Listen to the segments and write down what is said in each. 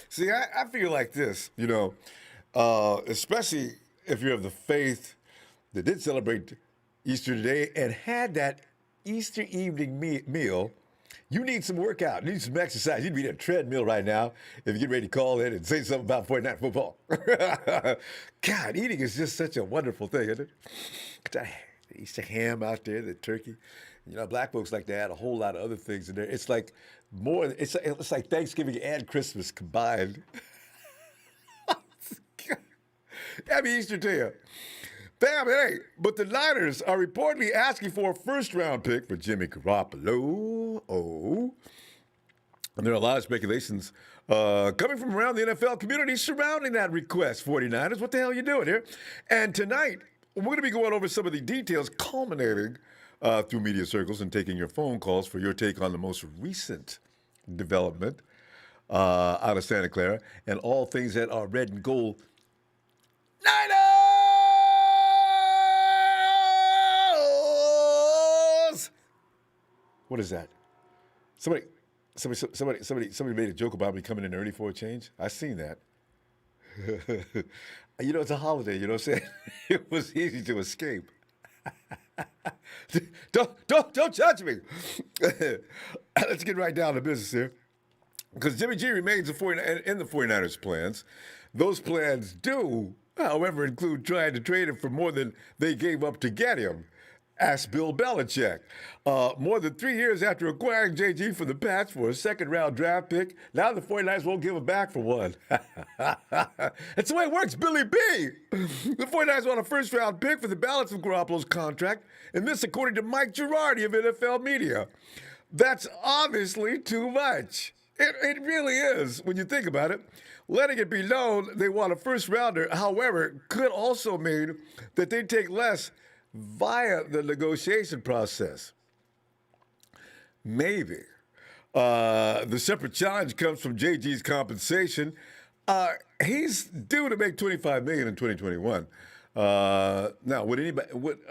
See, I feel like this, especially if you're of the faith that did celebrate Easter today and had that Easter evening meal. You need some workout. You need some exercise. You'd be at a treadmill right now if you get ready to call in and say something about 49 football. God, eating is just such a wonderful thing, isn't it? The Easter ham out there, the turkey. Black folks like to add a whole lot of other things in there. It's like more. It's like Thanksgiving and Christmas combined. Happy Easter to you. Damn, hey, but the Niners are reportedly asking for a first-round pick for Jimmy Garoppolo. Oh. And there are a lot of speculations coming from around the NFL community surrounding that request, 49ers. What the hell are you doing here? And tonight, we're going to be going over some of the details culminating through media circles and taking your phone calls for your take on the most recent development out of Santa Clara and all things that are red and gold. Niners! What is that? Somebody made a joke about me coming in early for a change. I seen that. It's a holiday. You know what I'm saying? It was easy to escape. Don't judge me. Let's get right down to business here. Because Jimmy G remains in the 49ers plans. Those plans do, however, include trying to trade him for more than they gave up to get him. Ask Bill Belichick. More than 3 years after acquiring JG from the Pats for a second-round draft pick, now the 49ers won't give him back for one. That's the way it works, Billy B. The 49ers want a first-round pick for the balance of Garoppolo's contract, and this according to Mike Girardi of NFL Media. That's obviously too much. It really is, when you think about it. Letting it be known they want a first-rounder, however, could also mean that they take less via the negotiation process. Maybe. The separate challenge comes from JG's compensation. He's due to make $25 million in 2021. Now,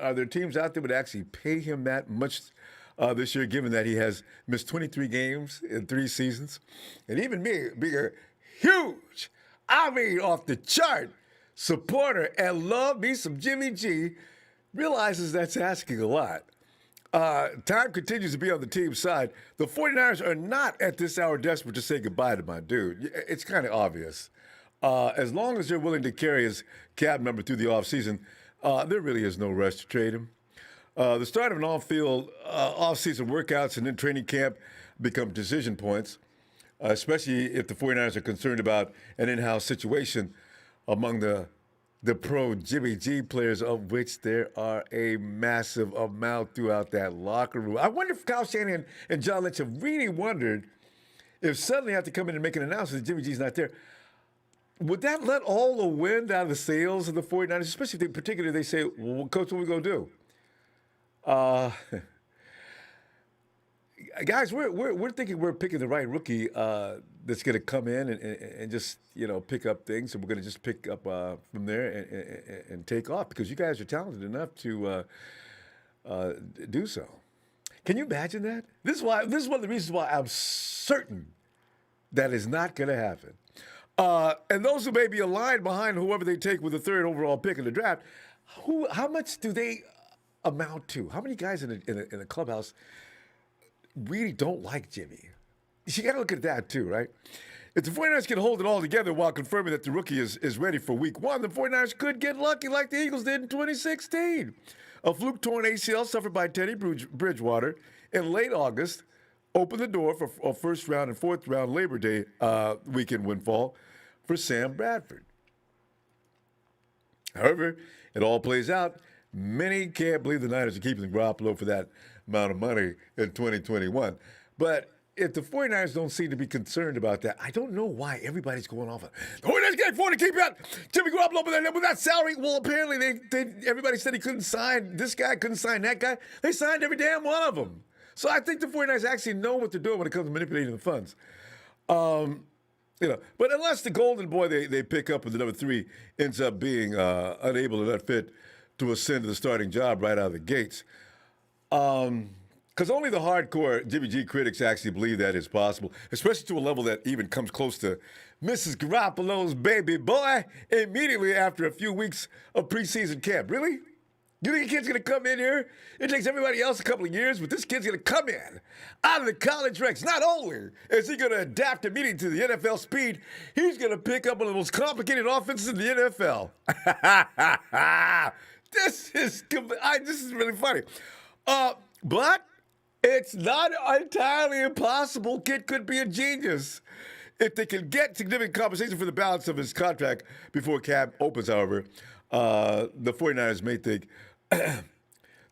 are there teams out there that would actually pay him that much this year, given that he has missed 23 games in 3 seasons? And even me, being a huge, off the chart supporter and love me some Jimmy G, realizes that's asking a lot. Time continues to be on the team's side. The 49ers are not at this hour desperate to say goodbye to my dude. It's kind of obvious. As long as they're willing to carry his cap number through the offseason, there really is no rush to trade him. The start of an off-field off-season workouts and then training camp become decision points, especially if the 49ers are concerned about an in-house situation among the pro Jimmy G players, of which there are a massive amount throughout that locker room. I wonder if Kyle Shanahan and John Lynch have really wondered if suddenly have to come in and make an announcement that Jimmy G's not there. Would that let all the wind out of the sails of the 49ers, especially if particularly they say, well, Coach, what are we going to do? Guys, we're thinking we're picking the right rookie that's going to come in and just pick up things, and we're going to just pick up from there and take off because you guys are talented enough to do so. Can you imagine that? This is one of the reasons why I'm certain that is not going to happen. And those who may be aligned behind whoever they take with the 3rd overall pick in the draft, how much do they amount to? How many guys in a clubhouse really don't like Jimmy? You got to look at that too, right? If the 49ers can hold it all together while confirming that the rookie is ready for week 1, the 49ers could get lucky like the Eagles did in 2016. A fluke torn ACL suffered by Teddy Bridgewater in late August opened the door for a 1st-round and 4th-round Labor Day weekend windfall for Sam Bradford. However, it all plays out. Many can't believe the Niners are keeping Garoppolo for that amount of money in 2021. But if the 49ers don't seem to be concerned about that, I don't know why everybody's going off. The 49ers can't afford to keep that Jimmy Garoppolo with that salary. Well, apparently everybody said he couldn't sign this guy, couldn't sign that guy. They signed every damn one of them. So I think the 49ers actually know what they're doing when it comes to manipulating the funds. But unless the golden boy they pick up with the number 3 ends up being unable to not fit to ascend to the starting job right out of the gates, Because only the hardcore Jimmy G critics actually believe that is possible, especially to a level that even comes close to Mrs. Garoppolo's baby boy immediately after a few weeks of preseason camp. Really? You think the kid's going to come in here? It takes everybody else a couple of years, but this kid's going to come in out of the college ranks. Not only is he going to adapt immediately to the NFL speed, he's going to pick up one of the most complicated offenses in the NFL. This is really funny. But it's not entirely impossible. Kid could be a genius. If they can get significant compensation for the balance of his contract before cap opens, however, the 49ers may think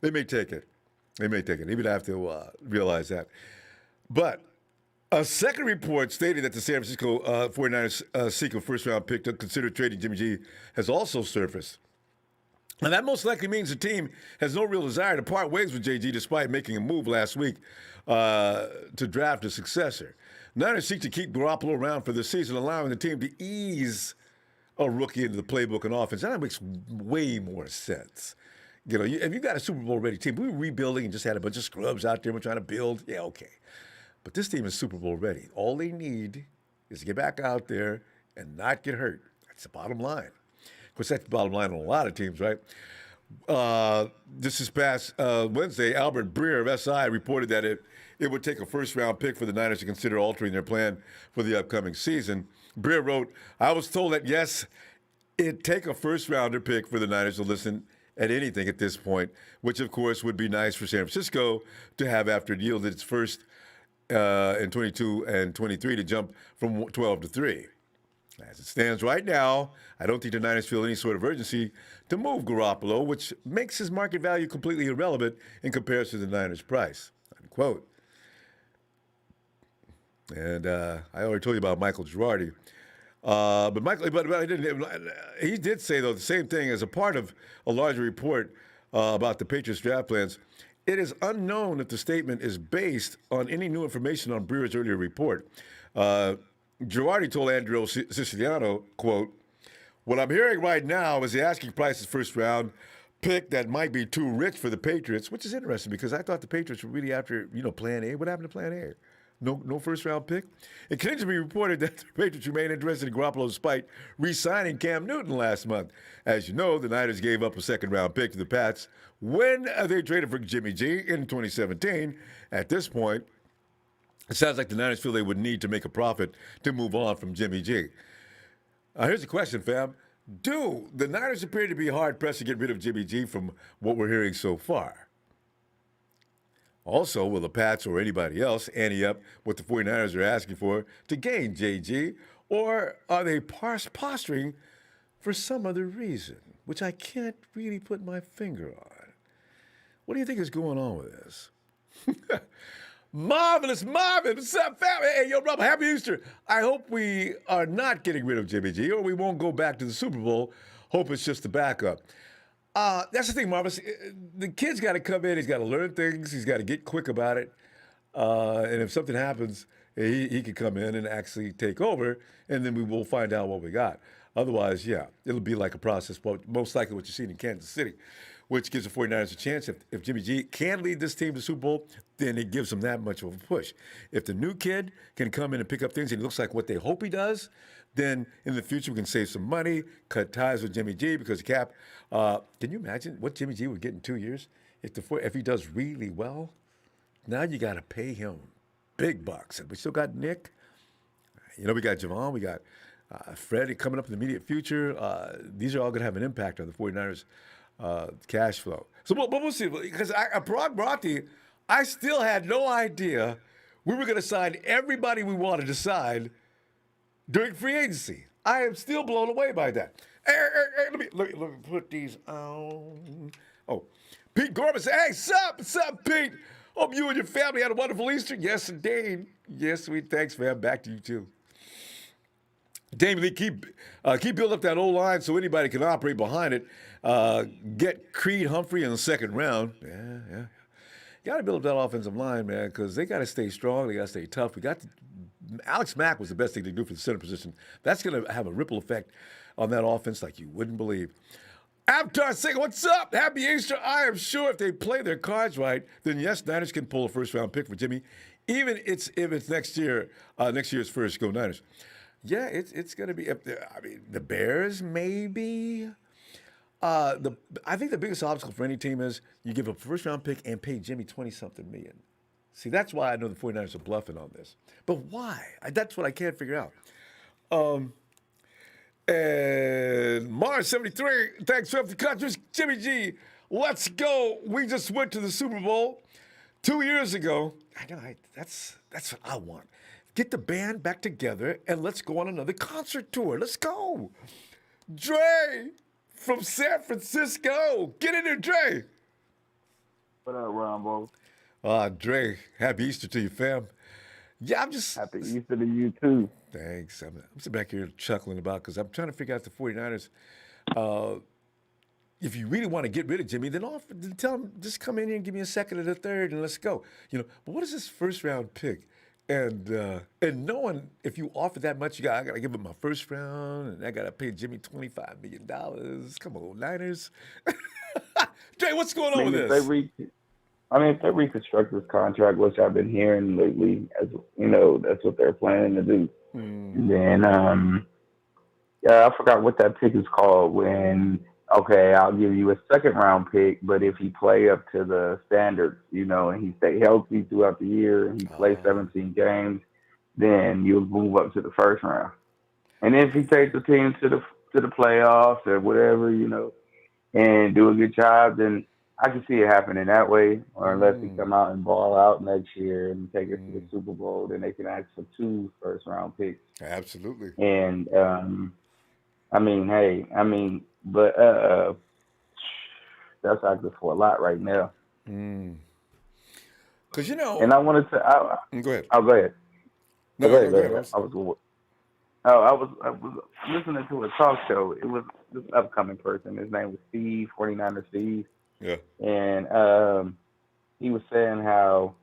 they may take it. They may take it. He would have to realize that. But a second report stating that the San Francisco 49ers seek a first-round pick to consider trading Jimmy G has also surfaced. Now, that most likely means the team has no real desire to part ways with JG despite making a move last week to draft a successor. Niners seek to keep Garoppolo around for the season, allowing the team to ease a rookie into the playbook and offense. That makes way more sense. You know, if you got a Super Bowl ready team, we were rebuilding and just had a bunch of scrubs out there and we're trying to build. Yeah, okay. But this team is Super Bowl ready. All they need is to get back out there and not get hurt. That's the bottom line. Of course, that's the bottom line on a lot of teams, right? This past Wednesday, Albert Breer of SI reported that it would take a first-round pick for the Niners to consider altering their plan for the upcoming season. Breer wrote, I was told that, yes, it'd take a first-rounder pick for the Niners to listen at anything at this point, which, of course, would be nice for San Francisco to have after it yielded its first in 22 and 23 to jump from 12 to 3. As it stands right now, I don't think the Niners feel any sort of urgency to move Garoppolo, which makes his market value completely irrelevant in comparison to the Niners' price, unquote. And I already told you about Michael Girardi. He did say, though, the same thing as a part of a larger report about the Patriots draft plans. It is unknown if the statement is based on any new information on Breer's earlier report. Girardi told Andrew Siciliano, quote, what I'm hearing right now is the asking price is first round pick that might be too rich for the Patriots, which is interesting because I thought the Patriots were really after, plan A. What happened to plan A? No first round pick? It continues to be reported that the Patriots remain interested in Garoppolo despite re-signing Cam Newton last month. As you know, the Niners gave up a second round pick to the Pats when they traded for Jimmy G in 2017. At this point, it sounds like the Niners feel they would need to make a profit to move on from Jimmy G. Here's the question, fam. Do the Niners appear to be hard-pressed to get rid of Jimmy G from what we're hearing so far? Also, will the Pats or anybody else ante up what the 49ers are asking for to gain JG? Or are they posturing for some other reason, which I can't really put my finger on? What do you think is going on with this? Marvelous Marvin, what's up, family? Hey, yo, brother, happy Easter. I hope we are not getting rid of Jimmy G, or we won't go back to the Super Bowl. Hope it's just a backup. That's the thing, Marvin. The kid's got to come in. He's got to learn things. He's got to get quick about it. And if something happens, he could come in and actually take over, and then we will find out what we got. Otherwise, yeah, it'll be like a process, but most likely what you've seen in Kansas City, which gives the 49ers a chance. If Jimmy G can lead this team to the Super Bowl, then it gives them that much of a push. If the new kid can come in and pick up things and it looks like what they hope he does, then in the future we can save some money, cut ties with Jimmy G because cap. Can you imagine what Jimmy G would get in 2 years if he does really well? Now you got to pay him big bucks. And we still got Nick. We got Javon. We got Fred coming up in the immediate future. These are all going to have an impact on the 49ers' cash flow. So, but we'll see. Because Parag Bharti, I still had no idea we were going to sign everybody we wanted to sign during free agency. I am still blown away by that. Hey, let me put these on. Oh, Pete Gorman said, hey, what's up, Pete? Hope you and your family had a wonderful Easter. Yes, indeed. Yes, sweet. Thanks, fam. Back to you, too. Damon Lee, keep building up that old line so anybody can operate behind it. Get Creed Humphrey in the second round. Yeah. Got to build up that offensive line, man, because they got to stay strong. They got to stay tough. Alex Mack was the best thing to do for the center position. That's going to have a ripple effect on that offense like you wouldn't believe. Avatar saying, what's up? Happy Easter. I am sure if they play their cards right, then yes, Niners can pull a first-round pick for Jimmy, even if it's next year's first. Go Niners. Yeah, it's going to be up there. I mean, the Bears maybe. The I think the biggest obstacle for any team is you give a first-round pick and pay Jimmy 20-something million. See, that's why I know the 49ers are bluffing on this. But why? That's what I can't figure out. And Mars 73, thanks for the contribution. Jimmy G, let's go. We just went to the Super Bowl 2 years ago. I know, that's what I want. Get the band back together and let's go on another concert tour. Let's go. Dre from San Francisco. Get in there, Dre. What up, Ronbo? Dre, happy Easter to you, fam. Yeah, I'm just. Happy Easter to you, too. Thanks. I'm sitting back here chuckling about because I'm trying to figure out the 49ers. If you really want to get rid of Jimmy, then tell him just come in here and give me a second and a third and let's go. But what is this first round pick? And knowing if you offer that much, I got to give him my first round and I got to pay Jimmy $25 million. Come on, Niners. Dre, what's going on with this? If they reconstruct this contract, which I've been hearing lately, as that's what they're planning to do. Then, I forgot what that pick is called. Okay, I'll give you a second round pick, but if he play up to the standards, and he stay healthy throughout the year, and he play 17 games, then you'll move up to the first round. And if he takes the team to the playoffs or whatever, and do a good job, then I can see it happening that way, or unless he come out and ball out next year and take us to the Super Bowl, then they can ask for 2 first-round picks. Absolutely. And, but that's asking for a lot right now. Because, And I wanted to... go ahead. Oh, go ahead. No, go ahead. I was listening to a talk show. It was this upcoming person. His name was Steve, 49er Steve. Yeah. And he was saying how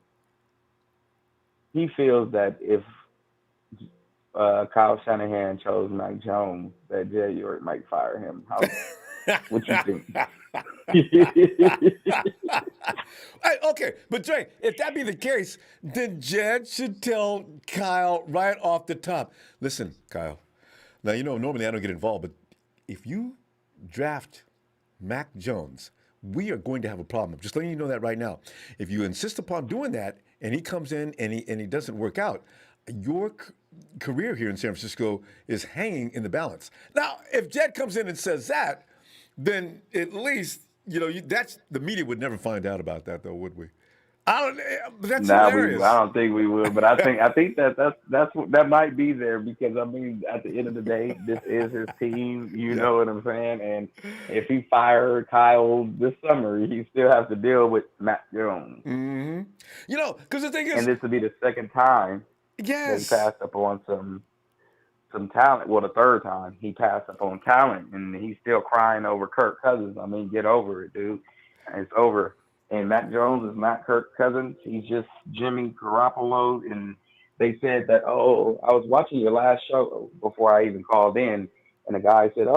he feels that if Kyle Shanahan chose Mac Jones, that Jed York might fire him. What you think? Okay, but Dre, if that be the case, then Jed should tell Kyle right off the top. Listen, Kyle. Now normally I don't get involved, but if you draft Mac Jones, we are going to have a problem. Just letting you know that right now. If you insist upon doing that, and he comes in and he doesn't work out, your career here in San Francisco is hanging in the balance. Now, if Jed comes in and says that, then at least that's the media would never find out about that, though, would we? That's hilarious. I don't think we will, but I think that might be there because at the end of the day, this is his team. You know what I'm saying? And if he fired Kyle this summer, he still has to deal with Mac Jones. Mm-hmm. Because the thing is, and this will be the second time. Yes. He passed up on some talent. Well, the third time he passed up on talent, and he's still crying over Kirk Cousins. Get over it, dude. It's over. And Mac Jones is not Kirk Cousins. He's just Jimmy Garoppolo. And they said that, I was watching your last show before I even called in, and the guy said,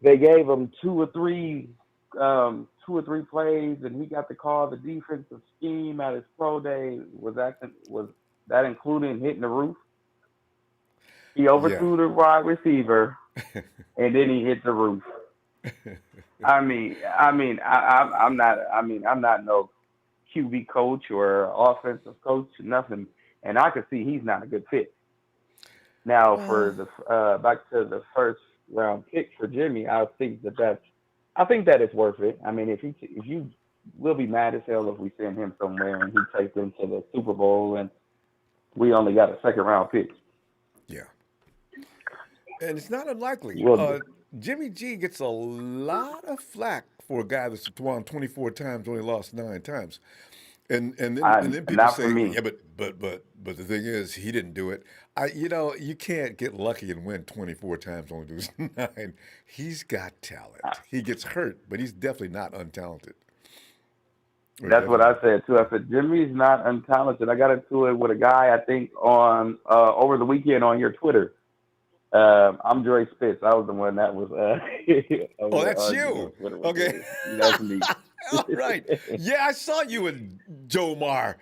they gave him two or three plays, and he got to call the defensive scheme at his pro day. Was that including hitting the roof? He overthrew the wide receiver, and then he hit the roof. I'm not no QB coach or offensive coach, nothing, and I could see he's not a good fit. Now, for the back to the first round pick for Jimmy, I think that it's worth it. If you will be mad as hell if we send him somewhere and he takes them to the Super Bowl and we only got a second round pick. Yeah, and it's not unlikely. Jimmy G gets a lot of flack for a guy that's won 24 times, only lost 9 times, and then people say, yeah, but the thing is, he didn't do it. You can't get lucky and win 24 times, only lose 9. He's got talent. He gets hurt, but he's definitely not untalented. That's what I said too. I said Jimmy's not untalented. I got into it with a guy I think on over the weekend on your Twitter. I'm Dre Spitz. I was the one that was over Oh, there that's arguing you. with it with Okay. you. That's me. All right. Yeah, I saw you and Joe Mar.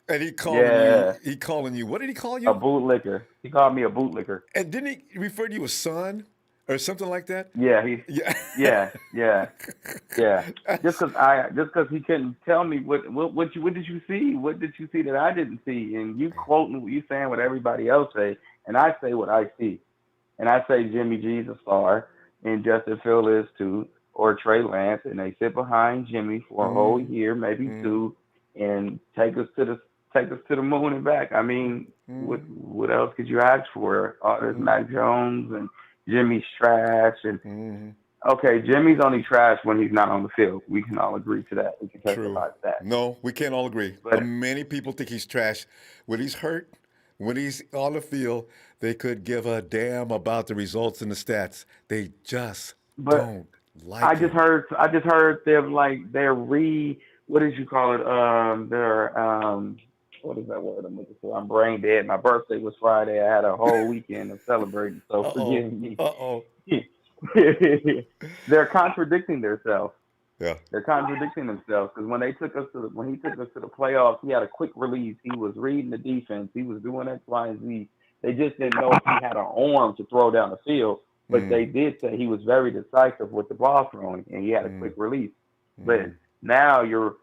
And Yeah, he calling you. What did he call a you? bootlicker. He called me a bootlicker. And didn't he refer to you as son or something like that? Yeah, he. Yeah. Yeah, yeah, yeah. Just cause he couldn't tell me what did you see? What did you see that I didn't see? And you quoting what you saying what everybody else say, and I say what I see. And I say Jimmy G's a star, and Justin Field is too, or Trey Lance, and they sit behind Jimmy for a whole Mm, year, maybe mm, two, and take us to the moon and back. I mean, mm, what else could you ask for? All this mm, Mac Jones and Jimmy's trash, and mm. okay, Jimmy's only trash when he's not on the field. We can all agree to that. We can True. testify to that. No, we can't all agree. But Many people think he's trash. When he's hurt, when he's on the field, they could give a damn about the results and the stats. They just but don't like him. I just heard them like they're what did you call it? They're what is that word I'm looking for? I'm brain dead. My birthday was Friday. I had a whole weekend of celebrating, so Uh-oh. forgive me. Uh-oh. They're contradicting themselves. Yeah. They're contradicting themselves because when he took us to the playoffs, he had a quick release. He was reading the defense. He was doing X, Y, and Z. They just didn't know if he had an arm to throw down the field, but they Mm, did say he was very decisive with the ball throwing, and he had a quick mm, release. But mm, now you're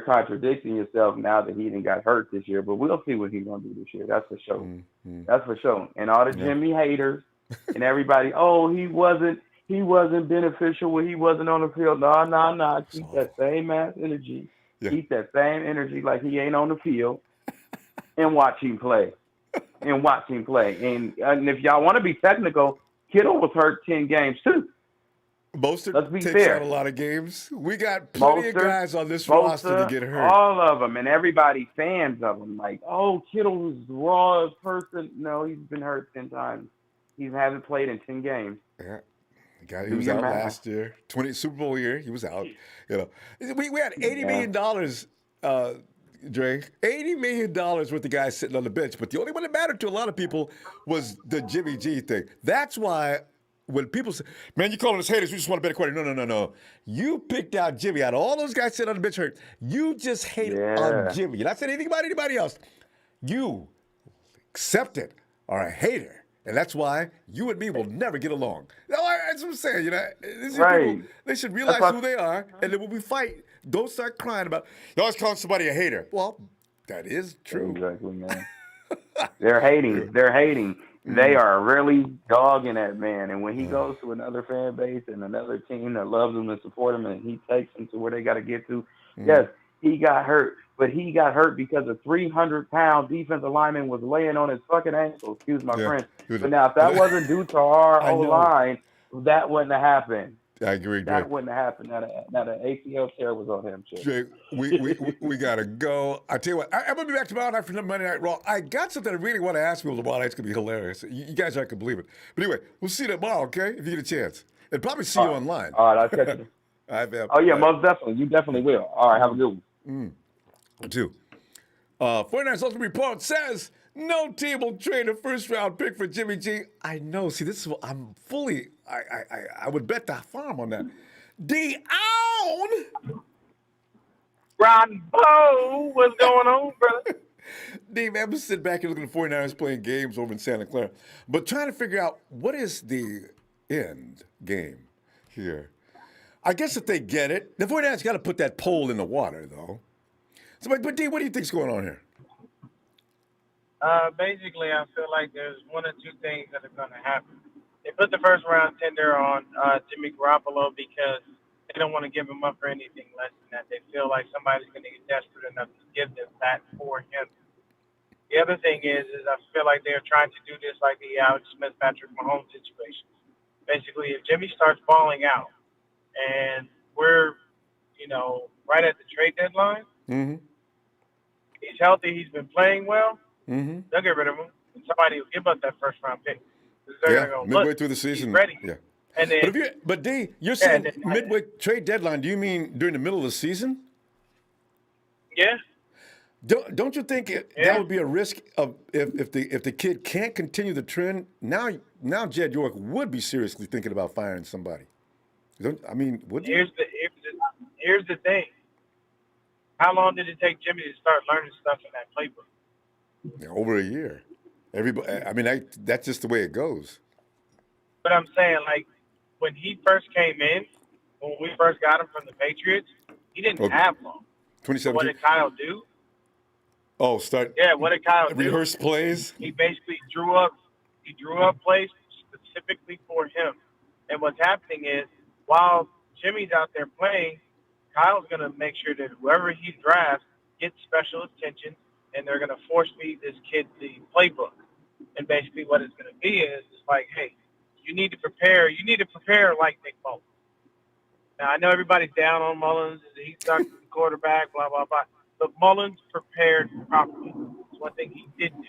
contradicting yourself now that he didn't got hurt this year. But we'll see what he's gonna do this year. That's for sure. mm, mm. That's for sure. And all the Yeah. Jimmy haters and everybody, oh, he wasn't beneficial when he wasn't on the field. No, no, no. It's Keep awful. that same ass energy. Yeah. Keep that same energy like he ain't on the field and watch him play. And watch him play. And if y'all want to be technical, Kittle was hurt 10 games too. Mostert Let's be takes out a fair. lot of games. We got plenty of Mostert, guys on this roster to Bosa, get hurt. all of them, and everybody fans of him. Like, oh, Kittle's raw person. No, he's been hurt 10 times. He hasn't played in 10 games. Yeah. The guy, he Do was your out math. last year. 20 Super Bowl year, he was out. You know. We had $80 Yeah. million, Dre. $80 million worth of guys sitting on the bench. But the only one that mattered to a lot of people was the Jimmy G thing. That's why when people say, man, you calling us haters, we just want a better quarterback. No, no, no, no. You picked out Jimmy. Out of all those guys sitting on the bench hurt, you just hate on Yeah. Jimmy. You're not saying anything about anybody else. You accept it, are a hater. And that's why you and me will never get along. No, that's what I'm saying. You know, these are people, Right. they should That's realize why. who they are. And then when we fight, don't start crying about, you always calling somebody a hater. Well, that is true. Exactly, man. They're hating. They're hating. They Mm, are really dogging that man. And when he goes to another fan base and another team that loves him and support him, and he takes them to where they got to get to, mm. yes, he got hurt. But he got hurt because a 300-pound defensive lineman was laying on his fucking ankle. Excuse my Yeah. French. But now, if that wasn't due to our I O know. line, that wouldn't have happened. I agree, Dre. That wouldn't have happened. Now the ACL tear was on him, too. Jay, we got to go. I tell you what, I'm going to be back tomorrow night for Monday Night Raw. I got something I really want to ask people tomorrow night. It's going to be hilarious. You guys aren't going to believe it. But anyway, we'll see you tomorrow, okay? If you get a chance. And probably see you online. All right, I'll catch you. All right, man. Oh, yeah, All right. most definitely. You definitely will. All right, have a good one. Two. 49ers Ultimate Report says no team will trade a first-round pick for Jimmy G. I know. See, this is what I'm fully. I would bet the farm on that. Dion. Ronbo, what's going on, brother? Dave, I'm just sitting back and looking at the 49ers playing games over in Santa Clara, but trying to figure out what is the end game here. I guess if they get it, the 49ers got to put that pole in the water, though. So, but Dave, what do you think's going on here? Basically, I feel like there's one or two things that are going to happen. They put the first round tender on Jimmy Garoppolo because they don't want to give him up for anything less than that. They feel like somebody's going to get desperate enough to give them that for him. The other thing is I feel like they're trying to do this like the Alex Smith, Patrick Mahomes situation. Basically, if Jimmy starts balling out and we're, right at the trade deadline, Mm-hmm. he's healthy, he's been playing well, Mm-hmm. they'll get rid of him, and somebody will give up that first round pick. They're Yeah, going to go, midway look, through the season. he's ready. Yeah. And then, But D, you're yeah, saying midway trade deadline. Do you mean during the middle of the season? yeah, Don't you think that Yeah. would be a risk of if the kid can't continue the trend? Now Jed York would be seriously thinking about firing somebody. I mean, would you? Here's the thing. How long did it take Jimmy to start learning stuff in that playbook? Yeah, over a year. Everybody. I mean, that's just the way it goes. But I'm saying, like, when he first came in, when we first got him from the Patriots, he didn't Oh, have long. So what 2017. did Kyle do? Oh, start Yeah, what did Kyle do? rehearse plays. He basically drew up plays specifically for him. And what's happening is while Jimmy's out there playing, Kyle's gonna make sure that whoever he drafts gets special attention, and they're gonna force feed this kid the playbook. And basically, what it's gonna be is it's like, hey, you need to prepare. You need to prepare like Nick Mullins. Now I know everybody's down on Mullins. He sucked at the quarterback. Blah blah blah. But Mullins prepared properly. That's one thing he did do.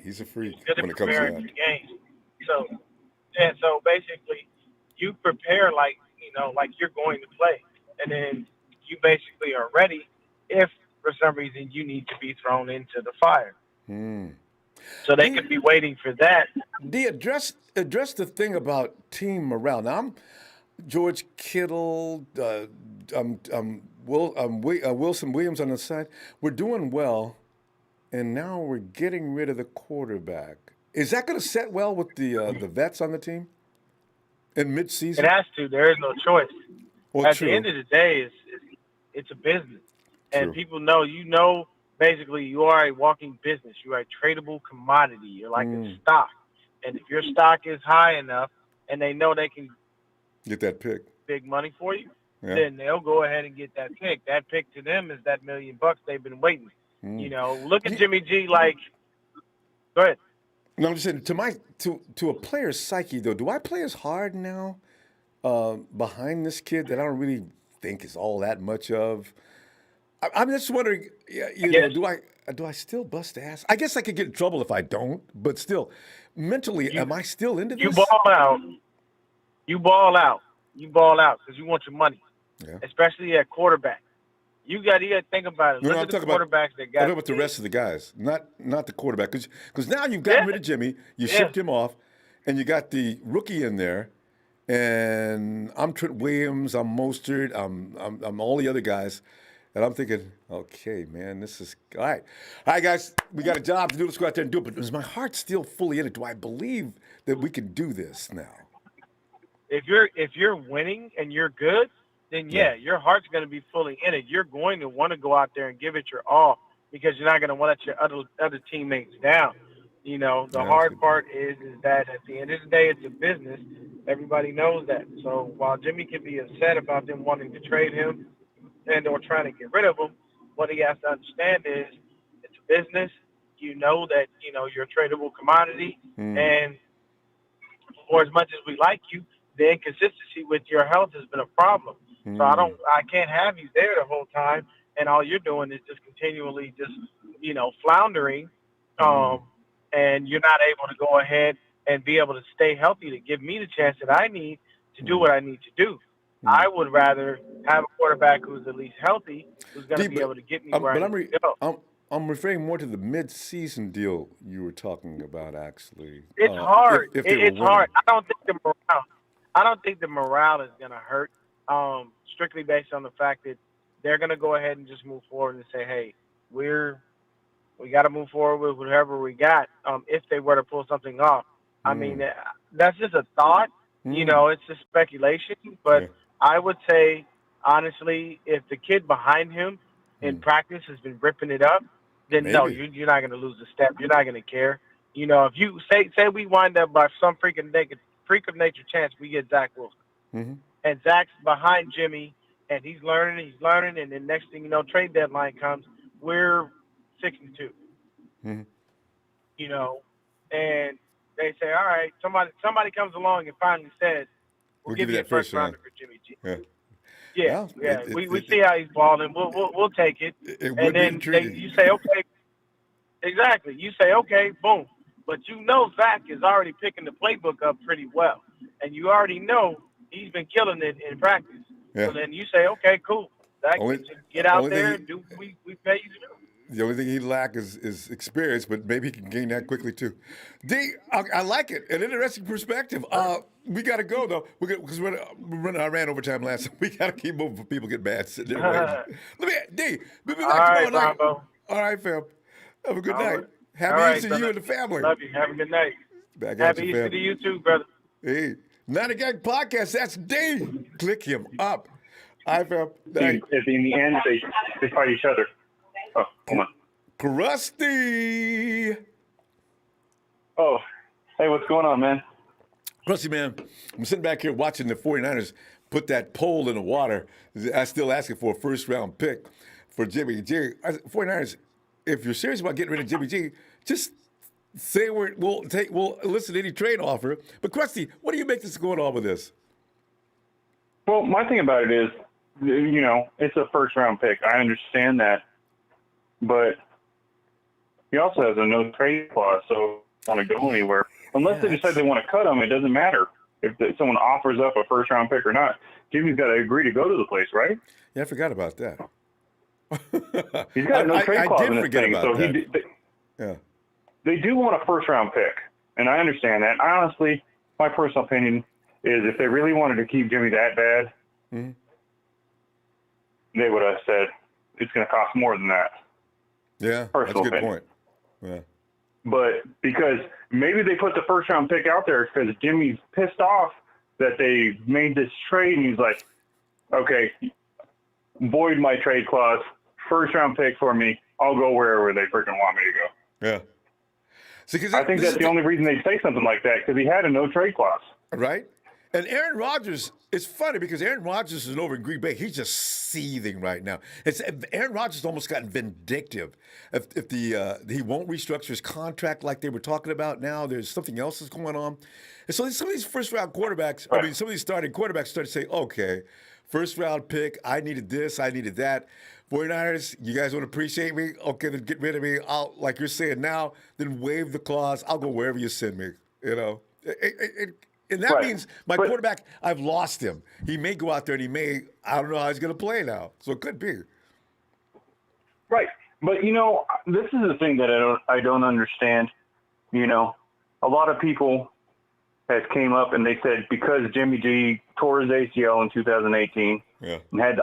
He's a freak He's good when at it comes to preparing that. for games. So, yeah, so basically, you prepare like like you're going to play, and then you basically are ready if for some reason you need to be thrown into the fire. Hmm. So they could be waiting for that. Address the thing about team morale. Now I'm George Kittle, Wilson Williams on the side. We're doing well, and now we're getting rid of the quarterback. Is that going to set well with the vets on the team in It midseason? has to. There is no choice. Well, At the end true, of the day, it's a business, and true. people know. Basically, you are a walking business. You are a tradable commodity. You're like a Mm, stock, and if your stock is high enough, and they know they can get that pick. big money for you, Yeah. then they'll go ahead and get that pick. That pick to them is that $1,000,000 they've been waiting. Mm. Look at Yeah. Jimmy G. Like, go ahead. No, I'm just saying to a player's psyche though. Do I play as hard now behind this kid that I don't really think is all that much of? I'm just wondering, yeah, Yes, do I still bust ass? I guess I could get in trouble if I don't, but still, mentally, you am I still into you this? ball out. You ball out. You ball out because you want your money, Yeah. especially at quarterback. You got to think about it. No, Look no, at the quarterbacks that I'm got talking about the paid. rest of the guys, not the quarterback, because now you've Yeah, gotten rid of Jimmy, you yeah. shipped him off, and you got the rookie in there, and I'm Trent Williams, I'm Mostert, I'm all the other guys, and I'm thinking, okay, man, this is all right, guys, we got a job to do. Let's go out there and do it. But is my heart still fully in it? Do I believe that we can do this now? If you're winning and you're good, then Yeah, yeah, your heart's going to be fully in it. You're going to want to go out there and give it your all because you're not going to want to let your other teammates down. The yeah, that's a hard good point. part is that at the end of the day, it's a business. Everybody knows that. So while Jimmy can be upset about them wanting to trade him and or trying to get rid of him, what he has to understand is it's a business. You know that you're a tradable commodity, Mm, and for as much as we like you, the inconsistency with your health has been a problem. So mm, I can't have you there the whole time, and all you're doing is just continually just floundering, mm, um, and you're not able to go ahead and be able to stay healthy to give me the chance that I need to do mm, what I need to do. mm. I would rather have a quarterback who's at least healthy, who's going to D, be but able to get me where I need to go. I'm referring more to the mid-season deal you were talking about, actually. It's hard. If they were It's hard. winning, I don't think the morale is going to hurt. Strictly based on the fact that they're going to go ahead and just move forward and say, hey, we got to move forward with whatever we got. If they were to pull something off, I mean, mm, that's just a thought. mm, It's just speculation. But yeah, I would say, honestly, if the kid behind him in mm, practice has been ripping it up, then no, maybe. you're not going to lose a step. You're not going to care. If you say we wind up by some freak of nature chance, we get Zach Wilson, Hmm. and Zach's behind Jimmy, and he's learning, and then next thing you know, trade deadline comes, we're 6-2. Hmm. you know, and they say, all right, somebody comes along and finally says, we'll We'll give give you you a that first first round. rounder for Jimmy G. Yeah. Yeah, Well, yeah. We see how he's balling. We'll take it. it And would be then intriguing. you say, okay, exactly. You say, okay, boom. But Zach is already picking the playbook up pretty well. And you already know he's been killing it in practice. Yeah. So then you say, okay, cool. Zach, Only get out only thing there he, and do what we pay you to do. The only thing he lacks is experience, but maybe he can gain that quickly too. D, I like it. An interesting perspective. We got to go though, because I ran overtime last time. We got to keep moving before people get mad sitting there waiting. We'll be All back right, tomorrow night. Ronbo. All right, fam. Have a good All night. right. Happy All right, Easter to brother. you and the family. Love you. Have a good night. Back at Happy you, Easter fam. to you too, brother. Hey, Not a Gang Podcast. That's D. Click him up. All right, fam. Night. In the end, they fight each other. Oh, hold on. Krusty. Oh, hey, what's going on, man? Krusty, man, I'm sitting back here watching the 49ers put that pole in the water. I'm still asking for a first-round pick for Jimmy G. 49ers, if you're serious about getting rid of Jimmy G, just say we'll listen to any trade offer. But Krusty, what do you make this going on with this? Well, my thing about it is, it's a first-round pick. I understand that. But he also has a no-trade clause, so don't want to go anywhere. Unless they decide they want to cut him, it doesn't matter if someone offers up a first-round pick or not. Jimmy's got to agree to go to the place, right? Yeah, I forgot about that. He's got a no-trade clause in his thing. So they do want a first-round pick, and I understand that. Honestly, my personal opinion is if they really wanted to keep Jimmy that bad, they would have said it's going to cost more than that. Yeah, Personal that's a good opinion. point. Yeah. But because maybe they put the first-round pick out there because Jimmy's pissed off that they made this trade, and he's like, okay, void my trade clause, first-round pick for me. I'll go wherever they freaking want me to go. Yeah. See, I think that's the only reason they say something like that, because he had a no-trade clause. Right? And Aaron Rodgers, it's funny because Aaron Rodgers is over in Green Bay. He's just seething right now. Aaron Rodgers almost gotten vindictive. If he won't restructure his contract like they were talking about now, there's something else that's going on. And so some of these first-round quarterbacks, Right. some of these starting quarterbacks started to say, okay, first-round pick, I needed this, I needed that. 49ers, you guys want to appreciate me? Okay, then get rid of me. I'll, like you're saying now, then waive the clause. I'll go wherever you send me, And that Right. means my quarterback, I've lost him. He may go out there and I don't know how he's going to play now. So it could be. Right. But, this is the thing that I don't understand. A lot of people have came up and they said because Jimmy G tore his ACL in 2018 and had the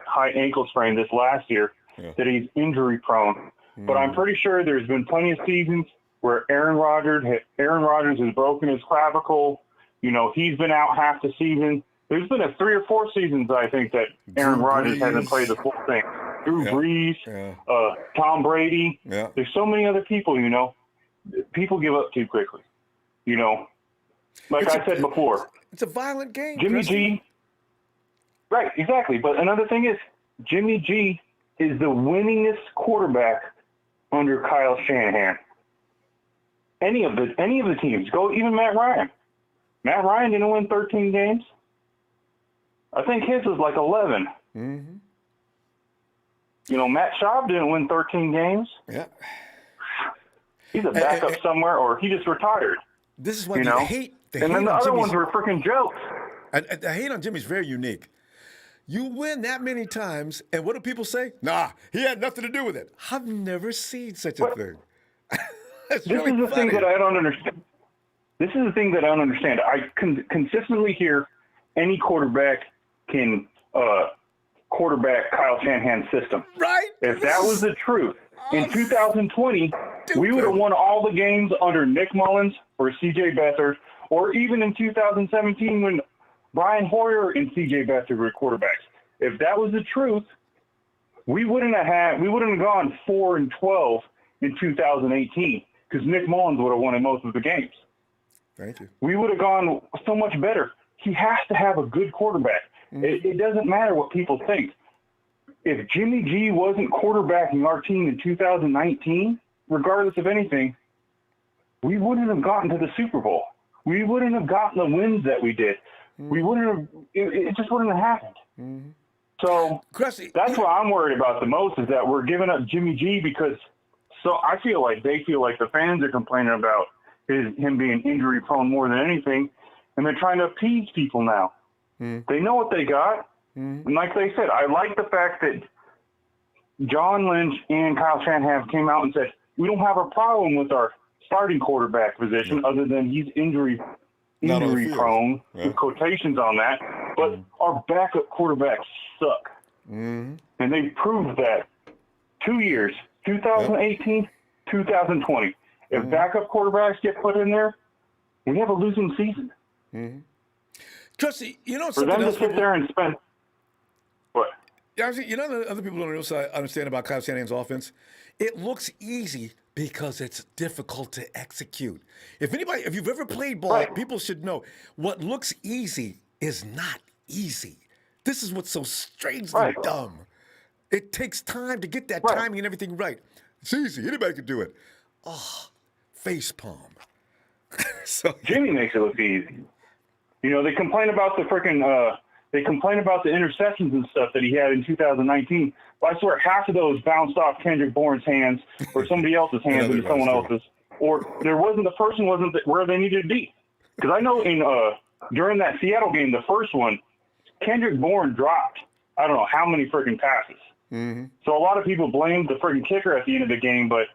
high ankle sprain this last year, that he's injury prone. But I'm pretty sure there's been plenty of seasons where Aaron Rodgers has broken his clavicle. He's been out half the season. There's been 3 or 4 seasons, I think, that Aaron Rodgers hasn't played the full thing. Drew Brees, Tom Brady. Yeah. There's so many other people, People give up too quickly, Like I said before. It's a violent game. Jimmy Preston. G. Right, exactly. But another thing is, Jimmy G is the winningest quarterback under Kyle Shanahan. Any of the teams. Go even Matt Ryan. Matt Ryan didn't win 13 games. I think his was like 11. Mm-hmm. Matt Schaub didn't win 13 games. Yeah. He's a backup somewhere, or he just retired. This is why I hate the And then the other ones were freaking jokes. I hate on Jimmy's very unique. You win that many times, and what do people say? Nah, he had nothing to do with it. I've never seen such a thing. This is the thing that I don't understand. I consistently hear any quarterback can quarterback Kyle Shanahan's system. Right? If that was the truth, in 2020, we would have won all the games under Nick Mullins or C.J. Beathard, or even in 2017 when Brian Hoyer and C.J. Beathard were quarterbacks. If that was the truth, we wouldn't have gone 4-12 in 2018 because Nick Mullins would have won in most of the games. Thank you. We would have gone so much better. He has to have a good quarterback. It doesn't matter what people think. If Jimmy G wasn't quarterbacking our team in 2019, regardless of anything, we wouldn't have gotten to the Super Bowl. We wouldn't have gotten the wins that we did. We wouldn't have. It just wouldn't have happened. So that's what I'm worried about the most is that we're giving up Jimmy G because. So I feel like they feel like the fans are complaining about him being injury prone more than anything, and they're trying to appease people now. They know what they got, and like they said, I like the fact that John Lynch and Kyle Shanahan came out and said, we don't have a problem with our starting quarterback position other than he's injury prone, with quotations on that. But our backup quarterbacks suck. And they proved that 2 years, 2018, 2020. If backup quarterbacks get put in there, we have a losing season. Trusty, you know For something them to else sit there and spend what? Yeah, you know the other people on the other side understand about Kyle Shanahan's offense? It looks easy because it's difficult to execute. If you've ever played ball, people should know what looks easy is not easy. This is what's so strangely dumb. It takes time to get that timing and everything right. It's easy. Anybody can do it. Oh, face palm. So Jimmy makes it look easy. You know, they complain about the interceptions and stuff that he had in 2019. But I swear half of those bounced off Kendrick Bourne's hands or somebody else's hands into someone else's. Or the person wasn't where they needed to be. Because I know during that Seattle game, the first one, Kendrick Bourne dropped, I don't know how many freaking passes. So a lot of people blamed the freaking kicker at the end of the game, but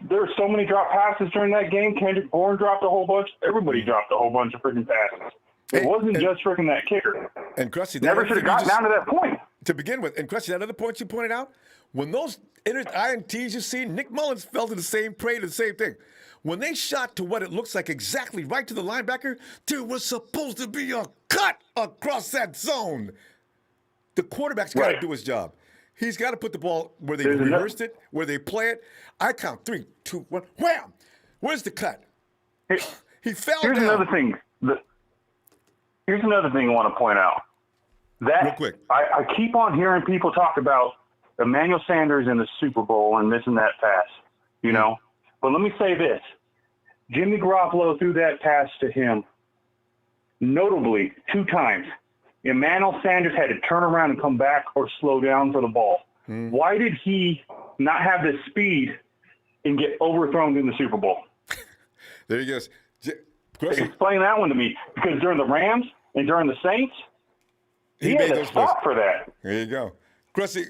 there were so many drop passes during that game. Kendrick Bourne dropped a whole bunch. Everybody dropped a whole bunch of freaking passes. It wasn't just freaking that kicker. And Krusty, never should have gotten down to that point. To begin with, and Krusty, that other point you pointed out, when those INTs you see, Nick Mullins fell to the same prey to the same thing. When they shot to what it looks like exactly right to the linebacker, there was supposed to be a cut across that zone. The quarterback's got to do his job. He's got to put the ball where they rehearsed it, where they play it. I count 3, 2, 1, wham! Where's the cut? He fell down. Here's another thing I want to point out. Real quick. I keep on hearing people talk about Emmanuel Sanders in the Super Bowl and missing that pass, you know. But let me say this. Jimmy Garoppolo threw that pass to him notably 2 times. Emmanuel Sanders had to turn around and come back or slow down for the ball. Why did he not have the speed and get overthrown in the Super Bowl? There he goes. Explain that one to me. Because during the Rams and during the Saints, he had to stop for that. There you go. Krusty,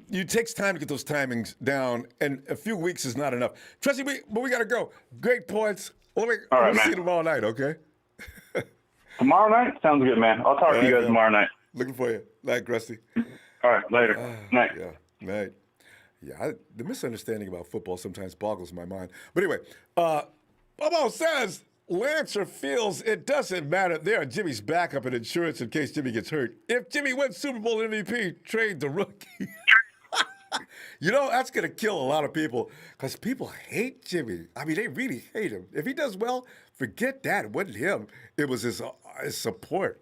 it takes time to get those timings down, and a few weeks is not enough. Krusty, we got to go. Great points. We'll see you tomorrow night, okay? Tomorrow night? Sounds good, man. I'll talk to you guys tomorrow night. Looking for you. Night, Krusty. All right, later. Night. Yeah, night. Yeah, the misunderstanding about football sometimes boggles my mind. But anyway, Bobo says Lancer feels it doesn't matter. They are Jimmy's backup and insurance in case Jimmy gets hurt. If Jimmy wins Super Bowl MVP, trade the rookie. You know, that's going to kill a lot of people because people hate Jimmy. I mean, they really hate him. If he does well, forget that. It wasn't him. It was his support.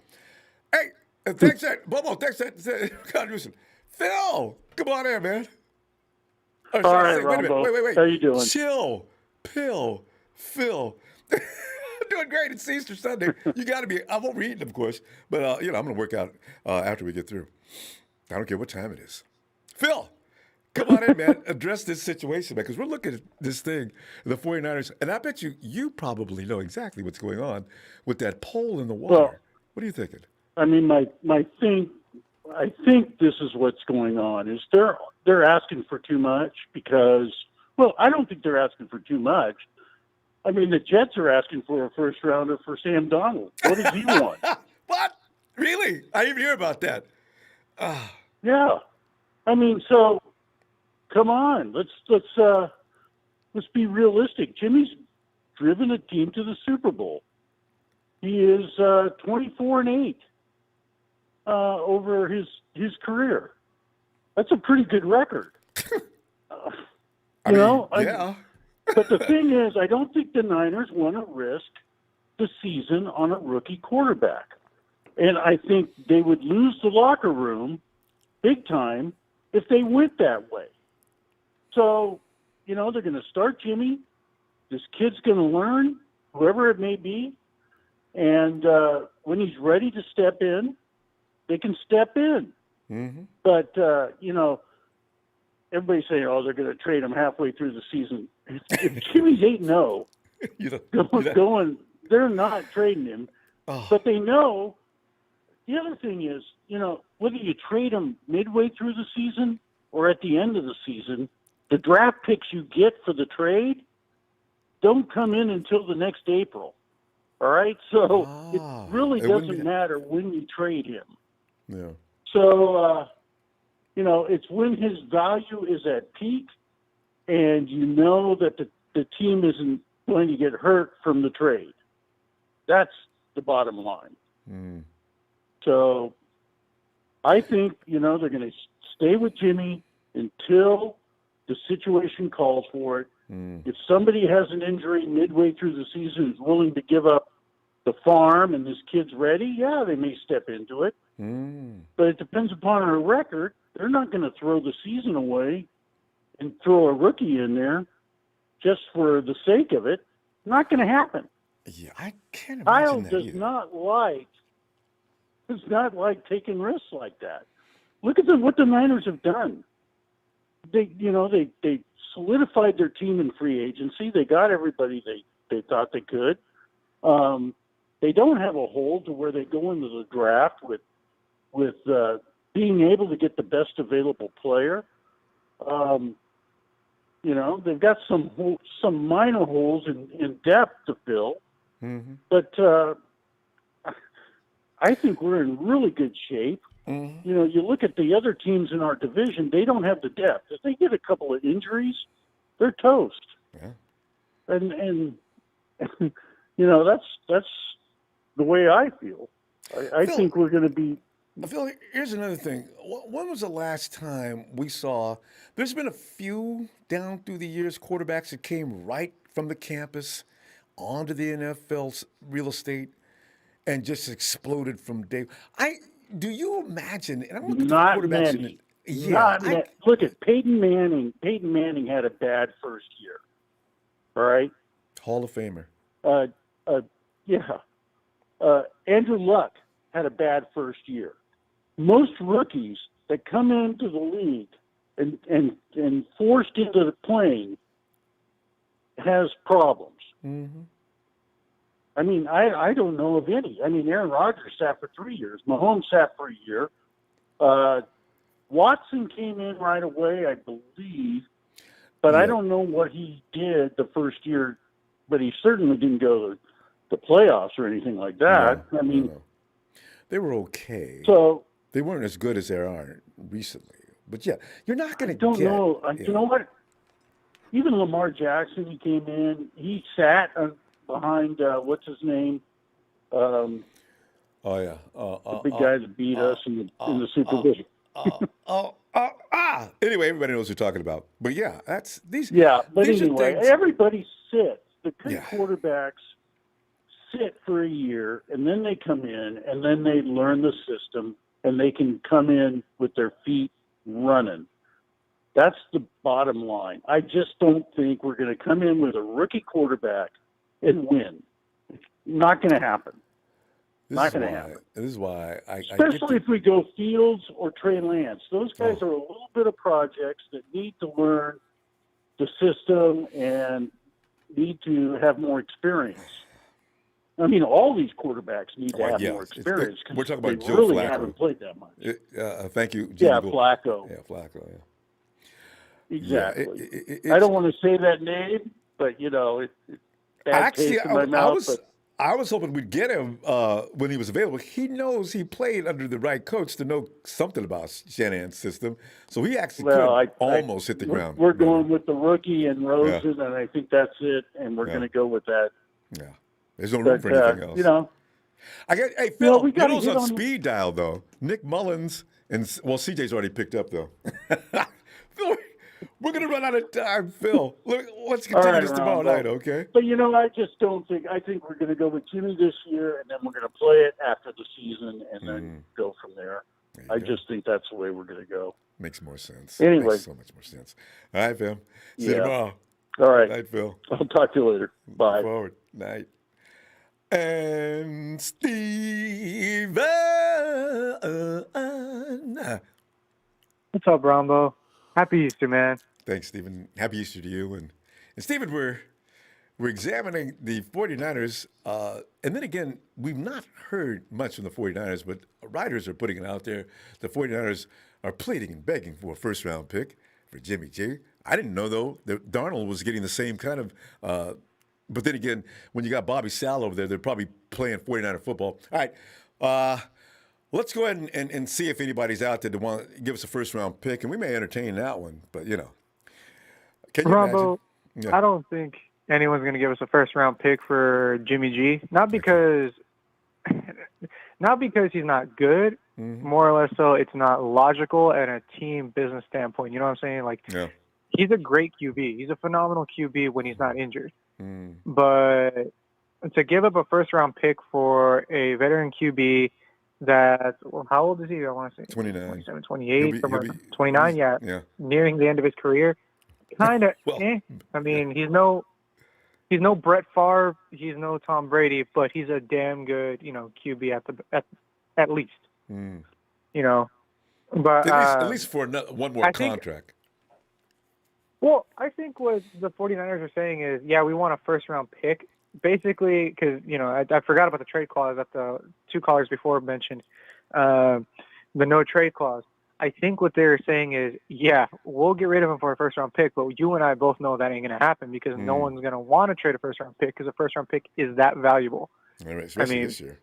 Hey, thanks, Bobo. Thanks for that contribution. Phil, come on in, man. All right, Ronbo. Wait. How you doing? Chill. Phil. Doing great. It's Easter Sunday. You got to be. I won't be eating, of course, but I'm going to work out after we get through. I don't care what time it is. Phil, come on in, man. Address this situation, man, because we're looking at this thing, the 49ers, and I bet you probably know exactly what's going on with that pole in the water. Well, what are you thinking? I mean, I think this is what's going on. Is they're asking for too much because, well, I don't think they're asking for too much. I mean, the Jets are asking for a first rounder for Sam Darnold. What does he want? What? Really? I didn't even hear about that. Yeah. I mean, so come on. Let's be realistic. Jimmy's driven a team to the Super Bowl. He is 24-8 over his career. That's a pretty good record. Yeah. But the thing is, I don't think the Niners want to risk the season on a rookie quarterback. And I think they would lose the locker room big time if they went that way. So, they're going to start Jimmy. This kid's going to learn, whoever it may be. And when he's ready to step in, they can step in. Mm-hmm. But, everybody's saying, they're going to trade him halfway through the season. If Jimmy's 8-0, they're not trading him. Oh. But they know. The other thing is, whether you trade him midway through the season or at the end of the season, the draft picks you get for the trade don't come in until the next April. All right? So it really doesn't matter when you trade him. Yeah. So, it's when his value is at peak and you know that the team isn't going to get hurt from the trade. That's the bottom line. Mm. So I think, they're going to stay with Jimmy until the situation calls for it. Mm. If somebody has an injury midway through the season is willing to give up the farm and this kid's ready, yeah, they may step into it. Mm. But it depends upon our record. They're not going to throw the season away and throw a rookie in there just for the sake of it. Not going to happen. Yeah, I can't Kyle imagine that does either. not like taking risks like that. Look at what the Niners have done. They solidified their team in free agency. They got everybody they thought they could. They don't have a hole to where they go into the draft with being able to get the best available player. They've got some minor holes in depth to fill, Mm-hmm. but I think we're in really good shape. Mm-hmm. You look at the other teams in our division; they don't have the depth. If they get a couple of injuries, they're toast. Yeah. And that's the way I feel. I Phil, think we're going to be. Phil, here's another thing. When was the last time we saw? There's been a few down through the years quarterbacks that came right from the campus onto the NFL's real estate and just exploded from day. Do you imagine? And I'm looking for Not quarterbacks many. Look at Peyton Manning. Peyton Manning had a bad first year. All right. Hall of Famer. Andrew Luck had a bad first year. Most rookies that come into the league and forced into the playing has problems. Mm-hmm. I mean, I don't know of any. I mean, Aaron Rodgers sat for 3 years. Mahomes sat for a year. Watson came in right away, I believe, but I don't know what he did the first year, but he certainly didn't go to the playoffs or anything like that. No. They were okay. So they weren't as good as they are recently. But yeah, you're not going to get. I don't know. You know what? Even Lamar Jackson, he came in. He sat behind what's his name? Oh yeah, the big guy that beat us in the Super Bowl. Anyway, everybody knows what you're talking about. But yeah, these. Yeah, but these anyway, everybody sits. The good Yeah. quarterbacks sit for a year, and then they come in, and then they learn the system, and they can come in with their feet running. That's the bottom line. I just don't think we're going to come in with a rookie quarterback and win. It's not going to happen. Not going to happen. This is why Especially if we go Fields or Trey Lance. Those guys are a little bit of projects that need to learn the system and need to have more experience. I mean, all these quarterbacks need to have more experience because we're talking about they Joe really Flacco. haven't played that much. Thank you, Jimmy. Flacco. Yeah, Flacco. Yeah. Exactly. Yeah, I don't want to say that name, but it's bad taste in my mouth. I was hoping we'd get him when he was available. He knows he played under the right coach to know something about Shanahan's system, so he actually could almost hit the ground. We're going with the rookie and Rosen, and I think that's it, and we're going to go with that. Yeah, there's no room for anything else. Hey Phil, you know who's on speed dial though? Nick Mullins and CJ's already picked up though. Phil, we're going to run out of time, Phil. Let's continue this tomorrow night, okay? But, I just don't think – I think we're going to go with Jimmy this year, and then we're going to play it after the season and then go from there. I just think that's the way we're going to go. Makes more sense. Anyway. Makes so much more sense. All right, Phil. See you tomorrow. All right. Night, Phil. I'll talk to you later. Bye. Look forward. Night. And Steven. What's up, Ronbo? Happy Easter, man. Thanks, Stephen. Happy Easter to you. And Stephen, we're we're examining the 49ers. And then again, we've not heard much from the 49ers, but writers are putting it out there. The 49ers are pleading and begging for a first-round pick for Jimmy G. I didn't know, though, that Darnold was getting the same kind of but then again, when you got Bobby Sal over there, they're probably playing 49er football. All right. Let's go ahead and see if anybody's out there to want to give us a first-round pick, and we may entertain that one. But, you know. Can you Ronbo, imagine? Yeah. I don't think anyone's going to give us a first-round pick for Jimmy G. Not because he's not good. Mm-hmm. More or less so, it's not logical and a team business standpoint. You know what I'm saying? Like, Yeah. he's a great QB. He's a phenomenal QB when he's not injured. Mm. But to give up a first-round pick for a veteran QB that's, well, how old is he? I want to say 29. 27, 28, He'll be 29, yeah, nearing the end of his career. Kind of, Well, I mean, he's no Brett Favre, he's no Tom Brady, but he's a damn good, QB at least. Mm. But at least for one more contract. Well, I think what the 49ers are saying is, yeah, we want a first-round pick. Basically, because, I forgot about the trade clause that the two callers before mentioned, the no trade clause. I think what they're saying is, yeah, we'll get rid of him for a first-round pick, but you and I both know that ain't going to happen because no one's going to want to trade a first-round pick because a first-round pick is that valuable. All right, especially this year.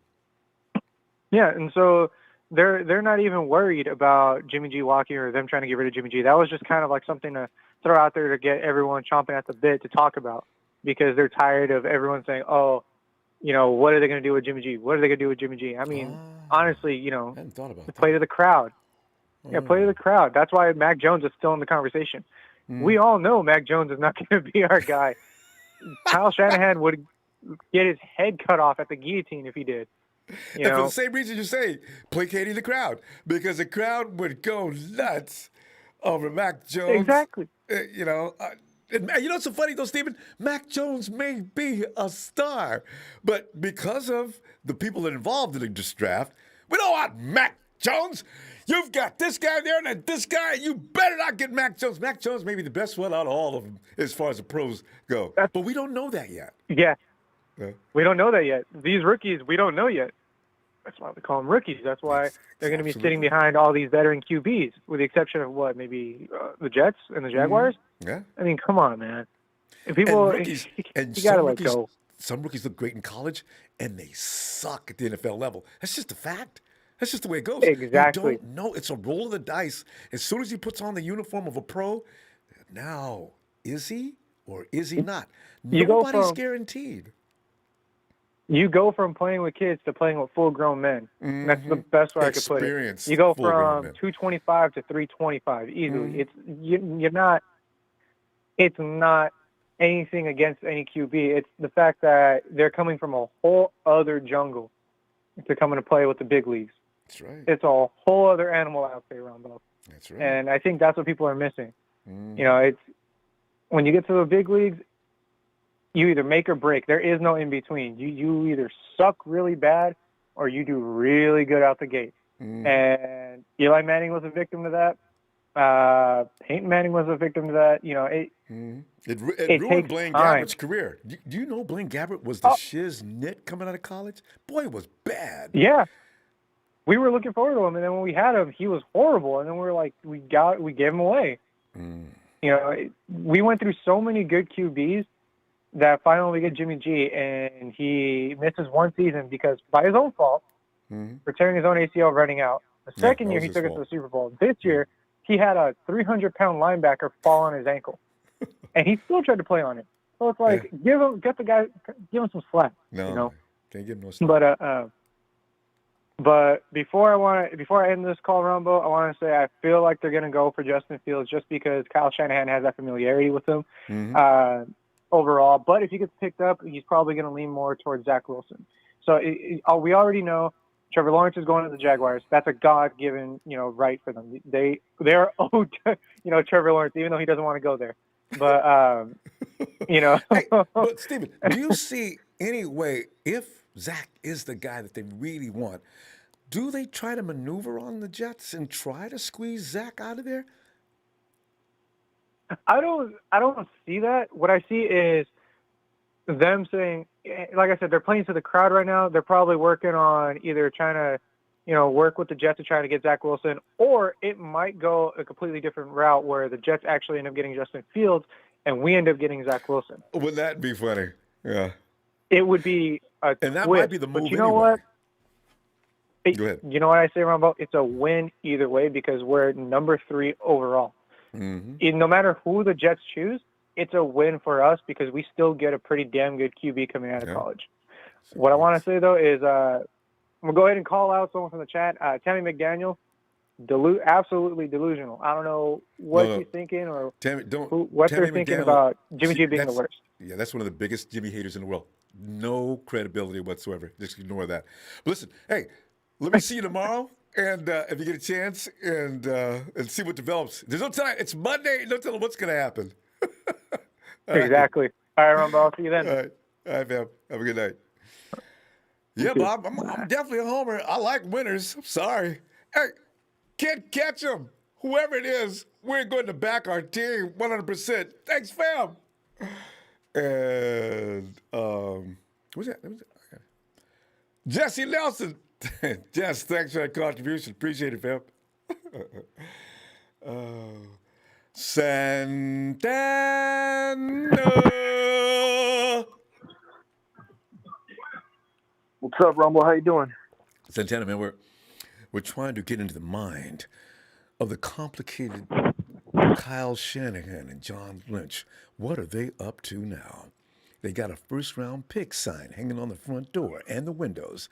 Yeah, and so they're not even worried about Jimmy G walking or them trying to get rid of Jimmy G. That was just kind of like something to throw out there to get everyone chomping at the bit to talk about because they're tired of everyone saying, oh, what are they going to do with Jimmy G? What are they going to do with Jimmy G? I mean, honestly, I hadn't thought about that. Play to the crowd. Yeah, play to the crowd. That's why Mac Jones is still in the conversation. We all know Mac Jones is not going to be our guy. Kyle Shanahan would get his head cut off at the guillotine if he did. And for the same reason you say, placating the crowd, because the crowd would go nuts over Mac Jones. Exactly. You know what's so funny though, Stephen? Mac Jones may be a star, but because of the people involved in this draft, we don't want Mac Jones. You've got this guy there and then this guy. You better not get Mac Jones. Mac Jones may be the best one out of all of them as far as the pros go. But we don't know that yet. Yeah. We don't know that yet. These rookies, we don't know yet. That's why we call them rookies. That's why they're going to be sitting behind all these veteran QBs, with the exception of maybe the Jets and the Jaguars. Yeah. I mean, come on, man. And people, you got to let go. Some rookies look great in college, and they suck at the NFL level. That's just a fact. That's just the way it goes. Exactly. You don't know. It's a roll of the dice. As soon as he puts on the uniform of a pro, now, is he or is he not? Nobody's guaranteed. You go from playing with kids to playing with full-grown men. Mm-hmm. That's the best way I could put it. You go from 225 to 325 easily. Mm-hmm. It's not anything against any QB. It's the fact that they're coming from a whole other jungle to come to play with the big leagues. That's right. It's a whole other animal out there, Ronbo. That's right. And I think that's what people are missing. Mm-hmm. It's when you get to the big leagues, you either make or break. There is no in between. You either suck really bad or you do really good out the gate. Mm. And Eli Manning was a victim to that. Peyton Manning was a victim to that. It ruined Blaine Gabbert's career. Do you know Blaine Gabbert was the shiz nit coming out of college? Boy, it was bad. Yeah. We were looking forward to him, and then when we had him, he was horrible. And then we were like, we gave him away. Mm. We went through so many good QBs that finally we get Jimmy G, and he misses one season because by his own fault, for tearing his own ACL running out. The second year, he took us to the Super Bowl. This year, he had a 300-pound linebacker fall on his ankle, and he still tried to play on it. So it's like, give him some slack. No, can't give him no slack. But before I end this call, Ronbo, I want to say I feel like they're going to go for Justin Fields just because Kyle Shanahan has that familiarity with him. Mm-hmm. Overall, but if he gets picked up, he's probably going to lean more towards Zach Wilson. So we already know Trevor Lawrence is going to the Jaguars. That's a God-given, right for them. They're owed to, Trevor Lawrence, even though he doesn't want to go there. But Hey, but Stephen, do you see any way if Zach is the guy that they really want? Do they try to maneuver on the Jets and try to squeeze Zach out of there? I don't see that. What I see is them saying, like I said, they're playing to the crowd right now. They're probably working on either trying to, work with the Jets to try to get Zach Wilson, or it might go a completely different route where the Jets actually end up getting Justin Fields and we end up getting Zach Wilson. Wouldn't that be funny? Yeah. It would be a And that twist. might be the move but you know anyway. what? Go ahead. You know what I say, Ronbo? It's a win either way because we're number 3 overall. Mm-hmm. No matter who the Jets choose, it's a win for us because we still get a pretty damn good QB coming out of college. What I want to say, though, is I'm going to go ahead and call out someone from the chat. Tammy McDaniel, absolutely delusional. I don't know what she's thinking or what they're thinking about Jimmy G being the worst. Yeah, that's one of the biggest Jimmy haters in the world. No credibility whatsoever. Just ignore that. But listen, hey, let me see you tomorrow. And if you get a chance, and see what develops. There's no time. It's Monday. No telling what's going to happen. Exactly. All right, Ronbo. I'll see you then. All right, fam. Have a good night. Yeah, Bob. I'm definitely a homer. I like winners. I'm sorry. Hey, can't catch them. Whoever it is, we're going to back our team 100%. Thanks, fam. And who's that? Jesse Nelson. Jess, thanks for that contribution. Appreciate it, fam. Santana. What's up, Rumble? How you doing? Santana, man, we're trying to get into the mind of the complicated Kyle Shanahan and John Lynch. What are they up to now? They got a first-round pick sign hanging on the front door and the windows.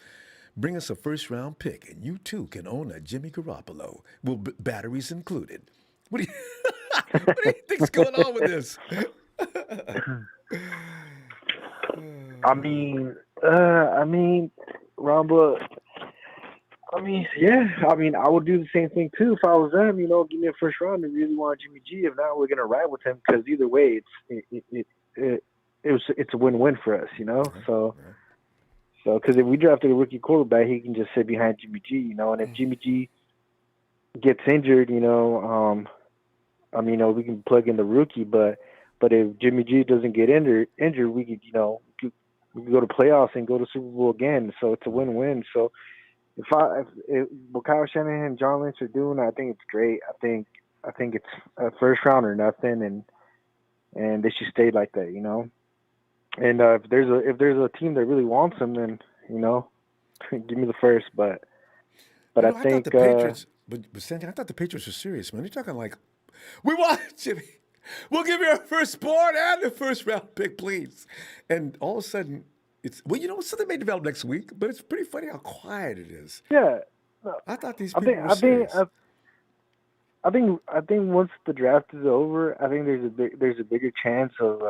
Bring us a first-round pick, and you too can own a Jimmy Garoppolo, with batteries included. What do you think's going on with this? I mean, Ramba. I would do the same thing too if I was them. Give me a first round and really want Jimmy G. If not, we're gonna ride with him because either way, it's a win-win for us. So because if we drafted a rookie quarterback, he can just sit behind Jimmy G. And if Jimmy G gets injured, we can plug in the rookie. But if Jimmy G doesn't get injured, we could we can go to playoffs and go to Super Bowl again. So it's a win-win. So if what Kyle Shanahan and John Lynch are doing, I think it's great. I think it's a first round or nothing, and they should stay like that, And if there's a team that really wants him, then give me the first. But I think thought the Patriots. But Sandy, I thought the Patriots were serious, man. You're talking like, we want Jimmy. We'll give you our firstborn and the first round pick, please. And all of a sudden, something may develop next week, but it's pretty funny how quiet it is. Yeah. I thought these people were serious. I think once the draft is over, I think there's a bigger chance of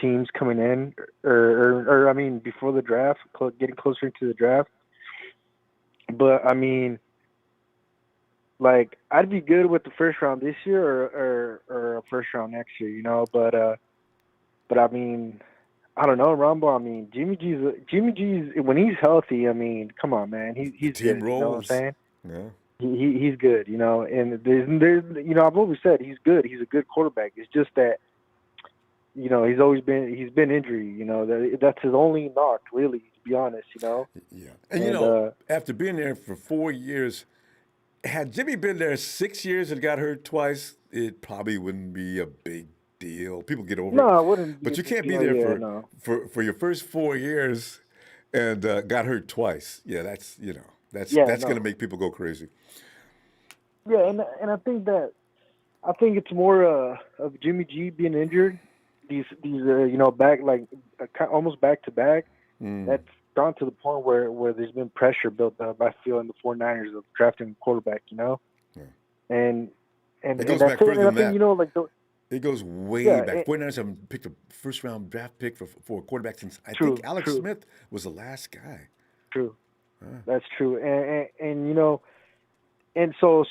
teams coming in, or before the draft, getting closer into the draft. But I'd be good with the first round this year or a first round next year, But I don't know, Rumble. Jimmy G's when he's healthy. Come on, man, he's good. Rolls. You know what I'm saying? Yeah. He's good, And there's I've always said he's good. He's a good quarterback. It's just that he's been injury. That's his only knock, really, to be honest. Yeah, and after being there for 4 years. Had Jimmy been there 6 years and got hurt twice, it probably wouldn't be a big deal. People get over it. No, it wouldn't. But you can't be there for your first 4 years and got hurt twice. Yeah, that's going to make people go crazy. Yeah, and I think it's more of Jimmy G being injured. These back almost back to back. That's gone to the point where there's been pressure built up, I feel, in the 49ers of drafting a quarterback, Yeah. And it goes back further than that. It goes way back. 49ers haven't picked a first-round draft pick for a quarterback since I think Alex Smith was the last guy. True. That's true. And so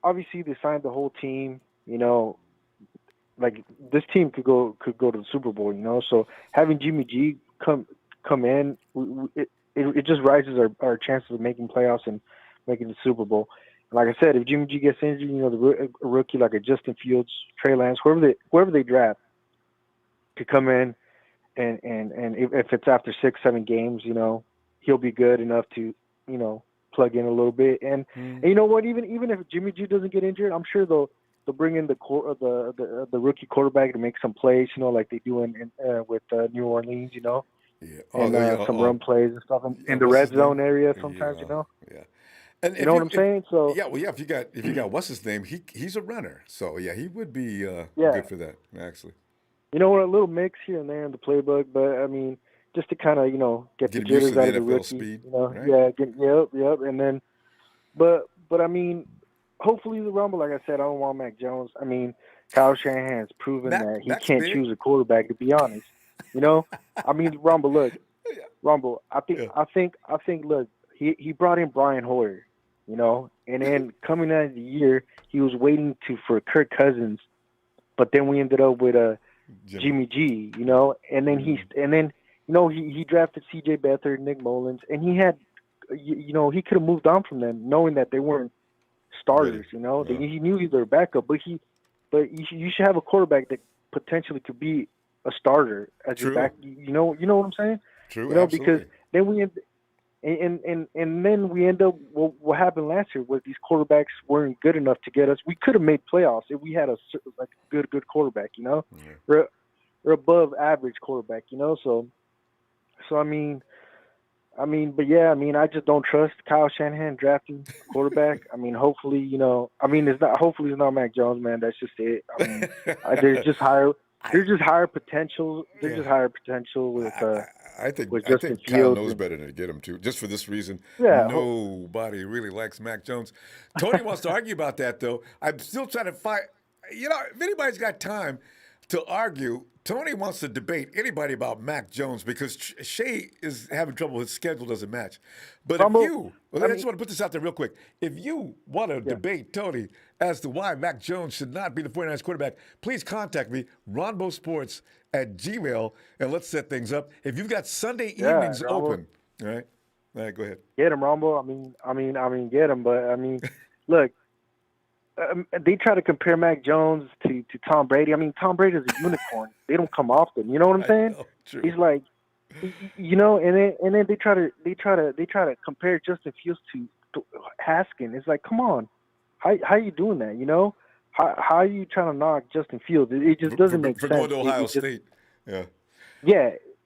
obviously they signed the whole team, this team could go to the Super Bowl, So having Jimmy G come in, it just rises our chances of making playoffs and making the Super Bowl. And like I said, if Jimmy G gets injured, the rookie like a Justin Fields, Trey Lance, whoever they draft, could come in and if it's after 6-7 games, he'll be good enough to plug in a little bit. And you know what? Even if Jimmy G doesn't get injured, I'm sure they'll bring in the rookie quarterback to make some plays, like they do with New Orleans, Yeah. and some run plays and stuff in the what's red his name? zone area sometimes, Yeah. And You know what I'm saying? So yeah, well, yeah. If you got what's his name, he's a runner, so yeah, he would be Yeah. good for that actually. a little mix here and there in the playbook, but I mean, just to kind of get the Get him used to jitters the out of the NFL rookie, speed, right? yeah, yep, and then, but I mean, hopefully the Rumble, like I said, I don't want Mac Jones. I mean, Kyle Shanahan's proven that he Mac's can't big. choose a quarterback. To be honest, I mean, Rumble, look, Rumble. I think, look, he brought in Brian Hoyer, and then coming out of the year, he was waiting for Kirk Cousins, but then we ended up with Jimmy G, and then he drafted C.J. Beathard, Nick Mullins, and he had, he could have moved on from them, knowing that they weren't starters. No. He knew they were backup, but you should have a quarterback that potentially could be a starter as your back. You know what I'm saying? True, Because absolutely. then we then we end up what happened last year was these quarterbacks weren't good enough to get us. We could have made playoffs if we had a good quarterback, or above average quarterback, So I mean, but yeah, I mean, I just don't trust Kyle Shanahan drafting a quarterback. I mean, hopefully, hopefully it's not Mac Jones, man. That's just it. I mean, there's just higher potential. There's just higher potential with I think Justin Kyle Fields knows better than to get him too. Just for this reason, Yeah. nobody really likes Mac Jones. Tony wants to argue about that though. I'm still trying to find. If anybody's got time to argue, Tony wants to debate anybody about Mac Jones because Shea is having trouble. His schedule doesn't match. But I just want to put this out there real quick. If you want to debate Tony as to why Mac Jones should not be the 49ers quarterback, please contact me, ronbosports@gmail, and let's set things up. If you've got Sunday evenings open, all right, go ahead. Get him, Ronbo. I mean, get him. But I mean, look, they try to compare Mac Jones to Tom Brady. I mean, Tom Brady's a unicorn. They don't come often. You know what I'm saying? True. He's like, and then they try to compare Justin Fields to Haskins. It's like, come on, how are you doing that? How are you trying to knock Justin Fields? It just doesn't make sense. For going to Ohio State, yeah,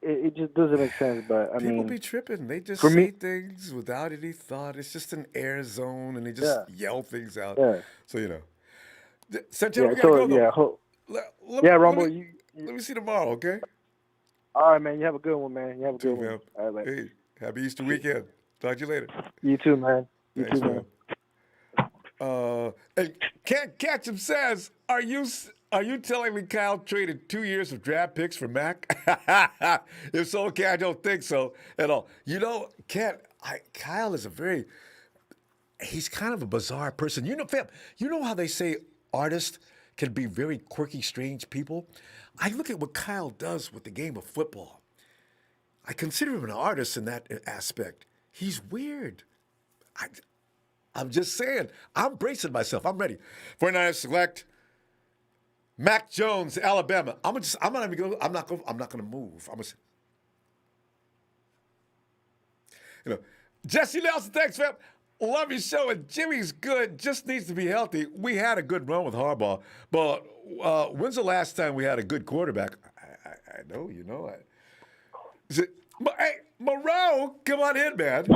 it just doesn't make sense. But people be tripping. They just say things without any thought. It's just an air zone, and they just yell things out. Yeah. So Santana, we gotta go. Ronbo. Let me see tomorrow, okay? All right, man. You have a good one, man. You have a good one. Man. All right, hey, happy Easter weekend. Talk to you later. You too, man. Thanks, man. And Can't Catch Him says, Are you telling me Kyle traded 2 years of draft picks for Mac? If so, okay, I don't think so at all. Kyle is he's kind of a bizarre person. Fam, you know how they say artists can be very quirky, strange people? I look at what Kyle does with the game of football. I consider him an artist in that aspect. He's weird. I'm just saying. I'm bracing myself. I'm ready. 49ers select Mac Jones, Alabama. I'm not going to move. Jesse Nelson, thanks, fam. Love your show. And Jimmy's good. Just needs to be healthy. We had a good run with Harbaugh, but when's the last time we had a good quarterback? I know, Hey, Moreau, come on in, man.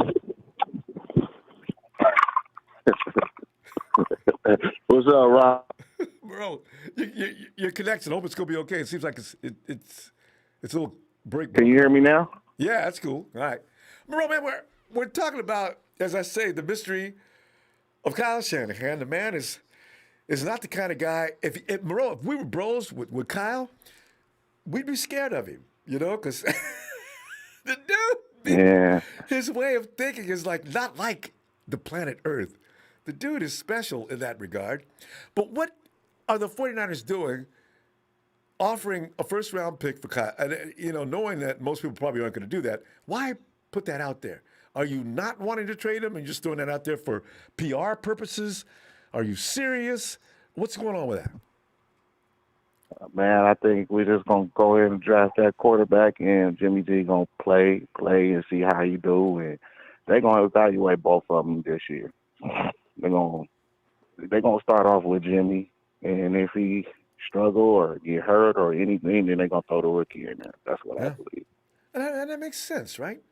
What's up, Rob? Bro, your connection. Hope it's gonna be okay. It seems like it's a little break. Can you hear me now? Yeah, that's cool. All right, Bro, man, we're talking about, as I say, the mystery of Kyle Shanahan. The man is not the kind of guy. If we were bros with Kyle, we'd be scared of him, because the dude, his way of thinking is not like the planet Earth. The dude is special in that regard. But what are the 49ers doing offering a first-round pick for Kyle? And, knowing that most people probably aren't going to do that, why put that out there? Are you not wanting to trade him and just throwing that out there for PR purposes? Are you serious? What's going on with that? Man, I think we're just gonna go ahead and draft that quarterback, and Jimmy G gonna play, and see how he do, and they're gonna evaluate both of them this year. They're gonna start off with Jimmy, and if he struggle or get hurt or anything, then they're gonna throw the rookie in there. That's what I Yeah, believe. and that makes sense, right?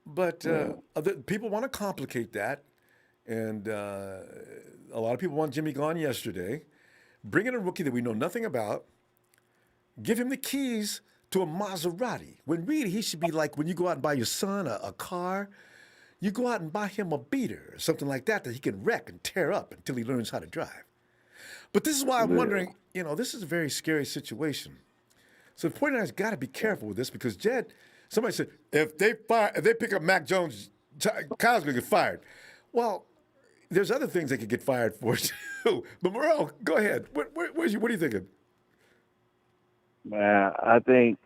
But Yeah. other people want to complicate that, and a lot of people want Jimmy gone yesterday. Bring in a rookie that we know nothing about. Give him the keys to a Maserati. When really he should be like when you go out and buy your son a car, you go out and buy him a beater or something like that he can wreck and tear up until he learns how to drive. But this is why I'm Yeah. wondering, this is a very scary situation. So the 49ers got to be careful with this because Jed, somebody said, if they pick up Mac Jones, Kyle's going to get fired. Well, there's other things they could get fired for too. But Moreau, go ahead. What are you thinking? Man, I think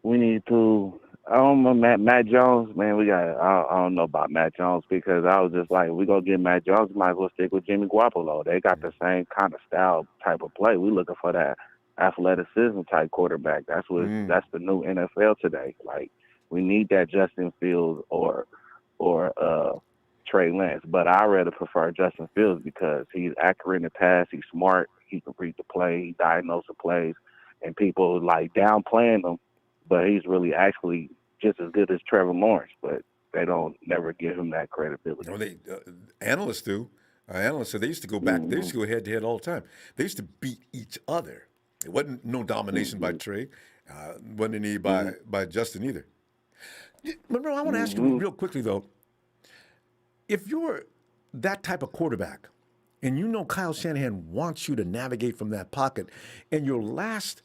we need to. I don't know Matt Jones, man. I don't know about Matt Jones because I was just like, we gonna get Matt Jones. Might as well stick with Jimmy Garoppolo. They got the same kind of style type of play. We looking for that athleticism type quarterback. That's the new NFL today. Like we need that Justin Fields or Trey Lance. But I rather prefer Justin Fields because he's accurate in the pass. He's smart. He can read the play. He diagnoses the plays, and people like downplaying him, but he's really actually just as good as Trevor Lawrence. But they don't never give him that credibility. No, they analysts do. Analysts said they used to go back. They used to go head to head all the time. They used to beat each other. It wasn't no domination by Trey. Wasn't any by Justin either. Remember, I want to ask you real quickly though. If you're that type of quarterback, and you know Kyle Shanahan wants you to navigate from that pocket, and your last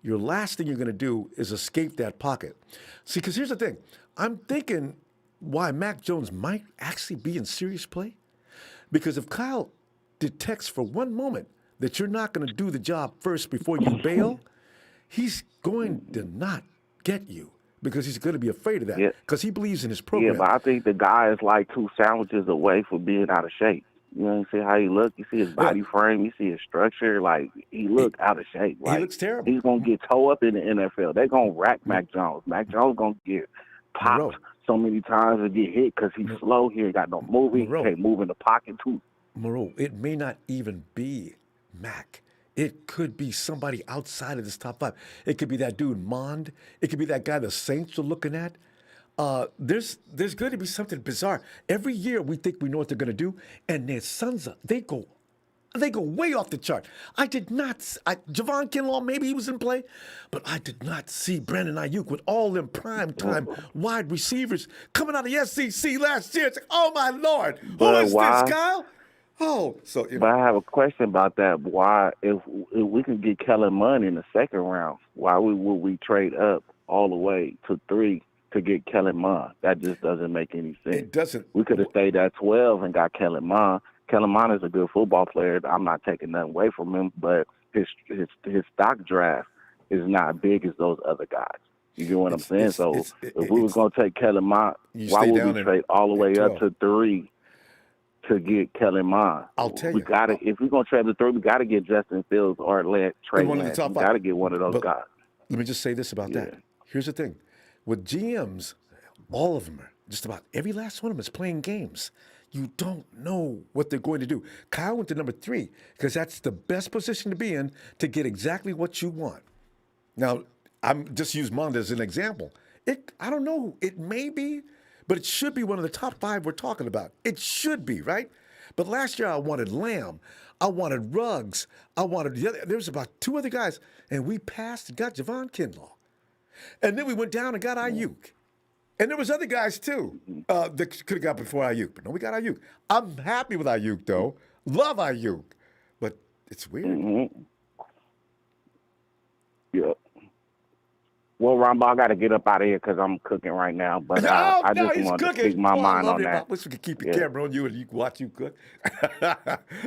thing you're going to do is escape that pocket. See, because here's the thing. I'm thinking why Mac Jones might actually be in serious play. Because if Kyle detects for one moment that you're not going to do the job first before you bail, he's going to not get you because he's going to be afraid of that because he believes in his program. Yeah, but I think the guy is like 2 sandwiches away from being out of shape. You know, you see how he look. You see his body frame. You see his structure. Like he look out of shape. Like, he looks terrible. He's gonna get toe up in the NFL. They're gonna rack Mac Jones. Mac Jones gonna get popped so many times and get hit because he's slow. He ain't got no moving. He can't move in the pocket too. Moreau, it may not even be Mac. It could be somebody outside of this top 5. It could be that dude Mond. It could be that guy the Saints are looking at. There's going to be something bizarre. Every year we think we know what they're going to do, and their sons, they go way off the chart. I did not. Javon Kinlaw, maybe he was in play, but I did not see Brandon Ayuk with all them prime time wide receivers coming out of the SEC last year. It's like, oh my Lord, who is this, Kyle? Oh, so. But I have a question about that. Why, if we can get Kellen Mond in the 2nd round, why would we trade up all the way to 3 to get Kellen Mond? That just doesn't make any sense. It doesn't. We could have stayed at 12 and got Kellen Mond. Kellen Mond is a good football player. I'm not taking nothing away from him, but his stock draft is not big as those other guys. You get what I'm saying? So if we were going to take Kellen Mond, why would we trade all the way up to 3 to get Kellen Mond? I'll tell you. If we're going to trade the 3, we got to get Justin Fields or Trey Lance. We got to get one of those guys. Let me just say this about that. Here's the thing. With GMs, all of them, just about every last one of them is playing games. You don't know what they're going to do. Kyle went to number 3 because that's the best position to be in to get exactly what you want. Now, I'm just use Mond as an example. I don't know. It may be, but it should be one of the top 5 we're talking about. It should be, right? But last year I wanted Lamb. I wanted Ruggs. There was about 2 other guys, and we passed and got Javon Kinlaw. And then we went down and got Ayuk. And there was other guys, too, that could have got before Ayuk. But no, we got Ayuk. I'm happy with Ayuk, though. Love Ayuk. But it's weird. Mm-hmm. Yeah. Well, Ronbo, I got to get up out of here because I'm cooking right now. But I just wanted to speak my mind on that. I wish we could keep the camera on you and you can watch you cook. All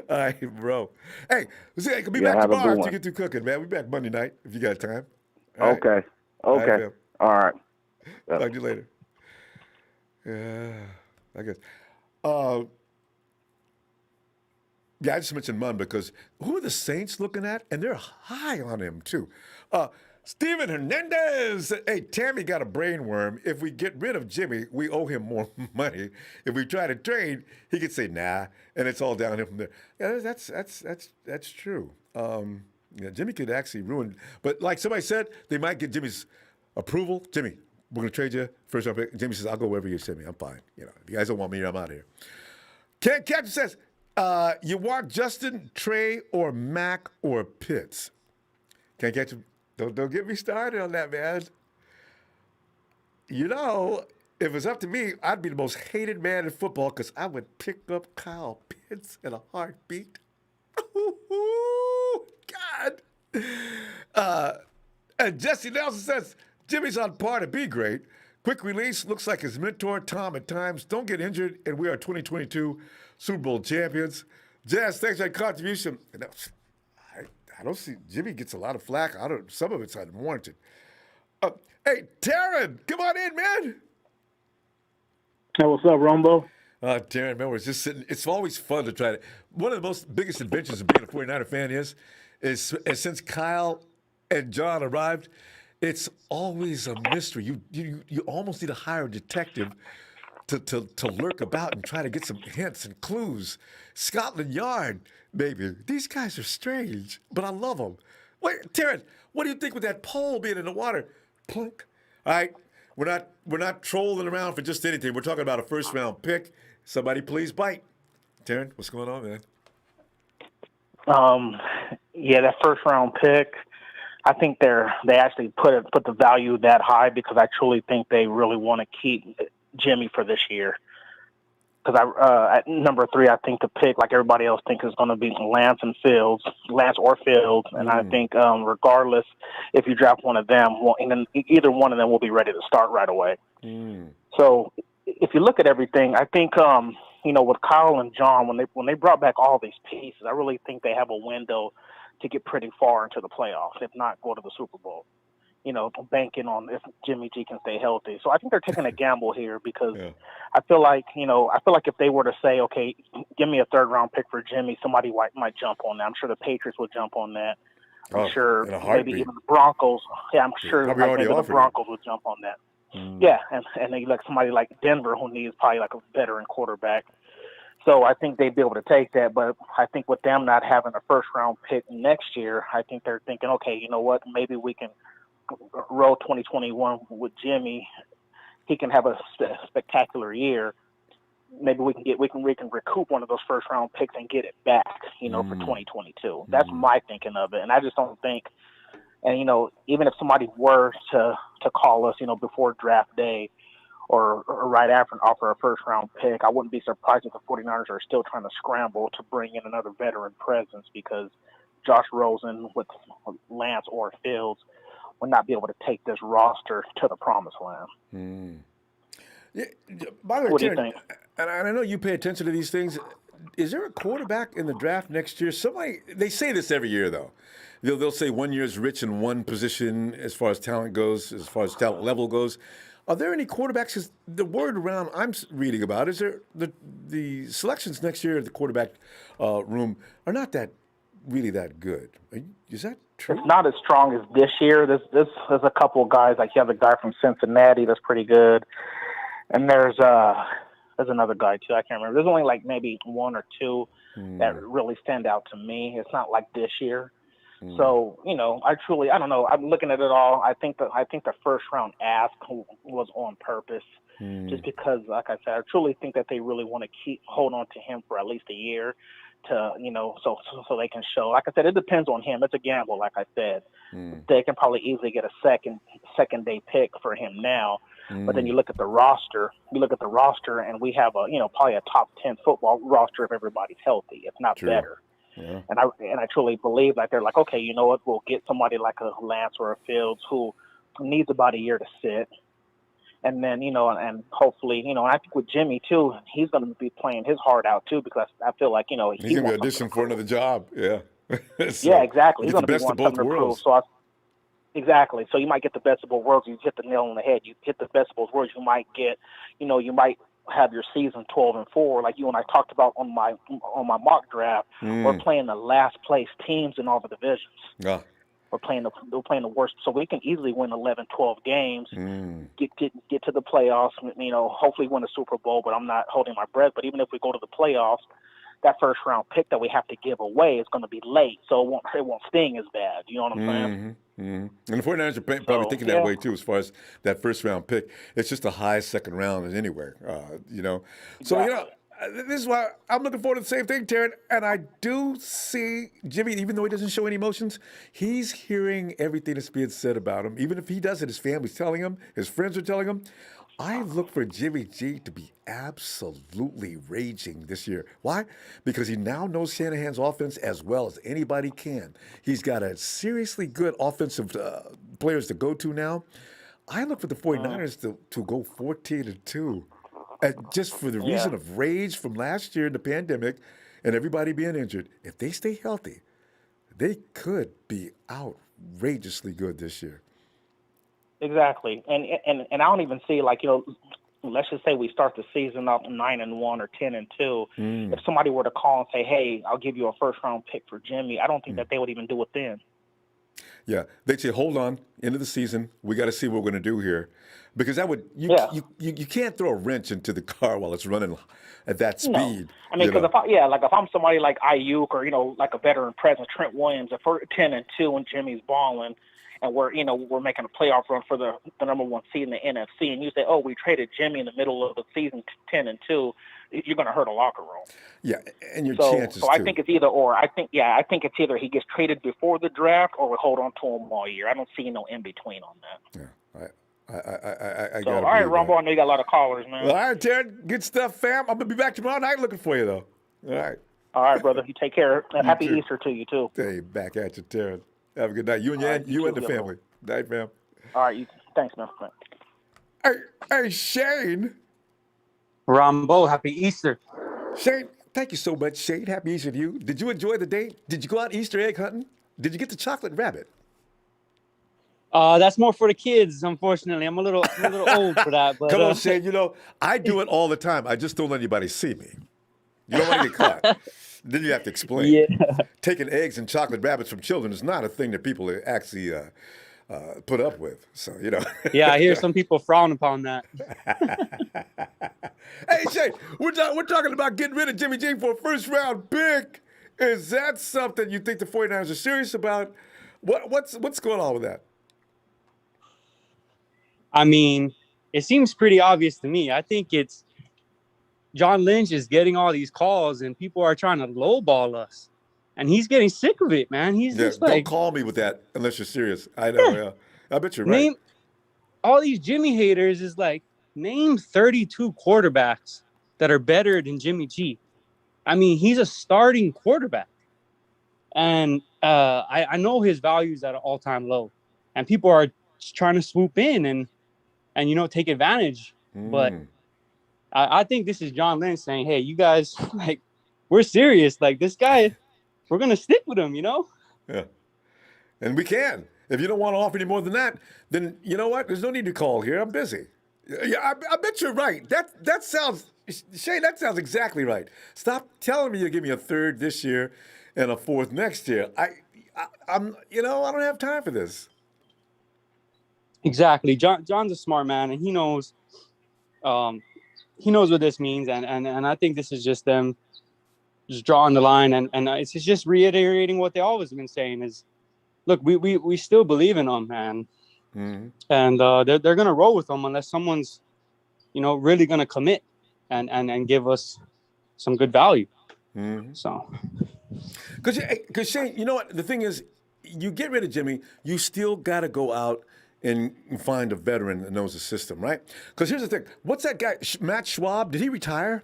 right, bro. Hey, we'll be back tomorrow after you get through cooking, man. We'll be back Monday night if you got time. All right. Okay. All right. Talk to you later. Yeah, I guess. Yeah, I just mentioned Munn because who are the Saints looking at? And they're high on him, too. Steven Hernandez. Hey, Tammy got a brain worm. If we get rid of Jimmy, we owe him more money. If we try to trade, he could say, nah, and it's all downhill from there. Yeah, that's true. Yeah, Jimmy could actually ruin. But like somebody said, they might get Jimmy's approval. Jimmy, we're going to trade you. First round pick. Jimmy says, I'll go wherever you send me. I'm fine. You know, if you guys don't want me, I'm out of here. Ken Catcher says, you want Justin, Trey, or Mac, or Pitts? Can't catch him. Don't get me started on that, man. You know, if it's up to me, I'd be the most hated man in football because I would pick up Kyle Pitts in a heartbeat. God. And Jesse Nelson says, Jimmy's on par to be great. Quick release, looks like his mentor, Tom, at times. Don't get injured, and we are 2022 Super Bowl champions. Jazz, thanks for that contribution. I don't see, Jimmy gets a lot of flack. Some of it's unwarranted. Hey, Taryn, come on in, man. Hey, what's up, Ronbo? Taryn, man, we're just sitting. It's always fun to try to. One of the most biggest adventures of being a 49er fan is since Kyle and John arrived, it's always a mystery. You almost need to hire a detective to lurk about and try to get some hints and clues. Scotland Yard, maybe. These guys are strange, but I love them. Wait, Taryn, what do you think with that pole being in the water? Plunk. All right, we're not trolling around for just anything. We're talking about a first-round pick. Somebody please bite. Taryn, what's going on, man? Yeah, that first round pick. I think they actually put the value that high because I truly think they really want to keep Jimmy for this year. Because at number 3, I think the pick, like everybody else, thinks is going to be Lance or Fields, and I think regardless if you draft one of them, either one of them will be ready to start right away. So if you look at everything, I think with Kyle and John, when they brought back all these pieces, I really think they have a window to get pretty far into the playoffs, if not go to the Super Bowl. Banking on if Jimmy G can stay healthy. So I think they're taking a gamble here because I feel like if they were to say, okay, give me a 3rd round pick for Jimmy, somebody might jump on that. I'm sure the Patriots would jump on that. I'm sure maybe even the Broncos. Yeah, I'm sure maybe the Broncos would jump on that. Yeah, and they like somebody like Denver who needs probably like a veteran quarterback. So I think they'd be able to take that, but I think with them not having a 1st round pick next year, I think they're thinking, okay, you know what, maybe we can roll 2021 with Jimmy. He can have a spectacular year. Maybe we can recoup one of those 1st round picks and get it back, for 2022. That's my thinking of it, and I just don't think. And even if somebody were to call us, before draft day or right after and offer a 1st round pick, I wouldn't be surprised if the 49ers are still trying to scramble to bring in another veteran presence because Josh Rosen with Lance or Fields would not be able to take this roster to the promised land. Yeah, by the way, What do you think? And I know you pay attention to these things. Is there a quarterback in the draft next year? They say this every year, though. They'll say 1 year is rich in one position as far as talent goes, as far as talent level goes. Are there any quarterbacks? 'Cause the word around I'm reading about is there the selections next year at the quarterback room are not really that good. Is that true? It's not as strong as this year. There's a couple of guys, like you have a guy from Cincinnati that's pretty good, and there's another guy too. I can't remember. There's only like maybe 1 or 2 that really stand out to me. It's not like this year. So I don't know. I'm looking at it all. I think the 1st round ask was on purpose, just because, like I said, I truly think that they really want to hold on to him for at least a year. To so they can show. Like I said, it depends on him. It's a gamble. Like I said, they can probably easily get a second day pick for him now. But then you look at the roster. And we have probably a top 10 football roster if everybody's healthy, if not better. Yeah. And I truly believe like they're like, okay, you know what? We'll get somebody like a Lance or a Fields who needs about a year to sit. And then, and hopefully, and I think with Jimmy, too, he's going to be playing his heart out, too, because I feel like, he's going to be auditioning for another job. Yeah. Yeah, exactly. He's going to be best of wanting both to worlds. prove. So you might get the best of both worlds. You hit the nail on the head. You hit the best of both worlds. You might get, you might have your season 12-4, like you and I talked about on my mock draft. We're playing the last place teams in all the divisions. Yeah. We're playing the worst, so we can easily win 11, 12 games, get to the playoffs. You know, hopefully win a Super Bowl. But I'm not holding my breath. But even if we go to the playoffs, that first round pick that we have to give away is going to be late, so it won't sting as bad. You know what I'm saying? And the 49ers are probably thinking that way too, as far as that first round pick. It's just a high second round as anywhere, you know. So, you know, this is why I'm looking forward to the same thing, Taryn. And I do see Jimmy, even though he doesn't show any emotions, he's hearing everything that's being said about him. Even if he doesn't, his family's telling him, his friends are telling him. I look for Jimmy G to be absolutely raging this year. Why? Because he now knows Shanahan's offense as well as anybody can. He's got a seriously good offensive players to go to now. I look for the 49ers to go 14-2. Just for the reason of rage from last year in the pandemic and everybody being injured. If they stay healthy, they could be outrageously good this year. Exactly, and I don't even see, like, you know, let's just say we start the season up 9-1 or 10-2. If somebody were to call and say, "Hey, I'll give you a first round pick for Jimmy," I don't think that they would even do it then. Yeah, they'd say, "Hold on, end of the season, we got to see what we're going to do here," because that would you can't throw a wrench into the car while it's running at that speed. No. I mean, because if I'm somebody like Ayuk or, you know, like a veteran presence, Trent Williams, if we're 10-2 and Jimmy's balling, and we're making a playoff run for the number one seed in the NFC, and you say, "Oh, we traded Jimmy in the middle of the season 10-2," you're going to hurt a locker room. Yeah, and your chances. So I think it's either or. I think it's either he gets traded before the draft or we hold on to him all year. I don't see no in between on that. Yeah, I so, all right, Ronbo, I know you got a lot of callers, man. All right, Ted, good stuff, fam. I'm gonna be back tomorrow night looking for you, though. All right. All right, brother. You take care. Happy Easter to you too. Hey, back at you, Ted. Have a good night. You and you and the family. Night, fam. All right, thanks, man. Hey, Shane. Ronbo, happy Easter. Shane, thank you so much, Shane. Happy Easter to you. Did you enjoy the day? Did you go out Easter egg hunting? Did you get the chocolate rabbit? That's more for the kids, unfortunately. I'm a little old for that. But, Come on, Shane. You know, I do it all the time. I just don't let anybody see me. You don't want to get caught. Then you have to explain. Yeah. Taking eggs and chocolate rabbits from children is not a thing that people actually put up with. So, you know. Yeah, I hear some people frown upon that. Hey, Shane, we're talking about getting rid of Jimmy G for a first-round pick. Is that something you think the 49ers are serious about? What's going on with that? I mean, it seems pretty obvious to me. I think it's John Lynch is getting all these calls and people are trying to lowball us. And he's getting sick of it, man. He's just like, don't call me with that unless you're serious. I know, yeah. I bet you're right. All these Jimmy haters is like, name 32 quarterbacks that are better than Jimmy G. I mean, he's a starting quarterback. And I know his value is at an all-time low. And people are trying to swoop in and you know, take advantage. But I think this is John Lynch saying, "Hey, you guys, like, we're serious. Like, this guy, we're going to stick with him, you know?" Yeah. And we can. If you don't want to offer any more than that, then you know what? There's no need to call here. I'm busy. Yeah, I bet you're right. That sounds, Shane, that sounds exactly right. Stop telling me you'll give me a third this year and a fourth next year. I'm I don't have time for this. Exactly. John's a smart man, and he knows what this means, and I think this is just them just drawing the line, and it's just reiterating what they always have been saying is, look, we still believe in them, man, and they're gonna roll with them unless someone's, really gonna commit and give us some good value. So, because Shane, you know what the thing is, you get rid of Jimmy, you still got to go out and find a veteran that knows the system, right? Because here's the thing. What's that guy, Matt Schwab? Did he retire?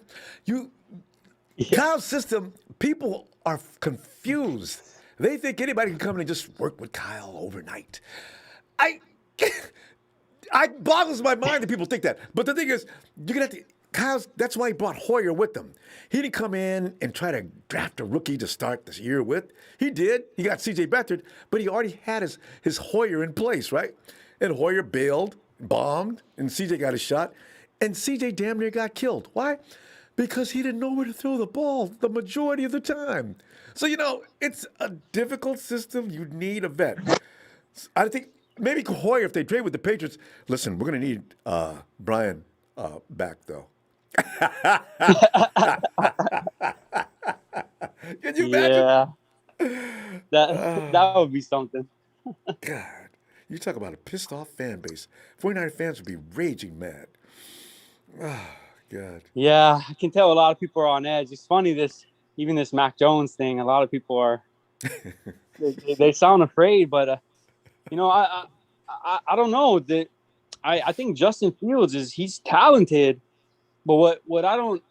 Kyle's system, people are confused. They think anybody can come in and just work with Kyle overnight. I boggles my mind that people think that. But the thing is, you're going to have to, that's why he brought Hoyer with him. He didn't come in and try to draft a rookie to start this year with. He did. He got C.J. Beathard, but he already had his Hoyer in place, right? And Hoyer bailed, bombed, and C.J. got his shot. And CJ damn near got killed. Why? Because he didn't know where to throw the ball the majority of the time. So, it's a difficult system. You need a vet. I think maybe Hoyer, if they trade with the Patriots, listen, we're going to need Brian back, though. Can you imagine? Yeah, that would be something. God, you talk about a pissed off fan base. 49er fans would be raging mad. Oh, God. Yeah, I can tell a lot of people are on edge. It's funny even this Mac Jones thing. A lot of people are they sound afraid, but I don't know that. I think Justin Fields he's talented, but what I don't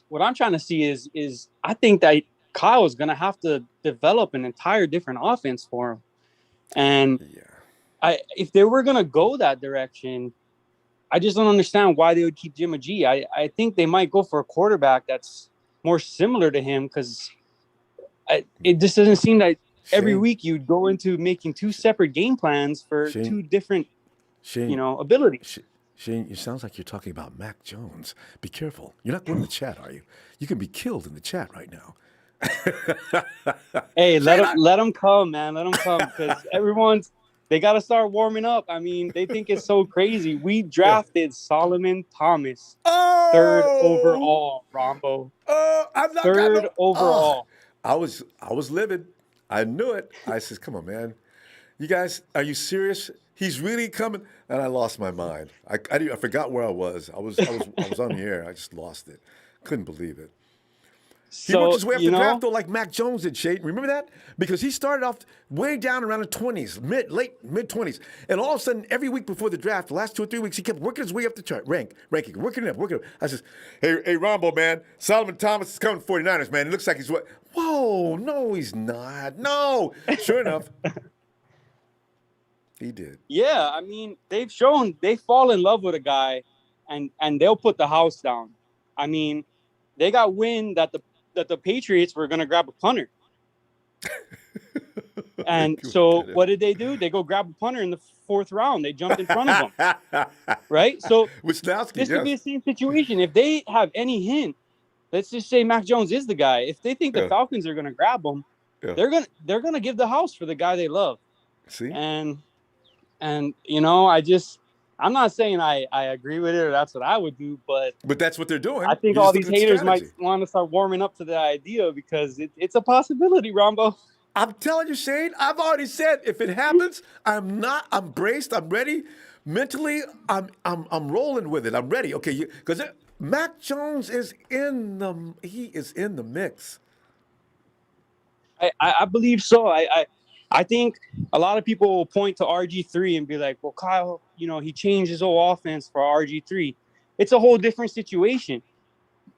what I'm trying to see is I think that Kyle is going to have to develop an entire different offense for him, and if they were going to go that direction, I just don't understand why they would keep Jimmy G. I think they might go for a quarterback that's more similar to him because it just doesn't seem like every week you'd go into making two separate game plans for two different, abilities. Shane, it sounds like you're talking about Mac Jones. Be careful. You're not going to the chat, are you? You can be killed in the chat right now. Hey, let them come, man. Let them come because they got to start warming up. I mean, they think it's so crazy. We drafted Solomon Thomas, 3rd overall, Ronbo. Third overall. I was livid. I knew it. I said, "Come on, man. You guys, are you serious? He's really coming." And I lost my mind. I forgot where I was. I was on the air. I just lost it. Couldn't believe it. He worked his way up the draft, though, like Mac Jones did, Shade. Remember that? Because he started off way down around the 20s, mid-20s. And all of a sudden, every week before the draft, the last 2 or 3 weeks, he kept working his way up the chart, ranking, working it up. I says, hey, Ronbo, man, Solomon Thomas is coming to 49ers, man. It looks like he's what? Whoa, no, he's not. No. Sure enough, he did. Yeah, I mean, they've shown they fall in love with a guy and they'll put the house down. I mean, they got wind that the Patriots were going to grab a punter. And so what did they do? They go grab a punter in the 4th round. They jumped in front of him. Right? So this could be the same situation. If they have any hint, let's just say Mac Jones is the guy. If they think the Falcons are going to grab him, they're going to give the house for the guy they love. See? And I'm not saying I agree with it or that's what I would do, but that's what they're doing. I think all these haters might want to start warming up to the idea because it's a possibility, Ronbo. I'm telling you, Shane, I've already said if it happens, I'm braced, I'm ready. Mentally, I'm rolling with it. I'm ready. Okay, because Mac Jones is in the mix. I believe so. I think a lot of people will point to RG3 and be like, well, Kyle, he changed his whole offense for RG3. It's a whole different situation.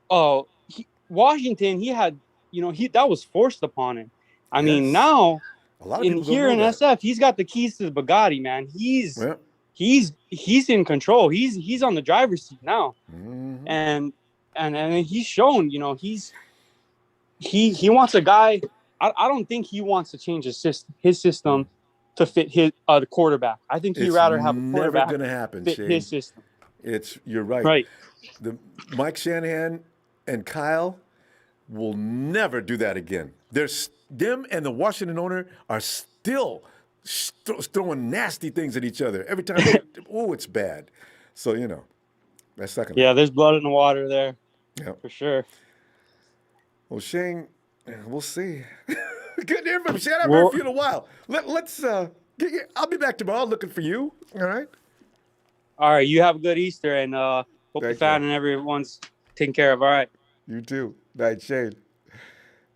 Washington, he had, that was forced upon him. I mean, now in SF, he's got the keys to the Bugatti, man. He's in control. He's on the driver's seat now. Mm-hmm. And he's shown, he wants a guy. I don't think he wants to change his system to fit his the quarterback. I think he'd rather have a quarterback never gonna happen, fit Shane. his system. You're right. Right. The Mike Shanahan and Kyle will never do that again. Them and the Washington owner are still throwing nasty things at each other every time. It's bad. So that's not gonna. Yeah, there's blood in the water there. Yeah, for sure. Well, Shane, we'll see. Good to hear from you, Shane. I haven't heard from you in a while. Let's. I'll be back tomorrow looking for you. All right. All right. You have a good Easter, and hope the fan and everyone's taken care of. All right. You too. Night, Shane.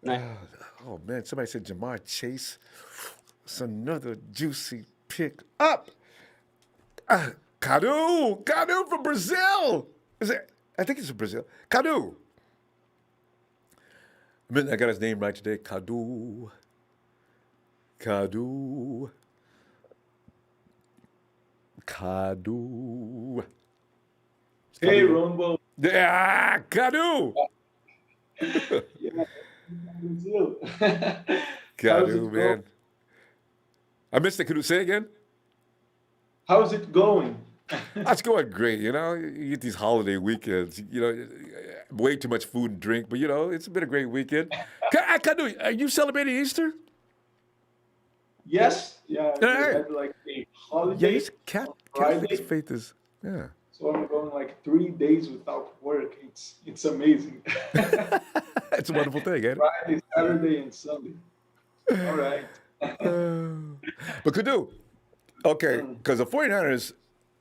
Night. Oh man, somebody said Jamar Chase. It's another juicy pick up. Cadu from Brazil. I think it's from Brazil. Cadu. I got his name right today. Cadu. Hey, Ronbo. Yeah, Cadu. Cadu, man. I missed it. Could you say it again? How's it going? That's going great. You get these holiday weekends. Way too much food and drink, but it's been a great weekend. Are you celebrating Easter? Yes, yeah, All we right. had like a Yeah, holiday he's on Catholic Friday, faith is yeah. so I'm going like 3 days without work. It's amazing. It's a wonderful thing, ain't Friday, Saturday, and Sunday. All right. it? But Kadu, okay, Mm. because the 49ers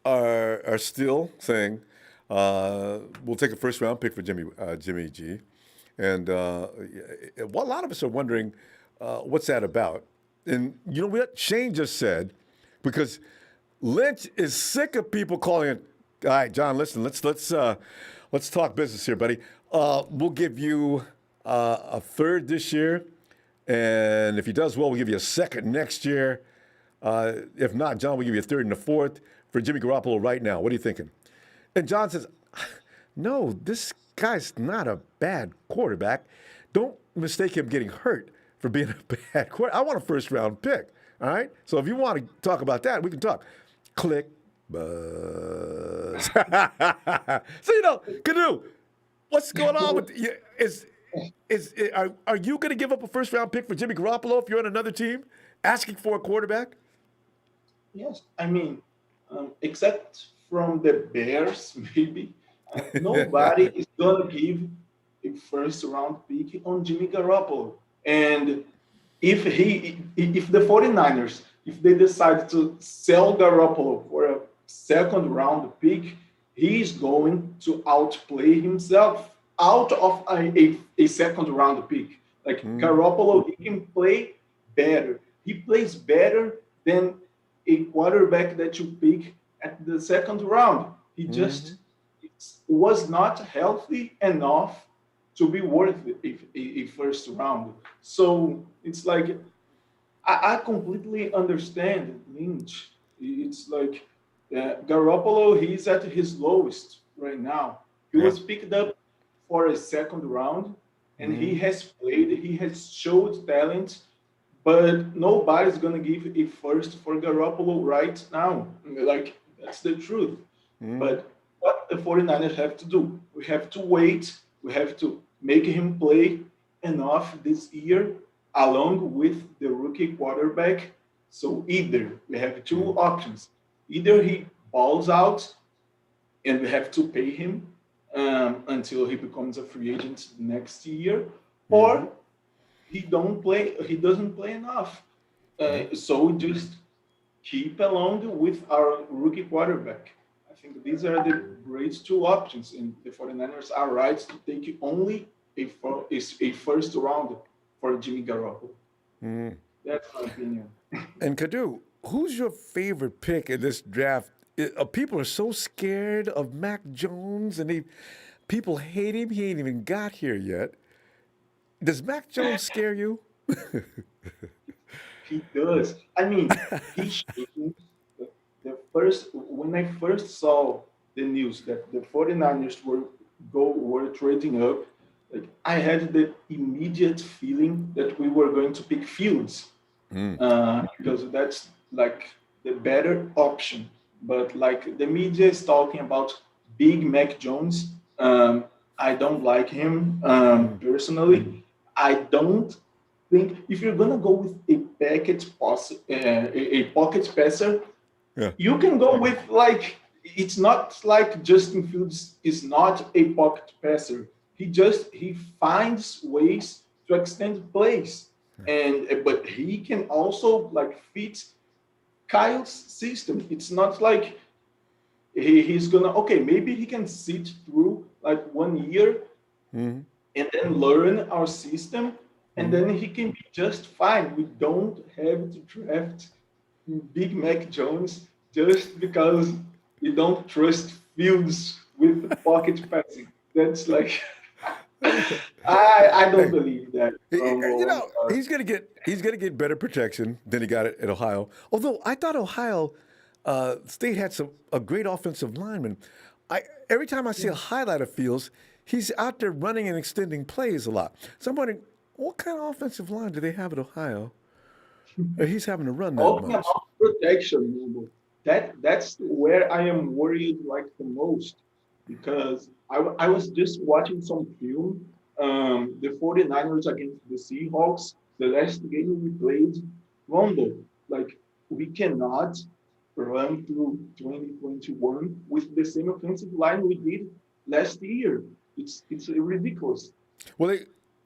are still saying we'll take a first round pick for Jimmy G, and a lot of us are wondering what's that about. And you know what Shane just said, because Lynch is sick of people calling it. All right, John, listen, let's talk business here, buddy. We'll give you a third this year, and if he does well, we'll give you a second next year. If not, John, we'll give you a third and a fourth for Jimmy Garoppolo right now. What are you thinking? And John says, no, this guy's not a bad quarterback. Don't mistake him getting hurt for being a bad quarterback. I want a first round pick. All right? So if you want to talk about that, we can talk. Click. Buzz. So, Canoe, what's going on with you? Are you going to give up a first round pick for Jimmy Garoppolo if you're on another team asking for a quarterback? Yes, I mean, except from the Bears, maybe nobody is gonna give a first round pick on Jimmy Garoppolo. And if the 49ers, if they decide to sell Garoppolo for a second round pick, he's going to outplay himself out of a second round pick. Like Garoppolo, he can play better. He plays better than a quarterback that you pick at the second round. He just was not healthy enough to be worth a first round. So it's like I completely understand Lynch. It's like Garoppolo, he's at his lowest right now. He was picked up for a second round, and he has played, he has showed talent, but nobody's going to give a first for Garoppolo right now. Like, that's the truth. But what the 49ers have to do, we have to wait, we have to make him play enough this year along with the rookie quarterback. So either we have two options. Either he balls out and we have to pay him until he becomes a free agent next year, or he doesn't play enough. So we just keep along with our rookie quarterback. I think these are the great two options, and the 49ers are right to take only a first round for Jimmy Garoppolo. That's my opinion. And Kadu, who's your favorite pick in this draft? People are so scared of Mac Jones, and people hate him. He ain't even got here yet. Does Mac Jones scare you? He does. I mean, he showed when I first saw the news that the 49ers were trading up, like I had the immediate feeling that we were going to pick Fields because that's like the better option. But like the media is talking about Big Mac Jones. I don't like him personally. I don't think if you're gonna go with a pocket passer, you can go with like it's not like Justin Fields is not a pocket passer. He finds ways to extend plays, but he can also like fit Kyle's system. It's not like he's gonna maybe he can sit through like 1 year and then learn our system, and then he can be just fine. We don't have to draft Big Mac Jones just because we don't trust Fields with the pocket passing. That's like I don't believe that. He's gonna get better protection than he got at Ohio. Although I thought Ohio State had a great offensive lineman. Every time I see a highlight of Fields, he's out there running and extending plays a lot. So I'm wondering, what kind of offensive line do they have at Ohio? He's having to run that Talking much. about protection, that's where I am worried like the most because I was just watching some film, the 49ers against the Seahawks, the last game we played, Ronbo. Like we cannot run through 2021 with the same offensive line we did last year. It's ridiculous. Well,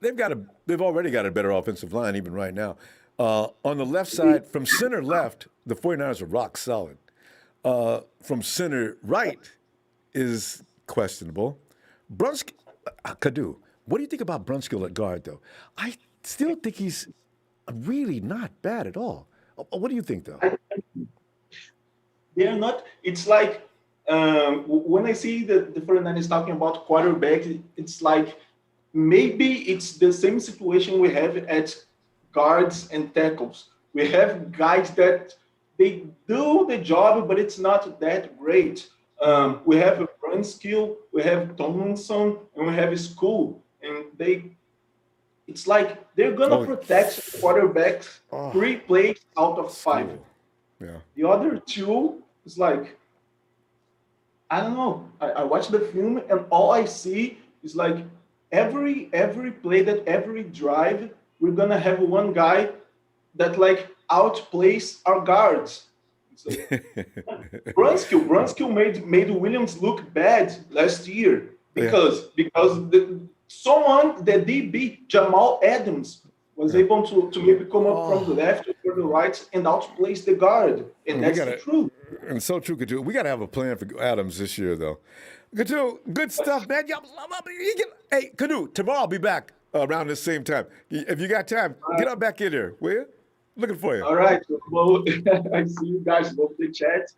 they've already got a better offensive line even right now. On the left side, from center left, the 49ers are rock solid. From center right is questionable. Brunskill, Kadu, what do you think about Brunskill at guard, though? I still think he's really not bad at all. What do you think, though? They're not. It's like when I see the 49ers talking about quarterback, it's like maybe it's the same situation we have at guards and tackles. We have guys that they do the job, but it's not that great. We have a run skill, we have Tomlinson, and we have School, and it's like they're gonna protect quarterbacks 3 plays out of 5. Yeah. The other 2 is like I don't know. I watch the film and all I see is like every play that every drive we're gonna have one guy that like outplays our guards. So, Brunskill made Williams look bad last year because someone, the DB Jamal Adams, was able to maybe come up from the left or the right and outplace the guard, and that's the truth. And so true, Kadu. We got to have a plan for Adams this year, though. Kadu, good stuff, man. Hey, Kadu, tomorrow I'll be back around the same time. If you got time, get on back in here, will you? Looking for you. All right. Well, I see you guys love the chat.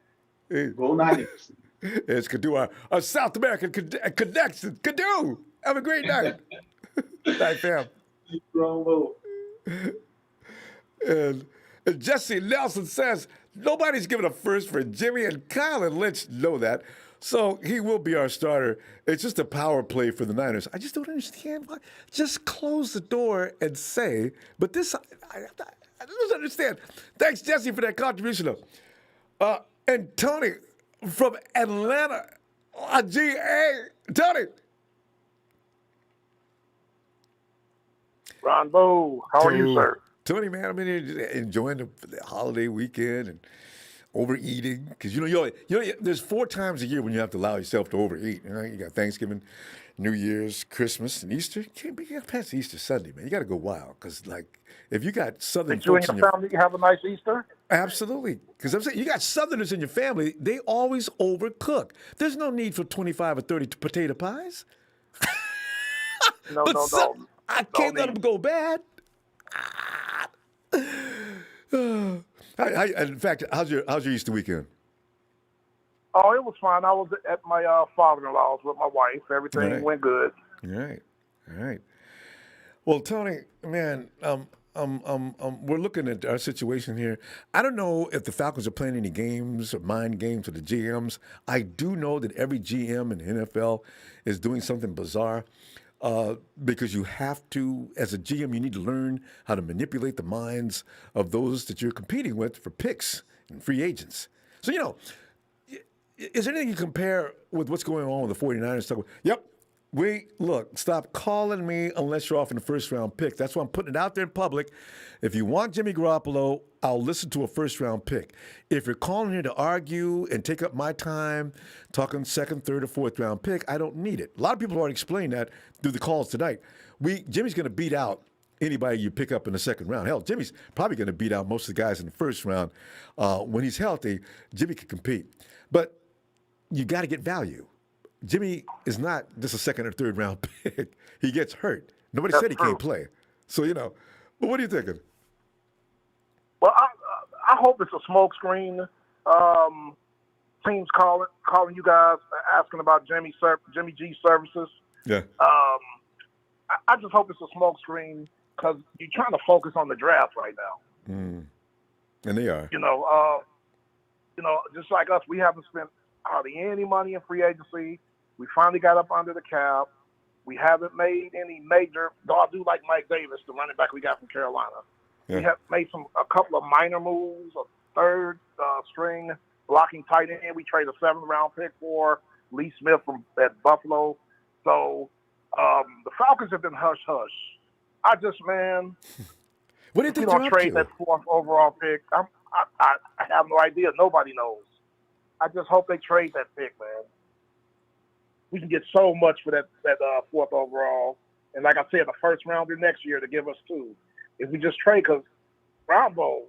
Go Niners. It's Kadu, our South American connection. Kadu, have a great night. Night, fam. Ronbo. And Jesse Nelson says, nobody's giving a first for Jimmy, and Kyle and Lynch know that. So he will be our starter. It's just a power play for the Niners. I just don't understand why. Just close the door and say, but this, I don't understand. Thanks, Jesse, for that contribution, though. And Tony from Atlanta, GA. Tony. Ronbo, how are you, sir? Tony, man, I'm in here enjoying the holiday weekend and overeating because there's 4 times a year when you have to allow yourself to overeat. You got Thanksgiving, New Year's, Christmas, and Easter. You can't pass Easter Sunday, man. You got to go wild because, like, if you got Southern Did you folks and your family have a nice Easter? Absolutely, because I'm saying you got Southerners in your family. They always overcook. There's no need for 25 or 30 potato pies. No. I can't let them go bad. In fact, how's your Easter weekend? Oh, it was fine. I was at my father-in-law's with my wife. Everything went good. All right. Well, Tony, man, we're looking at our situation here. I don't know if the Falcons are playing any games or mind games with the GMs. I do know that every GM in the NFL is doing something bizarre. Because you have to, as a GM, you need to learn how to manipulate the minds of those that you're competing with for picks and free agents. So, is there anything you compare with what's going on with the 49ers? Yep. Stop calling me unless you're offering a first-round pick. That's why I'm putting it out there in public. If you want Jimmy Garoppolo, I'll listen to a first-round pick. If you're calling here to argue and take up my time talking second, third, or fourth-round pick, I don't need it. A lot of people already explained that through the calls tonight. Jimmy's going to beat out anybody you pick up in the second round. Hell, Jimmy's probably going to beat out most of the guys in the first round. When he's healthy, Jimmy can compete. But you got to get value. Jimmy is not just a second or third round pick. He gets hurt. Nobody said he can't play. So, but what are you thinking? Well, I hope it's a smokescreen. Teams calling you guys, asking about Jimmy G services. Yeah. I just hope it's a smokescreen because you're trying to focus on the draft right now. And they are. Just like us, we haven't spent hardly any money in free agency. We finally got up under the cap. We haven't made any major, though I do like Mike Davis, the running back we got from Carolina. Yeah. We have made a couple of minor moves, a third string blocking tight end. We traded a 7th-round pick for Lee Smith at Buffalo. So the Falcons have been hush-hush. I just, man, What do you if we think they're don't up trade to? that 4th overall pick, I have no idea. Nobody knows. I just hope they trade that pick, man. We can get so much for that 4th overall. And like I said, the 1st-rounder next year to give us 2. If we just trade, because Ronbo,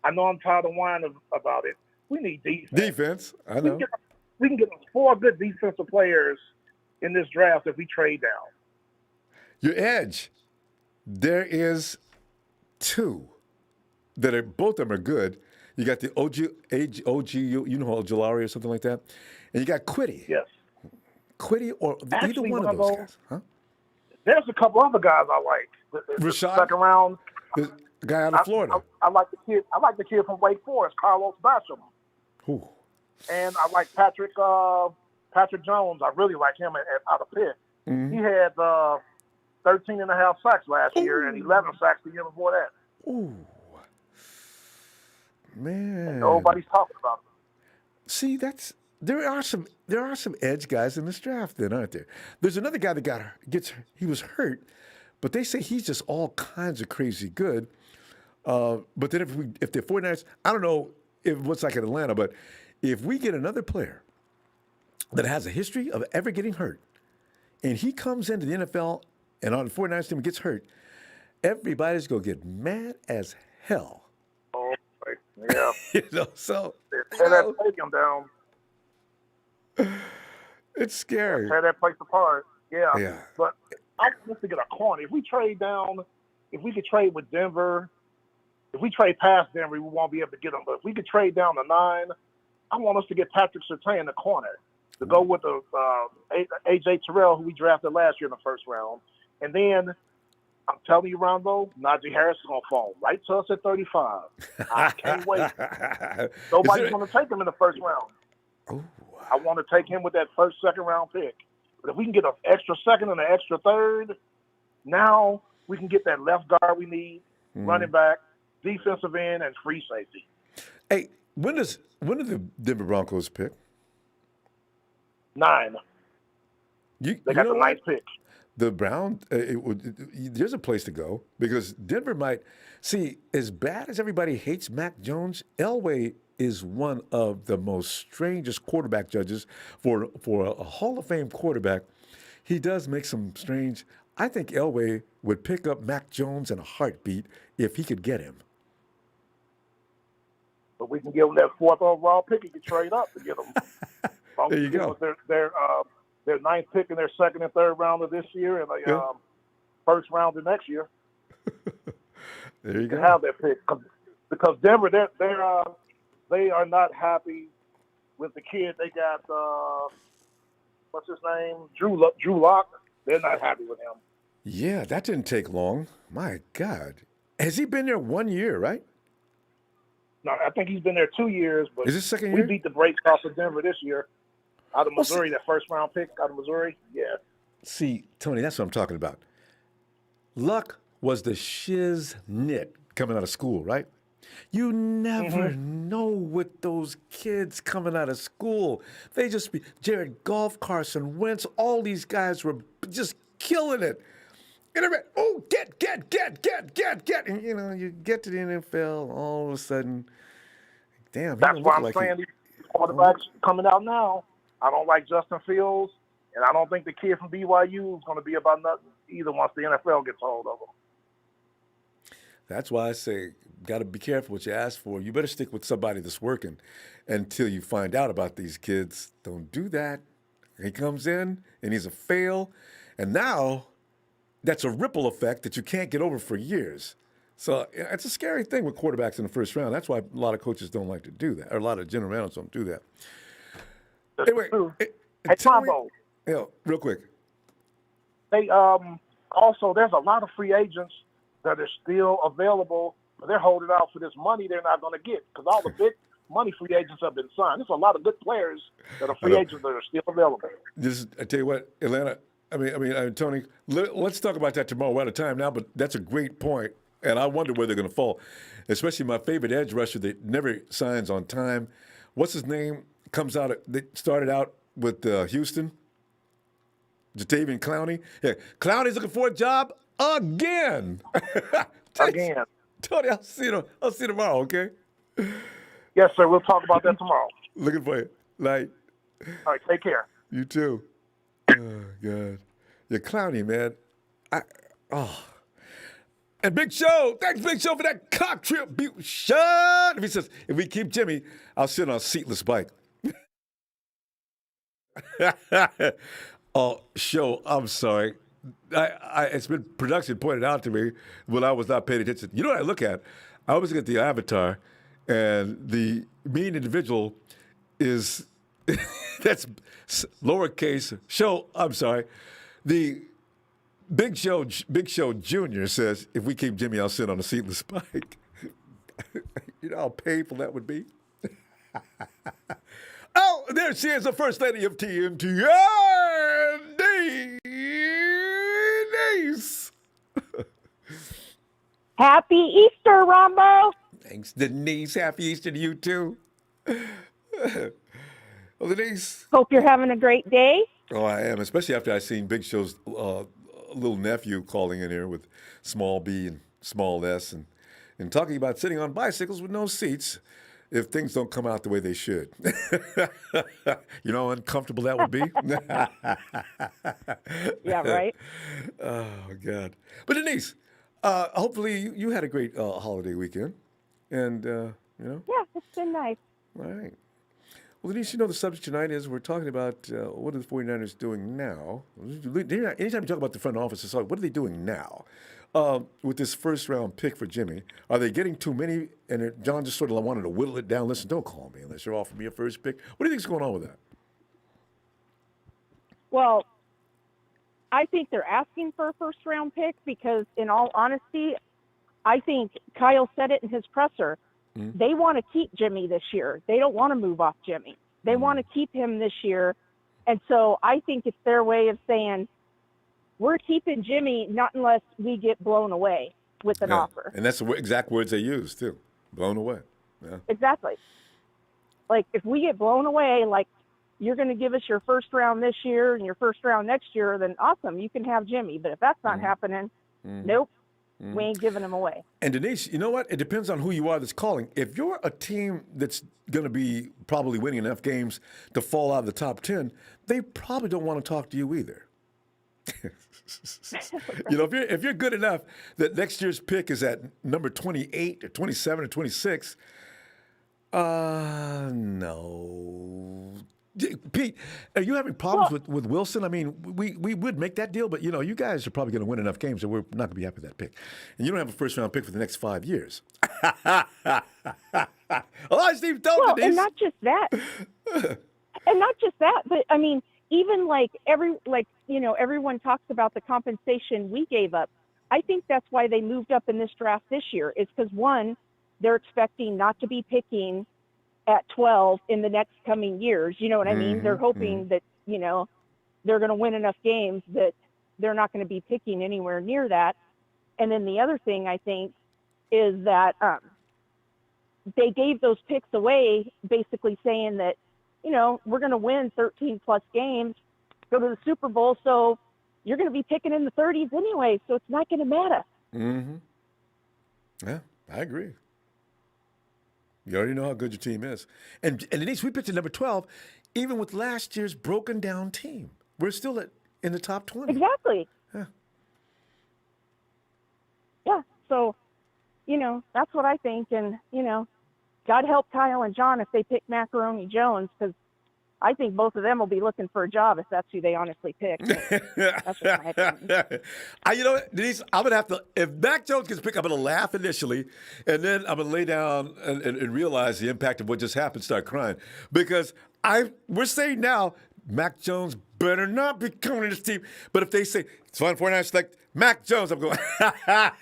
I know I'm tired of whining about it. We need defense. Defense, I know. We can get 4 good defensive players in this draft if we trade down. Your edge, there is 2 that are, both of them are good. You got the OG, you know, Ojulari or something like that. And you got Quiddy. Yes. Quiddy or Actually, either one of those guys. Huh? There's a couple other guys I like. The Rashad? 2nd round. The guy out of Florida. I like the kid. I like the kid from Wake Forest, Carlos Basham. Ooh. And I like Patrick Jones. I really like him out of Pitt. Mm-hmm. He had 13 and a half sacks last year and 11 sacks the year before that. Ooh. Man. And nobody's talking about him. See, there are some edge guys in this draft, then, aren't there? There's another guy that he was hurt, but they say he's just all kinds of crazy good. But then if the 49ers, I don't know what's like in Atlanta, but if we get another player that has a history of ever getting hurt, and he comes into the NFL and on the 49ers team gets hurt, everybody's going to get mad as hell. Oh, yeah. So tear that stadium down. It's scary. Tear that place apart. Yeah. Yeah. But I want to get a corner. If we trade down, if we could trade with Denver, if we trade past Denver, we won't be able to get them. But if we could trade down to 9, I want us to get Patrick Surtain in the corner to go with the A.J. Terrell, who we drafted last year in the 1st round. And then I'm telling you, Ronbo, Najee Harris is going to fall right to us at 35. I can't wait. Nobody's going to take him in the 1st round. Ooh. I want to take him with that 1st, 2nd round pick. But if we can get an extra 2nd and an extra 3rd, now we can get that left guard we need, running back, defensive end, and free safety. Hey, when do the Denver Broncos pick? 9. They got the 9th pick. The Browns, there's a place to go because Denver might see, as bad as everybody hates Mac Jones, Elway is one of the most strangest quarterback judges for a Hall of Fame quarterback. He does make some strange. I think Elway would pick up Mac Jones in a heartbeat if he could get him. But we can give them that 4th overall pick. You can trade up to get them. There you go. Their 9th pick in their 2nd and 3rd round of this year and a 1st round of next year. There you go. Have that pick because Denver, they are not happy with the kid. They got what's his name, Drew Lock. They're not happy with him. Yeah, that didn't take long. My God, has he been there 1 year? Right? No, I think he's been there 2 years. But is this 2nd year? We beat the brakes off of Denver this year. Out of Missouri, that 1st round pick out of Missouri, yeah. See, Tony, that's what I'm talking about. Luck was the shiznit coming out of school, right? You never know with those kids coming out of school. They just be Jared Goff, Carson Wentz, all these guys were just killing it. And everybody, get. And, you get to the NFL, all of a sudden, damn. That's why I'm saying these quarterbacks coming out now. I don't like Justin Fields, and I don't think the kid from BYU is going to be about nothing either once the NFL gets hold of him. That's why I say, got to be careful what you ask for. You better stick with somebody that's working until you find out about these kids. Don't do that. He comes in, and he's a fail, and now that's a ripple effect that you can't get over for years. So it's a scary thing with quarterbacks in the 1st round. That's why a lot of coaches don't like to do that, or a lot of general managers don't do that. Anyway, hey, Ronbo. Real quick. They also there's a lot of free agents that are still available, but they're holding out for this money they're not going to get because all the big money free agents have been signed. There's a lot of good players that are free agents that are still available. I tell you what, Atlanta. Tony. Let's talk about that tomorrow. We're out of time now, but that's a great point, and I wonder where they're going to fall. Especially my favorite edge rusher that never signs on time. what's his name comes out. They started out with Houston. Jatavian Clowney. Yeah, Clowney's looking for a job again. Again. Tony, I'll see you tomorrow. Okay. Yes, sir. We'll talk about that tomorrow. Looking for you. Night. All right. Take care. You too. Oh God. Yeah, Clowney, man. And Big Show, thanks Big Show for that contribution. If he says, if we keep Jimmy, I'll sit on a seatless bike. Oh, Show, I'm sorry. It's been production pointed out to me when I was not paying attention. You know what I look at? I always look at the avatar, and the mean individual is, that's lowercase Show, I'm sorry. The Big Show Jr. says, if we keep Jimmy, I'll sit on a seatless bike. You know how painful that would be? Oh, there she is, the First Lady of TNT, Denise. Happy Easter, Ronbo. Thanks, Denise. Happy Easter to you, too. Well, Denise. Hope you're having a great day. Oh, I am, especially after I seen Big Show's little nephew calling in here with small b and small s and talking about sitting on bicycles with no seats if things don't come out the way they should. You know how uncomfortable that would be? Yeah, right? Oh, God. But Denise, hopefully you had a great holiday weekend. And, you know? Yeah, it's been nice. All right. Well, Denise, you know the subject tonight is we're talking about what are the 49ers doing now? Anytime you talk about the front office, it's like, what are they doing now? With this first-round pick for Jimmy, are they getting too many? And John just sort of wanted to whittle it down. Listen, don't call me unless you're offering me a first pick. What do you think's going on with that? Well, I think they're asking for a first-round pick because, in all honesty, I think Kyle said it in his presser. Mm-hmm. They want to keep Jimmy this year. They don't want to move off Jimmy. They want to keep him this year. And so I think it's their way of saying, we're keeping Jimmy not unless we get blown away with an offer. And that's the exact words they use, too. Blown away. Yeah. Exactly. Like, if we get blown away, like, you're going to give us your first round this year and your first round next year, then awesome, you can have Jimmy. But if that's not happening, nope, we ain't giving him away. And Denise, you know what? It depends on who you are that's calling. If you're a team that's going to be probably winning enough games to fall out of the top 10, they probably don't want to talk to you either. You know, if you're good enough that next year's pick is at number 28 or 27 or 26, no. Pete, are you having problems with Wilson? I mean, we would make that deal, but, you know, you guys are probably going to win enough games that we're not going to be happy with that pick. And you don't have a first-round pick for the next 5 years. Oh, Steve, don't and not just that. But, I mean, even everyone talks about the compensation we gave up. I think that's why they moved up in this draft this year is because, one, they're expecting not to be picking at 12 in the next coming years. You know what I mean? They're hoping that, you know, they're going to win enough games that they're not going to be picking anywhere near that. And then the other thing I think is that they gave those picks away basically saying that, you know, we're going to win 13 plus games, go to the Super Bowl. So you're going to be picking in the 30s anyway. So it's not going to matter. Mm-hmm. Yeah, I agree. You already know how good your team is. And Denise, we picked at number 12, even with last year's broken down team. We're still in the top 20. Exactly. Yeah. So, you know, that's what I think. And, you know, God help Kyle and John if they pick Macaroni Jones, because I think both of them will be looking for a job if that's who they honestly pick. That's just my opinion. You know what, Denise, I'm going to have to, if Mac Jones gets picked, I'm going to laugh initially, and then I'm going to lay down and realize the impact of what just happened, start crying. Because we're saying now, Mac Jones better not be coming to this team. But if they say, it's fun, 49ers select Mac Jones, I'm going, fam,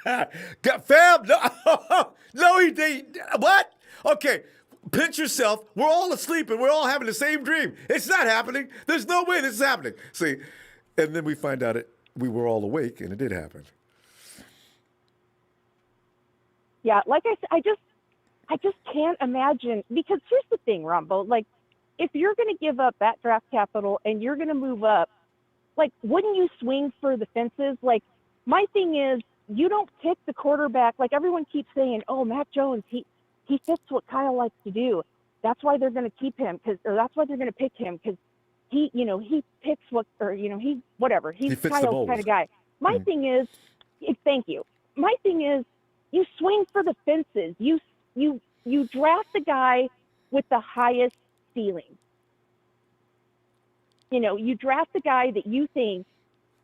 no, he didn't. What? Okay. Pinch yourself. We're all asleep and we're all having the same dream. It's not happening. There's no way this is happening. See, and then we find out we were all awake and it did happen. Yeah, like I said, I just can't imagine, because here's the thing, Ronbo, like, if you're going to give up that draft capital and you're going to move up, like, wouldn't you swing for the fences? Like, my thing is, you don't pick the quarterback. Like, everyone keeps saying, oh, Mac Jones, he fits what Kyle likes to do. That's why they're going to keep him, or that's why they're going to pick him, because he picks what, or, he's whatever. He's Kyle's kind of guy. My thing is, thank you. My thing is, you swing for the fences. You draft the guy with the highest ceiling. You draft the guy that you think,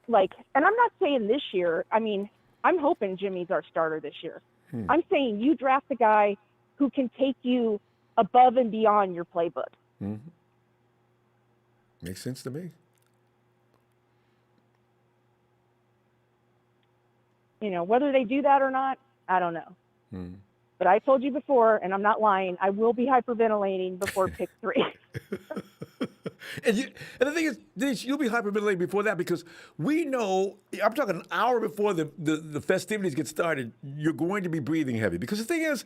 like, and I'm not saying this year. I mean, I'm hoping Jimmy's our starter this year. I'm saying you draft the guy who can take you above and beyond your playbook. Makes sense to me. Whether they do that or not, I don't know. But I told you before, and I'm not lying, I will be hyperventilating before pick 3. And the thing is, Denise, you'll be hyperventilating before that, because we know, I'm talking an hour before the festivities get started, you're going to be breathing heavy. Because the thing is,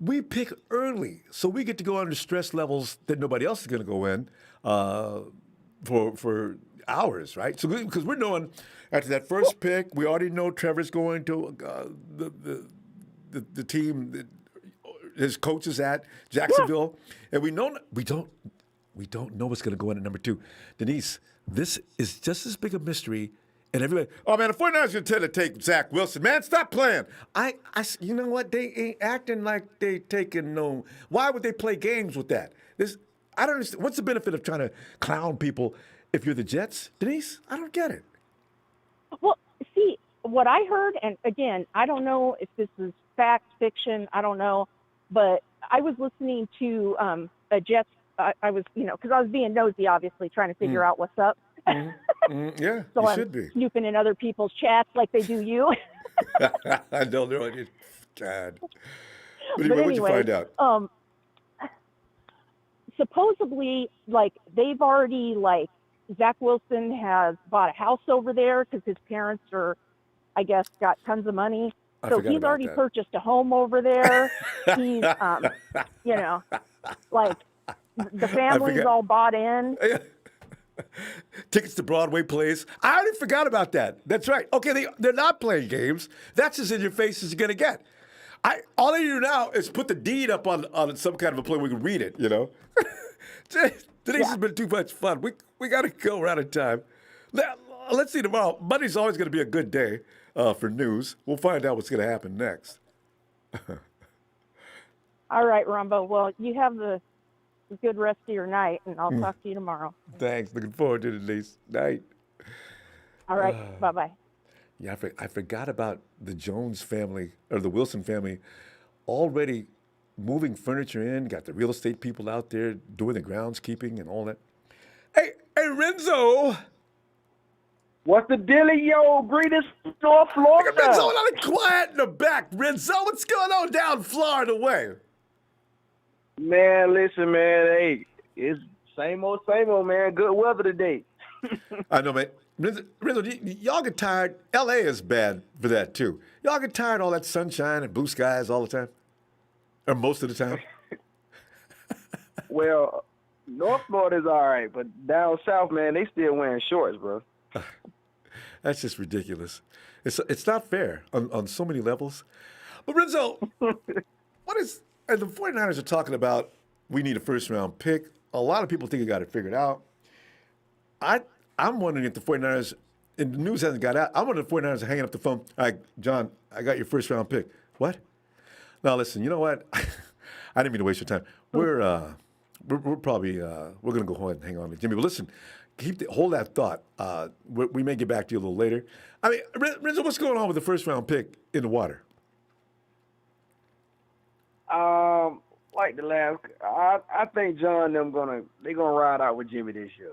we pick early, so we get to go under stress levels that nobody else is going to go in for hours, right? So because we're knowing after that first pick, we already know Trevor's going to the team that his coach is at, Jacksonville, and we don't know what's going to go in at number 2. Denise, this is just as big a mystery. And everybody, oh man, the 49ers going to take Zach Wilson. Man, stop playing. You know what? They ain't acting like they taking no. Why would they play games with that? I don't understand. What's the benefit of trying to clown people if you're the Jets, Denise? I don't get it. Well, see, what I heard, and again, I don't know if this is fact, fiction, I don't know, but I was listening to a Jets. I was, because I was being nosy, obviously, trying to figure out what's up. Yeah, so you I'm should be. snooping in other people's chats like they do you. I don't know. God. But But what'd you find out? Supposedly, like, they've already, like, Zach Wilson has bought a house over there because his parents are, I guess, got tons of money. So he's already purchased a home over there. He's, like, the family's all bought in. Tickets to Broadway plays. I already forgot about that. That's right. Okay, they're not playing games. That's as in your face as you're going to get. All I do now is put the deed up on some kind of a play we can read it, Today's has been too much fun. We got to go. We're out of time. Let's see tomorrow. Monday's always going to be a good day for news. We'll find out what's going to happen next. All right, Ronbo. Well, you have the good rest of your night, and I'll talk to you tomorrow. Thanks. Looking forward to it, Denise. Night. All right. Bye-bye. Yeah, I forgot about the Jones family, or the Wilson family, already moving furniture in, got the real estate people out there doing the groundskeeping and all that. Hey, Renzo! What's the dealio? Greatest North Florida. Renzo, a lot of quiet in the back. Renzo, what's going on down Florida way? Man, listen, man. Hey, it's same old, man. Good weather today. I know, man. Renzo, y'all get tired. L.A. is bad for that, too. Y'all get tired of all that sunshine and blue skies all the time? Or most of the time? Well, North Florida's all right, but down south, man, they still wearing shorts, bro. That's just ridiculous. It's not fair on so many levels. But, Renzo, and the 49ers are talking about we need a first-round pick. A lot of people think they got it figured out. I'm wondering if the 49ers, and the news hasn't got out, I'm wondering if the 49ers are hanging up the phone. All right, John, I got your first-round pick. What? Now, listen, you know what? I didn't mean to waste your time. We're probably, we're going to go ahead and hang on to Jimmy. But listen, hold that thought. We may get back to you a little later. I mean, Renzo, what's going on with the first-round pick in the water? Like the last, I think John and them gonna ride out with Jimmy this year.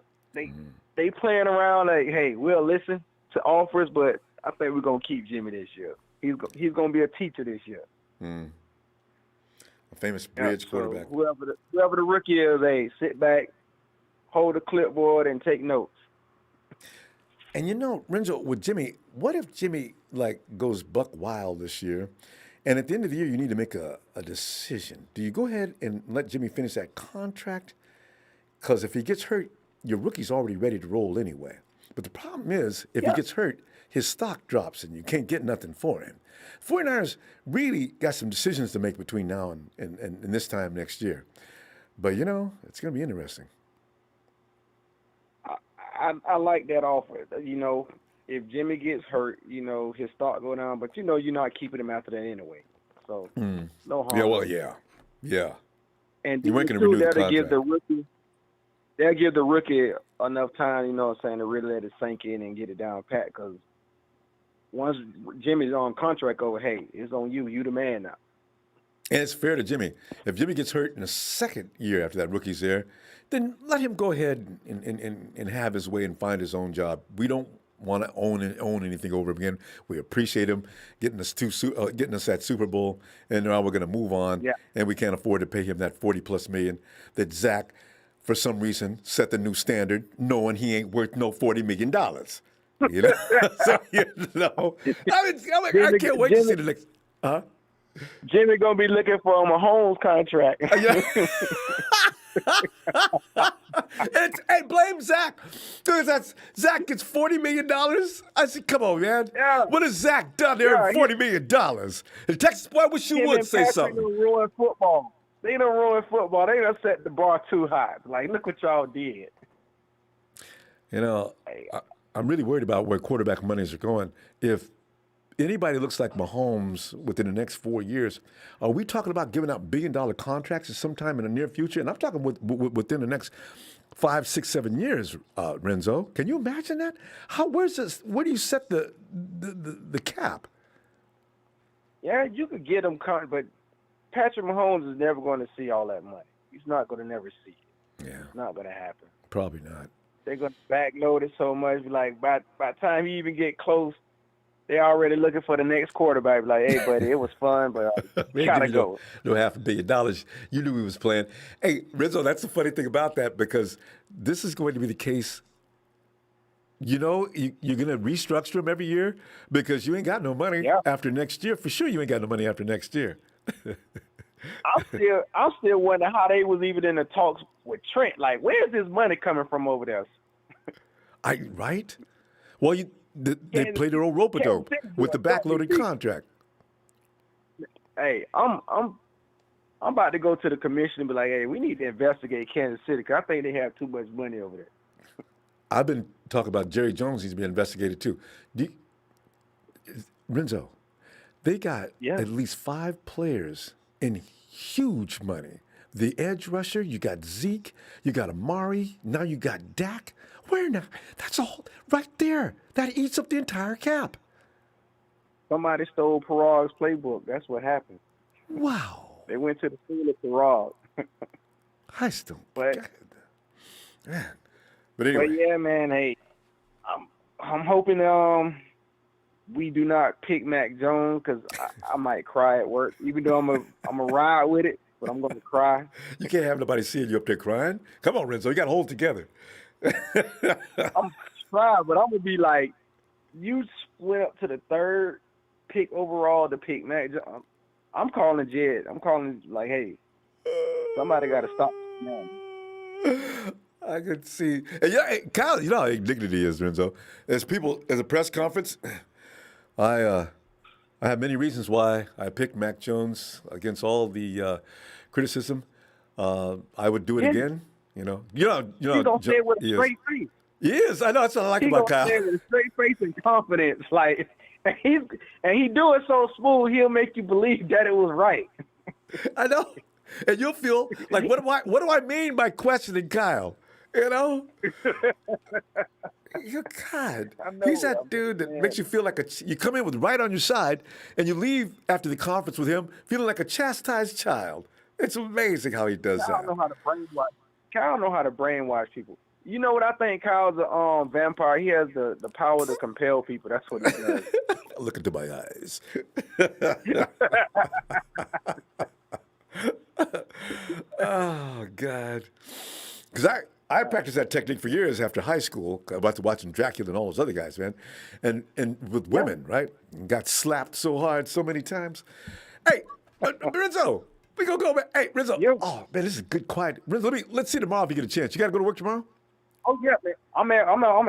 They playing around like, hey, we'll listen to offers, but I think we're gonna keep Jimmy this year. He's gonna be a teacher this year. A famous bridge quarterback. Whoever the rookie is, hey, sit back, hold the clipboard, and take notes. And Renzo, with Jimmy, what if Jimmy goes buck wild this year, And at the end of the year, you need to make a decision. Do you go ahead and let Jimmy finish that contract? Because if he gets hurt, your rookie's already ready to roll anyway. But the problem is, if he gets hurt, his stock drops and you can't get nothing for him. 49ers really got some decisions to make between now and this time next year. But, you know, it's going to be interesting. I like that offer. You know, if Jimmy gets hurt, you know, his stock go down. But, you know, you're not keeping him after that anyway. So, no harm. Yeah, well, yeah. And you weren't going to renew the that'll contract. They'll give the rookie enough time, you know what I'm saying, to really let it sink in and get it down pat. Because once Jimmy's on contract over, hey, it's on you. You the man now. And it's fair to Jimmy. If Jimmy gets hurt in the second year after that rookie's there, then let him go ahead and have his way and find his own job. We don't want to own anything over again. We appreciate him getting us that Super Bowl, and now we're going to move on. Yeah. And we can't afford to pay him that $40+ million that Zach, for some reason, set the new standard, knowing he ain't worth no $40 million. You know, so you know, I can't wait to see the next. Jimmy gonna be looking for a Mahomes contract. Hey, blame Zach. Dude, Zach gets $40 million. I said, come on, man. Yeah. What has Zach done there? $40 million. The Texas boy, wish you would say something. They done ruin football. They done ruin football. They done set the bar too high. Like, look what y'all did. You know, I'm really worried about where quarterback monies are going. If anybody looks like Mahomes within the next 4 years, are we talking about giving out billion-dollar contracts sometime in the near future? And I'm talking within the next 5, 6, 7 years, Renzo. Can you imagine that? Where do you set the cap? Yeah, you could get them, but Patrick Mahomes is never going to see all that money. He's not going to never see it. Yeah. It's not going to happen. Probably not. They're going to backload it so much. Like, by the time he even get close, they're already looking for the next quarterback. Like, hey, buddy, it was fun, but gotta go. No $500 million. You knew he was playing. Hey, Renzo, that's the funny thing about that, because this is going to be the case. You know, you're going to restructure him every year because you ain't got no money after next year. For sure, you ain't got no money after next year. I'm still wondering how they was even in the talks with Trent. Like, where's this money coming from over there? Right? Well, they played their old rope-a-dope with the backloaded contract. Hey, I'm about to go to the commission and be like, hey, we need to investigate Kansas City because I think they have too much money over there. I've been talking about Jerry Jones. He's been investigated too. Renzo, they got at least 5 players in huge money. The edge rusher, you got Zeke, you got Amari, now you got Dak. Where now? That's all right there. That eats up the entire cap. Somebody stole Parag's playbook. That's what happened. Wow. They went to the school of Parag. I still man. But anyway. But yeah, man, hey, I'm hoping we do not pick Mac Jones because I might cry at work. Even though I'm a ride with it, but I'm gonna cry. You can't have nobody seeing you up there crying. Come on, Renzo, you got to hold it together. I'm trying, but I'm gonna be like, you went up to the 3rd pick overall to pick Mac Jones. I'm calling Jed. I'm calling like, hey, somebody got to stop this man. I could see. And hey, Kyle, you know how dignity is, Renzo. As a press conference, I have many reasons why I picked Mac Jones against all the criticism. I would do it again. You know. He's gonna say it with a straight face. Yes, I know. That's what I like about Kyle. He's gonna say it with a straight face and confidence, like, and he do it so smooth, he'll make you believe that it was right. I know, and you'll feel like, what do I mean by questioning Kyle? You know. God, he's that dude that makes you feel like you come in with right on your side, and you leave after the conference with him feeling like a chastised child. It's amazing how he does that. Kyle know how to brainwash people. You know what I think? Kyle's a vampire. He has the power to compel people. That's what he does. Look into my eyes. Oh God, because I practiced that technique for years after high school, about to watching Dracula and all those other guys, man. And with women, right? And got slapped so hard so many times. Hey, Rizzo, we gonna go back. Hey, Rizzo. Yo. Oh man, this is good, quiet. Rizzo, let's see tomorrow if you get a chance. You got to go to work tomorrow. Oh yeah, man. I'm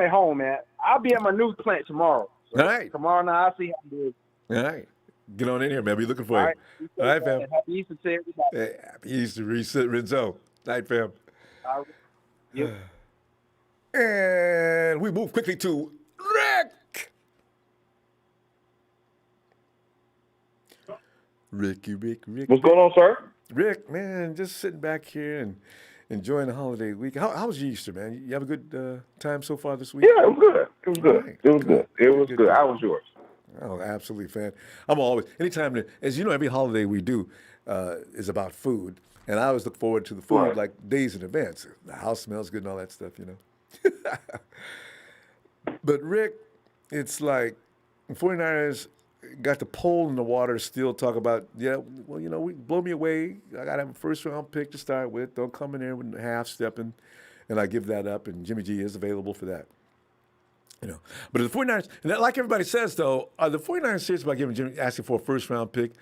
at home, man. I'll be at my news plant tomorrow. So All right. tomorrow night I'll see how I'm doing. All right. Get on in here, man. Be looking for All you. right. All right, fam. Happy Easter to everybody. Hey, happy Easter, Rizzo. Night, fam. All right. Yep. And we move quickly to Rick. Rick. What's going on, sir? Rick, man, just sitting back here and enjoying the holiday week. How was your Easter, man? You have a good time so far this week? Yeah, it was good. It was good. Right. It was good. It was good. How was yours? Oh, absolutely, fan. I'm always, anytime, as you know, every holiday we do is about food. And I always look forward to the food Right. like days in advance. The house smells good and all that stuff, you know. But Rick, it's like 49ers got the pole in the water, still talk about, well, you know, blow me away. I got to have a first-round pick to start with. Don't come in there with half-stepping. And I give that up, and Jimmy G is available for that. You know, but the 49ers, and like everybody says, though, are the 49ers serious about asking for a first-round pick?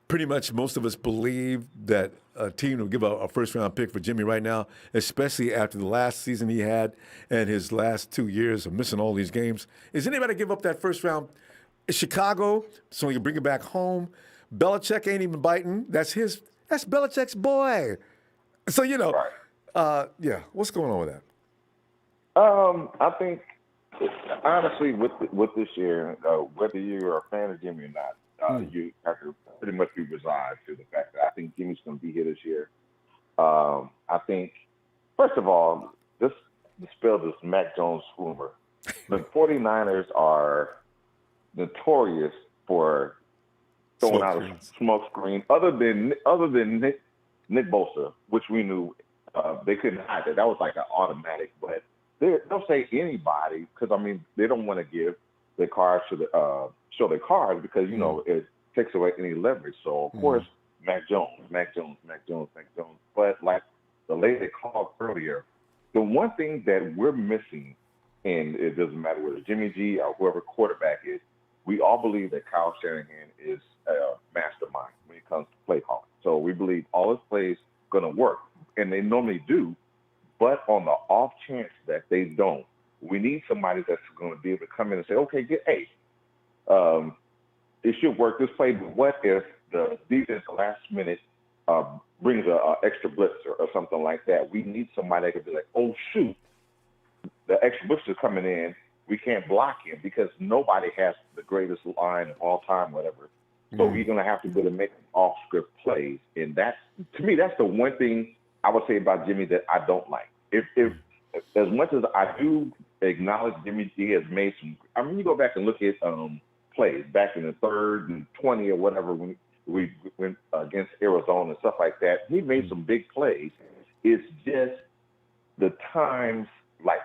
Pretty much most of us believe that a team will give a first-round pick for Jimmy right now, especially after the last season he had and his last 2 years of missing all these games. Is anybody give up that first round? Chicago, so he can bring it back home. Belichick ain't even biting. That's Belichick's boy. So, you know, yeah, what's going on with that? I think, honestly, with this year, whether you're a fan of Jimmy or not, you have to pretty much be resigned to the fact that I think Jimmy's going to be here this year. I think, first of all, this dispel this Mac Jones rumor. The 49ers are notorious for throwing out a smoke screen. Other than Nick Bosa, which we knew they couldn't hide that. That was like an automatic. But they'll say anybody because I mean they don't want to give their cards to show their cards because you know it takes away any leverage. So of course Mac Jones. But like the lady called earlier, the one thing that we're missing, and it doesn't matter whether Jimmy G or whoever quarterback is, we all believe that Kyle Shanahan is a mastermind when it comes to play calling. So we believe all his plays going to work, and they normally do. But on the off chance that they don't, we need somebody that's going to be able to come in and say, okay, it should work this play, but what if the defense last minute brings an extra blitzer or something like that? We need somebody that can be like, oh, shoot, the extra blitzer coming in, we can't block him because nobody has the greatest line of all time, whatever. So we're going to have to be able to make off-script plays. And that's, to me, that's the one thing I would say about Jimmy that I don't like. If as much as I do acknowledge Jimmy G has made some, I mean, you go back and look at plays back in the 3rd and 20 or whatever when we went against Arizona and stuff like that. He made some big plays. It's just the times like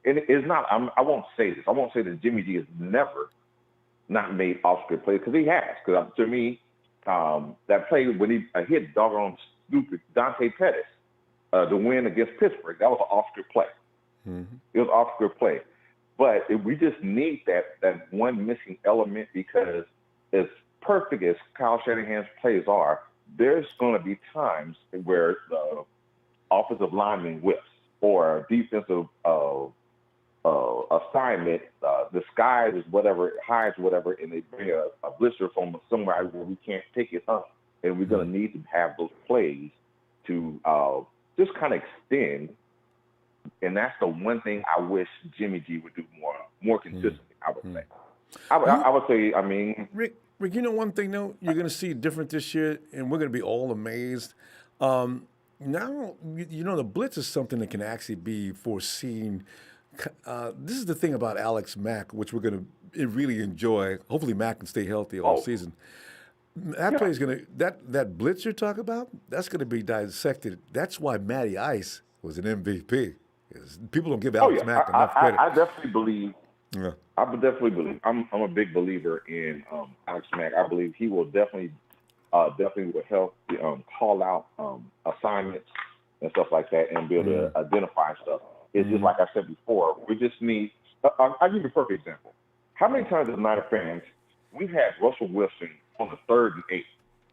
and it's not, I won't say this. I won't say that Jimmy G has never not made off-script plays because he has. Because to me, that play when he hit doggone stupid Dante Pettis to win against Pittsburgh, that was an off-script play. It was an off-script play. But we just need that one missing element because as perfect as Kyle Shanahan's plays are, there's going to be times where the offensive lineman whips or defensive assignment disguises whatever, hides whatever, and they bring a blitzer from somewhere where we can't pick it up. And we're going to need to have those plays to just kind of extend. And that's the one thing I wish Jimmy G would do more consistently, I would say. I would say, I mean. Rick, you know one thing, though? You're going to see different this year, and we're going to be all amazed. Now, you know, the blitz is something that can actually be foreseen. This is the thing about Alex Mack, which we're going to really enjoy. Hopefully Mack can stay healthy all season. That play is going to, that blitz you're talking about, that's going to be dissected. That's why Matty Ice was an MVP. People don't give Alex Mack enough credit. I definitely believe. Yeah. I would definitely believe. I'm a big believer in Alex Mack. I believe he will definitely will help call out assignments and stuff like that and be able to identify stuff. It's just like I said before. We just need. I'll give you a perfect example. How many times as Niner fans we've had Russell Wilson on the 3rd and 8,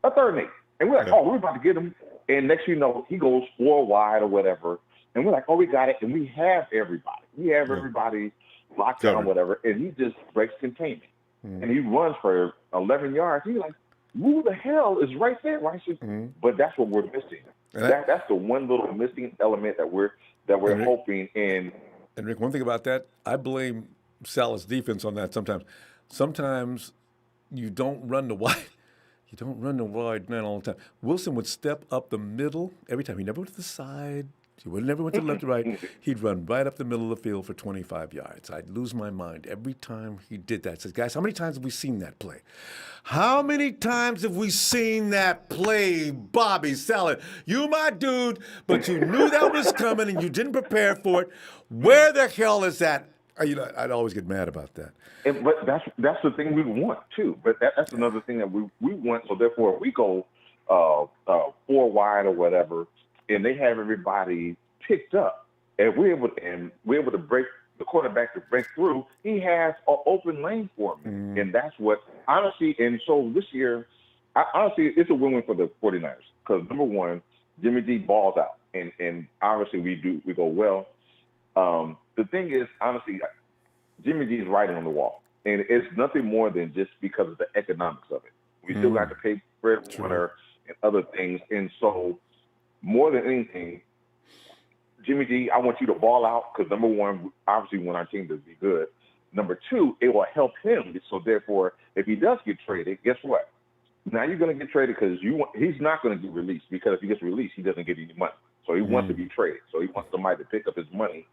a 3rd and 8. And we're like, oh, we're about to get him. And next thing you know, he goes 4 wide or whatever. And we're like, oh, we got it. And we have everybody. We have everybody locked down, whatever. And he just breaks containment. And he runs for 11 yards. He's like, who the hell is right there? Right? But that's what we're missing. That's the one little missing element that we're hoping. And Rick, one thing about that, I blame Saleh's defense on that sometimes. Sometimes you don't run the wide. You don't run the wide man all the time. Wilson would step up the middle every time. He never went to the side. He never went to the left or right. He'd run right up the middle of the field for 25 yards. I'd lose my mind every time he did that. I said, guys, how many times have we seen that play? How many times have we seen that play, Bobby Saleh? You my dude, but you knew that was coming and you didn't prepare for it. Where the hell is that? I'd always get mad about that. But that's the thing we want too. But that's another thing that we want. So therefore, we go 4 wide or whatever, and they have everybody picked up, and we're able to break the quarterback to break through. He has an open lane for me, and that's what honestly. And so this year, honestly, it's a win-win for the 49ers because number one, Jimmy G balls out, and obviously we go well. The thing is, honestly, Jimmy G is writing on the wall, and it's nothing more than just because of the economics of it. We still got to pay Fred Warner and other things, and so more than anything, Jimmy G, I want you to ball out because number one, obviously, we want our team to be good. Number two, it will help him. So therefore, if he does get traded, guess what? Now you're going to get traded because he's not going to get released because if he gets released, he doesn't get any money. So he wants to be traded. So he wants somebody to pick up his money.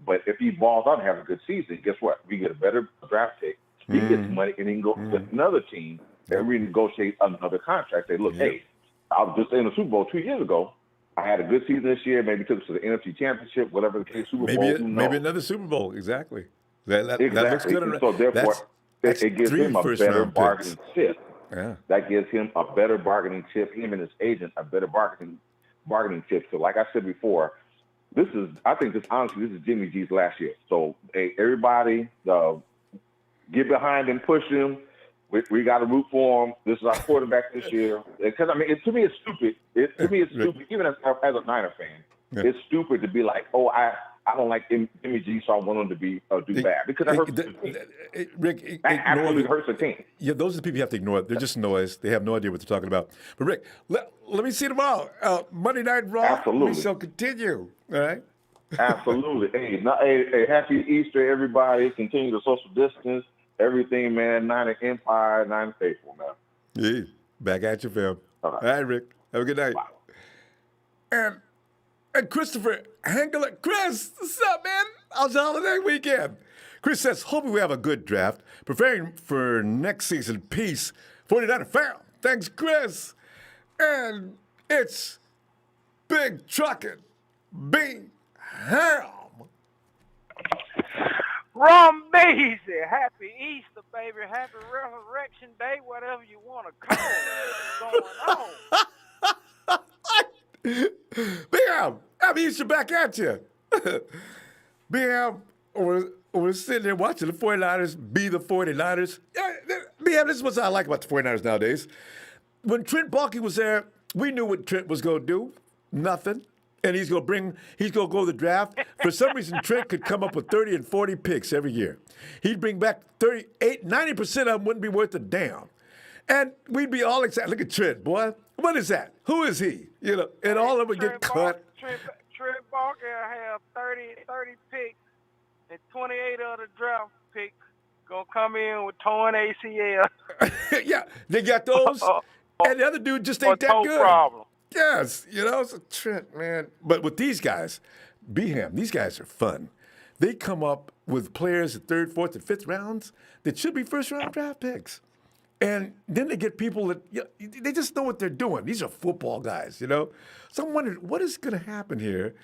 But if he balls out and has a good season, guess what? We get a better draft pick. He gets money, and he can go to another team and renegotiate another contract. Say, look, hey, I was just in the Super Bowl 2 years ago. I had a good season this year. Maybe took us to the NFC Championship, whatever the case, Super Bowl. Maybe another Super Bowl. Exactly. That looks good. And so therefore, it gives him a better bargaining chip. Yeah. That gives him a better bargaining chip. Him and his agent a better bargaining chip. So, like I said before, I think this is Jimmy G's last year. So, hey, everybody, get behind him, push him. We got to root for him. This is our quarterback this year. Because, I mean, to me, it's stupid. Stupid. Even as a Niner fan, it's stupid to be like, oh, I don't like Jimmy G, so I want him to do bad. Because that hurts the team. Rick, that absolutely hurts the team. Yeah, those are the people you have to ignore. They're just noise. They have no idea what they're talking about. But, Rick, let me see you tomorrow. Monday Night Raw. Absolutely. We shall continue. All right? Absolutely. Hey, happy Easter, everybody. Continue to social distance. Everything, man. Niner Empire, Niner Faithful, man. Yeah. Back at you, fam. All right, Rick. Have a good night. Wow. And Christopher Hangler. Chris, what's up, man? How's the holiday weekend? Chris says, hoping we have a good draft. Preparing for next season. Peace. 49er fam. Thanks, Chris. And it's Big Truckin' Big Ham. Ronbo, happy Easter, baby. Happy Resurrection Day, whatever you want to call it. What's going on? Big Ham, happy Easter back at you. Big Ham, we're sitting there watching the 49ers be the 49ers. Big Ham, this is what I like about the 49ers nowadays. When Trent Baalke was there, we knew what Trent was going to do. Nothing. And he's going to go to the draft. For some reason, Trent could come up with 30 and 40 picks every year. He'd bring back 90% of them wouldn't be worth a damn. And we'd be all excited. Look at Trent, boy. What is that? Who is he? And all of them would get cut. Trent Baalke have 30 picks, and 28 of the draft picks going to come in with torn ACL. Yeah, they got those. And the other dude just ain't that good. Problem. Yes, it's a Trent, man. But with these guys, Beham, these guys are fun. They come up with players at 3rd, 4th, and 5th rounds that should be first-round draft picks. And then they get people that, they just know what they're doing. These are football guys, So I'm wondering, what is going to happen here?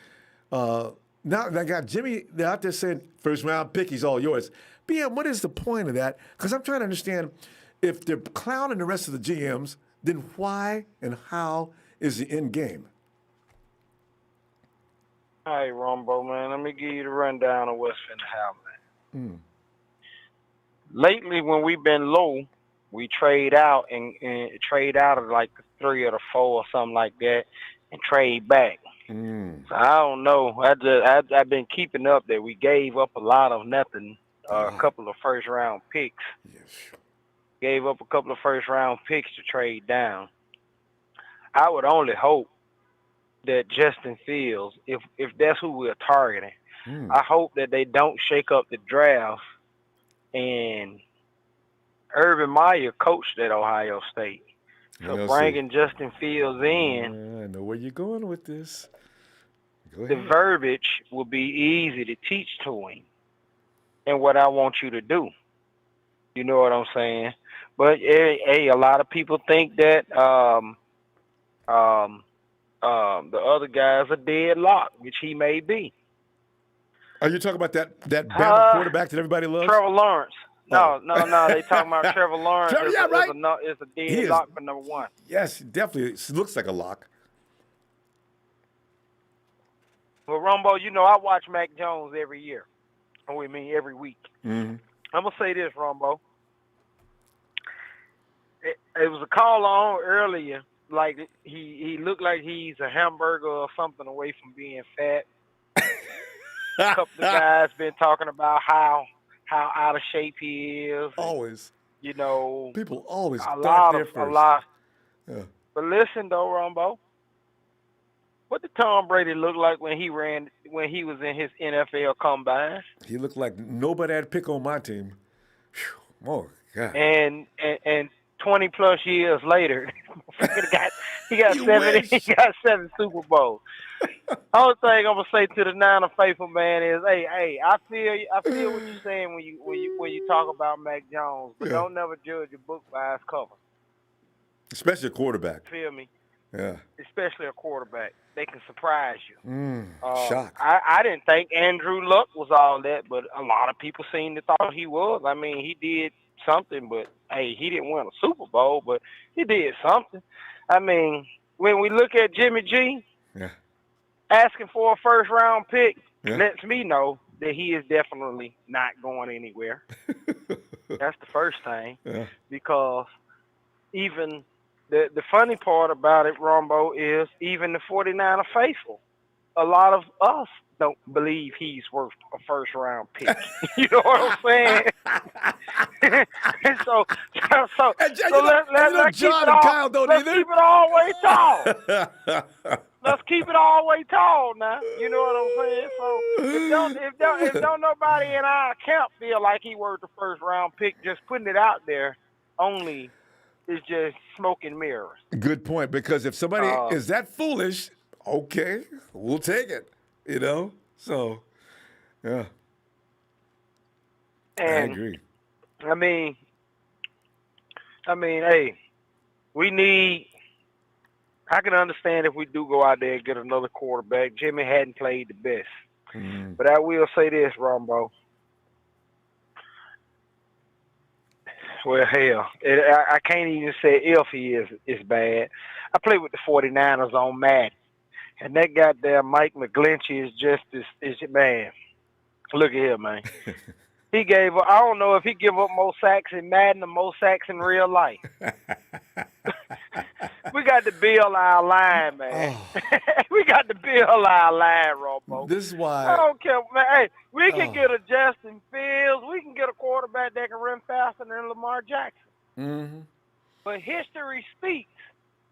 Now I got Jimmy out there saying, first-round pick, he's all yours. Beham, what is the point of that? Because I'm trying to understand, if they're clowning the rest of the GMs, then why and how is the end game? Hey, Ronbo, man, let me give you the rundown of what's finna happen. Lately, when we've been low, we trade out and trade out of like the 3 or the 4 or something like that, and trade back. So I don't know. I've been keeping up that we gave up a lot of nothing. A couple of first round picks. Gave up a couple of first round picks to trade down. I would only hope that Justin Fields, if that's who we're targeting, I hope that they don't shake up the draft. And Urban Meyer coached at Ohio State. So bringing Justin Fields in, I know where you're going with this. Go the ahead. verbiage will be easy to teach to him and what I want you to do. You know what I'm saying? But hey, a lot of people think that the other guys are deadlocked, which he may be. Are you talking about that Bama quarterback that everybody loves? Trevor Lawrence. No. They talking about Trevor Lawrence is a deadlock for number 1. Yes, definitely looks like a lock. Well, Ronbo, you know I watch Mac Jones every year. I mean every week. Mm-hmm. I'm gonna say this, Ronbo. It was a call on earlier. Like he looked like he's a hamburger or something away from being fat. A couple of guys been talking about how out of shape he is. Always. You know, people always a start there first. Yeah. But listen though, Ronbo. What did Tom Brady look like when he was in his NFL combine? He looked like nobody had pick on my team. Whew. Oh God. And 20 plus years later, he got 7 Super Bowls. Only thing I'm gonna say to the Niner faithful man is, hey, I feel what you're saying when you talk about Mac Jones, but don't never judge a book by its cover. Especially a quarterback. Feel me? Yeah. Especially a quarterback. They can surprise you. Shock. I didn't think Andrew Luck was all that, but a lot of people seem to thought he was. I mean, he did something, but hey, he didn't win a Super Bowl, but he did something. I mean, when we look at Jimmy G, asking for a first round pick lets me know that he is definitely not going anywhere. That's the first thing. Yeah. Because even the funny part about it, Ronbo, is even the 49er faithful, a lot of us don't believe he's worth a first round pick. You know what I'm saying? so let's keep it all. Let's keep it all the way tall. Let's keep it all the way tall now. You know what I'm saying? So if don't nobody in our camp feel like he worth the first round pick, just putting it out there only is just smoke and mirrors. Good point, because if somebody is that foolish, okay, we'll take it. You know? So, yeah. And, I agree. I mean, hey, we need. I can understand if we do go out there and get another quarterback. Jimmy hadn't played the best. Mm-hmm. But I will say this, Ronbo. Well, hell, I can't even say if he is bad. I played with the 49ers on Madden. And that goddamn Mike McGlinchey is just is man. Look at here, man. He gave up. I don't know if he give up more sacks in Madden or more sacks in real life. We got to build our line, man. We got to build our line, Robo. This is why. I don't care, man. Hey, we can get a Justin Fields. We can get a quarterback that can run faster than Lamar Jackson. Mm-hmm. But history speaks.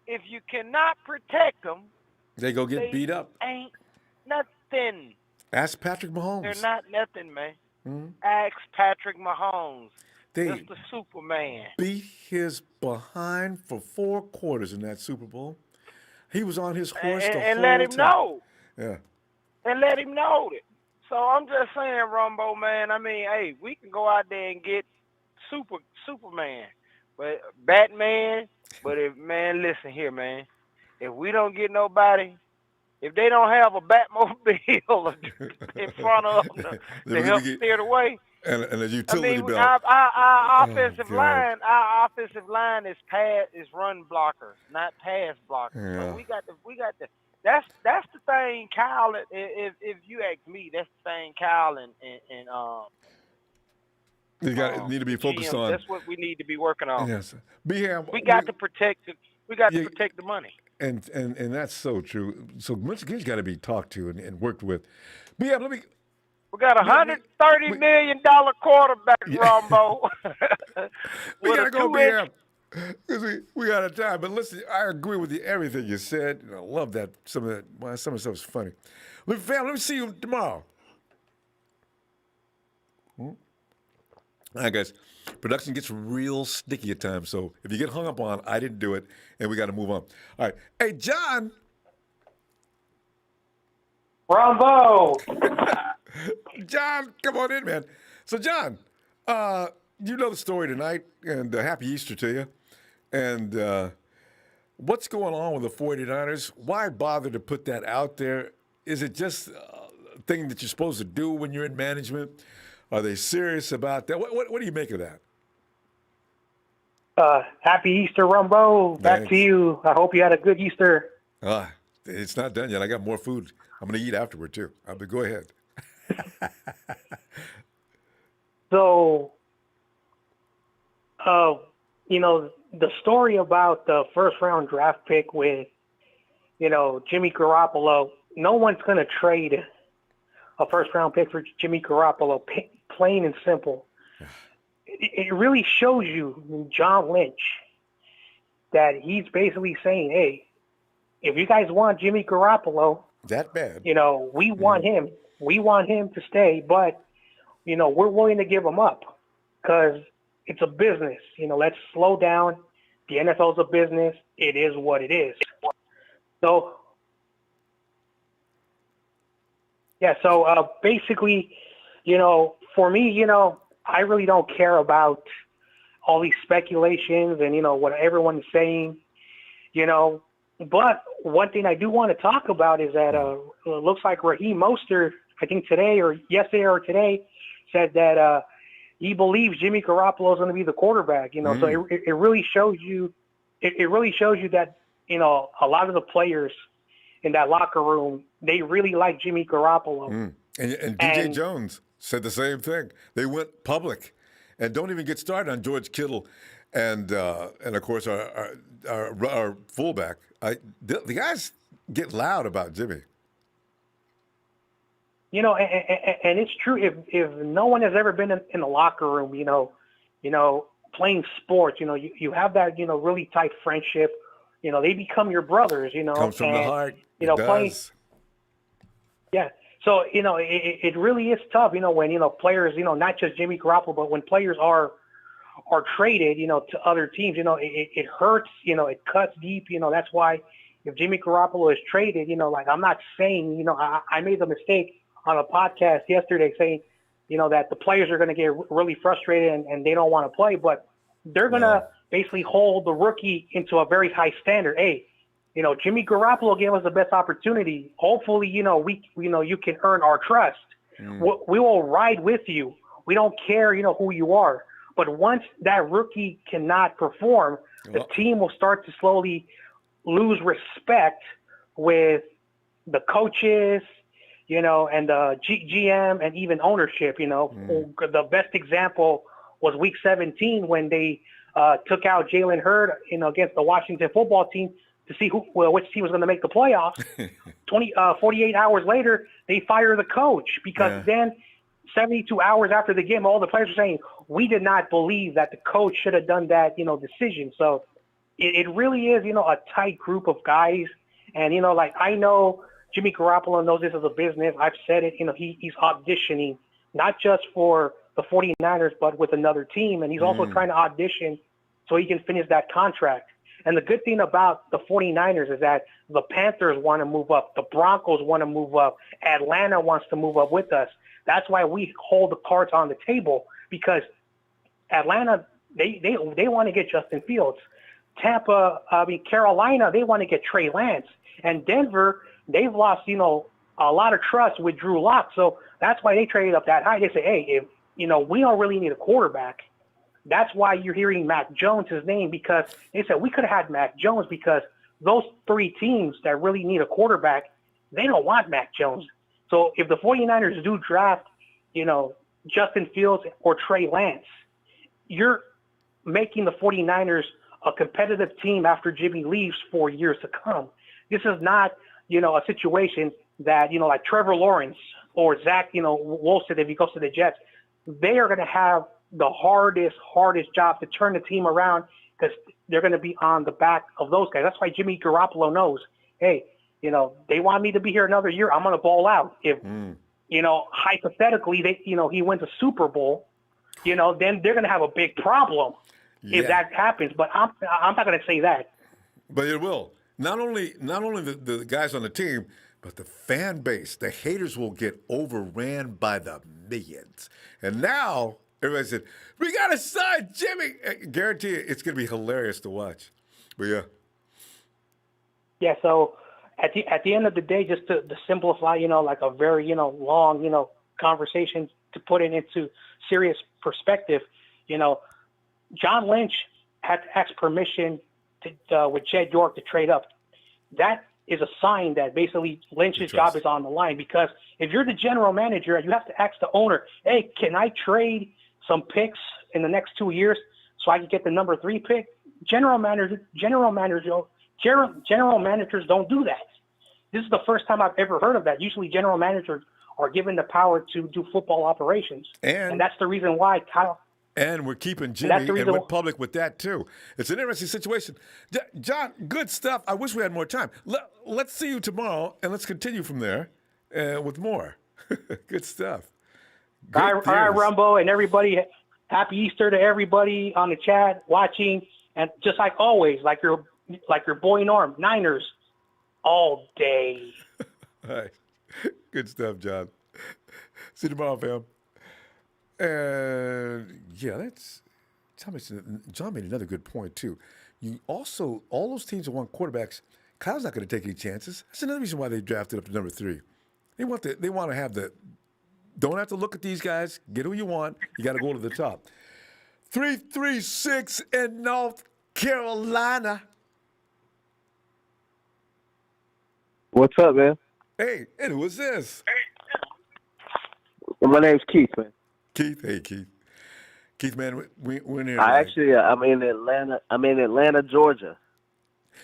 If you cannot protect them, they go get beat up. Ain't nothing. Ask Patrick Mahomes. They're not nothing, man. Mm-hmm. Ask Patrick Mahomes. They Mr. Superman. beat his behind for 4 quarters in that Super Bowl. He was on his horse the whole time. And let him know. Yeah. And let him know that. So I'm just saying, Rumbo, man, I mean, hey, we can go out there and get Superman. But Batman, but if, man, listen here, man. If we don't get nobody, if they don't have a Batmobile in front of them to help steer the way, and a utility belt. Our offensive line is run blockers, not pass blockers. Yeah. So we got the. That's the thing, Kyle. If you ask me, that's the thing, Kyle and You need to be focused GMs, on. that's what we need to be working on. Yes, Beham. We got to protect it. We got to protect the money. And that's so true. So Michigan's got to be talked to and worked with. Beham, let me. We got $130 million quarterback, Ronbo. We got to go, Beham. Because we got out of time. But listen, I agree with you everything you said. And I love that. Some of the stuff is funny. Fam, let me see you tomorrow. All right, guys. Production gets real sticky at times. So if you get hung up on, I didn't do it, and we got to move on. All right. Hey, John. Bravo. John, come on in, man. So, John, you know the story tonight, and happy Easter to you. And what's going on with the 49ers? Why bother to put that out there? Is it just a thing that you're supposed to do when you're in management? Are they serious about that? What do you make of that? Happy Easter, Ronbo. Back to you. I hope you had a good Easter. It's not done yet. I got more food. I'm going to eat afterward, too. But go ahead. So, the story about the first-round draft pick with, Jimmy Garoppolo, no one's going to trade a first-round pick for Jimmy Garoppolo, plain and simple. It really shows you, John Lynch, that he's basically saying, hey, if you guys want Jimmy Garoppolo, that bad, we want him. We want him to stay, but, we're willing to give him up because it's a business. Let's slow down. The NFL's a business. It is what it is. So, basically, for me, I really don't care about all these speculations and, what everyone's saying, But one thing I do want to talk about is that it looks like Raheem Mostert, I think today or yesterday or today, said that he believes Jimmy Garoppolo is going to be the quarterback. So it really shows you, it really shows you that a lot of the players in that locker room, they really like Jimmy Garoppolo. And DJ Jones said the same thing. They went public, and don't even get started on George Kittle, and of course our fullback. The guys get loud about Jimmy. And it's true. If no one has ever been in the locker room, playing sports, you have that, really tight friendship. They become your brothers. Comes from the heart. Playing. Yeah. So it really is tough. When players, not just Jimmy Garoppolo, but when players are traded, to other teams, it hurts. It cuts deep. That's why if Jimmy Garoppolo is traded, I'm not saying, I made the mistake on a podcast yesterday saying, that the players are going to get really frustrated and they don't want to play, but they're going to basically hold the rookie into a very high standard. Hey, Jimmy Garoppolo gave us the best opportunity. Hopefully, you can earn our trust. We will ride with you. We don't care, who you are. But once that rookie cannot perform, the team will start to slowly lose respect with the coaches, and the GM and even ownership, The best example was week 17 when they took out Jalen Hurd, against the Washington football team to see which team was going to make the playoffs. 48 hours later, they fire the coach because then 72 hours after the game, all the players were saying, we did not believe that the coach should have done that, decision. So it really is, a tight group of guys. And, I know Jimmy Garoppolo knows this is a business. I've said it, he's auditioning, not just for the 49ers, but with another team. And he's also trying to audition so he can finish that contract. And the good thing about the 49ers is that the Panthers want to move up. The Broncos want to move up. Atlanta wants to move up with us. That's why we hold the cards on the table, because Atlanta, they want to get Justin Fields. Carolina, they want to get Trey Lance. And Denver, they've lost, a lot of trust with Drew Lock. So that's why they traded up that high. They say, hey, if, we don't really need a quarterback. That's why you're hearing Mac Jones' name, because they said we could have had Mac Jones, because those three teams that really need a quarterback, they don't want Mac Jones. So if the 49ers do draft, Justin Fields or Trey Lance. You're making the 49ers a competitive team after Jimmy leaves for years to come. This is not, a situation that, like Trevor Lawrence or Zach, Wilson, if he goes to the Jets, they are going to have the hardest job to turn the team around because they're going to be on the back of those guys. That's why Jimmy Garoppolo knows, hey, they want me to be here another year. I'm going to ball out. If, hypothetically, he wins a Super Bowl, then they're going to have a big problem if that happens. But I'm not going to say that. But it will. Not only the guys on the team, but the fan base, the haters will get overran by the millions. And now everybody said, we got to sign Jimmy. I guarantee you, it's going to be hilarious to watch. But yeah. Yeah, so at the end of the day, just to simplify, like a very, long, conversation to put it into serious perspective, John Lynch had to ask permission to, with Jed York to trade up. That is a sign that basically Lynch's job is on the line, because if you're the general manager, you have to ask the owner, hey, can I trade some picks in the next 2 years so I can get the number 3 pick? General managers don't do that. This is the first time I've ever heard of that. Usually general managers are given the power to do football operations. And that's the reason why Kyle. And we're keeping Jimmy, and went public with that, too. It's an interesting situation. John, good stuff. I wish we had more time. Let's see you tomorrow, and let's continue from there with more. Good stuff. All right, Ronbo, and everybody, happy Easter to everybody on the chat, watching. And just like always, like your boy Norm, Niners all day. All right. Good stuff, John. See you tomorrow, fam. And yeah, John made another good point too. You also, all those teams that want quarterbacks, Kyle's not going to take any chances. That's another reason why they drafted up to number 3. They want to have don't have to look at these guys. Get who you want. You got to go to the top. 336 in North Carolina. What's up, man? Hey, and who is this? Well, my name's Keith, man. Keith, hey Keith. Keith, man, we're in here. I'm in Atlanta. I'm in Atlanta, Georgia.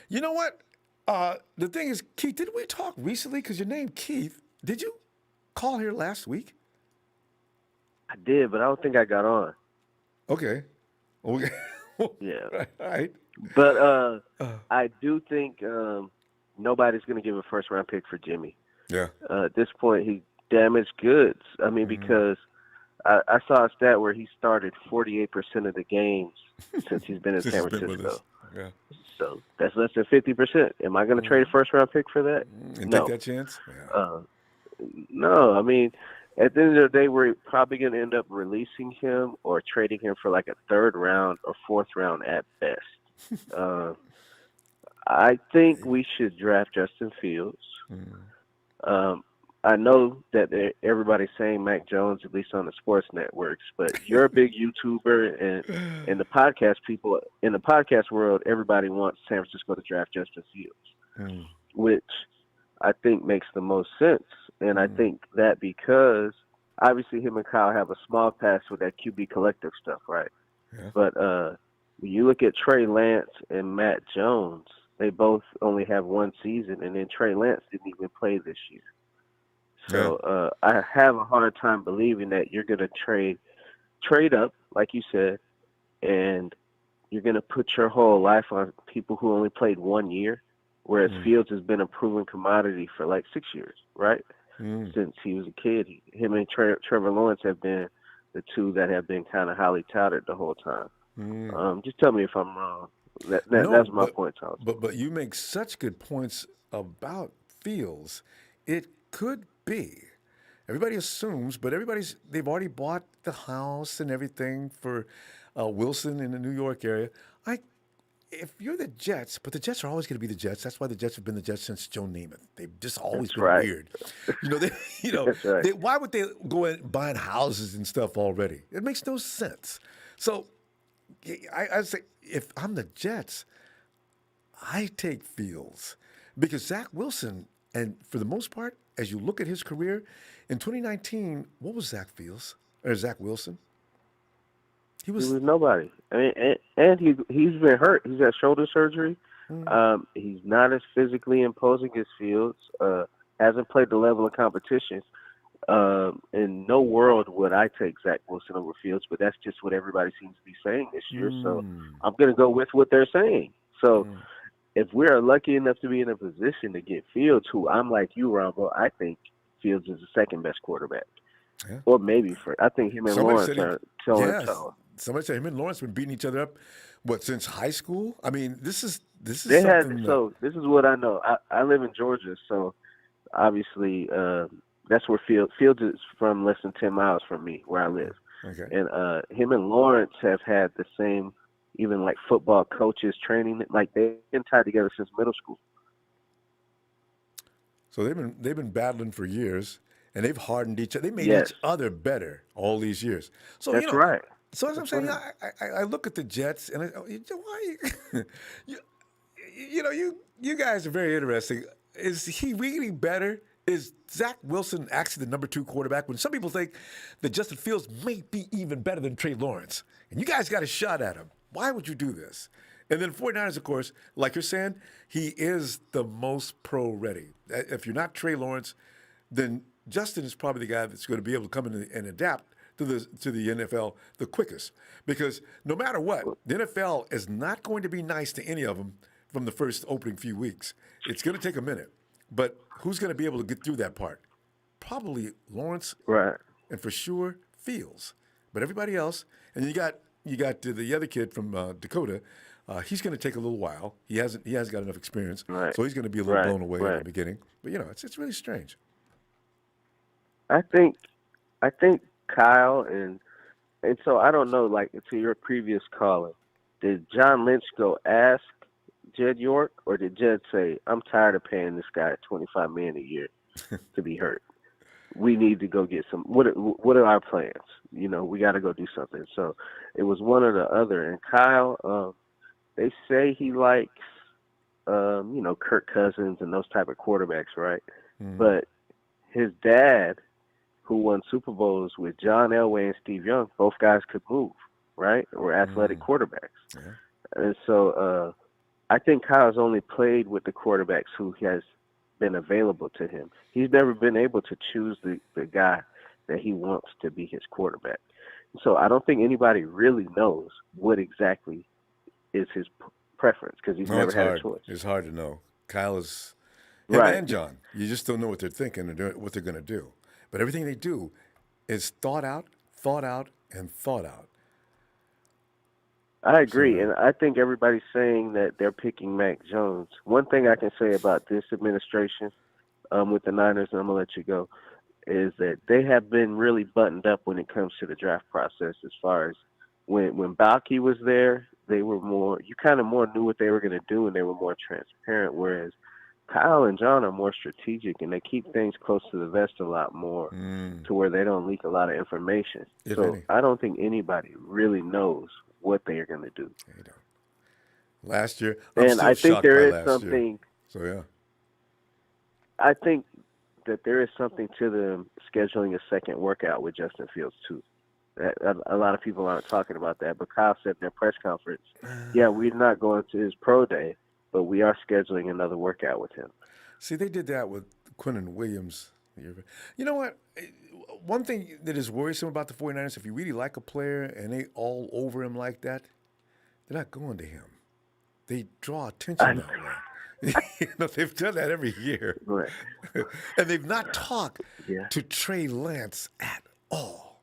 You know what? The thing is, Keith, didn't we talk recently? Because your name Keith. Did you call here last week? I did, but I don't think I got on. Okay. Yeah. All right. But I do think nobody's going to give a first-round pick for Jimmy. Yeah. At this point, he damaged goods. I mean, because I saw a stat where he started 48% of the games since he's been in San Francisco. Yeah. So that's less than 50%. Am I going to trade a first-round pick for that? And no. take that chance? Yeah. No. I mean, at the end of the day, we're probably going to end up releasing him or trading him for like a 3rd round or 4th round at best. I think we should draft Justin Fields. I know that everybody's saying Mac Jones, at least on the sports networks, but you're a big YouTuber, and in the podcast people, in the podcast world, everybody wants San Francisco to draft Justin Fields, which I think makes the most sense. And I think that because obviously him and Kyle have a small pass with that QB collective stuff, right? Yeah. But when you look at Trey Lance and Matt Jones, they both only have 1 season, and then Trey Lance didn't even play this year. So I have a hard time believing that you're going to trade up, like you said, and you're going to put your whole life on people who only played 1 year, whereas Fields has been a proven commodity for like 6 years, right? Since he was a kid. Him and Trevor Lawrence have been the two that have been kind of highly touted the whole time. Just tell me if I'm wrong. That's my point, Thomas. But you make such good points about Fields. It could be. Everybody assumes, but they've already bought the house and everything for Wilson in the New York area. If you're the Jets, but the Jets are always going to be the Jets. That's why the Jets have been the Jets since Joe Namath. They've just always been weird. Why would they go in buying houses and stuff already? It makes no sense. So I say, if I'm the Jets, I take Fields because Zach Wilson, and for the most part, as you look at his career, in 2019, what was Zach Fields? Or Zach Wilson? He was nobody. I mean, and he's been hurt. He's had shoulder surgery. He's not as physically imposing as Fields. Hasn't played the level of competition. In no world would I take Zach Wilson over Fields, but that's just what everybody seems to be saying this year. So I'm going to go with what they're saying. So if we are lucky enough to be in a position to get Fields, who I'm like you, Ronbo, I think Fields is the second best quarterback. Yeah. Or maybe I think him and Lawrence are toe-to-toe. Somebody said him and Lawrence been beating each other up, since high school? I mean, this is they something had, so this is what I know. I live in Georgia, so obviously that's where Fields is from, less than 10 miles from me, where I live. Okay. And him and Lawrence have had the same, even like football coaches training, like they've been tied together since middle school. So they've been battling for years, and they've hardened each other. They made Yes. each other better all these years. So That's right. So as I'm That's saying, right. I look at the Jets, and why you guys are very interesting. Is he really better? Is Zach Wilson actually the number 2 quarterback? When some people think that Justin Fields may be even better than Trey Lawrence, and you guys got a shot at him. Why would you do this? And then 49ers, of course, like you're saying, he is the most pro-ready. If you're not Trey Lawrence, then Justin is probably the guy that's going to be able to come in and adapt to the NFL the quickest. Because no matter what, the NFL is not going to be nice to any of them from the first opening few weeks. It's going to take a minute. But who's going to be able to get through that part? Probably Lawrence, right, and for sure Fields. But everybody else, and you got the other kid from Dakota. He's going to take a little while. He hasn't got enough experience, so he's going to be a little blown away at the beginning. But it's really strange. I think Kyle and so I don't know, like, to your previous caller, did John Lynch go ask Jed York, or did Jed say, I'm tired of paying this guy $25 million a year to be hurt? We need to go get some. What are our plans? We got to go do something. So it was one or the other. And Kyle, they say he likes, Kirk Cousins and those type of quarterbacks, right? Mm-hmm. But his dad, who won Super Bowls with John Elway and Steve Young, both guys could move, right? Or athletic quarterbacks. Yeah. And so I think Kyle's only played with the quarterbacks who has been available to him. He's never been able to choose the guy that he wants to be his quarterback. So I don't think anybody really knows what exactly is his preference, because he's never had a choice. It's hard to know. Kyle is right. And John. You just don't know what they're thinking and what they're going to do. But everything they do is thought out, and thought out. I agree, and I think everybody's saying that they're picking Mac Jones. One thing I can say about this administration with the Niners, and I'm going to let you go, is that they have been really buttoned up when it comes to the draft process. As far as when Balky was there, they were you kind of more knew what they were going to do, and they were more transparent, whereas Kyle and John are more strategic, and they keep things close to the vest a lot more to where they don't leak a lot of information. I don't think anybody really knows what they are going to do. Last year, I think there is something. So yeah, I think that there is something to them scheduling a second workout with Justin Fields too. A lot of people aren't talking about that, but Kyle said in their press conference, "Yeah, we're not going to his pro day, but we are scheduling another workout with him." See, they did that with Quinnen Williams. You know what? One thing that is worrisome about the 49ers, if you really like a player and they all over him like that, they're not going to him. They draw attention that way. They've done that every year. Right. And they've not talked to Trey Lance at all.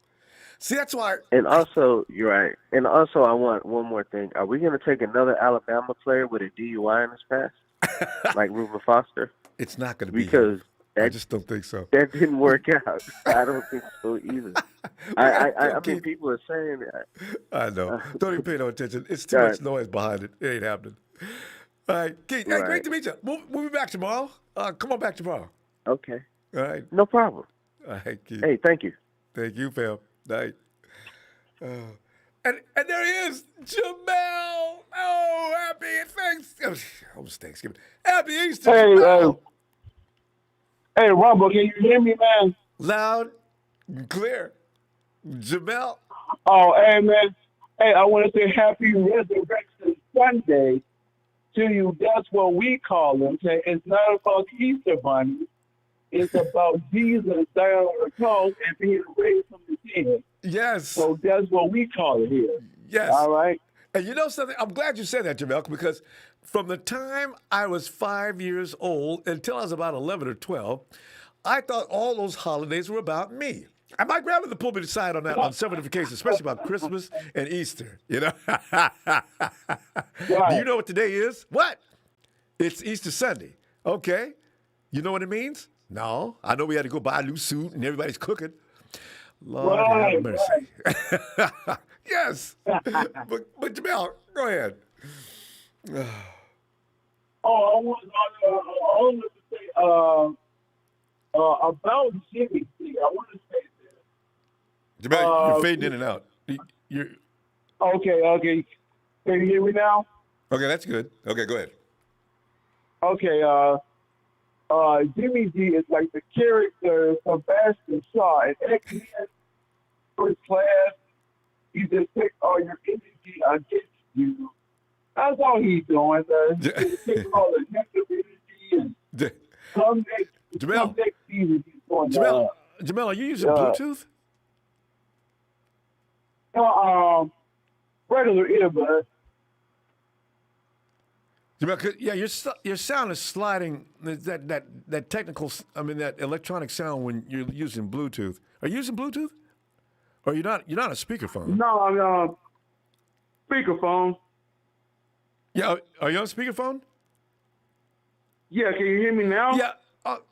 See, that's why. And also, you're right. And also, I want one more thing. Are we going to take another Alabama player with a DUI in his past? Like Reuben Foster? It's not going to be because I just don't think so. That didn't work out. I don't think so either. I mean, people are saying that. I know. Don't even pay no attention. It's too much noise behind it. It ain't happening. All right, Keith. Hey, great to meet you. We'll be back tomorrow. Come on back tomorrow. Okay. All right. No problem. All right, Keith. Hey, thank you. Thank you, fam. Night. And there he is, Jamel. Oh, happy Thanksgiving. Happy Easter. Hey, Ronbo, can you hear me, man? Loud and clear. Jamel. Oh, hey, man. Hey, I want to say happy Resurrection Sunday to you. That's what we call them. Okay? It's not about Easter Bunny. It's about Jesus dying on the cross and being raised from the dead. Yes. So that's what we call it here. Yes. All right. And you know something? I'm glad you said that, Jamel, because from the time I was 5 years old until I was about 11 or 12, I thought all those holidays were about me. And my grandmother pulled me aside on that on several different occasions, especially about Christmas and Easter. You know? Do you know what today is? What? It's Easter Sunday. Okay. You know what it means? No. I know we had to go buy a new suit and everybody's cooking. Lord have mercy. Yes. but Jamel, go ahead. I want to say about Jimmy G. I want to say this. Jamel, you're fading in and out. You're Okay. Can you hear me now? okay. That's good. Okay, go ahead. Okay. Jimmy G is like the character Sebastian Shaw in X-Men First Class. He just takes all your energy against you. That's all he's doing. He's taking all the negative energy and come next season he's going to... Jamel, are you using Bluetooth? Regular earbud. Jamel, yeah, your sound is sliding. That technical, that electronic sound when you're using Bluetooth. Are you using Bluetooth? Or you're not a speakerphone? No, I'm speakerphone. Yeah, are you on speakerphone? Yeah, can you hear me now? Yeah.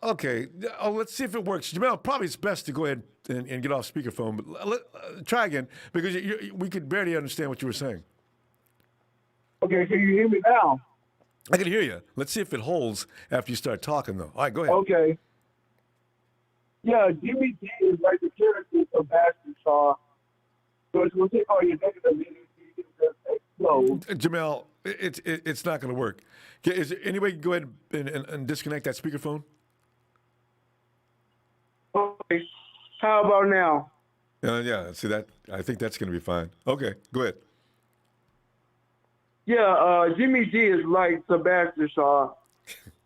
Okay. Let's see if it works. Jamel, probably it's best to go ahead and get off speakerphone. But try again because we could barely understand what you were saying. Okay, can you hear me now? I can hear you. Let's see if it holds after you start talking, though. All right, go ahead. Okay. Yeah, Jimmy G is like the character of Sebastian Shaw. So it's going to take all your negative energy and just explode. Jamel, it's not going to work. Is there any way you can go ahead and disconnect that speakerphone? Okay. How about now? Yeah, see that? I think that's going to be fine. Okay, go ahead. Yeah, Jimmy G is like Sebastian Shaw.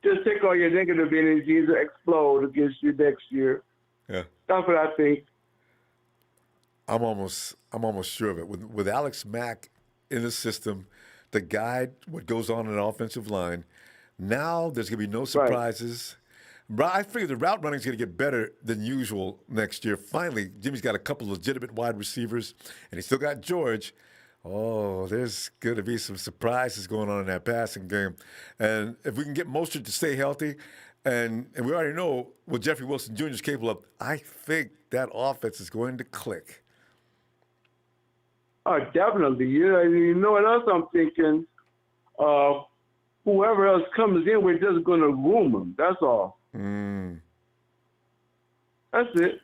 Just take all your negative energy to explode against you next year. Yeah. That's what I think. I'm almost sure of it. With Alex Mack in the system to guide what goes on in an offensive line, now there's going to be no surprises. Right. I figure the route running is going to get better than usual next year. Finally, Jimmy's got a couple of legitimate wide receivers, and he's still got George. Oh, there's going to be some surprises going on in that passing game. And if we can get Mostert to stay healthy, and we already know what Jeffrey Wilson Jr. is capable of, I think that offense is going to click. Oh, definitely. Yeah, you know what else I'm thinking? Whoever else comes in, we're just going to groom them. That's all. That's it.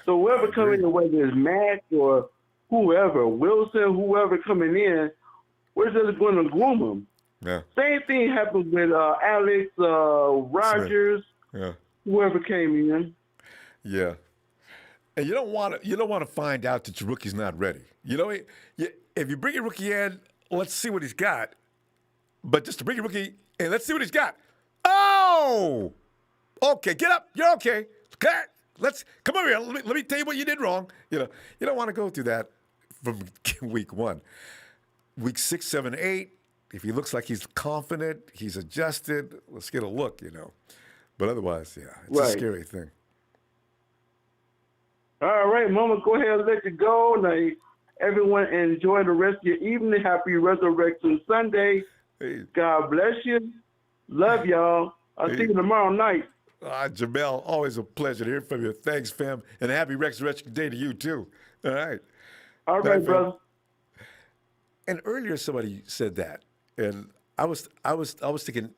So whoever coming in, whether it's Matt or whoever, Wilson, whoever coming in, we're just going to groom them. Yeah. Same thing happened with Alex Rogers, whoever came in. Yeah. And you don't want to find out that your rookie's not ready. You know, if you bring your rookie in, let's see what he's got. But just to bring your rookie in, let's see what he's got. Oh, okay, get up. You're okay. Let's come over here. Let me tell you what you did wrong. You know, you don't want to go through that from week 1. Week 6, 7, 8. If he looks like he's confident, he's adjusted, let's get a look, But otherwise, it's a scary thing. All right, Mama, go ahead and let you go. Now, everyone, enjoy the rest of your evening. Happy Resurrection Sunday. Hey. God bless you. Love y'all. I'll see you tomorrow night. Jamel, always a pleasure to hear from you. Thanks, fam. And happy Resurrection Day to you, too. All right. All right, brother. And earlier somebody said that. And I was thinking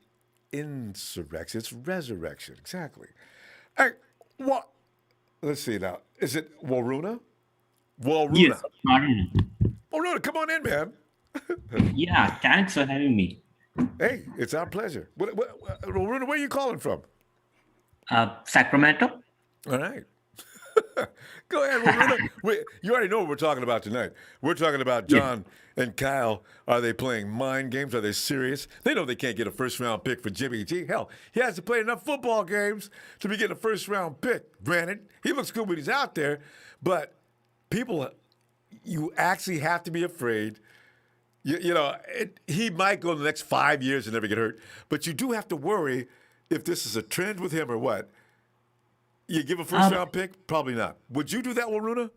insurrection. It's resurrection. Exactly. All right. What? Let's see now. Is it Waruna? Yes, Martin. Waruna, come on in, man. Yeah, thanks for having me. Hey, it's our pleasure. Waruna, where are you calling from? Sacramento. All right. Go ahead, Waruna. You already know what we're talking about tonight. We're talking about John and Kyle. Are they playing mind games? Are they serious? They know they can't get a first-round pick for Jimmy G. Hell, he hasn't played enough football games to be getting a first-round pick. Granted, he looks good when he's out there, but people, you actually have to be afraid. He might go the next 5 years and never get hurt, but you do have to worry if this is a trend with him or what. You give a first-round pick? Probably not. Would you do that, Waruna?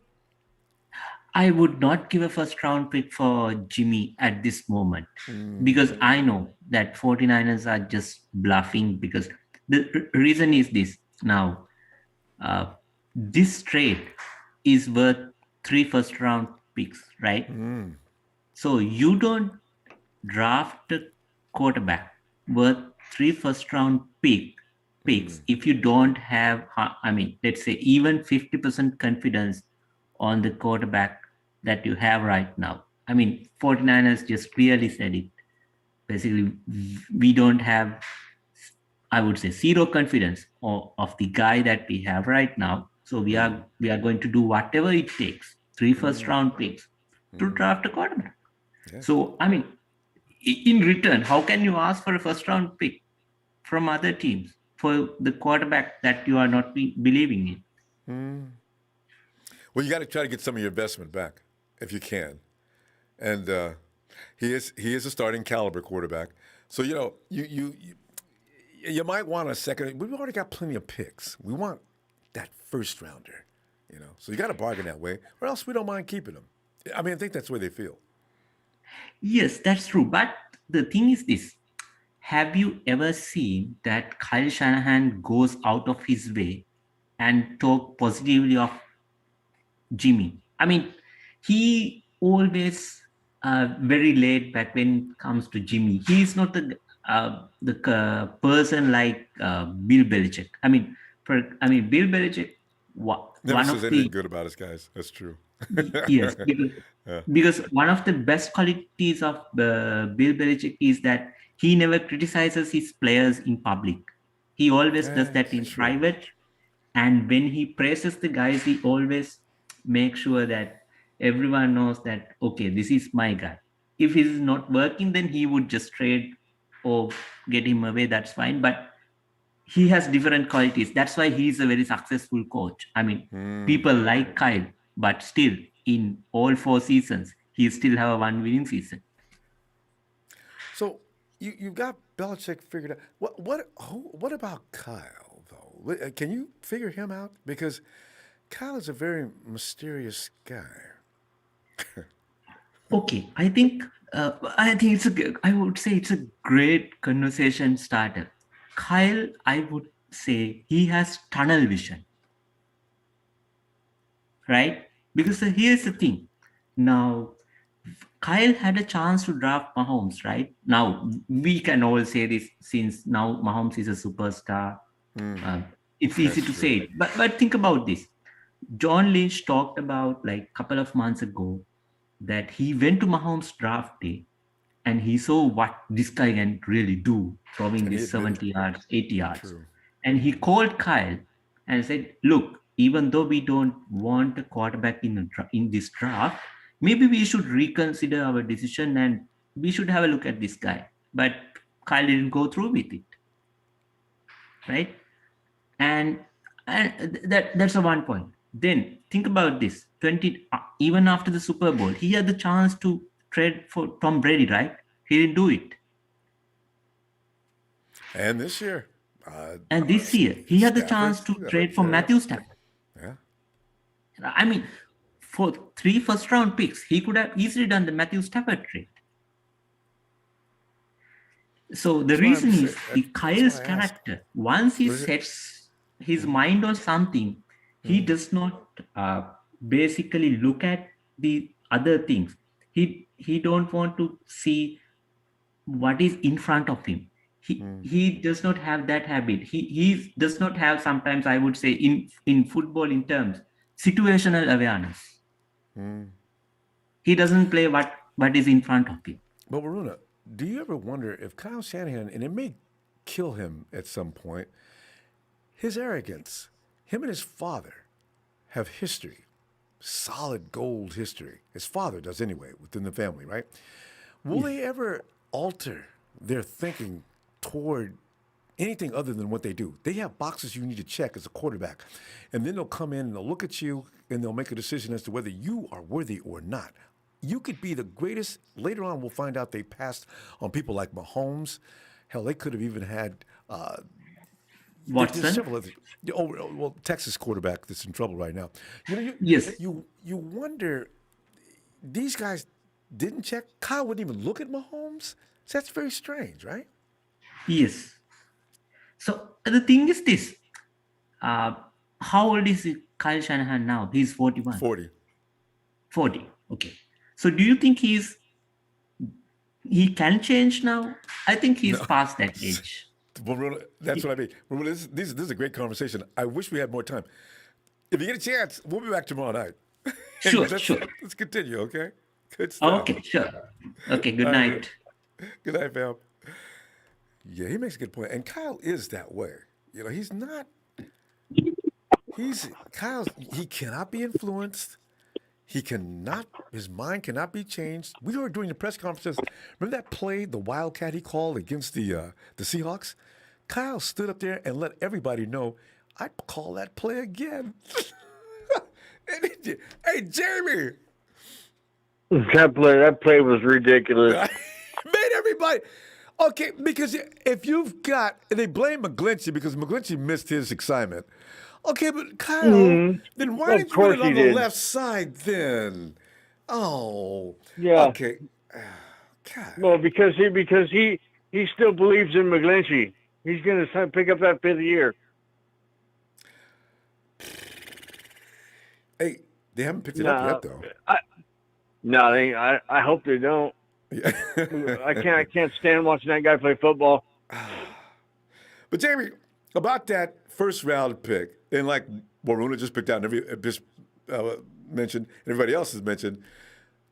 I would not give a first round pick for Jimmy at this moment because I know that 49ers are just bluffing because the reason is this. Now, this trade is worth 3 first round picks, right? So you don't draft a quarterback worth 3 first round picks if you don't have, let's say even 50% confidence on the quarterback that you have right now. 49ers just clearly said it. Basically, we don't have, I would say, zero confidence of the guy that we have right now. So we are going to do whatever it takes, 3 first round picks to draft a quarterback. So, in return, how can you ask for a first round pick from other teams for the quarterback that you are not believing in? Well, you got to try to get some of your investment back if you can. And he is a starting caliber quarterback. So, you might want a second. We've already got plenty of picks. We want that first rounder, So you got to bargain that way, or else we don't mind keeping them. I think that's the way they feel. Yes, that's true. But the thing is this. Have you ever seen that Kyle Shanahan goes out of his way and talk positively of Jimmy? He always very laid back when it comes to Jimmy. He is not the person like Bill Belichick. Bill Belichick. Never says anything good about his guys. That's true. Yes, because one of the best qualities of Bill Belichick is that he never criticizes his players in public. He always does that in private. And when he praises the guys, he always makes sure that everyone knows that, okay, this is my guy. If he's not working, then he would just trade or get him away. That's fine. But he has different qualities. That's why he's a very successful coach. People like Kyle, but still in all 4 seasons, he still have a 1 winning season. So you've got Belichick figured out. What about Kyle, though? Can you figure him out? Because Kyle is a very mysterious guy. Okay, I think I would say it's a great conversation starter. Kyle, I would say he has tunnel vision, right? Because here's the thing. Now, Kyle had a chance to draft Mahomes, right? Now, we can all say this since now Mahomes is a superstar. It's easy to say it. But think about this. John Lynch talked about like a couple of months ago that he went to Mahomes draft day and he saw what this guy can really do, throwing this 70 yards, 80 yards. True. And he called Kyle and said, look, even though we don't want a quarterback in this draft, maybe we should reconsider our decision and we should have a look at this guy. But Kyle didn't go through with it, right? And that's a one point. Then think about this. Even after the Super Bowl, he had the chance to trade for Tom Brady, right? He didn't do it. And this year. He had the chance to trade for Matthew Stafford. Yeah. For 3 first-round picks, he could have easily done the Matthew Stafford trade. So the reason is Kyle's character. Once he sets his mind on something, he does not basically look at the other things. He don't want to see what is in front of him. He does not have that habit. He does not have, sometimes I would say in football in terms, situational awareness. He doesn't play what is in front of him. But Waruna, do you ever wonder if Kyle Shanahan, and it may kill him at some point, his arrogance, him and his father have history, solid gold history. His father does anyway, within the family, right? Will they ever alter their thinking toward anything other than what they do? They have boxes you need to check as a quarterback. And then they'll come in and they'll look at you and they'll make a decision as to whether you are worthy or not. You could be the greatest. Later on, we'll find out they passed on people like Mahomes. Hell, they could have even had there's several other. Well, Texas quarterback that's in trouble right now. Yes. You wonder, these guys didn't check. Kyle wouldn't even look at Mahomes. So that's very strange, right? Yes. So the thing is this. How old is Kyle Shanahan now? He's 41. 40. 40. Okay. So do you think he can change now? I think he's past that age. Well, that's what I mean. Well, this is a great conversation. I wish we had more time. If you get a chance, we'll be back tomorrow night. Sure. Let's continue, okay? Good stuff. Okay, sure. Okay, good night. Good night, fam. Yeah, he makes a good point. And Kyle is that way. You know, he cannot be influenced. His mind cannot be changed. We were doing the press conferences. Remember that play, the Wildcat he called against the Seahawks? Kyle stood up there and let everybody know, I'd call that play again. Hey, Jamie. That play was ridiculous. Made everybody. Okay, because if you've got, and they blame McGlinchey because McGlinchey missed his assignment. Okay, but Kyle, then why did you put it on the left side then? Oh, yeah. Okay. God. Well, because he still believes in McGlinchey. He's going to pick up that 5th year. Hey, they haven't picked it up yet, though. I hope they don't. Yeah. I can't stand watching that guy play football. But Jamie, about that first-round pick, and like Waruna just picked out and mentioned, and everybody else has mentioned,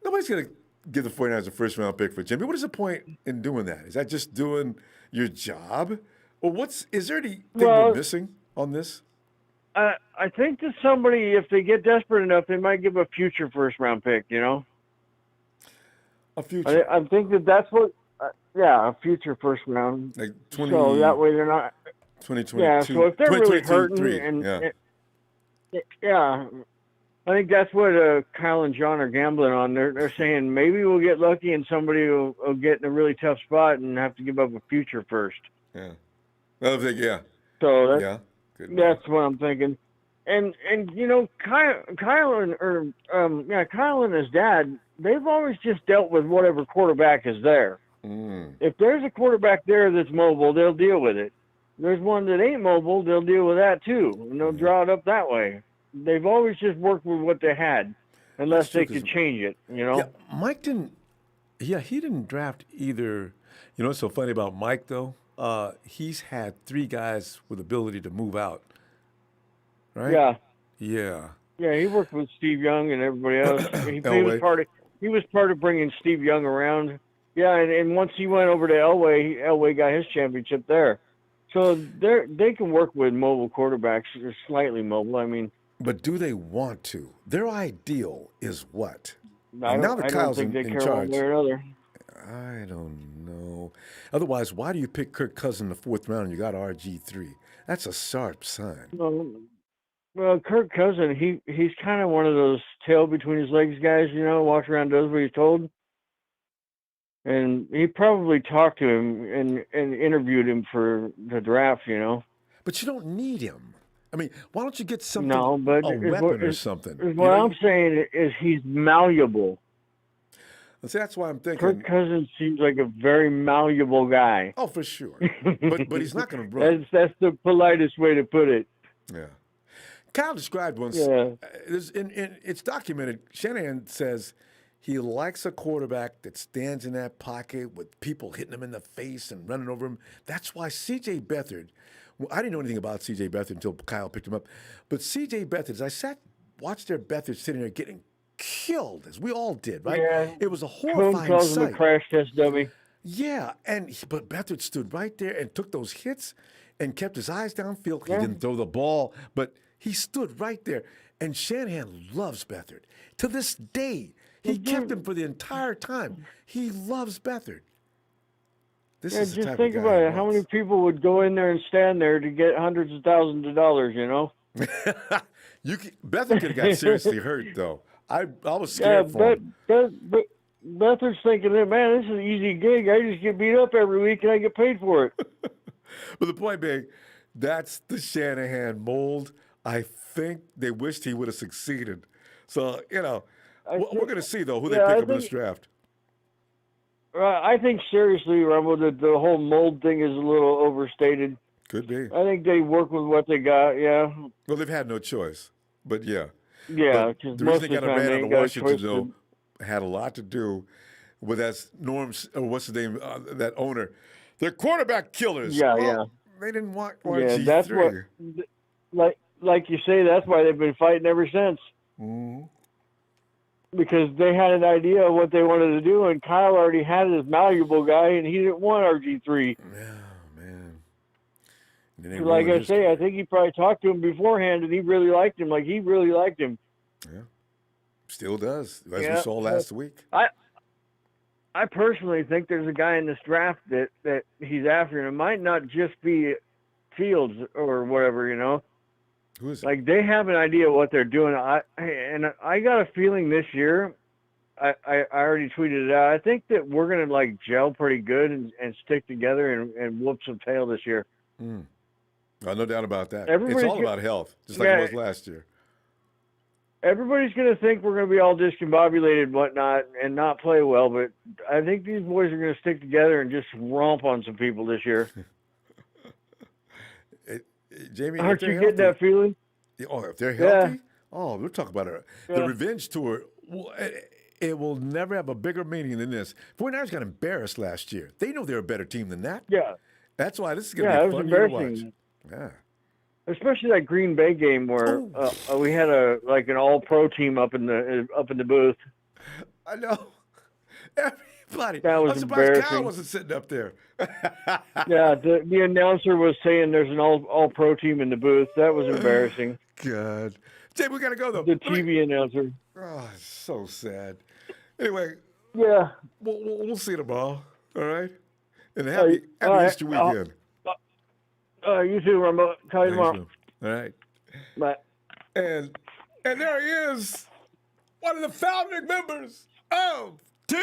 nobody's going to give the 49ers a first-round pick for Jimmy. What is the point in doing that? Is that just doing your job? Or is there anything we're missing on this? I think that somebody, if they get desperate enough, they might give a future first-round pick, you know? A future? I think that's what, a future first round. Like 20, so that way they're not. 2022. Yeah, so if they're really hurting, I think that's what Kyle and John are gambling on. They're saying maybe we'll get lucky and somebody will get in a really tough spot and have to give up a future first. Yeah. I think, So that's what I'm thinking. And you know, Kyle and his dad, they've always just dealt with whatever quarterback is there. If there's a quarterback there that's mobile, they'll deal with it. There's one that ain't mobile, they'll deal with that too, and they'll draw it up that way. They've always just worked with what they had, unless they could change it, you know? Yeah, Mike didn't he didn't draft either. You know what's so funny about Mike, though? He's had 3 guys with ability to move out, right? Yeah. Yeah. Yeah, he worked with Steve Young and everybody else. He was part of bringing Steve Young around. Yeah, and once he went over to Elway got his championship there. So they can work with mobile quarterbacks, or slightly mobile. I mean, but do they want to? Their ideal is what? I now that Kyle's don't think they in care charge, one way or another. I don't know. Otherwise, why do you pick Kirk Cousins in the 4th round and you got RG3? That's a sharp sign. Well, Kirk Cousins, he's kind of one of those tail between his legs guys, you know, walks around, does what he's told. And he probably talked to him and interviewed him for the draft, you know. But you don't need him. I mean, why don't you get something, a weapon or something? What I'm saying is he's malleable. See, that's why I'm thinking. Kirk Cousins seems like a very malleable guy. Oh, for sure. But he's not going to run. That's the politest way to put it. Yeah. Kyle described once, it's documented, Shanahan says he likes a quarterback that stands in that pocket with people hitting him in the face and running over him. That's why C.J. Beathard, I didn't know anything about C.J. Beathard until Kyle picked him up, but C.J. Beathard, as I watched their Beathard sitting there getting killed, as we all did, right? Yeah. It was a horrifying calls sight. him a crash test dummy. Yeah, but Beathard stood right there and took those hits and kept his eyes downfield. He didn't throw the ball, but he stood right there. And Shanahan loves Beathard. To this day, he kept him for the entire time. He loves Beathard. This is the just type think of guy about he it. How wants. many people would go in there and stand there to get hundreds of thousands of dollars, you know? Beathard could have got seriously hurt, though. I was Yeah, scared for him. Beathard's thinking that, man, this is an easy gig. I just get beat up every week and I get paid for it. But the point being, that's the Shanahan mold. I think they wished he would have succeeded. So, we're going to see, though, who they pick up in this draft. I think seriously, Rumble, that the whole mold thing is a little overstated. Could be. I think they work with what they got, yeah. Well, they've had no choice. But, yeah. Yeah, but because the most reason of they the got time a they ran ain't out got of a Washington, choice. though, had a lot to do with what's his name, that owner. They're quarterback killers. Yeah, Well, yeah. They didn't want Yeah, RG3. that's what, like you say, that's why they've been fighting ever since. Mm-hmm. Because they had an idea of what they wanted to do, and Kyle already had his malleable guy, and he didn't want RG3. Yeah, man. Like I say, I think he probably talked to him beforehand, and he really liked him. Like, he really liked him. Yeah. Still does, as we saw last week. I personally think there's a guy in this draft that he's after, and it might not just be Fields or whatever, you know. Who is it? Like, they have an idea of what they're doing. I got a feeling this year, I already tweeted it out, I think that we're going to, like, gel pretty good and stick together and whoop some tail this year. Mm. No doubt about that. Everybody's It's all about health, just like it was last year. Everybody's going to think we're going to be all discombobulated and whatnot and not play well, but I think these boys are going to stick together and just romp on some people this year. Jamie, aren't you getting that feeling? Oh, if they're healthy? Yeah. Oh, we'll talk about it. Yeah. The revenge tour, it will never have a bigger meaning than this. 49ers got embarrassed last year. They know they're a better team than that. Yeah. That's why this is going to be fun to watch. Yeah. Especially that Green Bay game where we had an all-pro team up in the booth. I know. Everybody. That was I'm surprised embarrassing. Kyle wasn't sitting up there. Yeah, the announcer was saying there's an all-pro team in the booth. That was embarrassing. God. Jamie, we got to go, though. The TV announcer. Oh, it's so sad. Anyway. Yeah. We'll see tomorrow. All right? And happy Easter weekend. You too, Ronbo. Call you tomorrow. All right. Bye. And there he is, one of the founding members of TNT,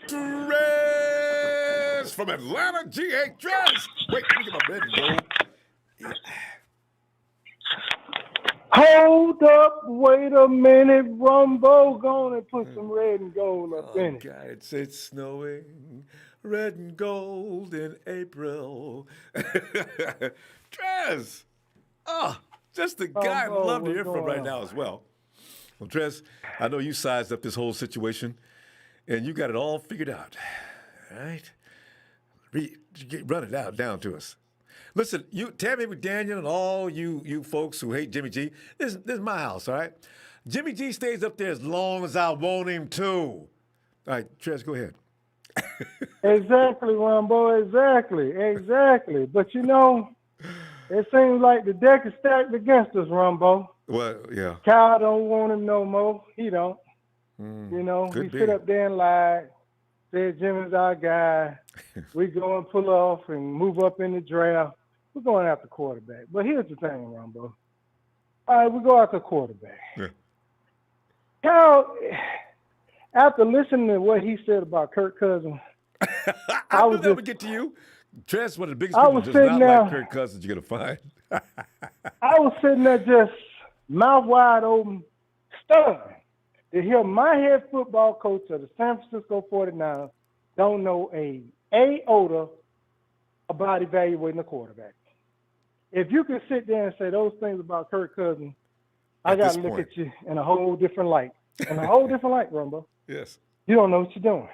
Dress from Atlanta, GA Dress. Wait, let me get my red and gold. Yeah. Hold up, wait a minute, Ronbo, go on and put some red and gold up in it. God, it's snowing red and gold in April. Trez, just the guy I'd love to hear from right now as well. Well, Trez, I know you sized up this whole situation, and you got it all figured out. All right? Run it down to us. Listen, you, Tammy McDaniel, and all you folks who hate Jimmy G, this is my house, all right? Jimmy G stays up there as long as I want him to. All right, Trez, go ahead. Exactly, Ronbo, exactly. But you know, it seems like the deck is stacked against us, Ronbo. Well, yeah. Kyle don't want him no more. He don't. You know, he sit up there and lied, said Jimmy's our guy. We go and pull off and move up in the draft. We're going after quarterback. But here's the thing, Ronbo. All right, we go after quarterback. Yeah. Kyle, after listening to what he said about Kirk Cousins, I knew that would get to you. Trez, one of the biggest people does not like Kirk Cousins you're going to find. I was sitting there just mouth wide open, stunned to hear my head football coach of the San Francisco 49ers don't know a iota about evaluating a quarterback. If you could sit there and say those things about Kirk Cousins, I got to look at you in a whole different light. In a whole different light, Ronbo. Yes. You don't know what you're doing.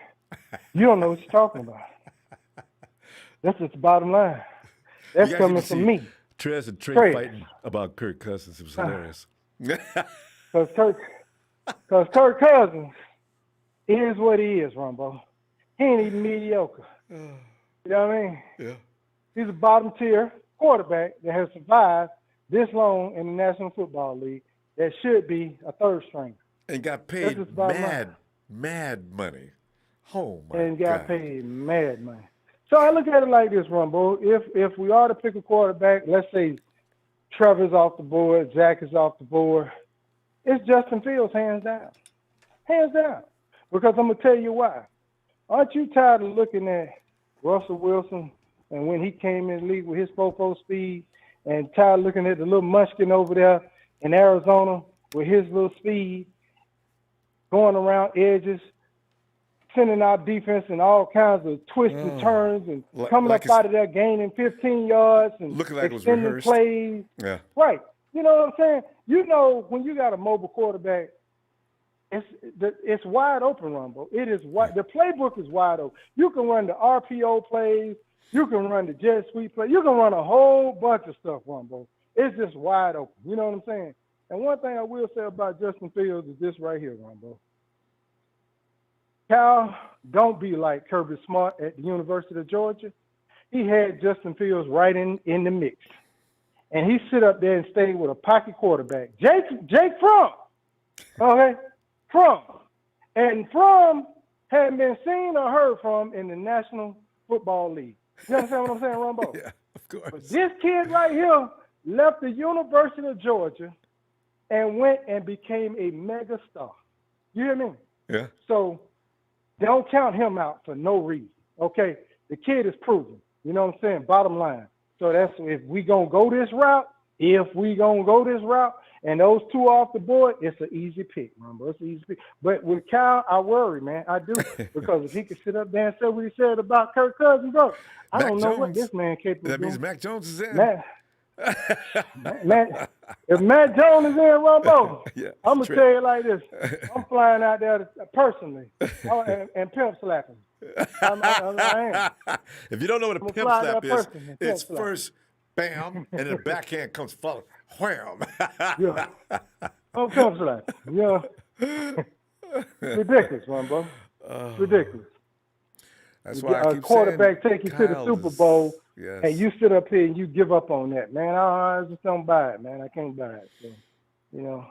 You don't know what you're talking about. That's just the bottom line. That's coming from me. Trez and Trey fighting about Kirk Cousins. It was hilarious. Because Kirk Cousins is what he is, Ronbo. He ain't even mediocre. You know what I mean? Yeah. He's a bottom tier quarterback that has survived this long in the National Football League that should be a third stringer. And got That's paid just bottom line. mad money. Oh, my And got God. paid mad money. So I look at it like this, Rumbo. If we are to pick a quarterback, let's say Trevor's off the board, Zach is off the board, it's Justin Fields, hands down. Hands down. Because I'm going to tell you why. Aren't you tired of looking at Russell Wilson and when he came in the league with his 4.4 speed, and tired of looking at the little munchkin over there in Arizona with his little speed, going around edges, sending out defense in all kinds of twists and turns and coming up out of there gaining 15 yards and looking like it was extending rehearsed. plays. Yeah. Right. You know what I'm saying? You know, when you got a mobile quarterback, it's wide open, Rumbo. It is wide. The playbook is wide open. You can run the RPO plays. You can run the jet sweep play. You can run a whole bunch of stuff, Rumbo. It's just wide open. You know what I'm saying? And one thing I will say about Justin Fields is this right here, Rumbo. Cal, don't be like Kirby Smart at the University of Georgia. He had Justin Fields right in the mix. And he sit up there and stayed with a pocket quarterback. Jake Fromm. Okay? Fromm. And Fromm hadn't been seen or heard from in the National Football League. You understand what I'm saying, Ronbo? Yeah, of course. But this kid right here left the University of Georgia and went and became a mega star. You hear me? Yeah. So don't count him out for no reason. Okay? The kid is proven. You know what I'm saying? Bottom line. So that's if we gonna go this route, and those two off the board, it's an easy pick, Rumbo. It's an easy pick. But with Cal, I worry, man. I do. Because if he could sit up there and say what he said about Kirk Cousins, bro, I don't know what this man capable of That means doing. Mac Jones is in. If Matt Jones is in, Rumbo, Yeah, I'm going to tell you like this. I'm flying out there personally and pimp slapping. I am. If you don't know what a I'm pimp fly slap there is, personally, pimp it's slap. first bam, and then the backhand comes following. Wham. Yeah. I'm pimp slapping. Yeah. Ridiculous, Rumbo. Ridiculous. That's why I a keep quarterback saying take you to the Kyle Super is- Bowl, yes. and you sit up here and you give up on that, man. I just don't buy it, man. I can't buy it. So, you know,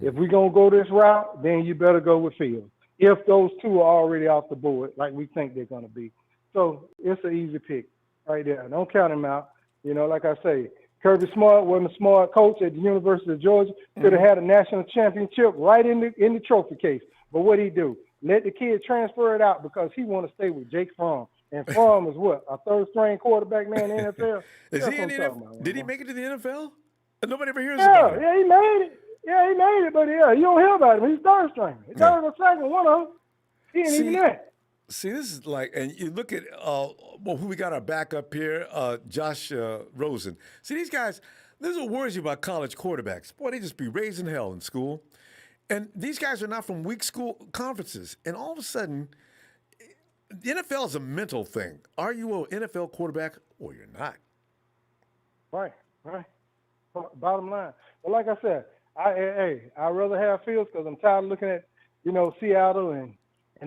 if we're going to go this route, then you better go with Fields. If those two are already off the board, like we think they're going to be. So it's an easy pick right there. Don't count him out. You know, like I say, Kirby Smart wasn't a smart coach at the University of Georgia. Could have had a national championship right in the trophy case. But what he do? Let the kid transfer it out because he want to stay with Jake Fromm. And Fromm is what? A third-string quarterback, man, in the NFL? Is That's he in what the I'm NFL? talking about, Did he Rumbo. make it to the NFL? Nobody ever hears about him. Yeah, he made it. Yeah, he made it, but yeah, you don't hear about him. He's third string. He's third or second, one of them. He ain't even that. See, this is like, and you look at, who we got our backup here, Josh Rosen. See, these guys, this is what worries you about college quarterbacks. Boy, they just be raising hell in school. And these guys are not from weak school conferences. And all of a sudden, the NFL is a mental thing. Are you an NFL quarterback or you're not? Right. Bottom line. But like I said, I'd rather have Fields because I'm tired of looking at, Seattle and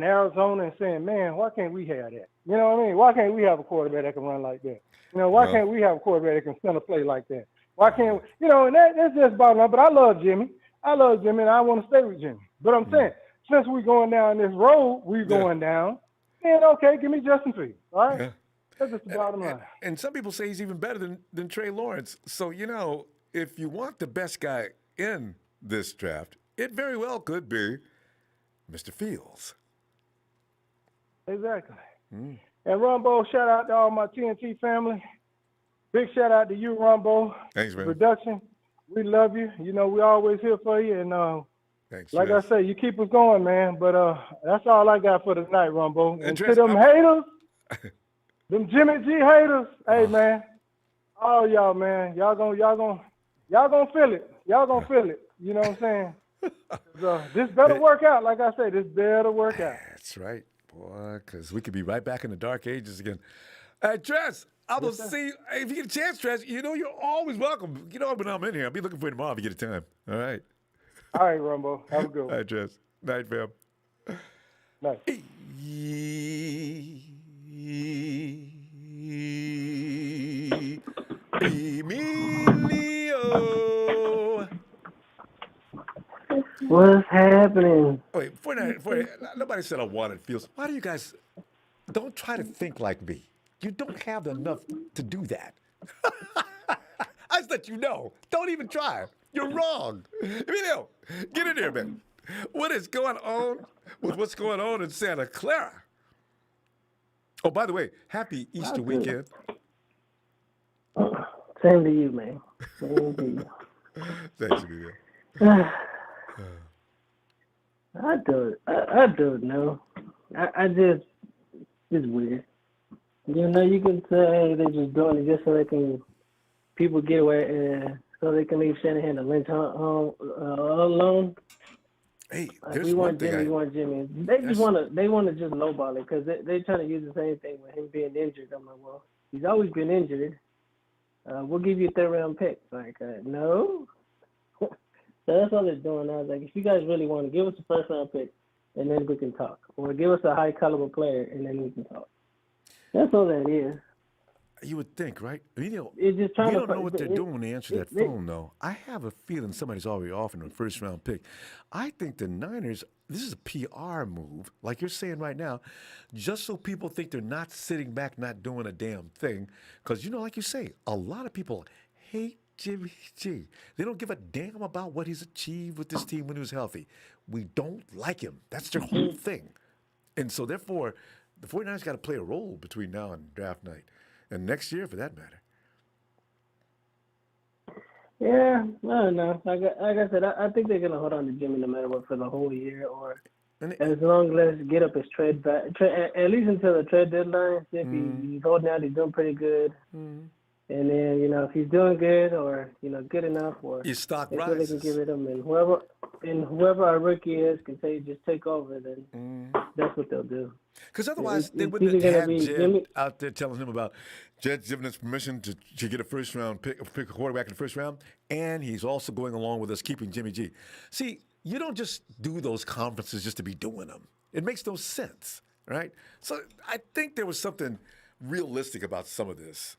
Arizona and saying, man, why can't we have that? You know what I mean? Why can't we have a quarterback that can run like that? Why can't we have a quarterback that can send a play like that? Why can't we? And that's just bottom line. But I love Jimmy. And I want to stay with Jimmy. But I'm saying, since we're going down this road, down, then okay, give me Justin Fields. All right? Yeah. That's just the bottom line. And some people say he's even better than Trey Lawrence. So, if you want the best guy in this draft, it very well could be Mr. Fields. Exactly. And Ronbo, shout out to all my TNT family. Big shout out to you, Ronbo. Thanks, man. Production. We love you. We always here for you. And thanks. like I say, you keep us going, man. But that's all I got for tonight, Ronbo. And to Tress, them haters, them Jimmy G haters, hey man, all y'all, man, y'all gonna feel it. Y'all gonna feel it. You know what I'm saying? 'Cause, this better work out. Like I say, this better work out. That's right, boy, because we could be right back in the dark ages again. Tress, I will see you. If you get a chance, Tress, you're always welcome. When I'm in here, I'll be looking for you tomorrow if you get a time. All right. All right, Rumbo. Have a good one. All right, Tress. Night, fam. Night. Emilio Hello. What's happening? Wait, nobody said I wanted Fields. Why do you guys don't try to think like me? You don't have enough to do that. I just let you know. Don't even try. You're wrong. Emilio, get in here, man. What is going on with what's going on in Santa Clara? Oh, by the way, happy Easter weekend. Same to you, man. Same to you. Thanks, Emilio. I don't know. I just, it's weird. You know, you can say they're just doing it just so they can, people get away, so they can leave Shanahan to lynch alone. Hey, Like, there's we one want thing Jimmy, we want Jimmy. They just want to just lowball it because they're trying to use the same thing with him being injured. I'm like, well, he's always been injured. We'll give you a 3rd-round pick. Like, no. So that's all they're doing. I was like, if you guys really want to give us a 1st-round pick, and then we can talk, or give us a high-caliber player, and then we can talk. That's all that is. You would think, right? You know, It's just we trying don't to, know what they're doing when they answer that phone, though. I have a feeling somebody's already offering a 1st-round pick. I think the Niners, this is a PR move, like you're saying right now, just so people think they're not sitting back, not doing a damn thing. Because, you know, like you say, a lot of people hate Jimmy G. They don't give a damn about what he's achieved with this team when he was healthy. We don't like him. That's their whole thing. And so, therefore, the 49ers got to play a role between now and draft night. And next year, for that matter. Yeah, I don't know. Like I said, I think they're going to hold on to Jimmy no matter what for the whole year, or as long as let's get up his trade back, at least until the trade deadline. If he's holding out, he's doing pretty good. And then, you know, if he's doing good or, you know, good enough, or his stock they rises. can get rid of him, and whoever our rookie is can just take over, then that's what they'll do. Because otherwise, they it's wouldn't have either had gonna be Jed Jimmy- out there telling him about Jed's giving us permission to get a 1st-round pick a quarterback in the 1st round, and he's also going along with us keeping Jimmy G. See, you don't just do those conferences just to be doing them. It makes no sense, right? So I think there was something realistic about some of this.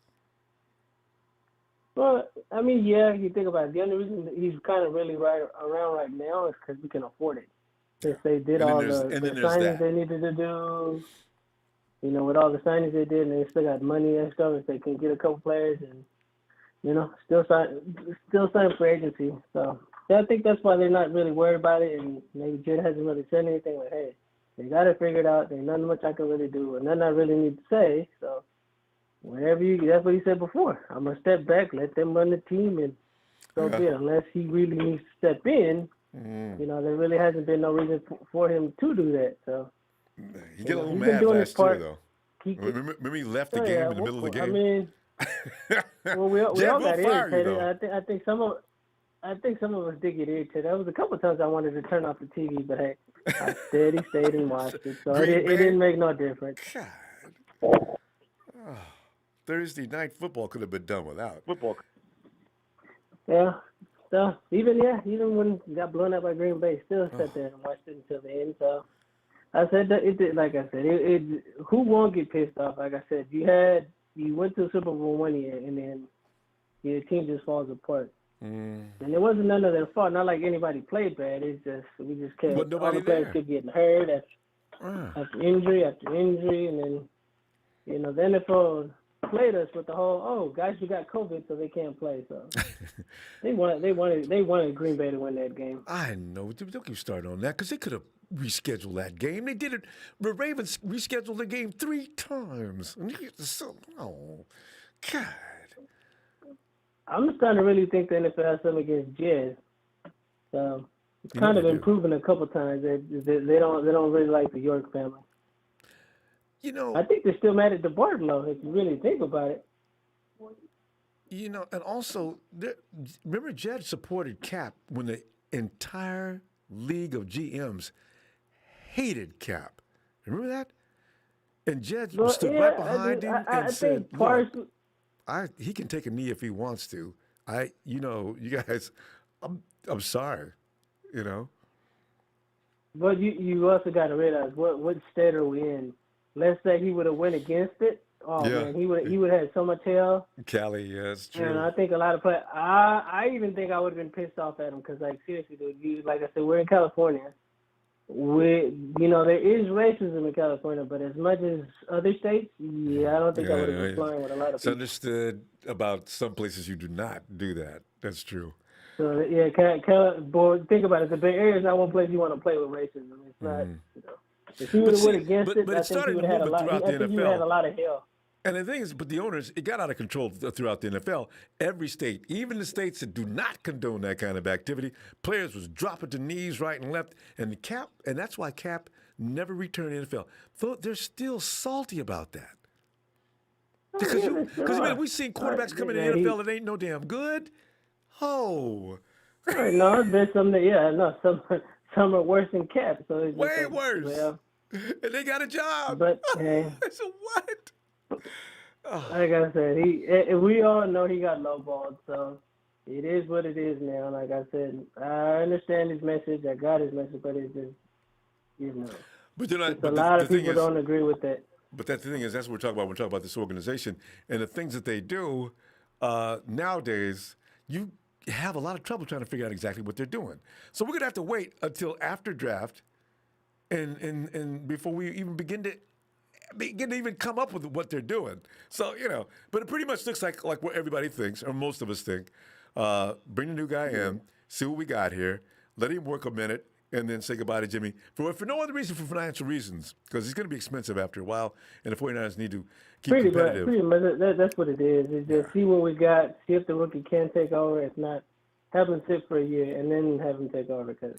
Well, I mean, yeah, you think about it. The only reason that he's kind of really right around right now is because we can afford it. Since they did all the signings they needed to do, you know, with all the signings they did, and they still got money and stuff, if they can get a couple players and, you know, still sign for agency. So yeah, I think that's why they're not really worried about it, and maybe Jed hasn't really said anything like, hey, they got it figured out. There's nothing much I can really do, and nothing I really need to say. So that's what he said before. I'm going to step back, let them run the team, and so be it. Unless he really needs to step in, you know, there really hasn't been no reason for him to do that. So He get a little mad last year, though. Remember he left the game in the middle of the game? I mean, well, we all got irritated. I think some of us did get irritated. There was a couple of times I wanted to turn off the TV, but hey, I stayed and watched it. So it didn't make no difference. God. Thursday night football could have been done without. Yeah. So even when he got blown out by Green Bay, still sat there and watched it until the end. So I said that it did. Like I said, who won't get pissed off? Like I said, you went to the Super Bowl one year, and then your team just falls apart. And it wasn't none of their fault. Not like anybody played bad. It's just we just kept all the players kept getting hurt after injury, and then you know the NFL played us with the whole guys who got COVID so they can't play. So they wanted Green Bay to win that game. I know. Don't get started on that because they could have rescheduled that game. They did it. The Ravens rescheduled the game 3 times. Oh, God. I'm just starting to really think the NFL has something against Jed. So it's kind of been proven a couple times that they don't really like the York family. You know, I think they're still mad at DeBartolo if you really think about it. You know, and also, remember Jed supported Cap when the entire league of GMs hated Cap. Remember that? And Jed stood right behind him and said, "Look, he can take a knee if he wants to. You guys, I'm sorry, you know." But you also got to realize what state are we in. Let's say he would have went against it. oh man, he would have had so much hell. Cali, yeah, that's true. And I think a lot of players. I even think I would have been pissed off at him because, like, seriously, dude, like I said, we're in California. There is racism in California, but as much as other states, I don't think I would have been flying with a lot of It's people. understood about some places you do not do that. That's true. So yeah, boy, think about it. The Bay Area is not one place you want to play with racism. It's not. If he would have went against it, I think he would have had a lot. I think he would have had a lot of hell. And the thing is, but the owners, it got out of control throughout the NFL. Every state, even the states that do not condone that kind of activity, players was dropping to knees right and left. And that's why Cap never returned to the NFL. Though they're still salty about that. Because we've seen quarterbacks come in the NFL that ain't no damn good. Oh. No, it's been some are worse than Cap. So it's way worse. Well, and they got a job. But hey. So what? Like I said, we all know he got lowballed, so it is what it is now. Like I said, I understand his message. I got his message, but it's just, But a lot of people don't agree with that. But that's the thing is, that's what we're talking about when we talk about this organization and the things that they do nowadays. You have a lot of trouble trying to figure out exactly what they're doing. So we're gonna have to wait until after draft, and before we even begin to even come up with what they're doing. So, but it pretty much looks like what everybody thinks, or most of us think. Bring the new guy in, see what we got here, let him work a minute, and then say goodbye to Jimmy. For no other reason, for financial reasons, because he's going to be expensive after a while, and the 49ers need to keep competitive. Pretty much, that's what it is. It's just see what we got, see if the rookie can take over. If not, have him sit for a year, and then have him take over. Because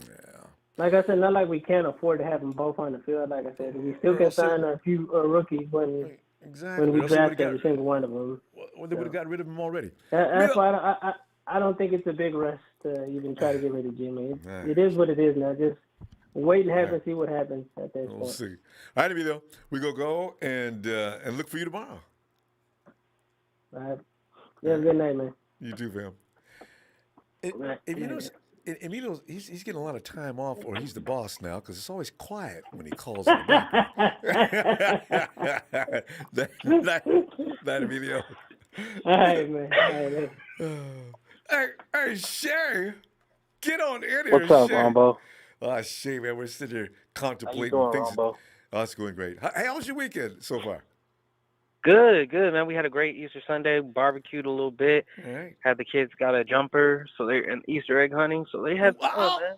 like I said, not like we can't afford to have them both on the field. Like I said, we still can sign a few rookies when we draft every single one of them. Well, they would have got rid of them already. That's why I don't think it's a big rush to even try to get rid of Jimmy. It is what it is now. Just wait and have and see what happens at that point. We'll see. All right, Emilio, we go and look for you tomorrow. All right. You have a good night, man. You too, fam. If you notice, Emilio, he's getting a lot of time off, or he's the boss now, because it's always quiet when he calls in the background. that Emilio. All right, man. Hey, Shay, get on in here. What's up, Shay? Ronbo? Oh, Shay, man, we're sitting here contemplating How you doing, things. Ronbo? Oh, it's going great. Hey, how was your weekend so far? Good, man. We had a great Easter Sunday, barbecued a little bit. All right. Had the kids got a jumper, so they're in Easter egg hunting, so they had fun, man.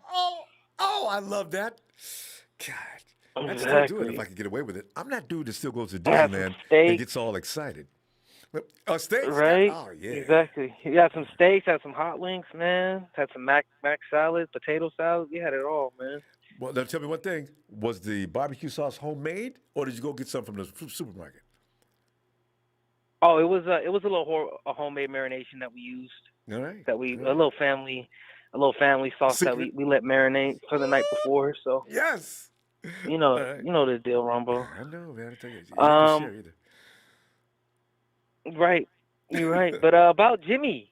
Oh, I love that. God, I'd still do it if I could get away with it. I'm that dude that still goes to Disneyland and gets all excited. Steaks? Right? Oh, yeah. Exactly. You had some steaks, had some hot wings, man. Had some mac salad, potato salad. We had it all, man. Well, now tell me one thing. Was the barbecue sauce homemade, or did you go get some from the supermarket? Oh, it was a little homemade marination that we used. All right. A little family sauce that we let marinate for the night before. So yes, you know the deal, Ronbo. I know, man. I tell you, you can't share either. Right, you're right. But about Jimmy,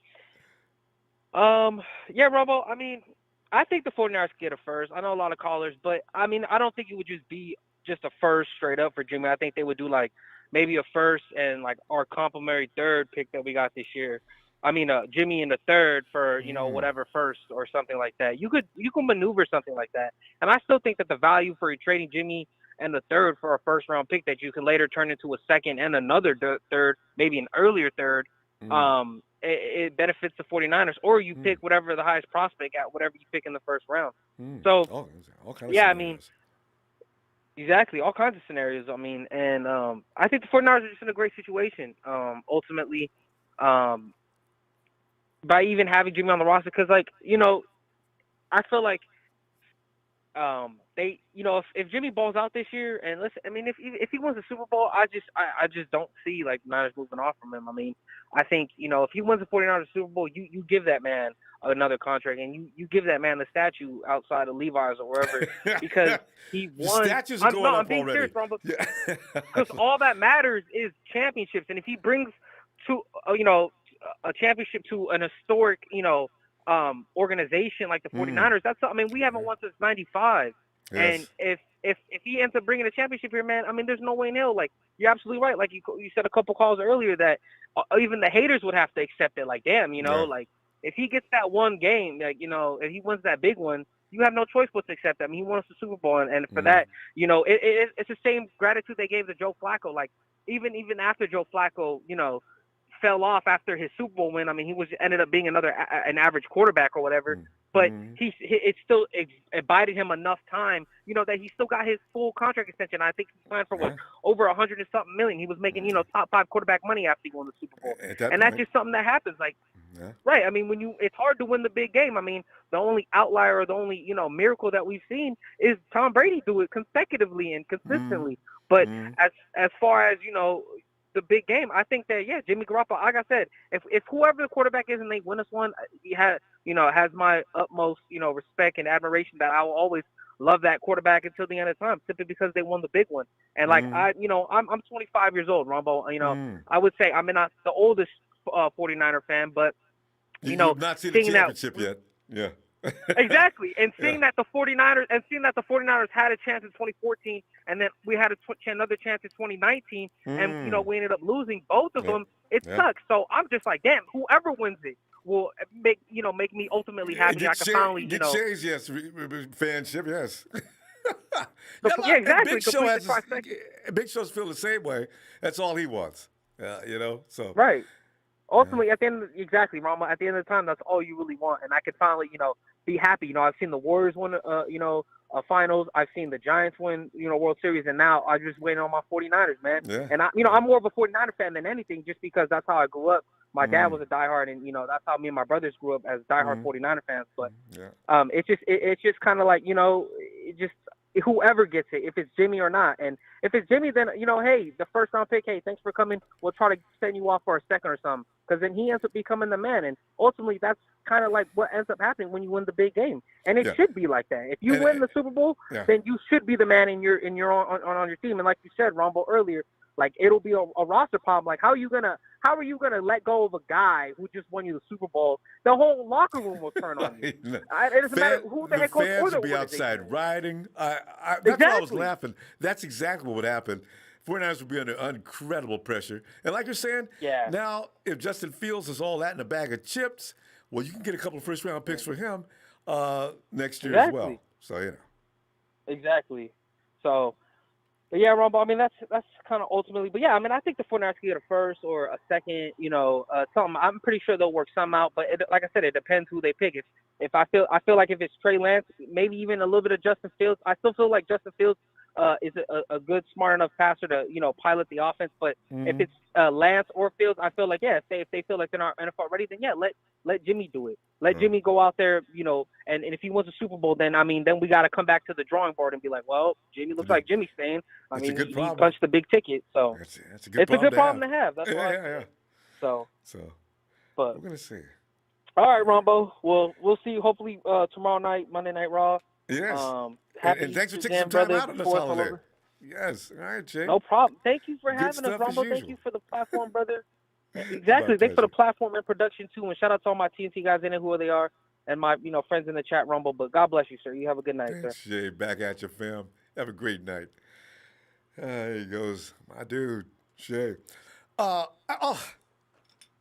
yeah, Ronbo. I mean, I think the 49ers get a first. I know a lot of callers, but I mean, I don't think it would just be just a first straight up for Jimmy. I think they would do like maybe a first and like our complimentary third pick that we got this year. I mean, Jimmy in the third for whatever first or something like that. You can maneuver something like that, and I still think that the value for trading Jimmy and the third for a first round pick that you can later turn into a second and another third, maybe an earlier third, it benefits the 49ers. Or you pick whatever the highest prospect at whatever you pick in the first round. So all kinds of yeah, I mean. Exactly, all kinds of scenarios. I mean, and I think the 49ers are just in a great situation. Ultimately, by even having Jimmy on the roster, because I feel like they, if Jimmy balls out this year, and listen, I mean, if he wins the Super Bowl, I just don't see like Niners moving off from him. I mean, I think if he wins the 49ers Super Bowl, you give that man another contract, and you give that man the statue outside of Levi's or wherever, because he won. I'm being serious, Ronbo. Because all that matters is championships, and if he brings to a championship to an historic organization like the 49ers, we haven't won since '95. Yes. And if he ends up bringing a championship here, man, I mean, there's no way in hell. Like, you're absolutely right. Like you said a couple calls earlier that even the haters would have to accept it. Like, damn, like if he gets that one game, like, if he wins that big one, you have no choice but to accept that. I mean, he won us the Super Bowl, and for that, it's the same gratitude they gave to Joe Flacco. Like, even after Joe Flacco, fell off after his Super Bowl win. I mean, he ended up being an average quarterback or whatever. But it still abided him enough time, that he still got his full contract extension. I think he signed for over 100 and something million. He was making, top 5 quarterback money after he won the Super Bowl. And that's just something that happens. Like, right. I mean, it's hard to win the big game. I mean, the only outlier or the only, miracle that we've seen is Tom Brady do it consecutively and consistently. But as far as, the big game, I think that, Jimmy Garoppolo, like I said, if whoever the quarterback is and they win us one, he has my utmost, respect and admiration that I will always love that quarterback until the end of time, simply because they won the big one. And like, I'm 25 years old, Ronbo, I would say I'm not the oldest 49er fan, but, you've not seen the championship yet. Yeah. Exactly. And seeing that the 49ers had a chance in 2014, and then we had another chance in 2019, and we ended up losing both of them. It sucks. So I'm just like, damn, whoever wins it will make me ultimately happy. I can finally get Shay's fanship, yes. Exactly. Big Show's feel the same way. That's all he wants. So right. Ultimately, at the end, exactly, Rama. At the end of the time, that's all you really want, and I could finally, be happy. I've seen the Warriors win, finals. I've seen the Giants win, World Series, and now I'm just waiting on my 49ers, man. Yeah. And I'm more of a 49er fan than anything, just because that's how I grew up. My dad was a diehard, and that's how me and my brothers grew up as diehard 49er fans. But it's just kind of like it just whoever gets it, if it's Jimmy or not. And if it's Jimmy, then hey, the 1st-round pick, hey, thanks for coming. We'll try to send you off for a second or something, because then he ends up becoming the man. And ultimately, that's kind of like what ends up happening when you win the big game. And it should be like that. If you win the Super Bowl, then you should be the man in your on your team. And like you said, Ronbo, earlier, like it'll be a roster problem. Like how are you gonna let go of a guy who just won you the Super Bowl? The whole locker room will turn on you. It doesn't matter who the head coach or the fans will be outside riding. That's why I was laughing. That's exactly what happened. 49ers will be under incredible pressure. And like you're saying, now if Justin Fields is all that in a bag of chips, well, you can get a couple of 1st-round picks for him next year as well. So exactly. So. But yeah, Ronbo, I mean, that's kind of ultimately. But yeah, I mean, I think the 49ers can get a first or a second, something. I'm pretty sure they'll work some out. But like I said, it depends who they pick. If I feel like if it's Trey Lance, maybe even a little bit of Justin Fields. I still feel like Justin Fields is a good, smart enough passer to, pilot the offense. But if it's Lance or Fields, I feel like, if they feel like they're not NFL ready, then let Jimmy do it. Let Jimmy go out there, and if he wins a Super Bowl, then we got to come back to the drawing board and be like, well, Jimmy looks like Jimmy's saying. I mean, he punched the big ticket, so it's a good problem to have. That's yeah. So, but we're gonna see. All right, Ronbo. Well, we'll see. Hopefully tomorrow night, Monday Night Raw. Yes. And thanks for taking some time out on this holiday. Yes. All right, Jay. No problem. Thank you for having us, Ronbo. Thank you for the platform, brother. Exactly. Thanks for the platform and production too. And shout out to all my TNT guys in it, whoever they are, and my friends in the chat, Ronbo. But God bless you, sir. You have a good night, Thanks, sir. Jay. Back at you, fam. Have a great night. There he goes, my dude, Shay. The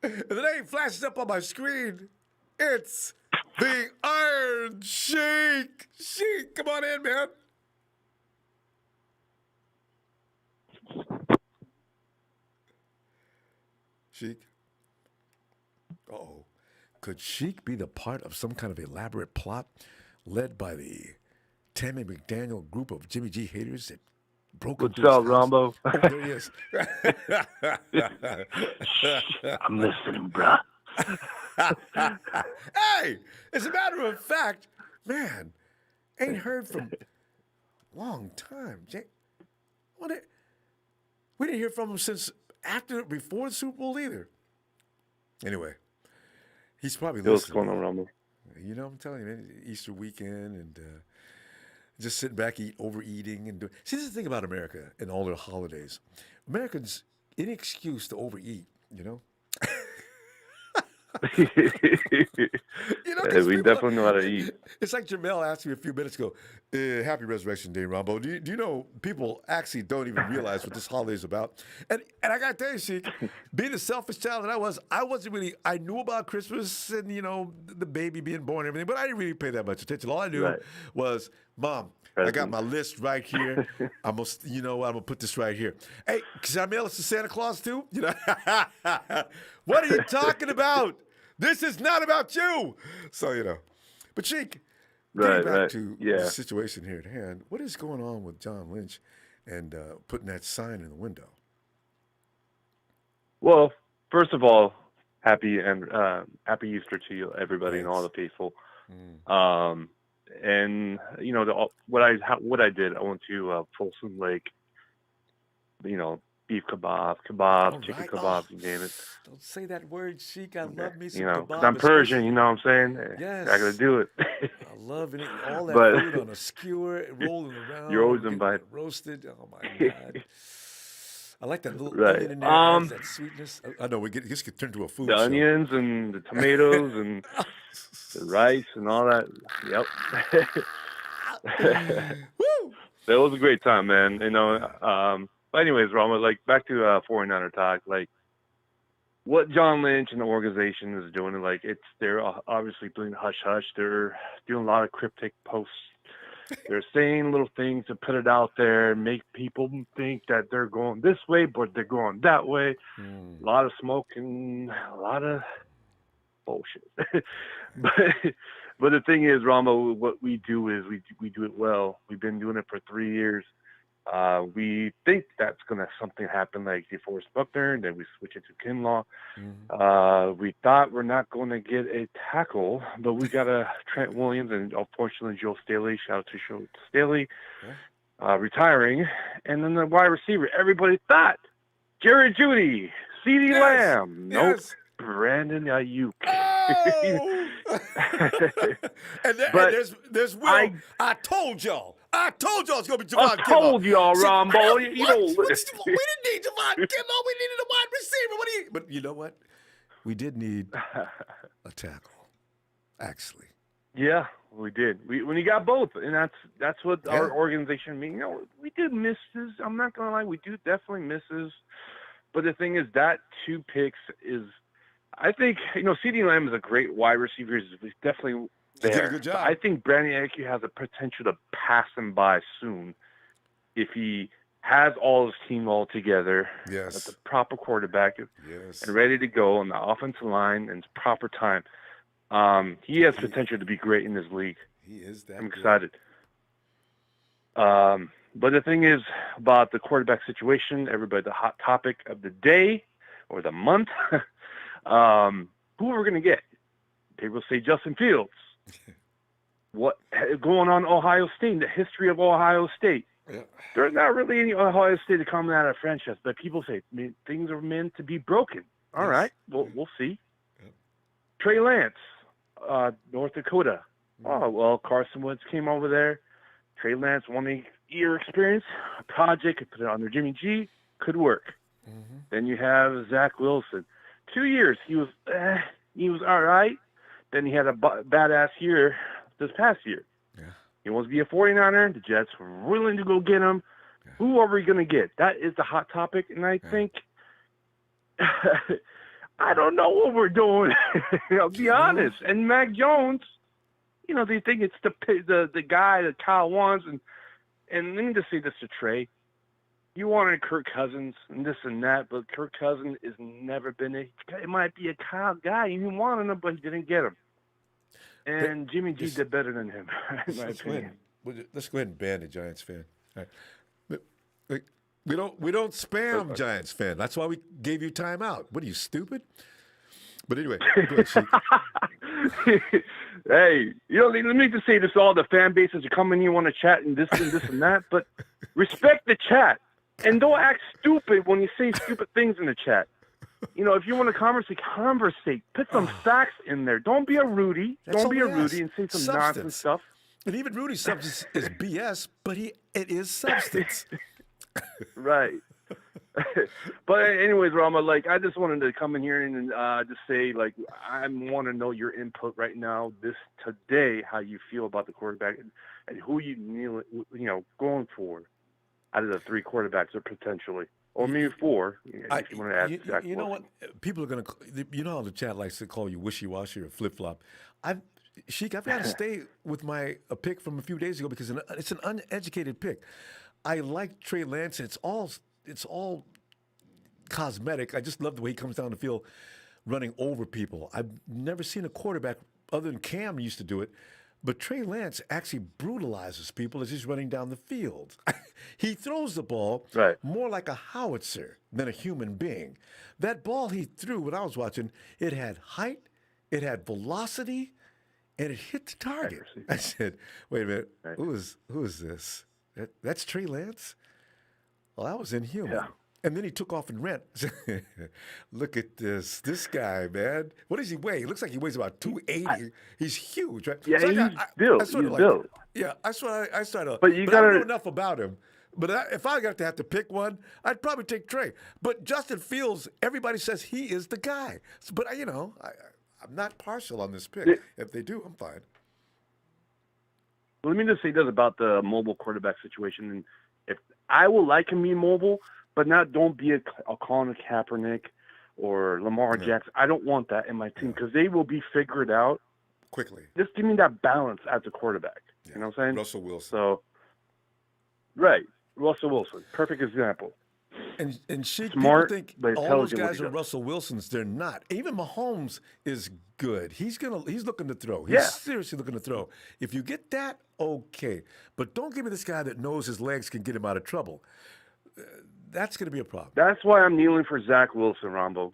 name flashes up on my screen. It's the Iron Sheik. Sheik, come on in, man. Sheik. Uh-oh. Could Sheik be the part of some kind of elaborate plot led by the Tammy McDaniel group of Jimmy G haters that broke into his house? Ronbo? Oh, there he is. I'm listening, bruh. Hey, as a matter of fact, man, ain't heard from long time. Jay, we didn't hear from him since before the Super Bowl either. Anyway, he's probably listening. What's going on, Ronbo? I'm telling you, man, Easter weekend and just sitting back, overeating and doing. See, this is the thing about America and all their holidays. Americans, any excuse to overeat, You know, Hey, we people, definitely know how to eat. it's like Jamel asked me a few minutes ago, happy Resurrection Day, Ronbo. Do you know people actually don't even realize what this holiday is about? And I got to tell you, Sheik, being the selfish child that I wasn't really, I knew about Christmas and, you know, the baby being born and everything, but I didn't really pay that much attention. All I knew Right. was, Mom, I got my list right here. I'm gonna put this right here. Hey, can I mail this to Santa Claus too? You know, what are you talking about? This is not about you. So, you know, but Sheik, getting back to the situation here at hand, what is going on with John Lynch and putting that sign in the window? Well, first of all, happy Easter to you, everybody, and all the faithful. And you know, what I did, I went to Folsom Lake. You know, beef kebab, chicken kebab, you name it. Don't say that word, Sheik. I love me some You know, kebab. 'cause I'm Persian, you know what I'm saying? Yes. I gotta do it. I love it. All that But food on a skewer, rolling around. you're always getting invited. roasted. Oh my God. I like that little Right. onion in there. Adds that sweetness. I know this could turn to a food The show. onions and the tomatoes and the rice and all that. Yep. That was a great time, man. You know, but anyways, Rama, like back to 49er talk, like what John Lynch and the organization is doing, like they're obviously doing hush hush. They're doing a lot of cryptic posts. They're saying little things to put it out there, make people think that they're going this way, but they're going that way. A lot of smoke and a lot of bullshit. But the thing is, Rama, what we do is we do it well. We've been doing it for 3 years. We think that's gonna something happen like DeForest Buckner, and then we switch it to Kinlaw. We thought we're not going to get a tackle, but we got a Trent Williams, and unfortunately Joe Staley. Shout out to Joe Staley, retiring, and then the wide receiver. Everybody thought Jerry Jeudy, CeeDee Lamb. Nope. Brandon Ayuk. Oh! and there's Will. I told y'all it's gonna be Javon Kinlaw. I told y'all, Ronbo. You know, we didn't need Javon Kinlaw. We needed a wide receiver. But you know what? We did need a tackle. Actually. Yeah, we did. When you got both, and that's what our organization means. You know, we do misses. I'm not gonna lie, we do definitely misses. But the thing is, that 2 picks is. I think, you know, CeeDee Lamb is a great wide receiver. He's definitely there. He did a good job. But I think Brandon Ayuk has the potential to pass him by soon if he has all his team all together at the proper quarterback and ready to go on the offensive line and proper time. He has potential to be great in this league. He is that. I'm excited. But the thing is about the quarterback situation, everybody, the hot topic of the day or the month. Who are we going to get? People say Justin Fields. What going on Ohio State? The history of Ohio State. There's not really any Ohio State coming out of franchise, but people say things are meant to be broken. All right, we'll see. Trey Lance, North Dakota. Oh well, Carson Wentz came over there. Trey Lance, 1 year experience, a project, could put it under Jimmy G, could work. Then you have Zach Wilson. 2 years, he was all right. Then he had a badass year this past year. He wants to be a 49er. The Jets were willing to go get him. Who are we going to get? That is the hot topic, and I think I don't know what we're doing. I'll be honest. And Mac Jones, you know, they think it's the guy that Kyle wants, and let me just say this to Trey. You wanted Kirk Cousins and this and that, but Kirk Cousins has never been it might be a Kyle guy. You wanted him, but you didn't get him. And Jimmy G did better than him, in my opinion. Let's go ahead and ban the Giants fan. All right. We don't spam Giants fan. That's why we gave you timeout. What are you, stupid? But anyway, go ahead, Sheik. Hey, you know, let me just say this: all the fan bases are coming here, want to chat and this and that, but respect the chat. And don't act stupid when you say stupid things in the chat. You know, if you want to conversate. Put some facts in there. Don't be a Rudy. Don't be a Rudy and say some nonsense stuff. And even Rudy's substance is BS, but it is substance. Right. But anyways, Rama, like I just wanted to come in here and just say, like, I want to know your input right now, today, how you feel about the quarterback and who you going for out of the 3 quarterbacks or potentially, or maybe 4, if you want to add Zach. You know what? People are gonna. You know how the chat likes to call you wishy-washy or flip-flop. I've got to stay with my pick from a few days ago because it's an uneducated pick. I like Trey Lance, and it's all cosmetic. I just love the way he comes down the field running over people. I've never seen a quarterback other than Cam used to do it, but Trey Lance actually brutalizes people as he's running down the field. He throws the ball more like a howitzer than a human being. That ball he threw when I was watching, it had height, it had velocity, and it hit the target. I said, wait a minute, who is this? That's Trey Lance? Well, that was inhuman. Yeah. And then he took off and ran. Look at this guy, man. What does he weigh? He looks like he weighs about 280. He's huge, right? Yeah, so he's built. He's built. Yeah, I started. But I don't know enough about him. But if I got to have to pick one, I'd probably take Trey. But Justin Fields, everybody says he is the guy. But I'm not partial on this pick. If they do, I'm fine. Let me just say this about the mobile quarterback situation. And if I will like him being mobile, but don't be a Colin Kaepernick or Lamar Jackson. I don't want that in my team because they will be figured out quickly. Just give me that balance as a quarterback. Yeah. You know what I'm saying? Russell Wilson. So, Russell Wilson, perfect example. And Smart, people think but all those guys are Russell Wilsons. They're not. Even Mahomes is good. He's looking to throw. He's seriously looking to throw. If you get that, okay. But don't give me this guy that knows his legs can get him out of trouble. That's going to be a problem. That's why I'm kneeling for Zach Wilson, Ronbo.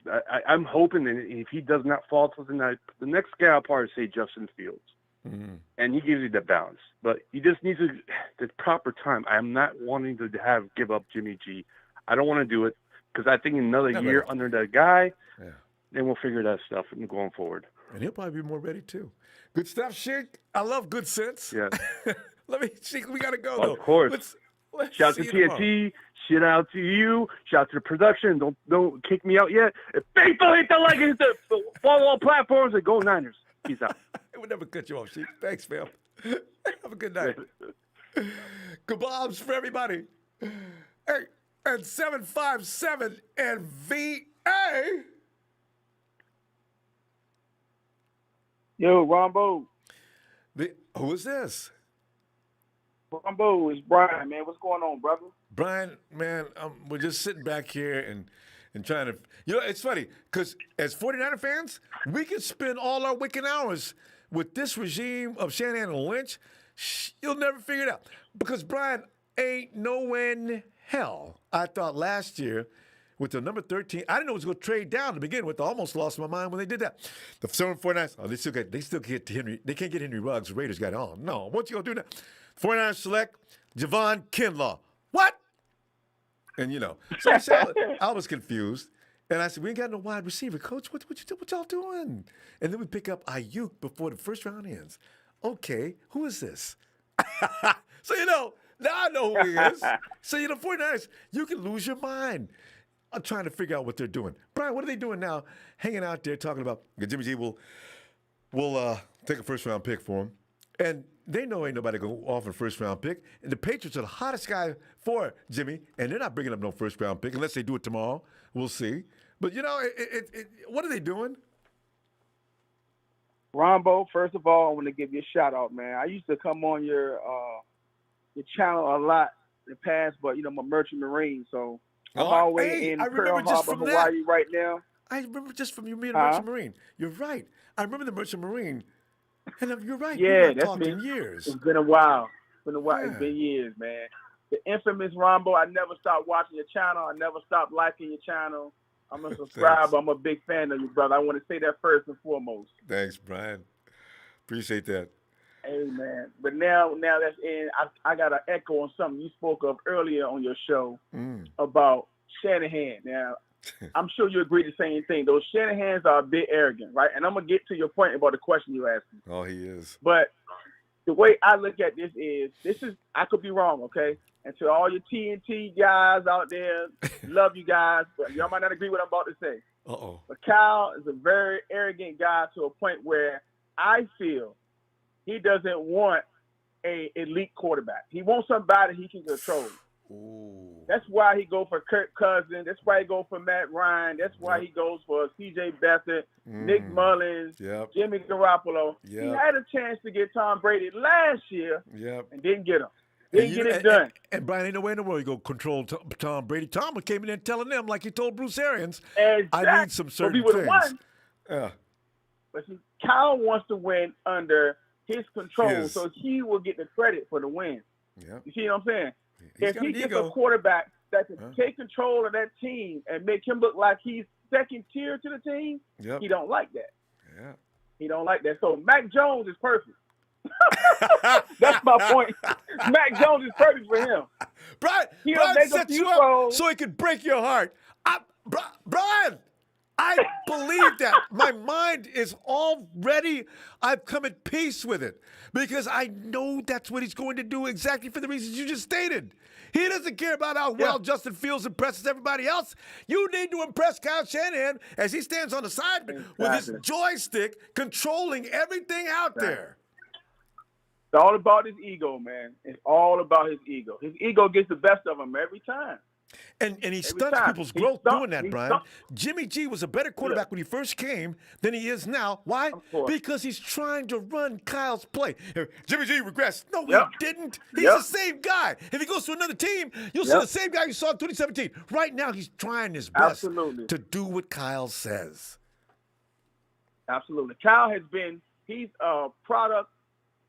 I'm hoping that if he does not fall to the next guy I'll probably say Justin Fields. Mm-hmm. And he gives you the balance. But he just needs the proper time. I'm not wanting to give up Jimmy G. I don't want to do it because I think another year under that guy, then we'll figure that stuff going forward. And he'll probably be more ready too. Good stuff, Sheik. I love good sense. Yeah. Sheik, we got to go, though. Of course. Let's shout to TNT. Shout out to you. Shout out to the production. Don't kick me out yet. If faithful, hit the like and hit the follow all platforms and go Niners. Peace out. It would never cut you off, Sheik. Thanks, fam. Have a good night. Kebabs for everybody. Hey, and 757 and VA. Yo, Ronbo. Who is this? Ronbo, it's Brian, man. What's going on, brother? Brian, man, we're just sitting back here and trying to, it's funny because as 49er fans, we can spend all our waking hours with this regime of Shanahan and Lynch. You'll never figure it out because Brian ain't no in hell. I thought last year with the number 13, I didn't know it was going to trade down to begin with. I almost lost my mind when they did that. The 49ers, they still get Henry. They can't get Henry Ruggs. The Raiders got on. No, what you going to do now? 49ers select Javon Kinlaw. What? And, so I was confused. And I said, we ain't got no wide receiver, coach. What y'all doing? And then we pick up Ayuk before the first round ends. Okay, who is this? So, now I know who he is. So, 49ers, you can lose your mind. I'm trying to figure out what they're doing. Brian, what are they doing now? Hanging out there talking about Jimmy G will take a first-round pick for him. And they know ain't nobody going to offer a first-round pick. And the Patriots are the hottest guy for Jimmy, and they're not bringing up no first-round pick unless they do it tomorrow. We'll see. But, what are they doing? Ronbo, first of all, I want to give you a shout-out, man. I used to come on your channel a lot in the past, but, I'm a merchant marine, so I'm always in Pearl Harbor, Hawaii right now. I remember just from you being a merchant marine. You're right. I remember the merchant marine. And you're right. Yeah, that's been years. It's been a while. Yeah. It's been years, man. The infamous Ronbo. I never stopped watching your channel. I never stopped liking your channel. I'm a subscriber. I'm a big fan of you, brother. I want to say that first and foremost. Thanks, Brian. Appreciate that. Hey, man. But now that's in. I got an echo on something you spoke of earlier on your show about Shanahan. Now, I'm sure you agree the same thing. Those Shanahans are a bit arrogant, right? And I'm going to get to your point about the question you asked me. Oh, he is. But the way I look at this is I could be wrong, okay? And to all your TNT guys out there, love you guys, but y'all might not agree with what I'm about to say. Uh-oh. But Kyle is a very arrogant guy to a point where I feel he doesn't want a elite quarterback. He wants somebody he can control. Ooh. That's why he go for Kirk Cousins. That's why he go for Matt Ryan. That's why he goes for C.J. Beathard, Nick Mullins, Jimmy Garoppolo. He had a chance to get Tom Brady last year and didn't get him. Didn't get it done. And Brian, ain't no way in the world you go control Tom Brady. Tom came in there telling them, like he told Bruce Arians, I need some certain things. Won. Yeah. But see, Kyle wants to win under his control, so he will get the credit for the win. Yeah. You see what I'm saying? If he gets a quarterback that can take control of that team and make him look like he's second tier to the team, he don't like that. Yeah. He don't like that. So Mac Jones is perfect. That's my point. Mac Jones is perfect for him. Brian sets you up so he can break your heart. Brian, I believe that. My mind is already, I've come at peace with it because I know that's what he's going to do exactly for the reasons you just stated. He doesn't care about how well Justin Fields impresses everybody else. You need to impress Kyle Shanahan as he stands on the side with his joystick controlling everything out there. It's all about his ego, man. It's all about his ego. His ego gets the best of him every time. And he stunts people's growth doing that, Brian. Jimmy G was a better quarterback when he first came than he is now. Why? Because he's trying to run Kyle's play. Jimmy G regressed. No, he didn't. He's the same guy. If he goes to another team, you'll see the same guy you saw in 2017. Right now, he's trying his best to do what Kyle says. Absolutely. Kyle has been, he's a product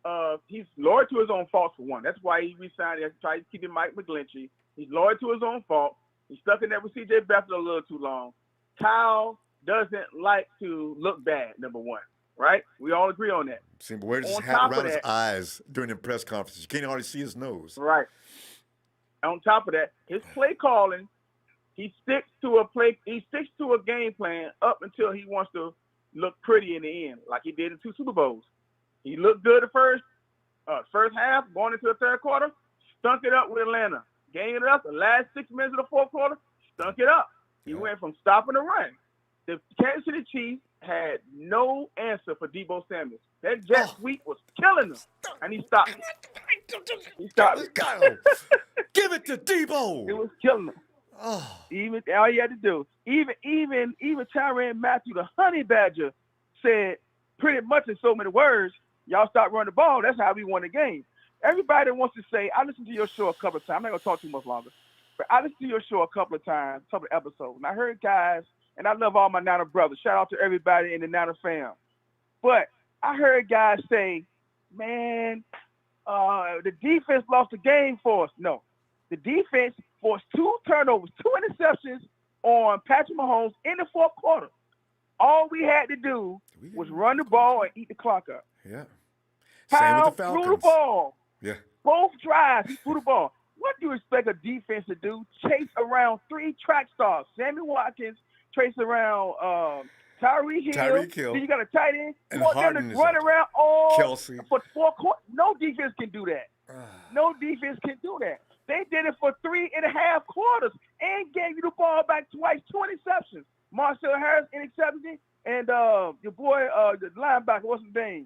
of, he's loyal to his own faults for one. That's why he resigned. He tried to keep Mike McGlinchey. He's loyal to his own fault. He's stuck in there with C.J. Beathard a little too long. Kyle doesn't like to look bad, number one, right? We all agree on that. See, but where does his hat around his eyes during the press conferences? You can't hardly see his nose. Right. On top of that, his play calling, he sticks to a game plan up until he wants to look pretty in the end, like he did in 2 Super Bowls. He looked good the first half, going into the third quarter, stunk it up with Atlanta. Gained it up the last 6 minutes of the fourth quarter, stunk it up. He went from stopping the run. The Kansas City Chiefs had no answer for Deebo Samuel. That jet sweep was killing him, and he stopped it. He stopped it. Give it to Deebo. It was killing him. Even all he had to do, even Tyrann Mathieu, the honey badger, said pretty much in so many words, y'all stop running the ball. That's how we won the game. Everybody wants to say, I listened to your show a couple of times. I'm not going to talk too much longer. But I listened to your show a couple of times, a couple of episodes. And I heard guys, and I love all my Niner brothers. Shout out to everybody in the Niner fam. But I heard guys say, man, the defense lost the game for us. No. The defense forced 2 turnovers, 2 interceptions on Patrick Mahomes in the fourth quarter. All we had to do was run the ball and eat the clock up. Yeah. Kyle Same with the Falcons. threw the ball. Yeah. Both drives, he threw the ball. What do you expect a defense to do? Chase around 3 track stars. Sammy Watkins, chase around Tyreek Hill. Then you got a tight end. And you want them Harden to is run out around all Kelsey. for 4 quarters. No defense can do that. No defense can do that. They did it for 3.5 quarters and gave you the ball back twice, 2 interceptions. Marcel Harris interception, and your boy, the linebacker, what's his name?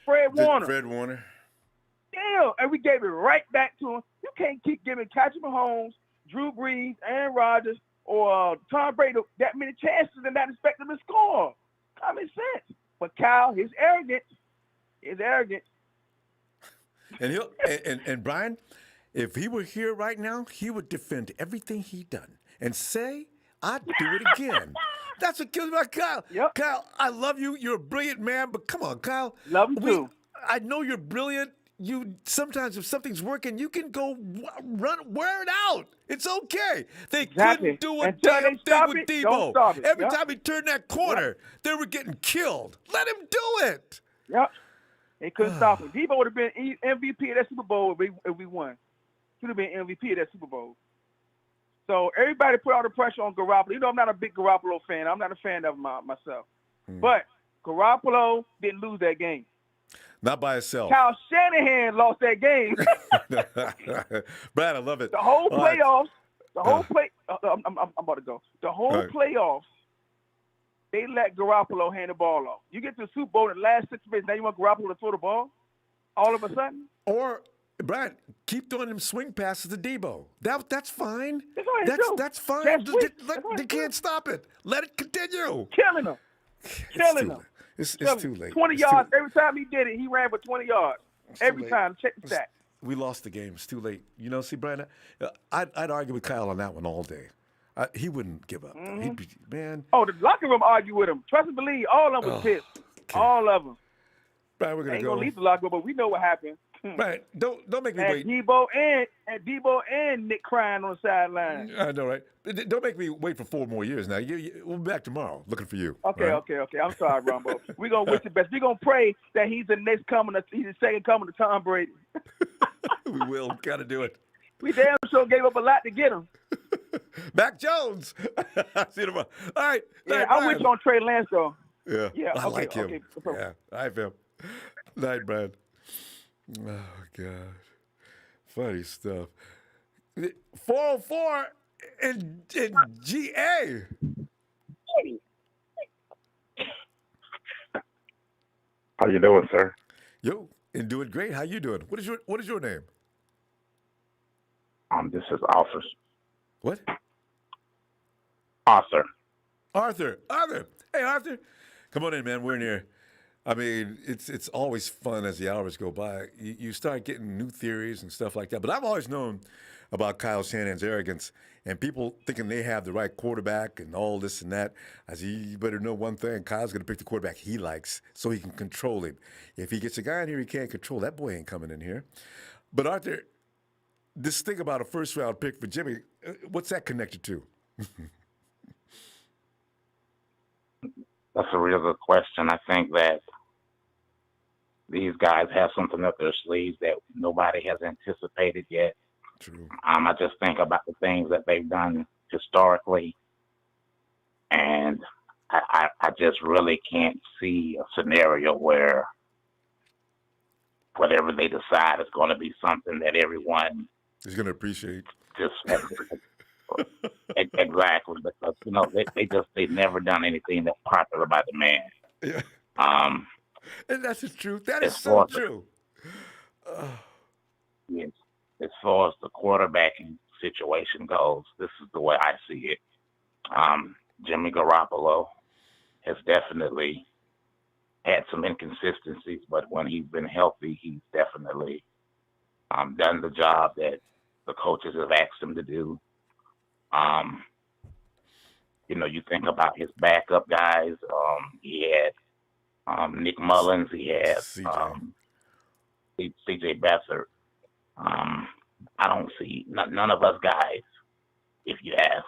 Fred Warner. Damn, and we gave it right back to him. You can't keep giving Patrick Mahomes, Drew Brees, Aaron Rodgers, or Tom Brady that many chances and not expect them to score. Common sense. But Kyle, his arrogance. And and Brian, if he were here right now, he would defend everything he done and say, I'd do it again. That's what kills me about Kyle. Yep. Kyle, I love you. You're a brilliant man, but come on, Kyle. Love him too. I know you're brilliant. You sometimes, if something's working, you can go wear it out. It's okay. They couldn't do a damn thing with Deebo. Every time he turned that corner, they were getting killed. Let him do it. Yep. They couldn't stop him. Deebo would have been MVP of that Super Bowl if we won. He would have been MVP of that Super Bowl. So everybody put all the pressure on Garoppolo. You know, I'm not a big Garoppolo fan. I'm not a fan of him myself. But Garoppolo didn't lose that game. Not by itself. Kyle Shanahan lost that game. Brad, I love it. The whole All right. playoffs, I'm about to go. The whole Right. playoffs, they let Garoppolo hand the ball off. You get to the Super Bowl in the last 6 minutes, now you want Garoppolo to throw the ball all of a sudden? Or, Brad, keep throwing him swing passes to Debo. That's fine. That's fine. They can't stop it. Let it continue. Killing him. It's too late. 20 yards. Every time he did it, he ran for 20 yards. Every late. time. Check the stat. We lost the game. It's too late. You know, see, Brian, I'd argue with Kyle on that one all day. He wouldn't give up. Mm-hmm. He'd be, man. Oh, the locker room argued with him. Trust and believe, all of them was pissed. Okay. All of them. Brian, we're going to go. Ain't going to leave the locker room, but we know what happened. Right. Don't make me wait. Debo and Nick crying on the sideline. I know, right? Don't make me wait for 4 more years now. We'll be back tomorrow looking for you. Okay, right? okay. I'm sorry, Ronbo. We're going to wish the best. We're going to pray that he's the next coming. He's the second coming to Tom Brady. We will. Got to do it. We damn sure gave up a lot to get him. Mac Jones. See you tomorrow. All right. Yeah, I wish on Trey Lance, though. Yeah. I like him. Okay. Yeah. I feel. Night, Brad. Oh, God. Funny stuff. 404 in GA. How you doing, sir? Yo, and doing great. How you doing? What is your name? This is Arthur. What? Arthur. Arthur. Hey, Arthur. Come on in, man. We're in here. I mean, it's always fun as the hours go by. You start getting new theories and stuff like that. But I've always known about Kyle Shanahan's arrogance and people thinking they have the right quarterback and all this and that. I said, you better know one thing. Kyle's going to pick the quarterback he likes so he can control him. If he gets a guy in here he can't control, that boy ain't coming in here. But Arthur, this thing about a first-round pick for Jimmy, what's that connected to? That's a real good question. I think that these guys have something up their sleeves that nobody has anticipated yet. True. I just think about the things that they've done historically, and I just really can't see a scenario where whatever they decide is going to be something that everyone is going to appreciate. Just exactly, because they've never done anything that's popular by the man. Yeah. And that's the truth. That is so true. Yes. As far as the quarterbacking situation goes, this is the way I see it. Jimmy Garoppolo has definitely had some inconsistencies, but when he's been healthy, he's definitely done the job that the coaches have asked him to do. You think about his backup guys. He had Nick Mullins. He had C.J. Beathard. I don't see none of us guys, if you ask,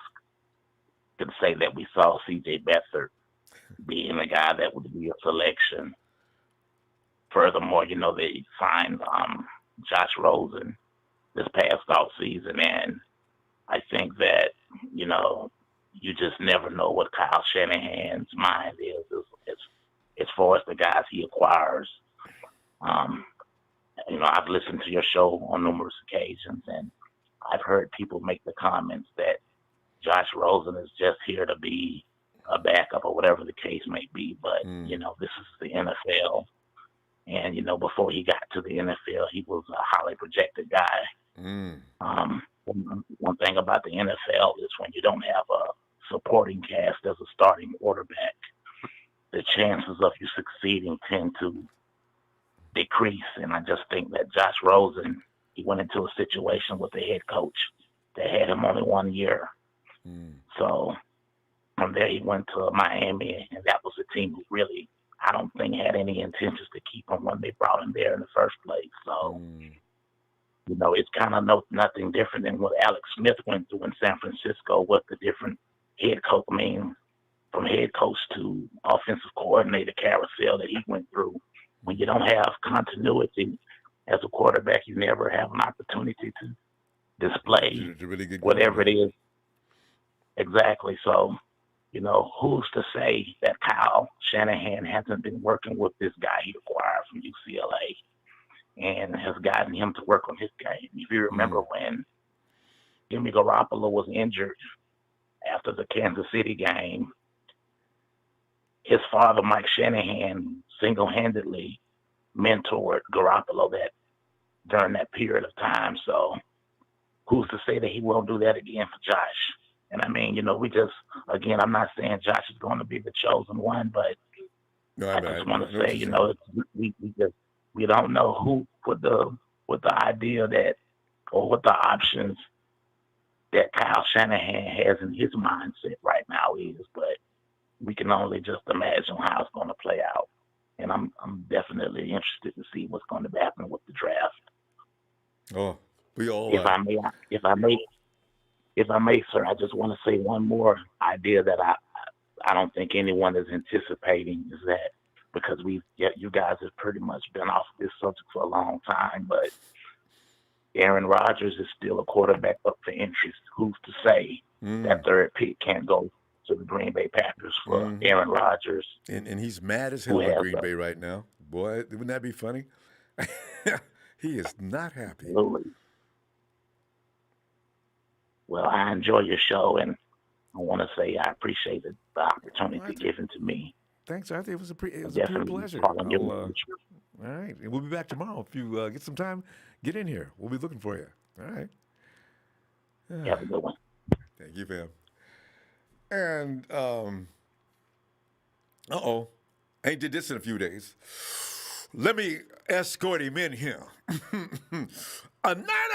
could say that we saw C.J. Beathard being a guy that would be a selection. Furthermore, they signed Josh Rosen this past offseason, and I think that, you just never know what Kyle Shanahan's mind is as far as the guys he acquires. I've listened to your show on numerous occasions, and I've heard people make the comments that Josh Rosen is just here to be a backup or whatever the case may be. But, this is the NFL. And, before he got to the NFL, he was a highly projected guy. One thing about the NFL is when you don't have a supporting cast as a starting quarterback, the chances of you succeeding tend to decrease. And I just think that Josh Rosen, he went into a situation with the head coach that had him only 1 year. So from there he went to Miami, and that was a team who really, I don't think, had any intentions to keep him when they brought him there in the first place. So, it's kind of nothing different than what Alex Smith went through in San Francisco with the different head coach. I mean, from head coach to offensive coordinator carousel that he went through. When you don't have continuity as a quarterback, you never have an opportunity to display whatever it is. Exactly. So, who's to say that Kyle Shanahan hasn't been working with this guy he acquired from UCLA and has gotten him to work on his game? If you remember when Jimmy Garoppolo was injured after the Kansas City game, his father, Mike Shanahan, single-handedly mentored Garoppolo during that period of time. So who's to say that he won't do that again for Josh? And I mean, again, I'm not saying Josh is going to be the chosen one, but I just want to say, we don't know who what the idea that or what the options that Kyle Shanahan has in his mindset right now is, but we can only just imagine how it's going to play out. And I'm definitely interested to see what's going to happen with the draft. Oh, we all. If I may, sir, I just want to say one more idea that I don't think anyone is anticipating is that because you guys have pretty much been off this subject for a long time, but Aaron Rodgers is still a quarterback up for interest. Who's to say that third pick can't go to the Green Bay Packers for Aaron Rodgers? And he's mad as hell at Green Bay right now. Boy, wouldn't that be funny? He is not happy. Absolutely. Well, I enjoy your show, and I want to say I appreciate the opportunity given to me. Thanks, Arthur. It was a pure pleasure. All right. And we'll be back tomorrow. If you get some time, get in here. We'll be looking for you. All right. Have a good one. Thank you, fam. And, ain't did this in a few days. Let me escort him in here. A night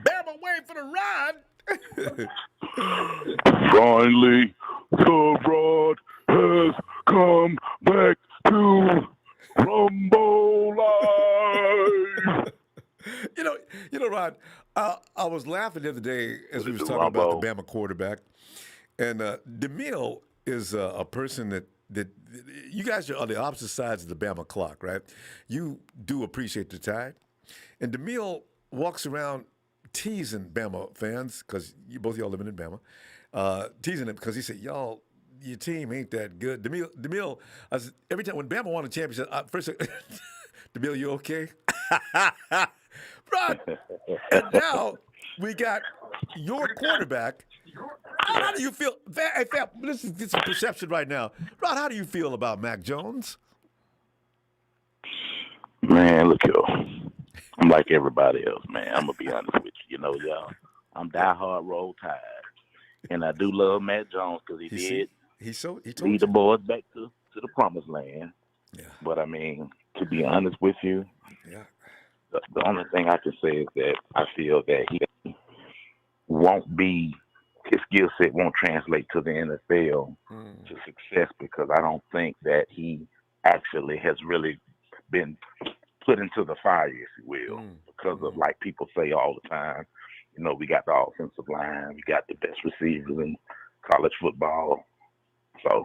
Bama waiting for the ride. Finally, the rod has come back to Ronbo Live. You know, Rod, I was laughing the other day as we was talking about the Bama quarterback, and DeMille is a person that you guys are on the opposite sides of the Bama clock, right? You do appreciate the Tide, and DeMille walks around teasing Bama fans because both y'all living in Bama, teasing them because he said, "Y'all, your team ain't that good." DeMille, every time when Bama won a championship, first, DeMille, you okay? Rod, and now we got your quarterback. How do you feel? Hey, fam, this is perception right now. Rod, how do you feel about Mac Jones? Man, look here. I'm like everybody else, man. I'm going to be honest with you. Y'all, I'm diehard Roll Tide. And I do love Mac Jones because he did lead the boys back to the promised land. Yeah. But, I mean, to be honest with you, the only thing I can say is that I feel that he his skill set won't translate to the NFL to success because I don't think that he actually has really been put into the fire, if you will, because of, like people say all the time, we got the offensive line, we got the best receivers in college football. So,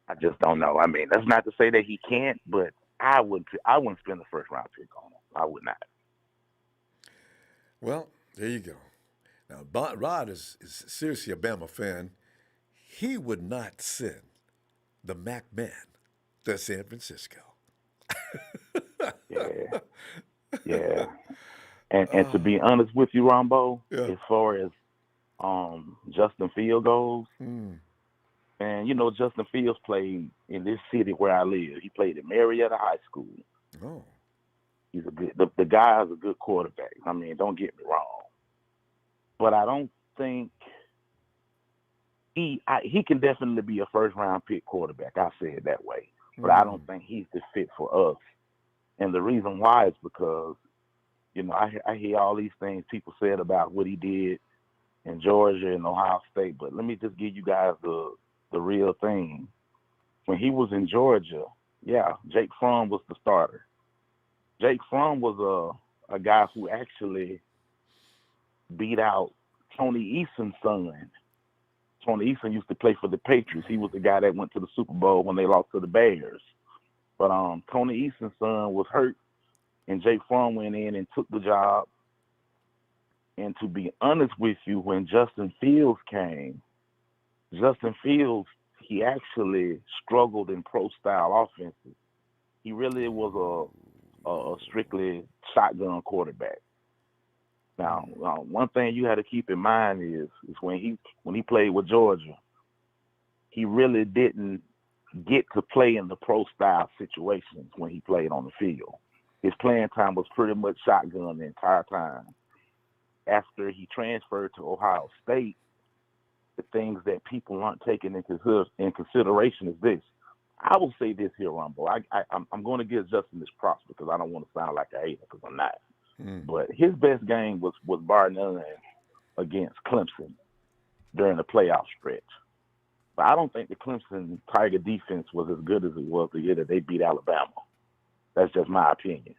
I just don't know. I mean, that's not to say that he can't, but I wouldn't spend the first round pick on him. I would not. Well, there you go. Now, Rod is seriously a Bama fan. He would not send the Mac Man to San Francisco. Yeah. And to be honest with you, Ronbo, as far as Justin Fields goes, and Justin Fields played in this city where I live. He played at Marietta High School. Oh, he's a good. The guy is a good quarterback. I mean, don't get me wrong, but I don't think he can definitely be a first round pick quarterback. I say it that way, but I don't think he's the fit for us. And the reason why is because I hear all these things people said about what he did in Georgia and Ohio State, but let me just give you guys the real thing. When he was in Georgia, Jake Fromm was the starter. Jake Fromm was a guy who actually beat out Tony Eason's son. Tony Eason used to play for the Patriots. He was the guy that went to the Super Bowl when they lost to the Bears. But Tony Easton's son was hurt, and Jake Fromm went in and took the job. And to be honest with you, when Justin Fields came, Justin Fields, he actually struggled in pro-style offenses. He really was a strictly shotgun quarterback. Now, one thing you had to keep in mind is when he played with Georgia, he really didn't get to play in the pro-style situations when he played on the field. His playing time was pretty much shotgun the entire time. After he transferred to Ohio State, the things that people aren't taking in consideration is this. I will say this here, Ronbo. I'm going to give Justin this props because I don't want to sound like a hater because I'm not. But his best game was bar none against Clemson during the playoff stretch. But I don't think the Clemson Tiger defense was as good as it was the year that they beat Alabama. That's just my opinion.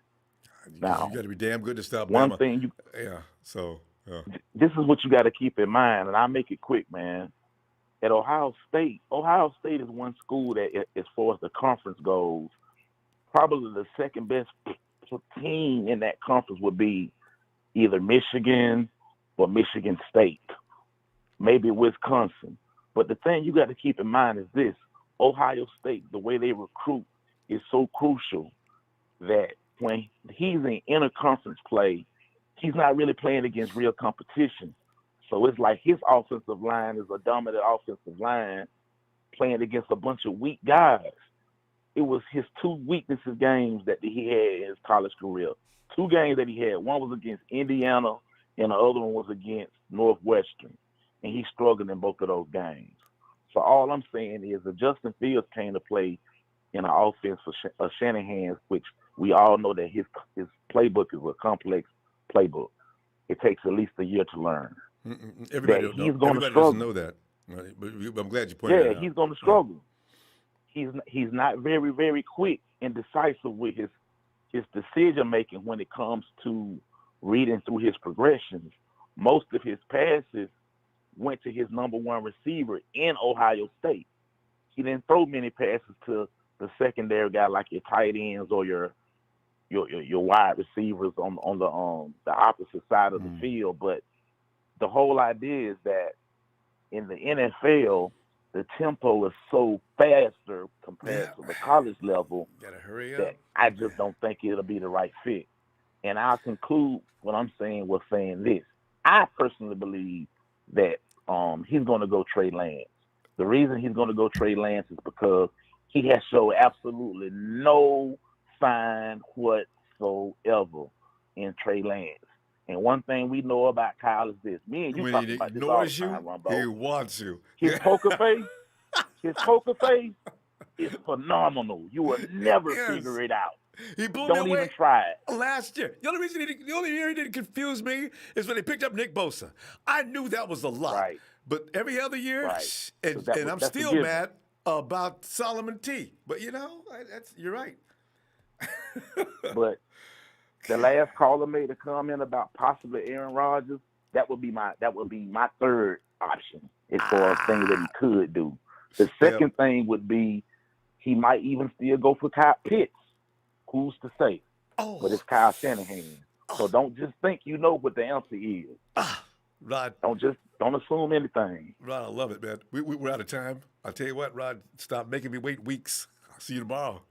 Now, you got to be damn good to stop one Bama. thing This is what you got to keep in mind, and I'll make it quick, man. At Ohio State is one school that, as far as the conference goes, probably the second best team in that conference would be either Michigan or Michigan State, maybe Wisconsin. But the thing you got to keep in mind is this. Ohio State, the way they recruit is so crucial that when he's in interconference play, he's not really playing against real competition. So it's like his offensive line is a dominant offensive line playing against a bunch of weak guys. It was his two weaknesses games that he had in his college career. Two games that he had. One was against Indiana, and the other one was against Northwestern. And he struggled in both of those games. So all I'm saying is that Justin Fields came to play in an offense for Shanahan, which we all know that his playbook is a complex playbook. It takes at least a year to learn. Everybody doesn't know that. But I'm glad you pointed that out. Yeah, he's going to struggle. He's not very, very quick and decisive with his decision making when it comes to reading through his progressions. Most of his passes went to his number one receiver in Ohio State. He didn't throw many passes to the secondary guy like your tight ends or your wide receivers on the opposite side of the field. But the whole idea is that in the NFL, the tempo is so faster compared to the college level that I just don't think it'll be the right fit. And I'll conclude what I'm saying with saying this. I personally believe that he's going to go Trey Lance. The reason he's going to go Trey Lance is because he has shown absolutely no sign whatsoever in Trey Lance. And one thing we know about Kyle is this. Me and you talk about this all the time, Ronbo. He wants you. His poker face is phenomenal. You will never figure it out. He blew Don't me away even try it. last year. The only year he didn't confuse me is when they picked up Nick Bosa. I knew that was a lot. Right. But every other year, and I'm still mad about Solomon T. But you're right. But the last caller made a comment about possibly Aaron Rodgers. That would be my third option as far as things that he could do. The second thing would be he might even still go for Kyle Pitts. Who's to say? But it's Kyle Shanahan. So don't just think you know what the answer is. Rod. Don't assume anything. Rod, I love it, man. We're out of time. I'll tell you what, Rod, stop making me wait weeks. I'll see you tomorrow.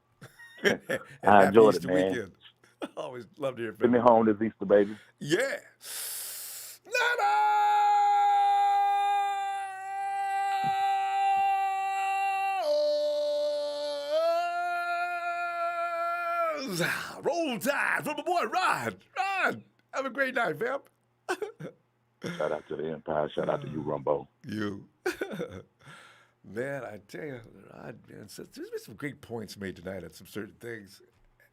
I enjoyed Easter it, man. weekend. Always love to hear from Send me you. home this Easter, baby. Yeah. Roll Tide from my boy Rod. Rod, have a great night, fam. Shout out to the Empire. Shout out to you, Ronbo. You. Man, I tell you, Rod, man, there's been some great points made tonight on some certain things.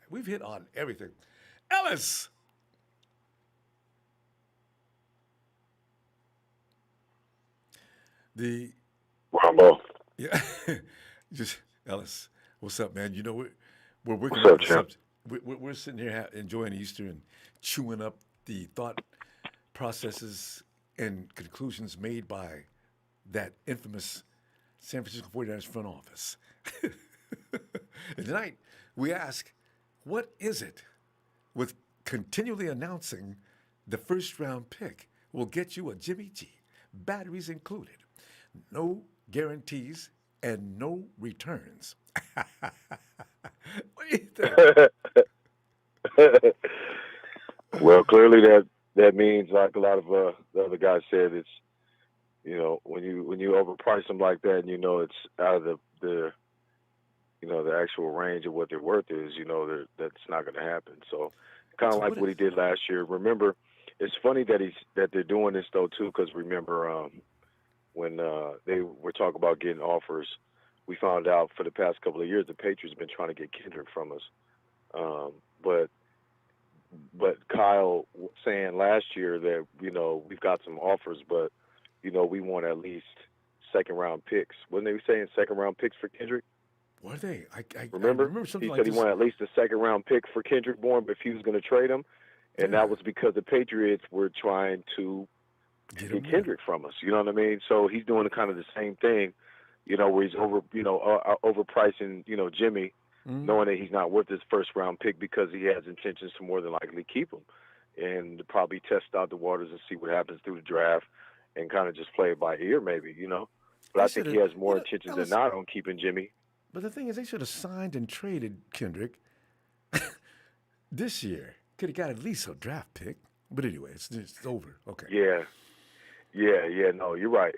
We've hit on everything. Ellis. Ronbo. Yeah. Just Ellis. What's up, man? You know we're working What's up, on champ? we're sitting here enjoying Easter and chewing up the thought processes and conclusions made by that infamous San Francisco 49ers front office. And tonight, we ask, what is it with continually announcing the first-round pick will get you a Jimmy G, batteries included, no guarantees, and no returns? What do you think? Well, clearly that means, like a lot of the other guys said, it's, you know, when you overprice them like that, and you know it's out of the you know, the actual range of what their worth is, you know, that's not going to happen. So kind of like what he did last year. Remember, it's funny that they're doing this though too, because remember when they were talking about getting offers, we found out for the past couple of years the Patriots have been trying to get Kendrick from us, but Kyle saying last year that, you know, we've got some offers, but you know, we want at least second round picks. Wasn't they saying second round picks for Kendrick? Were they? I remember something he like said this. He wanted at least a second round pick for Kendrick Bourne, but if he was going to trade him, and that was because the Patriots were trying to get Kendrick from us. You know what I mean? So he's doing kind of the same thing, you know, where he's overpricing, you know, Jimmy, knowing that he's not worth his first round pick because he has intentions to more than likely keep him, and probably test out the waters and see what happens through the draft, and kind of just play it by ear, maybe, you know. But I think he has more intentions than not on keeping Jimmy. But the thing is, they should have signed and traded Kendrick this year. Could have got at least a draft pick. But anyway, it's over. Okay. Yeah. No, you're right.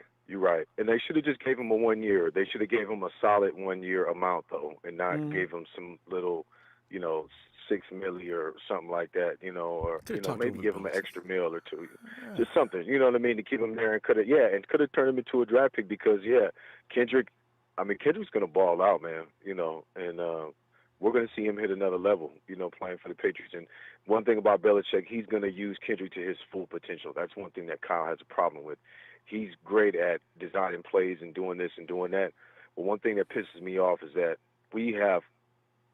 And they should have just gave him a 1 year. They should have gave him a solid 1 year amount though, and not gave him some little, you know, $6 million or something like that, you know, or you know, maybe give him an extra meal or two, just something, you know what I mean, to keep him there, and could have turned him into a draft pick because Kendrick's going to ball out, man, you know, and we're going to see him hit another level, you know, playing for the Patriots. And one thing about Belichick, he's going to use Kendrick to his full potential. That's one thing that Kyle has a problem with. He's great at designing plays and doing this and doing that. But one thing that pisses me off is that we have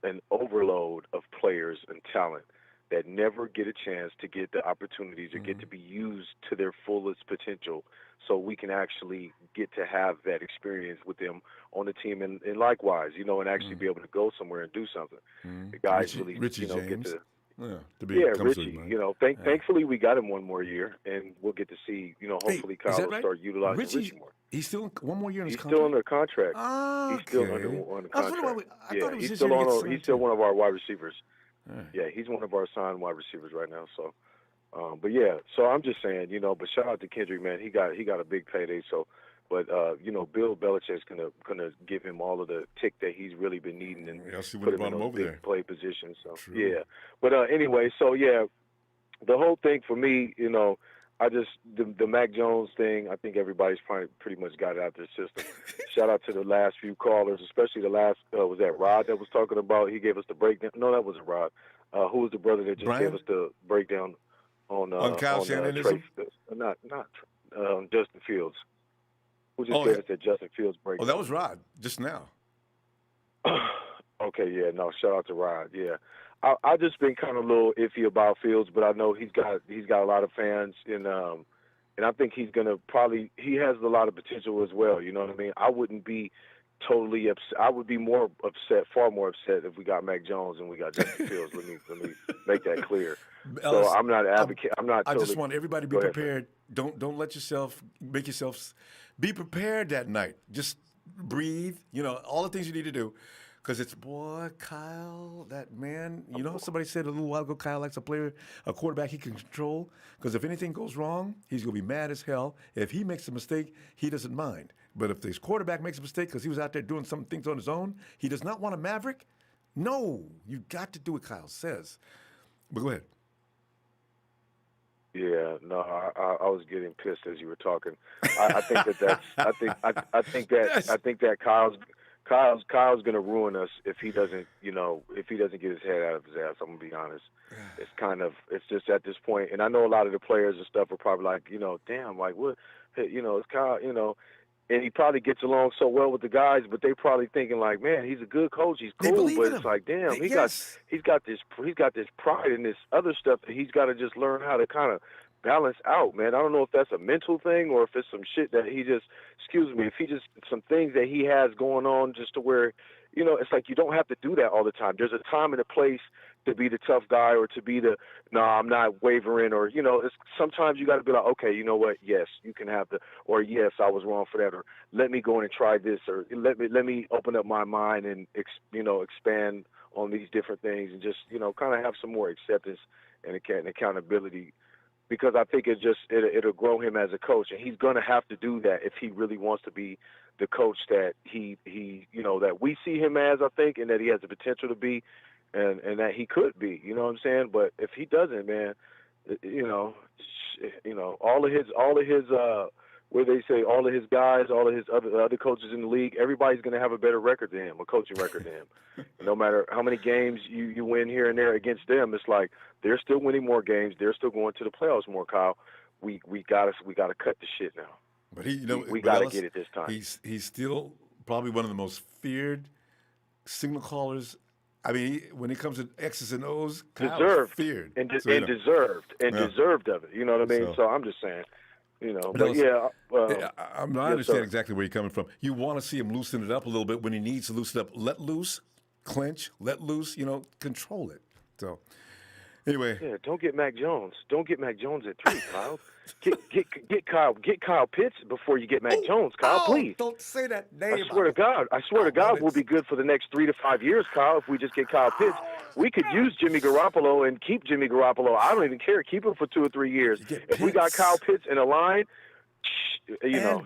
an overload of players and talent that never get a chance to get the opportunities or get to be used to their fullest potential, so we can actually get to have that experience with them on the team, and likewise, you know, and actually be able to go somewhere and do something. The guys Richie you know, James. get to Richie. You know, thankfully we got him one more year, and we'll get to see, you know, hopefully Kyle will start utilizing Richie more. He's still one more year in his contract? He's still under contract. Okay. He's still under contract. I thought it was he's his still year to get on. signed He's still too. one of our wide receivers. Right. Yeah, he's one of our signed wide receivers right now. So, but yeah, so I'm just saying, you know, but shout out to Kendrick, man. He got a big payday. So, but you know, Bill Belichick's gonna give him all of the tick that he's really been needing, and put him in those big play positions. So yeah, but anyway, so yeah, the whole thing for me, you know, the Mac Jones thing, I think everybody's probably pretty much got it out of their system. Shout out to the last few callers, especially the last, was that Rod that was talking about? He gave us the breakdown. No, that wasn't Rod. Who was the brother that just gave us the breakdown on Kyle Shanahan? Not Justin Fields. Who just gave us that Justin Fields breakdown? Oh, that was Rod just now. Okay, yeah, no, shout out to Rod, yeah. I just been kind of a little iffy about Fields, but I know he's got a lot of fans, and I think he has a lot of potential as well. You know what I mean? I wouldn't be totally upset. I would be far more upset if we got Mac Jones and we got Justin Fields. Let me make that clear. So I'm not advocating. I just want everybody to be prepared. Don't let yourself make yourself be prepared that night. Just breathe. You know, all the things you need to do. Because it's, boy, Kyle, that man, you know, somebody said a little while ago, Kyle likes a quarterback he can control. Because if anything goes wrong, he's going to be mad as hell. If he makes a mistake, he doesn't mind. But if this quarterback makes a mistake because he was out there doing some things on his own, he does not want a maverick. No, you got to do what Kyle says. But go ahead. Yeah, no, I was getting pissed as you were talking. I think that Kyle's gonna ruin us if he doesn't get his head out of his ass. I'm gonna be honest. It's just at this point, and I know a lot of the players and stuff are probably like, you know, damn, like what, you know, it's Kyle, you know, and he probably gets along so well with the guys, but they probably thinking like, man, he's a good coach, he's cool, but it's like, damn, he's got this pride and this other stuff that he's got to just learn how to kind of balance out, man. I don't know if that's a mental thing or if it's some shit that he just, some things that he has going on just to where it's like you don't have to do that all the time. There's a time and a place to be the tough guy or to be the, no, I'm not wavering, or, sometimes you got to be like, okay, you know what? Yes, you can have or yes, I was wrong for that, or let me go in and try this, or let me open up my mind and, expand on these different things and just, kind of have some more acceptance and accountability, because I think it'll grow him as a coach, and he's going to have to do that if he really wants to be the coach that he that we see him as, I think, and that he has the potential to be, and that he could be, you know what I'm saying? But if he doesn't, man, all of his where they say all of his guys, all of his other coaches in the league, everybody's going to have a better record than him, a coaching record than him. No matter how many games you win here and there against them, it's like they're still winning more games. They're still going to the playoffs more, Kyle. We gotta cut the shit now. But we gotta get it this time. He's still probably one of the most feared signal callers. I mean, when it comes to X's and O's, deserved, feared and deserved of it. You know what I mean? So I'm just saying. But yeah. I understand exactly where you're coming from. You want to see him loosen it up a little bit when he needs to loosen it up. Let loose, clench, let loose, control it. So, anyway. Yeah, don't get Mac Jones. Don't get Mac Jones at 3, Kyle. Get Kyle Pitts before you get Mac Jones, Kyle, please. Don't say that name. I swear to God, we'll be good for the next 3 to 5 years, Kyle, if we just get Kyle Pitts. We could use Jimmy Garoppolo and keep Jimmy Garoppolo. I don't even care. Keep him for 2 or 3 years. If we got Kyle Pitts in a line,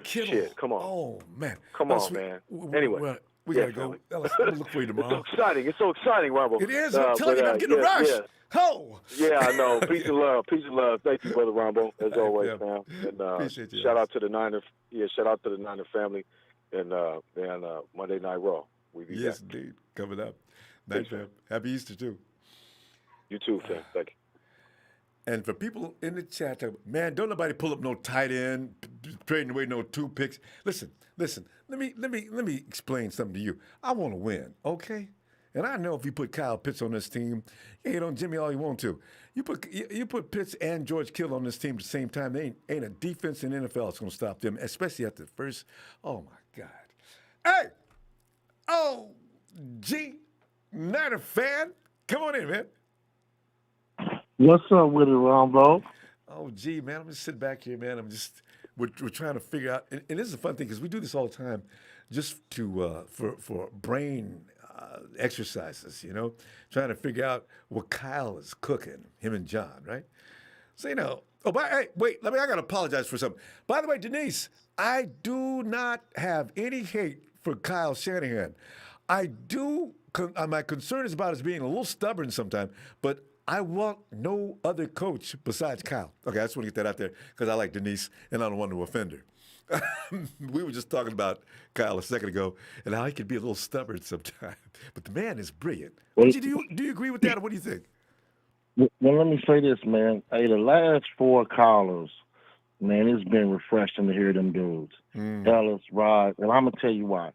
shit, come on. Oh, man. Come on, man. Anyway. We got to go. Let's look for you tomorrow. It's so exciting, Ronbo. It is. I'm telling you, I'm getting a rush. Yeah. Ho! Yeah, I know. Peace and love. Thank you, brother Ronbo, as always, man. And appreciate you. Shout out to the Niner. Yeah, shout out to the Niner family and Monday Night Raw. We be yes, back. indeed. Coming up. Night, fam. Happy Easter, too. You too, fam. Thank you. And for people in the chat, man, don't nobody pull up no tight end, trading away no 2 picks. Listen. Let me explain something to you. I want to win, okay? And I know if you put Kyle Pitts on this team, you hate on Jimmy all you want to. You put Pitts and George Kittle on this team at the same time. There ain't a defense in the NFL that's going to stop them, especially at the first. Oh, my God. Hey! Oh, G, Niner fan. Come on in, man. What's up with it, Ronbo? Oh, gee, man, I'm just sitting back here, man. We're trying to figure out, and this is a fun thing because we do this all the time, just to for brain exercises, trying to figure out what Kyle is cooking, him and John, right? So hey, wait, I got to apologize for something. By the way, Denise, I do not have any hate for Kyle Shanahan. I do. My concern is about his being a little stubborn sometimes, but I want no other coach besides Kyle. Okay, I just want to get that out there because I like Denise and I don't want to offend her. We were just talking about Kyle a second ago and how he could be a little stubborn sometimes. But the man is brilliant. Do you agree with that, or what do you think? Well, let me say this, man. Hey, the last 4 callers, man, it's been refreshing to hear them dudes. Ellis, Rod, and I'm going to tell you why.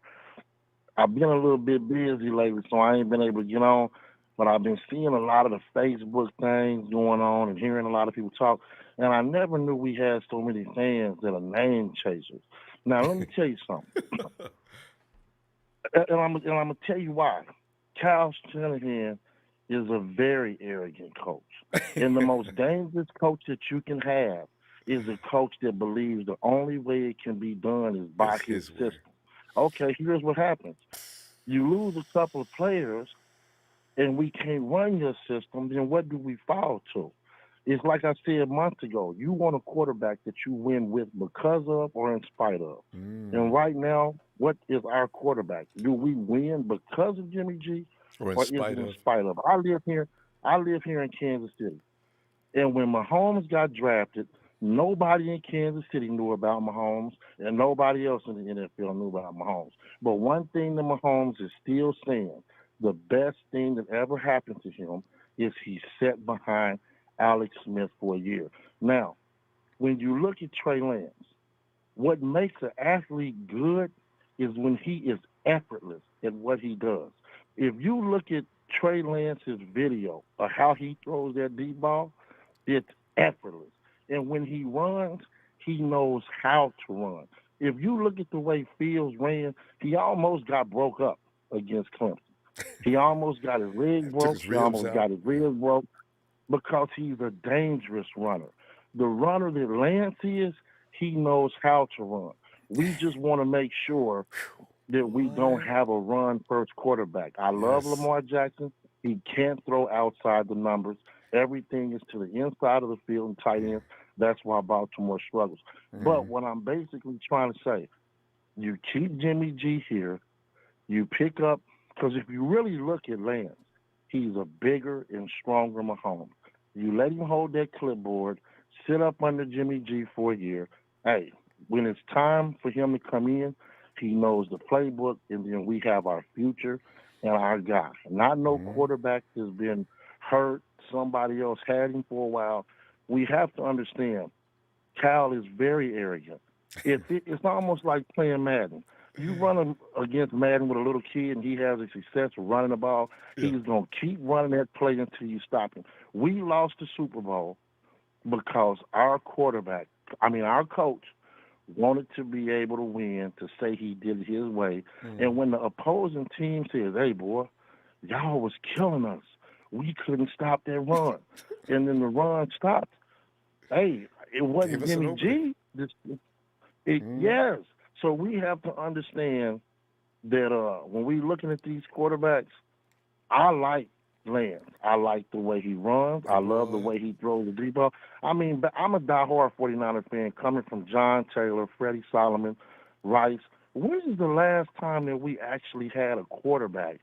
I've been a little bit busy lately, so I ain't been able to get on. But I've been seeing a lot of the Facebook things going on and hearing a lot of people talk. And I never knew we had so many fans that are name chasers. Now, let me tell you something. and I'm going to tell you why. Kyle Shanahan is a very arrogant coach. And the most dangerous coach that you can have is a coach that believes the only way it can be done is by his system. Okay, here's what happens. You lose a couple of players, and we can't run your system, then what do we fall to? It's like I said months ago. You want a quarterback that you win with because of or in spite of. And right now, what is our quarterback? Do we win because of Jimmy G or is it in spite of? I live here in Kansas City. And when Mahomes got drafted, nobody in Kansas City knew about Mahomes, and nobody else in the NFL knew about Mahomes. But one thing that Mahomes is still saying, the best thing that ever happened to him is he sat behind Alex Smith for a year. Now, when you look at Trey Lance, what makes an athlete good is when he is effortless at what he does. If you look at Trey Lance's video of how he throws that deep ball, it's effortless. And when he runs, he knows how to run. If you look at the way Fields ran, he almost got broke up. against Clemson. He almost got his leg broke. He almost got his rib broke because he's a dangerous runner. The runner that Lance is, he knows how to run. We just want to make sure that we don't have a run-first quarterback. I love Lamar Jackson. He can't throw outside the numbers. Everything is to the inside of the field and tight ends. That's why Baltimore struggles. But what I'm basically trying to say, you keep Jimmy G here. You pick up, because if you really look at Lance, he's a bigger and stronger Mahomes. You let him hold that clipboard, sit up under Jimmy G for a year. Hey, when it's time for him to come in, he knows the playbook, and then we have our future and our guy. Not no quarterback that's been hurt. Somebody else had him for a while. We have to understand, Cal is very arrogant. It's almost like playing Madden. You run him against Madden with a little kid and he has a success running the ball, he's going to keep running that play until you stop him. We lost the Super Bowl because our coach wanted to be able to win, to say he did it his way. And when the opposing team says, hey, boy, y'all was killing us, we couldn't stop that run. And then the run stopped. Hey, it wasn't Jimmy G. Yes. So we have to understand that when we're looking at these quarterbacks, I like Lance. I like the way he runs. I love the way he throws the deep ball. I mean, I'm a diehard 49er fan coming from John Taylor, Freddie Solomon, Rice. When is the last time that we actually had a quarterback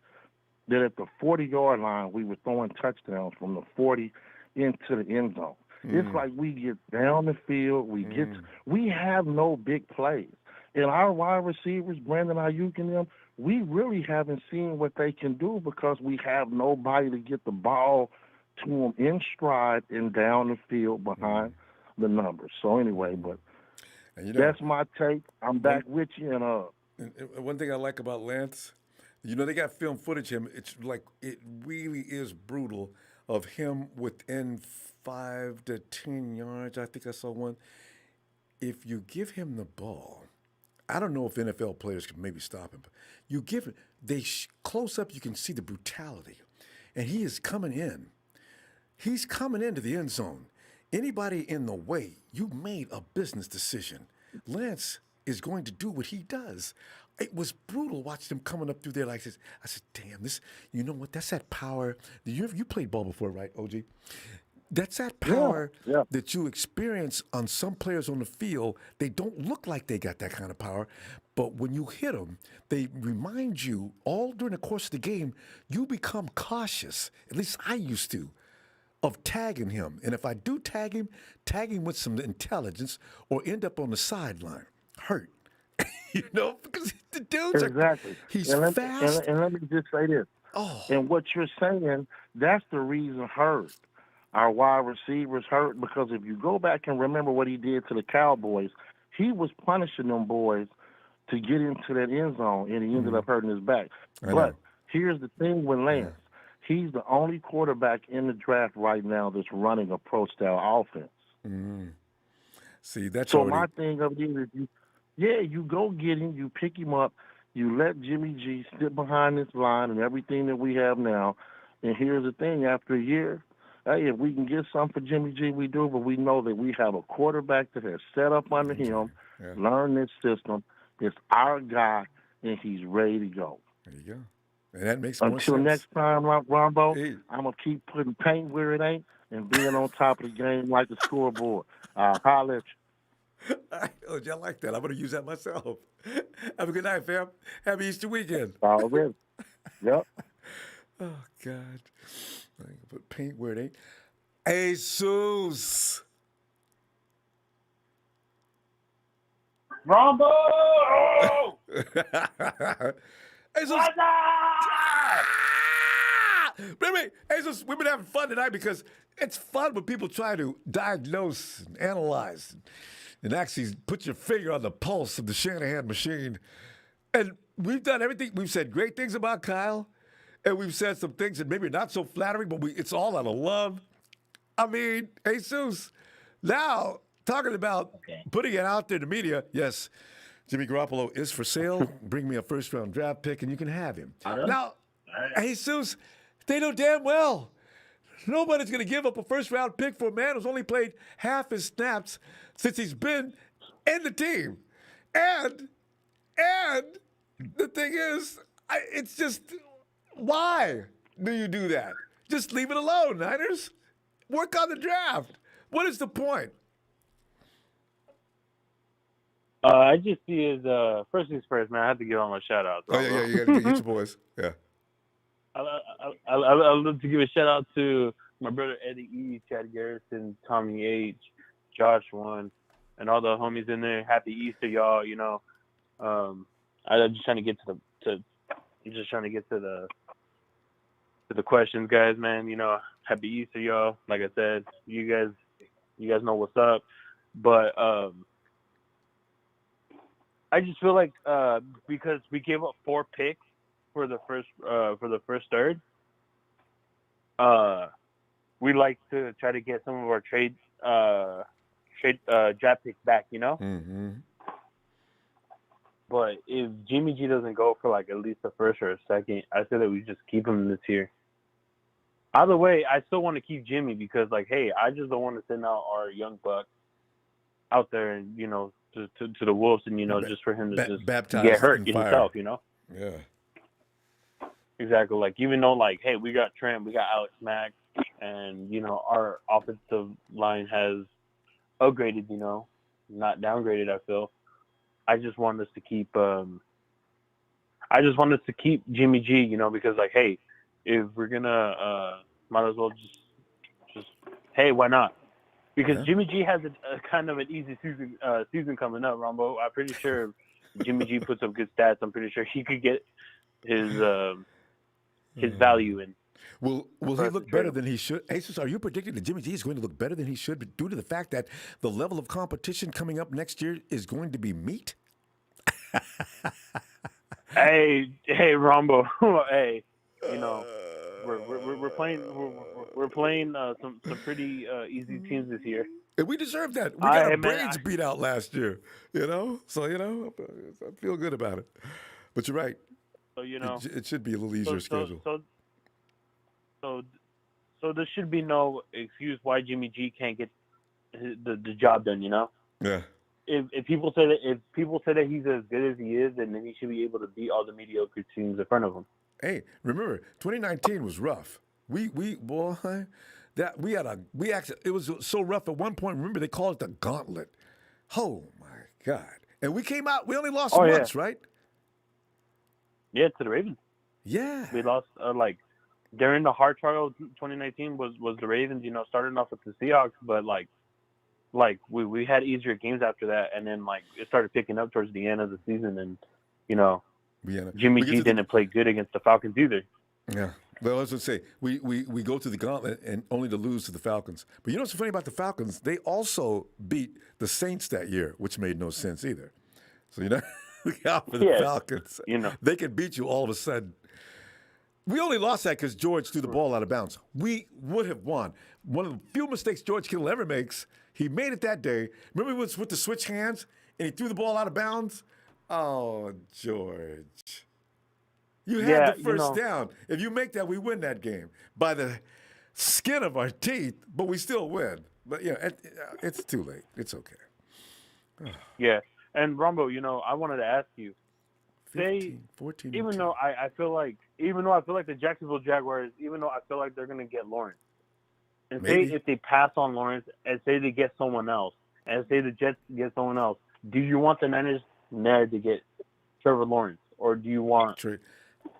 that at the 40-yard line we were throwing touchdowns from the 40 into the end zone? It's like we get down the field, we have no big plays. And our wide receivers, Brandon Ayuk and them, we really haven't seen what they can do because we have nobody to get the ball to them in stride and down the field behind the numbers. So anyway, but that's my take. I'm back with you. And one thing I like about Lance, they got film footage of him. It's like it really is brutal of him within 5 to 10 yards. I think I saw one. If you give him the ball, I don't know if NFL players can maybe stop him, but you give it, close up, you can see the brutality. And he is coming in. He's coming into the end zone. Anybody in the way, you made a business decision. Lance is going to do what he does. It was brutal watching him coming up through there like this. I said, damn, you know what? That's that power. You played ball before, right, OG? That's that power that you experience on some players on the field. They don't look like they got that kind of power, but when you hit them, they remind you all during the course of the game, you become cautious, at least I used to, of tagging him. And if I do tag him with some intelligence or end up on the sideline, hurt. Because the dude's he's fast. And let me just say this. And what you're saying, that's the reason hurt. Our wide receivers hurt because if you go back and remember what he did to the Cowboys, he was punishing them boys to get into that end zone, and he ended up hurting his back. But here's the thing with Lance. He's the only quarterback in the draft right now that's running a pro-style offense. See, that's so my thing of it is, you go get him, you pick him up, you let Jimmy G sit behind this line and everything that we have now. And here's the thing, after a year, hey, if we can get something for Jimmy G, we do, but we know that we have a quarterback that has set up under him, learned this system. It's our guy, and he's ready to go. There you go. And that makes more sense. Until next time, Ronbo, I'm going to keep putting paint where it ain't and being on top of the game like the scoreboard. Holler at you. I like that. I'm going to use that myself. Have a good night, fam. Happy Easter weekend. Already. Yep. Oh, God. I can put paint where it ain't. Jesus. Ronbo! Jesus. Jesus, we've been having fun tonight because it's fun when people try to diagnose and analyze and actually put your finger on the pulse of the Shanahan machine. And we've done everything. We've said great things about Kyle. And we've said some things that maybe are not so flattering, but it's all out of love. I mean, Jesus, now talking about putting it out there in the media, yes, Jimmy Garoppolo is for sale. Bring me a first-round draft pick, and you can have him. Now, Jesus, they know damn well nobody's going to give up a first-round pick for a man who's only played half his snaps since he's been in the team. And the thing is, it's just, why do you do that? Just leave it alone, Niners. Work on the draft. What is the point? I just see as first things first, man. I have to give all my shout outs. Oh yeah, you got to get your boys. Yeah. I'd love to give a shout out to my brother Eddie E, Chad Garrison, Tommy H, Josh One, and all the homies in there. Happy Easter, y'all. You know, I'm just trying to get to the questions, guys. Man, you know, happy Easter, y'all. Like I said, you guys know what's up, but I just feel like because we gave up 4 picks for the first third, we like to try to get some of our trade draft picks back, you know. Mm-hmm. But if Jimmy G doesn't go for like at least a first or a second, I say that we just keep him this year. Either way, I still want to keep Jimmy because, like, hey, I just don't want to send out our young buck out there and, you know, to the wolves and, you know, just for him to just get hurt himself, you know? Yeah. Exactly. Like, even though, like, hey, we got Trent, we got Alex Mack, and, you know, our offensive line has upgraded, you know, not downgraded, I feel. I just want us to keep Jimmy G, you know, because, like, hey, if we're gonna might as well just hey, why not? Because Jimmy G has a kind of an easy season coming up, Ronbo. I'm pretty sure if Jimmy G puts up good stats, I'm pretty sure he could get his value in. Will he look better than he should? Jesus, are you predicting that Jimmy G is going to look better than he should due to the fact that the level of competition coming up next year is going to be meat? Hey, Ronbo. Hey, you know, we're playing some pretty easy teams this year. And we deserve that. We got our brains beat out last year, you know? So, you know, I feel good about it. But you're right. So, you know. It should be a little easier schedule. So there should be no excuse why Jimmy G can't get the job done, you know? Yeah. If people say that he's as good as he is, then he should be able to beat all the mediocre teams in front of him. Hey, remember 2019 was rough. It was so rough at one point. Remember they called it the gauntlet. Oh my God! And we came out. We only lost once, right? Yeah, to the Ravens. Yeah, we lost during the hard struggle. 2019 was the Ravens. You know, starting off with the Seahawks, but like we had easier games after that, and then like it started picking up towards the end of the season, and you know, Jimmy G didn't play good against the Falcons either. Yeah. Well, I was going to say, we go through the gauntlet and only to lose to the Falcons. But you know what's funny about the Falcons? They also beat the Saints that year, which made no sense either. So, you know, look out for the Falcons. You know. They can beat you all of a sudden. We only lost that because George threw the ball out of bounds. We would have won. One of the few mistakes George Kittle ever makes, he made it that day. Remember he was with the switch hands and he threw the ball out of bounds? Oh, George. You had the first down. If you make that, we win that game by the skin of our teeth, but we still win. But, yeah, it's too late. It's okay. Yeah. And, Ronbo, you know, I wanted to ask you. 14, even though I feel like the Jacksonville Jaguars, even though I feel like they're going to get Lawrence, and say if they pass on Lawrence and say they get someone else, and say the Jets get someone else, do you want the Niners to get Trevor Lawrence, or do you want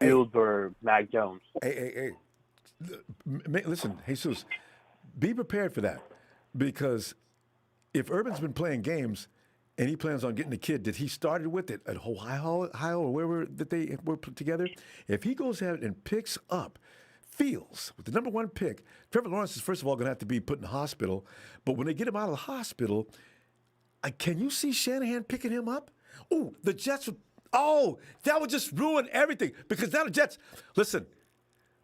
Fields or Mac Jones? Hey. Listen, Jesus, be prepared for that. Because if Urban's been playing games and he plans on getting the kid that he started with at Ohio or wherever that they were put together, if he goes ahead and picks up Fields with the number 1 pick, Trevor Lawrence is first of all going to have to be put in the hospital. But when they get him out of the hospital, can you see Shanahan picking him up? Oh, the Jets would. Oh, that would just ruin everything because now the Jets. Listen,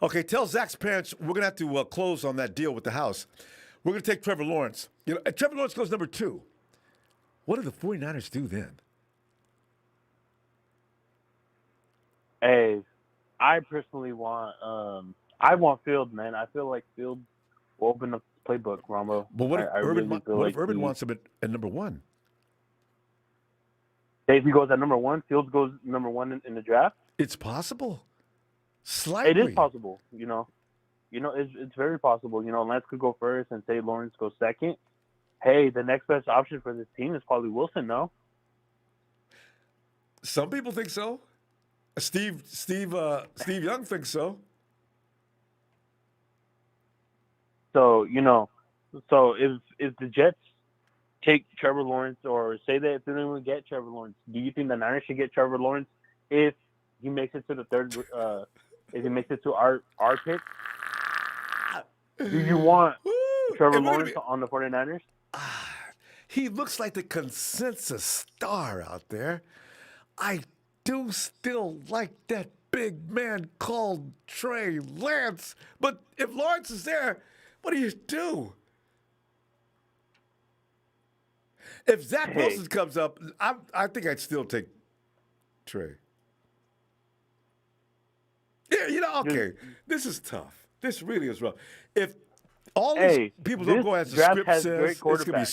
okay, tell Zach's parents we're gonna have to close on that deal with the house. We're gonna take Trevor Lawrence. You know, Trevor Lawrence goes number 2. What do the 49ers do then? Hey, I personally want I want Fields, man. I feel like Fields will open up the playbook, Ronbo. But what if I Urban? really feel What like if Urban wants him at number one? If he goes at number one, Fields goes number one in the draft. It's possible. Slightly. It is possible. It's very possible. Lance could go first and say Lawrence goes second. Hey, the next best option for this team is probably Wilson, no? Some people think so. Steve Young thinks so. So if the Jets take Trevor Lawrence, or say that if they don't even get Trevor Lawrence, do you think the Niners should get Trevor Lawrence if he makes it to the third? If he makes it to our pick? Do you want Trevor Lawrence on the 49ers? He looks like the consensus star out there. I do still like that big man called Trey Lance. But if Lawrence is there, what do you do? If Zach Wilson comes up, I think I'd still take Trey. Yeah, okay. This is tough. This really is rough. If all these people don't go as the script says, it's going to be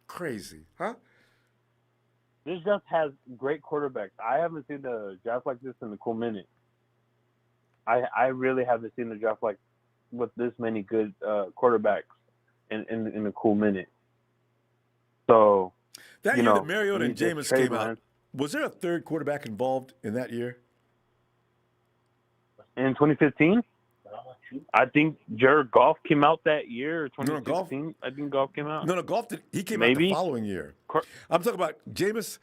crazy. Huh? This draft has great quarterbacks. I haven't seen the draft like this in a cool minute. I really haven't seen the draft like with this many good quarterbacks in a cool minute. So that year that Mariota and Jameis came out, was there a third quarterback involved in that year? In 2015, I think Jared Goff came out that year. 2016, I think Goff came out. No, Goff he came out the following year. I'm talking about Jameis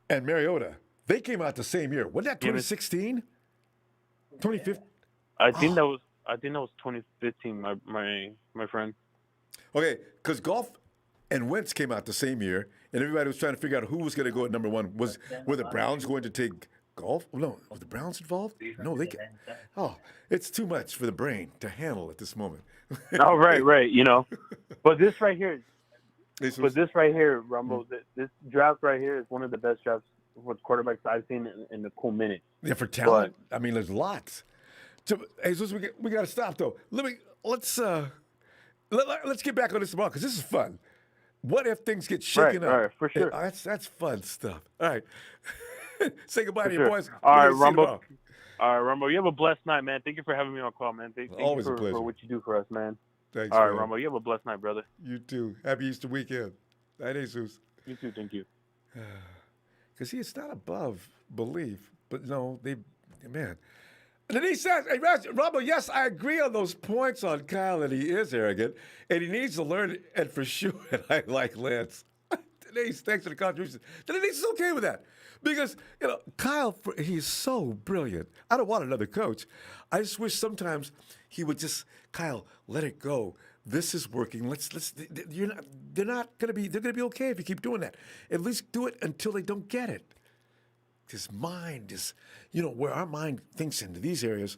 and Mariota. They came out the same year. Wasn't that 2016? 2015? I think that was 2015. My friend. Okay, because Goff and Wentz came out the same year, and everybody was trying to figure out who was going to go at number one. Were the Browns going to take Goff? No, were the Browns involved? No, they can. Oh, it's too much for the brain to handle at this moment. Oh, right. But this right here, Rumble, this draft right here is one of the best drafts with quarterbacks I've seen in a cool minute. Yeah, for talent, I mean, there's lots. Jesus, we got to stop though. Let's get back on this tomorrow because this is fun. What if things get shaken up? Right, for sure. That's fun stuff. All right. Say goodbye to your boys. All right, Rumble. All right, Rumble. You have a blessed night, man. Thank you for having me on call, man. Thank Always you a pleasure for what you do for us, man. Thanks. All right, man. Rumble. You have a blessed night, brother. You too. Happy Easter weekend. Night, Jesus. You too. Thank you. Because it's not above belief, but no, man. And then he says, hey, Rumble, yes, I agree on those points on Kyle, and he is arrogant, and he needs to learn, and for sure, and I like Lance. Denise, thanks for the contribution. Denise is okay with that. Because, Kyle, he's so brilliant. I don't want another coach. I just wish sometimes he would just, Kyle, let it go. This is working. They're going to be okay if you keep doing that. At least do it until they don't get it. His mind is, where our mind thinks into these areas.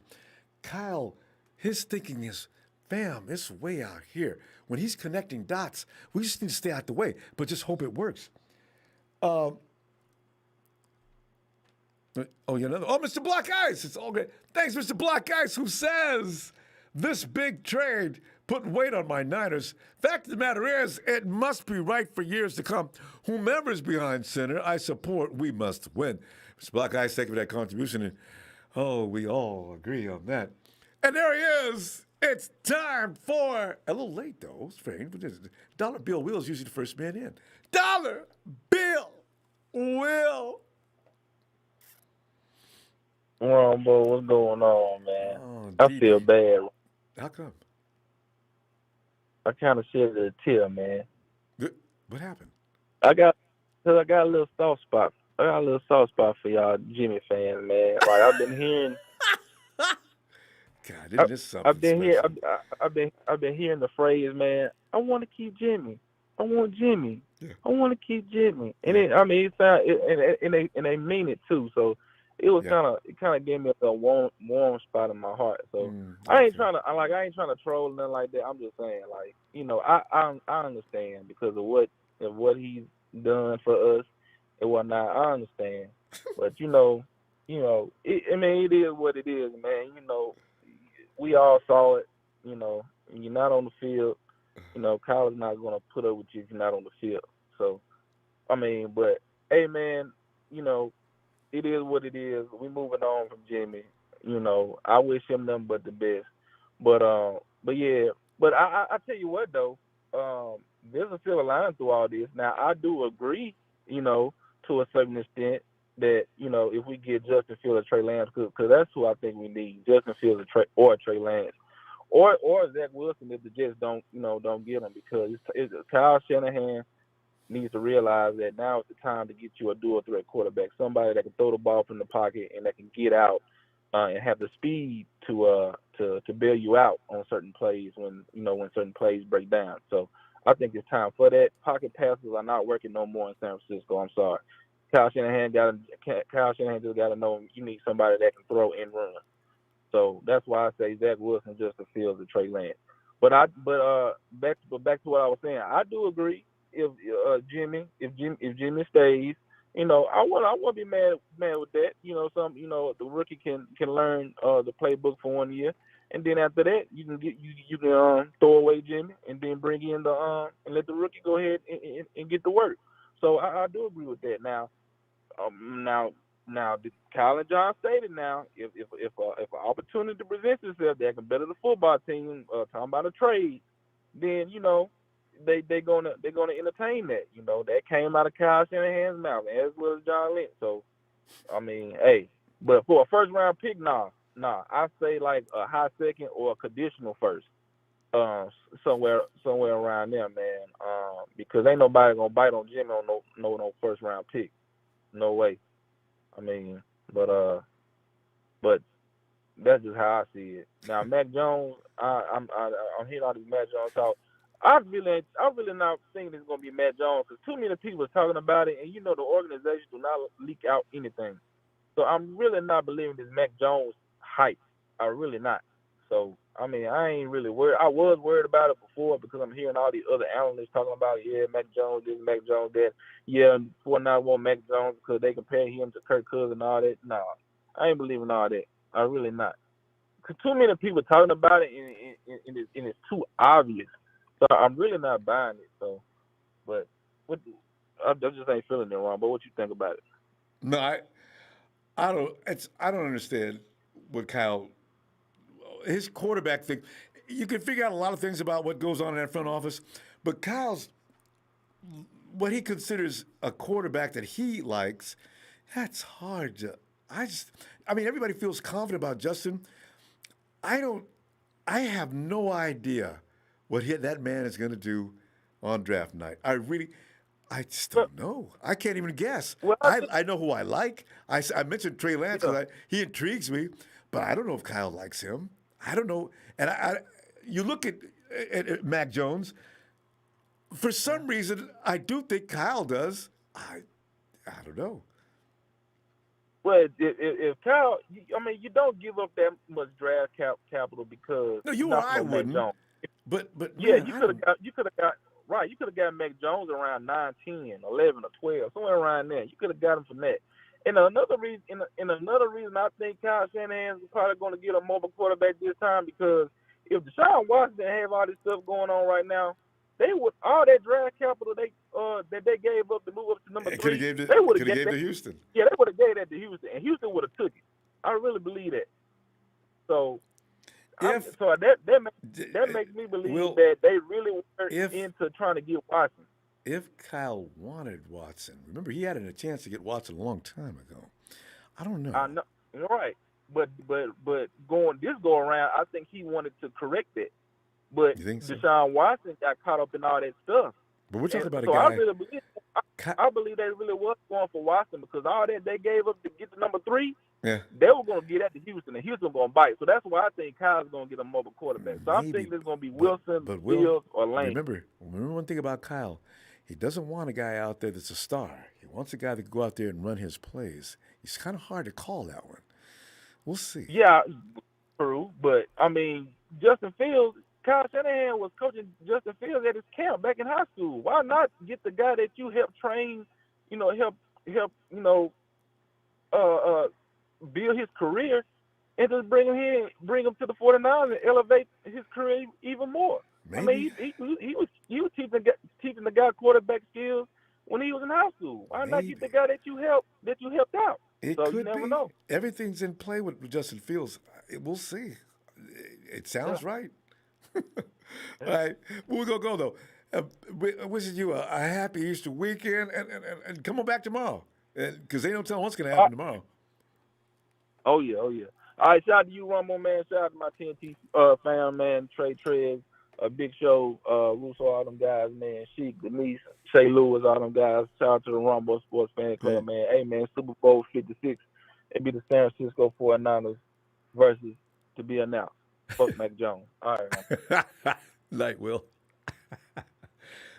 Kyle, his thinking is, fam, it's way out here. When he's connecting dots, we just need to stay out the way, but just hope it works. Mr. Black Ice, it's all great. Thanks, Mr. Black Ice, who says, this big trade put weight on my Niners. Fact of the matter is, it must be right for years to come. Whomever's behind center, I support. We must win. Mr. Black Ice, thank you for that contribution. And, we all agree on that. And there he is. It's time for, a little late though, it's strange, but Dollar Bill Will is usually the first man in. Dollar Bill Will. Ronbo, what's going on, man? I feel bad. How come? I kind of shed a tear, man. What happened? I got a little soft spot. I got a little soft spot for y'all Jimmy fans, man. Like I've been hearing. God, isn't this something I've been hearing the phrase, man. I want to keep Jimmy. I want Jimmy. Yeah. I want to keep Jimmy. And it sound and they mean it too. So it was kind of gave me a warm spot in my heart. So I ain't trying to troll nothing like that. I'm just saying, like, I understand because of what he's done for us and whatnot. I understand, but it is what it is, man. We all saw it. And you're not on the field. Kyle is not going to put up with you if you're not on the field. So, but hey, man, it is what it is. We moving on from Jimmy. I wish him nothing but the best. But yeah. But I tell you what though, there's a silver line through all this. Now I do agree, to a certain extent that if we get Justin Fields or Trey Lance, because that's who I think we need, Justin Fields or Trey Lance, or Zach Wilson if the Jets don't get him, because it's Kyle Shanahan needs to realize that now is the time to get you a dual threat quarterback, somebody that can throw the ball from the pocket and that can get out and have the speed to bail you out on certain plays when certain plays break down. So I think it's time for that. Pocket passes are not working no more in San Francisco. I'm sorry. Kyle Shanahan just got to know you need somebody that can throw and run. So that's why I say Zach Wilson, Justin Fields, and Trey Lance. But back to what I was saying. I do agree. If Jimmy stays, I want to be mad with that. The rookie can learn the playbook for 1 year, and then after that you can throw away Jimmy and then bring in and let the rookie go ahead and get to work. So I do agree with that. Now Kyle and John stated now if an opportunity presents itself that can better the football team, talking about a trade, then they're gonna entertain that. That came out of Kyle Shanahan's mouth as well as John Lynch. So hey, but for a first round pick, nah, I say like a high second or a conditional first, somewhere around there, man. Because ain't nobody gonna bite on Jimmy on no first round pick, no way. But that's just how I see it. Now, Mac Jones, I'm hearing all this Mac Jones talk. I'm really not thinking it's gonna be Mac Jones because too many people are talking about it, and the organization do not leak out anything. So I'm really not believing this Mac Jones hype. I'm really not. So I ain't really worried. I was worried about it before because I'm hearing all these other analysts talking about Mac Jones this, Mac Jones that. Yeah, 49 want Mac Jones because they compare him to Kirk Cousins and all that. No, I ain't believing all that. I'm really not. Cause too many people talking about it and it's too obvious. So I'm really not buying it. So, but I just ain't feeling it wrong. But what you think about it? No, I don't understand what Kyle, his quarterback thing. You can figure out a lot of things about what goes on in that front office, but Kyle's, what he considers a quarterback that he likes, that's hard to. Everybody feels confident about Justin. I have no idea what that man is going to do on draft night. I just don't know. I can't even guess. Well, I know who I like. I mentioned Trey Lance because he intrigues me, but I don't know if Kyle likes him. I don't know. And you look at Mac Jones. For some reason, I do think Kyle does. I don't know. Well, if Kyle, you don't give up that much draft capital because no, you or I wouldn't. Mac Jones. But yeah, you could have got Mac Jones around 9, 10, 11, or 12, somewhere around there. You could have got him from that. And another reason I think Kyle Shanahan's probably going to get a mobile quarterback this time because if Deshaun Watson didn't have all this stuff going on right now, they would all that draft capital that they gave up to move up to number 3. They would have gave it to Houston. Yeah, they would have gave that to Houston, and Houston would have took it. I really believe that. So, that makes me believe that they really were into trying to get Watson. If Kyle wanted Watson, remember he had a chance to get Watson a long time ago. I don't know. I know, right? But go around, I think he wanted to correct it. But Deshaun Watson got caught up in all that stuff. But we're talking about a guy. So I believe they really was going for Watson because all that they gave up to get to number 3, they were going to get that to Houston, and Houston going to bite. So that's why I think Kyle's going to get a mobile quarterback. So I think there's going to be Wilson, Fields, or Lane. Remember one thing about Kyle. He doesn't want a guy out there that's a star. He wants a guy that can go out there and run his plays. It's kind of hard to call that one. We'll see. Yeah, true. But, Justin Fields, Kyle Shanahan was coaching Justin Fields at his camp back in high school. Why not get the guy that you helped train, help build his career and just bring him to the 49ers and elevate his career even more. Maybe. I mean, he was teaching the guy quarterback skills when he was in high school. Why not get the guy that you helped out? It so could you never be. know. Everything's in play with Justin Fields. We'll see. It sounds right. All right. We're going to go, though. Wishing you a happy Easter weekend and come on back tomorrow because they don't tell what's going to happen tomorrow. Oh, yeah. All right, shout out to you, Ronbo, man. Shout out to my TNT fam, man. Trey Trez, Big Show, Russo, all them guys, man. Sheik, Denise, Shay Lewis, all them guys. Shout out to the Ronbo Sports Fan Club, man. Hey, man, Super Bowl 56. It be the San Francisco 49ers versus to be announced. Fuck Mac Jones. All right, man. Night, Will.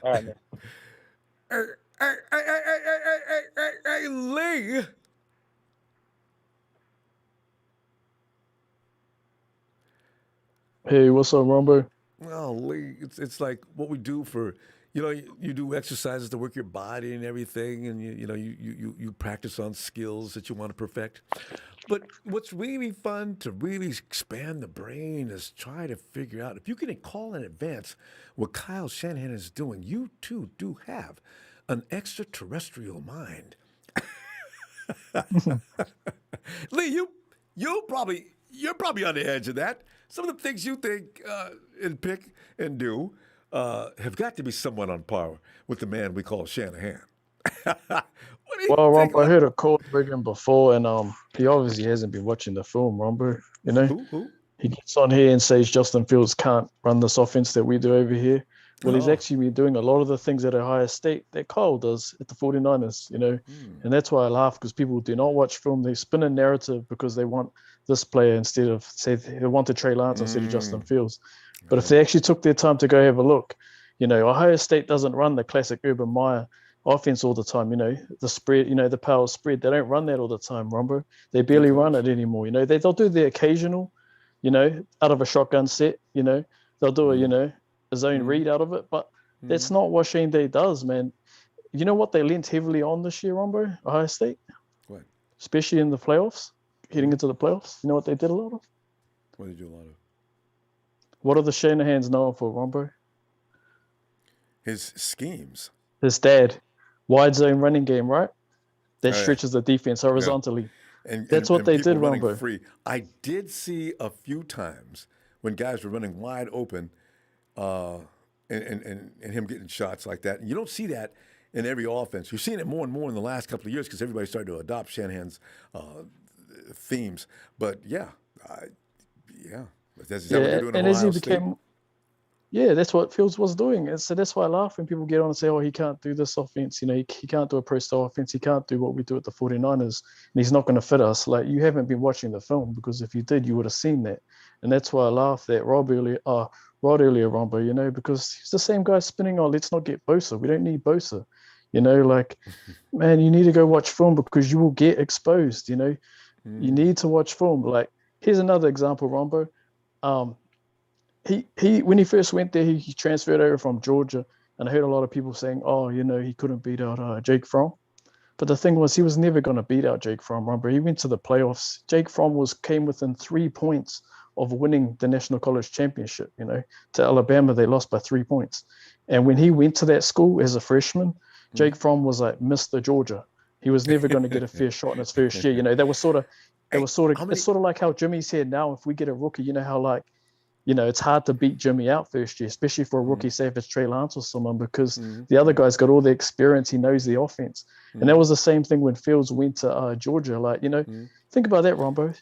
All right, man. Hey, Lee. Hey, what's up, Ronbo? Well, Lee, it's like what we do for, you do exercises to work your body and everything, and you practice on skills that you want to perfect. But what's really fun to really expand the brain is try to figure out if you can call in advance what Kyle Shanahan is doing. You too do have an extraterrestrial mind. Lee, you're probably on the edge of that. Some of the things you think and pick and do have got to be somewhat on par with the man we call Shanahan. Well, Ronbo, I heard a call breaking before, and he obviously hasn't been watching the film, Ronbo. Who? He gets on here and says Justin Fields can't run this offense that we do over here. Well, he's actually been doing a lot of the things at Ohio State that Kyle does at the 49ers, And that's why I laugh, because people do not watch film. They spin a narrative because they want this player instead of, say, they wanted Trey Lance instead of Justin Fields. But if they actually took their time to go have a look, Ohio State doesn't run the classic Urban Meyer offense all the time, the spread, the power spread. They don't run that all the time, Ronbo. They barely run it anymore. They'll do the occasional, out of a shotgun set, they'll do a zone read out of it, but that's not what Shane Day does, man. You know what they leaned heavily on this year, Ronbo? Ohio State? What? Especially in the playoffs, heading into the playoffs. You know what they did a lot of? What did they do a lot of? What are the Shanahans known for, Ronbo? His schemes. His dad. Wide zone running game, right? That stretches the defense horizontally. And that's what they did, Ronbo. Free. I did see a few times when guys were running wide open and him getting shots like that. And you don't see that in every offense. You're seeing it more and more in the last couple of years because everybody started to adopt Shanahan's themes. But, Is that what they're doing in Ohio State? That's what Fields was doing. And so that's why I laugh when people get on and say, he can't do this offense. He can't do a pro-style offense. He can't do what we do at the 49ers. And he's not going to fit us. Like, you haven't been watching the film, because if you did, you would have seen that. And that's why I laughed at Rod earlier, Ronbo, because he's the same guy spinning, let's not get Bosa. We don't need Bosa. Man, you need to go watch film because you will get exposed, You need to watch film. Like, here's another example, Ronbo. He when he first went there, he transferred over from Georgia, and I heard a lot of people saying, he couldn't beat out Jake Fromm. But the thing was, he was never going to beat out Jake Fromm. Remember, he went to the playoffs. Jake Fromm came within 3 points of winning the National College Championship. To Alabama, they lost by 3 points. And when he went to that school as a freshman, Jake Fromm was like Mr. Georgia. He was never going to get a fair shot in his first year. It's sort of like how Jimmy said. Now, if we get a rookie, how it's hard to beat Jimmy out first year, especially for a rookie, say if it's Trey Lance or someone, because the other guy's got all the experience. He knows the offense. And that was the same thing when Fields went to Georgia. Think about that, Ronbo.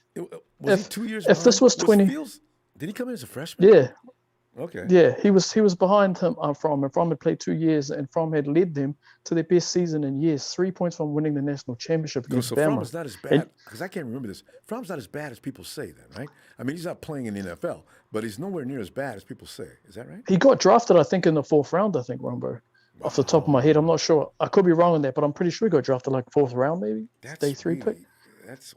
Was he 2 years if this was 20, Fields, did he come in as a freshman? Yeah. Okay. Yeah, he was behind him Fromm, and Fromm had played 2 years, and Fromm had led them to their best season in years, 3 points from winning the national championship against Bama. Fromm is not as bad, because I can't remember this. Fromm's not as bad as people say then, right? I mean, he's not playing in the NFL, but he's nowhere near as bad as people say. Is that right? He got drafted, I think, in the 4th round, Ronbo. Off the top of my head, I'm not sure. I could be wrong on that, but I'm pretty sure he got drafted like 4th round, maybe. That's day 3 pick. That's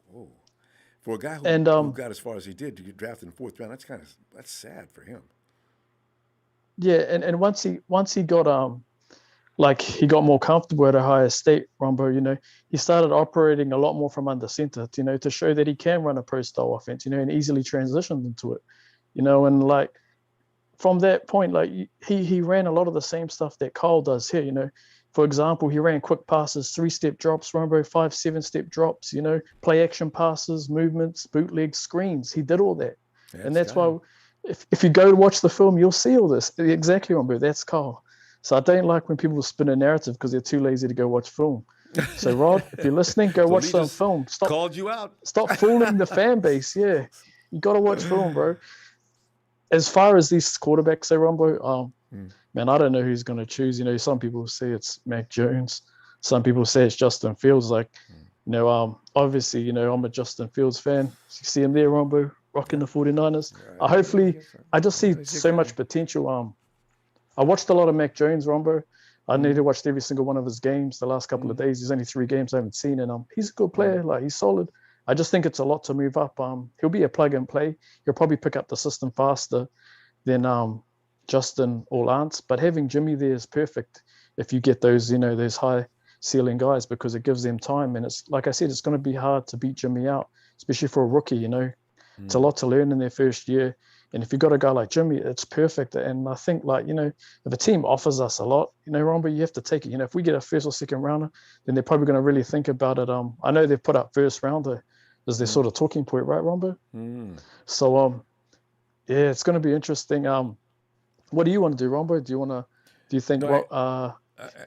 for a guy who got as far as he did to get drafted in 4th round. That's sad for him. Yeah, and once he got like he got more comfortable at Ohio State, Ronbo, you know, he started operating a lot more from under center, you know, to show that he can run a pro style offense, you know, and easily transitioned into it, you know, and like from that point, like he ran a lot of the same stuff that Kyle does here, you know. For example, he ran quick passes, 3-step drops, Ronbo, 5-7-step drops, you know, play action passes, movements, bootlegs, screens. He did all that. And that's why if you go watch the film, you'll see all this. Exactly, Ronbo, that's Kyle. So I don't like when people spin a narrative because they're too lazy to go watch film. So Rod, if you're listening, go watch some film. Stop, called you out. Stop fooling the fan base. Yeah, you got to watch film, bro. As far as these quarterbacks say, Ronbo, man, I don't know who's going to choose. You know, some people say it's Mac Jones. Some people say it's Justin Fields. Like, you know, obviously, you know, I'm a Justin Fields fan. You see him there, Ronbo, rocking the 49ers. I just see so much potential. I watched a lot of Mac Jones, Ronbo. I need to watch every single one of his games the last couple of days. There's only 3 games I haven't seen, and he's a good player. Like, he's solid. I just think it's a lot to move up. He'll be a plug and play. He'll probably pick up the system faster than Justin or Lance. But having Jimmy there is perfect if you get those, you know, those high ceiling guys, because it gives them time. And it's like I said, it's going to be hard to beat Jimmy out, especially for a rookie. You know, it's a lot to learn in their first year. And if you've got a guy like Jimmy, it's perfect. And I think, like, you know, if a team offers us a lot, you know, Ronbo, you have to take it. You know, if we get a first or second rounder, then they're probably going to really think about it. I know they've put up first rounder as their sort of talking point, right, Ronbo? So, yeah, it's going to be interesting. What do you want to do, Ronbo? Do you think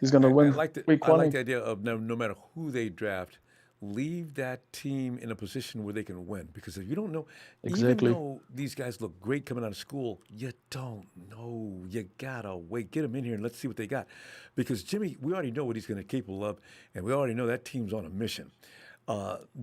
he's going to win week 1? I like the idea of no matter who they draft, leave that team in a position where they can win. Because if you don't know, even though these guys look great coming out of school, you don't know. You gotta wait, get them in here and let's see what they got. Because Jimmy, we already know what he's going to be capable of, and we already know that team's on a mission.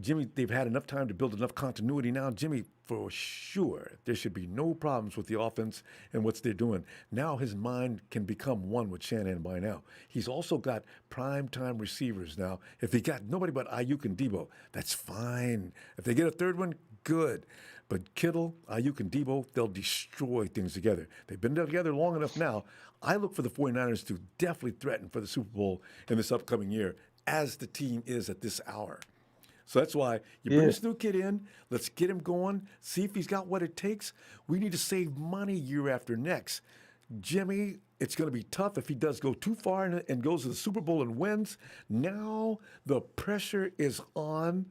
Jimmy, they've had enough time to build enough continuity now. Jimmy, for sure, there should be no problems with the offense and what they're doing. Now his mind can become one with Shanahan by now. He's also got prime-time receivers now. If they got nobody but Ayuk and Debo, that's fine. If they get a third one, good. But Kittle, Ayuk, and Debo, they'll destroy things together. They've been together long enough now. I look for the 49ers to definitely threaten for the Super Bowl in this upcoming year, as the team is at this hour. So that's why you bring this new kid in. Let's get him going. See if he's got what it takes. We need to save money year after next. Jimmy, it's going to be tough if he does go too far and goes to the Super Bowl and wins. Now the pressure is on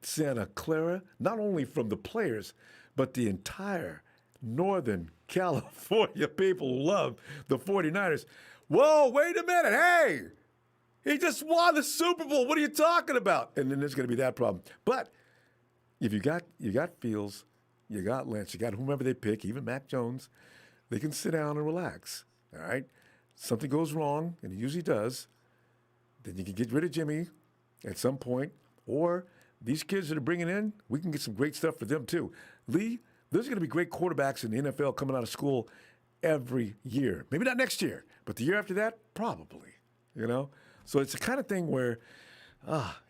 Santa Clara, not only from the players, but the entire Northern California people love the 49ers. Whoa, wait a minute. Hey! He just won the Super Bowl. What are you talking about? And then there's going to be that problem. But if you got Fields, you got Lynch, you got whomever they pick, even Mac Jones, they can sit down and relax. All right? Something goes wrong, and it usually does, then you can get rid of Jimmy at some point. Or these kids that are bringing in, we can get some great stuff for them too. Lee, there's going to be great quarterbacks in the NFL coming out of school every year. Maybe not next year, but the year after that, probably. You know? So it's the kind of thing where,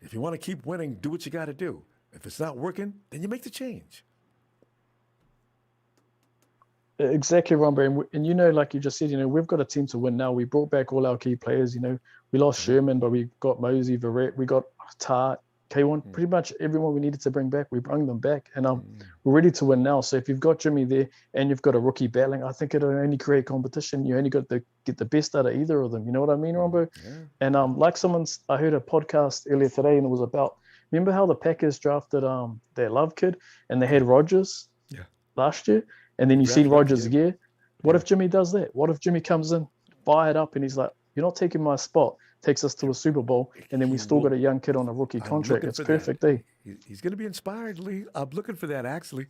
if you want to keep winning, do what you got to do. If it's not working, then you make the change. Exactly, Ronbo. And you know, like you just said, you know, we've got a team to win now. We brought back all our key players. You know, we lost Sherman, but we got Mosey, Verrett, we got Tart, K1, pretty much everyone we needed to bring back, we brought them back. And we're ready to win now. So if you've got Jimmy there and you've got a rookie battling, I think it'll only create competition. You only got to get the best out of either of them. You know what I mean, Ronbo? Yeah. And like I heard a podcast earlier today, and it was about, remember how the Packers drafted their Love kid and they had Rodgers last year? And then you see Rodgers again. What if Jimmy does that? What if Jimmy comes in, fired up, and he's like, you're not taking my spot, takes us to a Super Bowl, and then we still got a young kid on a rookie contract. It's perfect, He's going to be inspired, Lee. I'm looking for that, actually.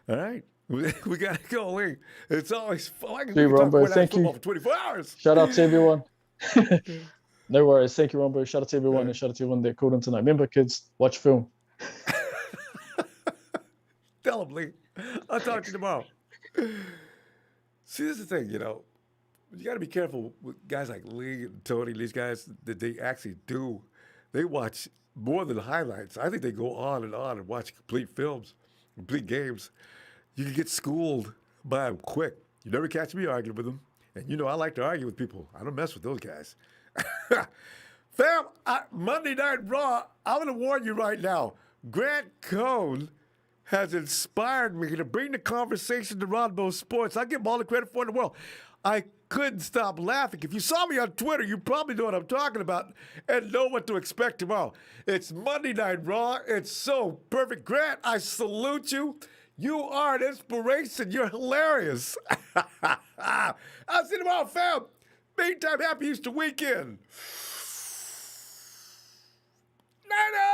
All right. We got to go, Lee. It's always fun. Hey, Ronbo, thank you. For 24 hours. Shout out to everyone. No worries. Thank you, Ronbo. Shout out to everyone, and shout out to everyone that called in tonight. Remember, kids, watch film. Tell them, Lee. I'll talk to you tomorrow. See, this is the thing, you know. You got to be careful with guys like Lee and Tony, these guys that they actually do. They watch more than highlights. I think they go on and watch complete films, complete games. You can get schooled by them quick. You never catch me arguing with them. And you know I like to argue with people. I don't mess with those guys. Fam, Monday Night Raw, I'm going to warn you right now. Grant Cohn has inspired me to bring the conversation to Ronbo Sports. I give him all the credit for it in the world. I couldn't stop laughing. If you saw me on Twitter, you probably know what I'm talking about and know what to expect tomorrow. It's Monday Night Raw. It's so perfect. Grant, I salute you. You are an inspiration. You're hilarious. I'll see you tomorrow, fam. Meantime, happy Easter weekend. Night.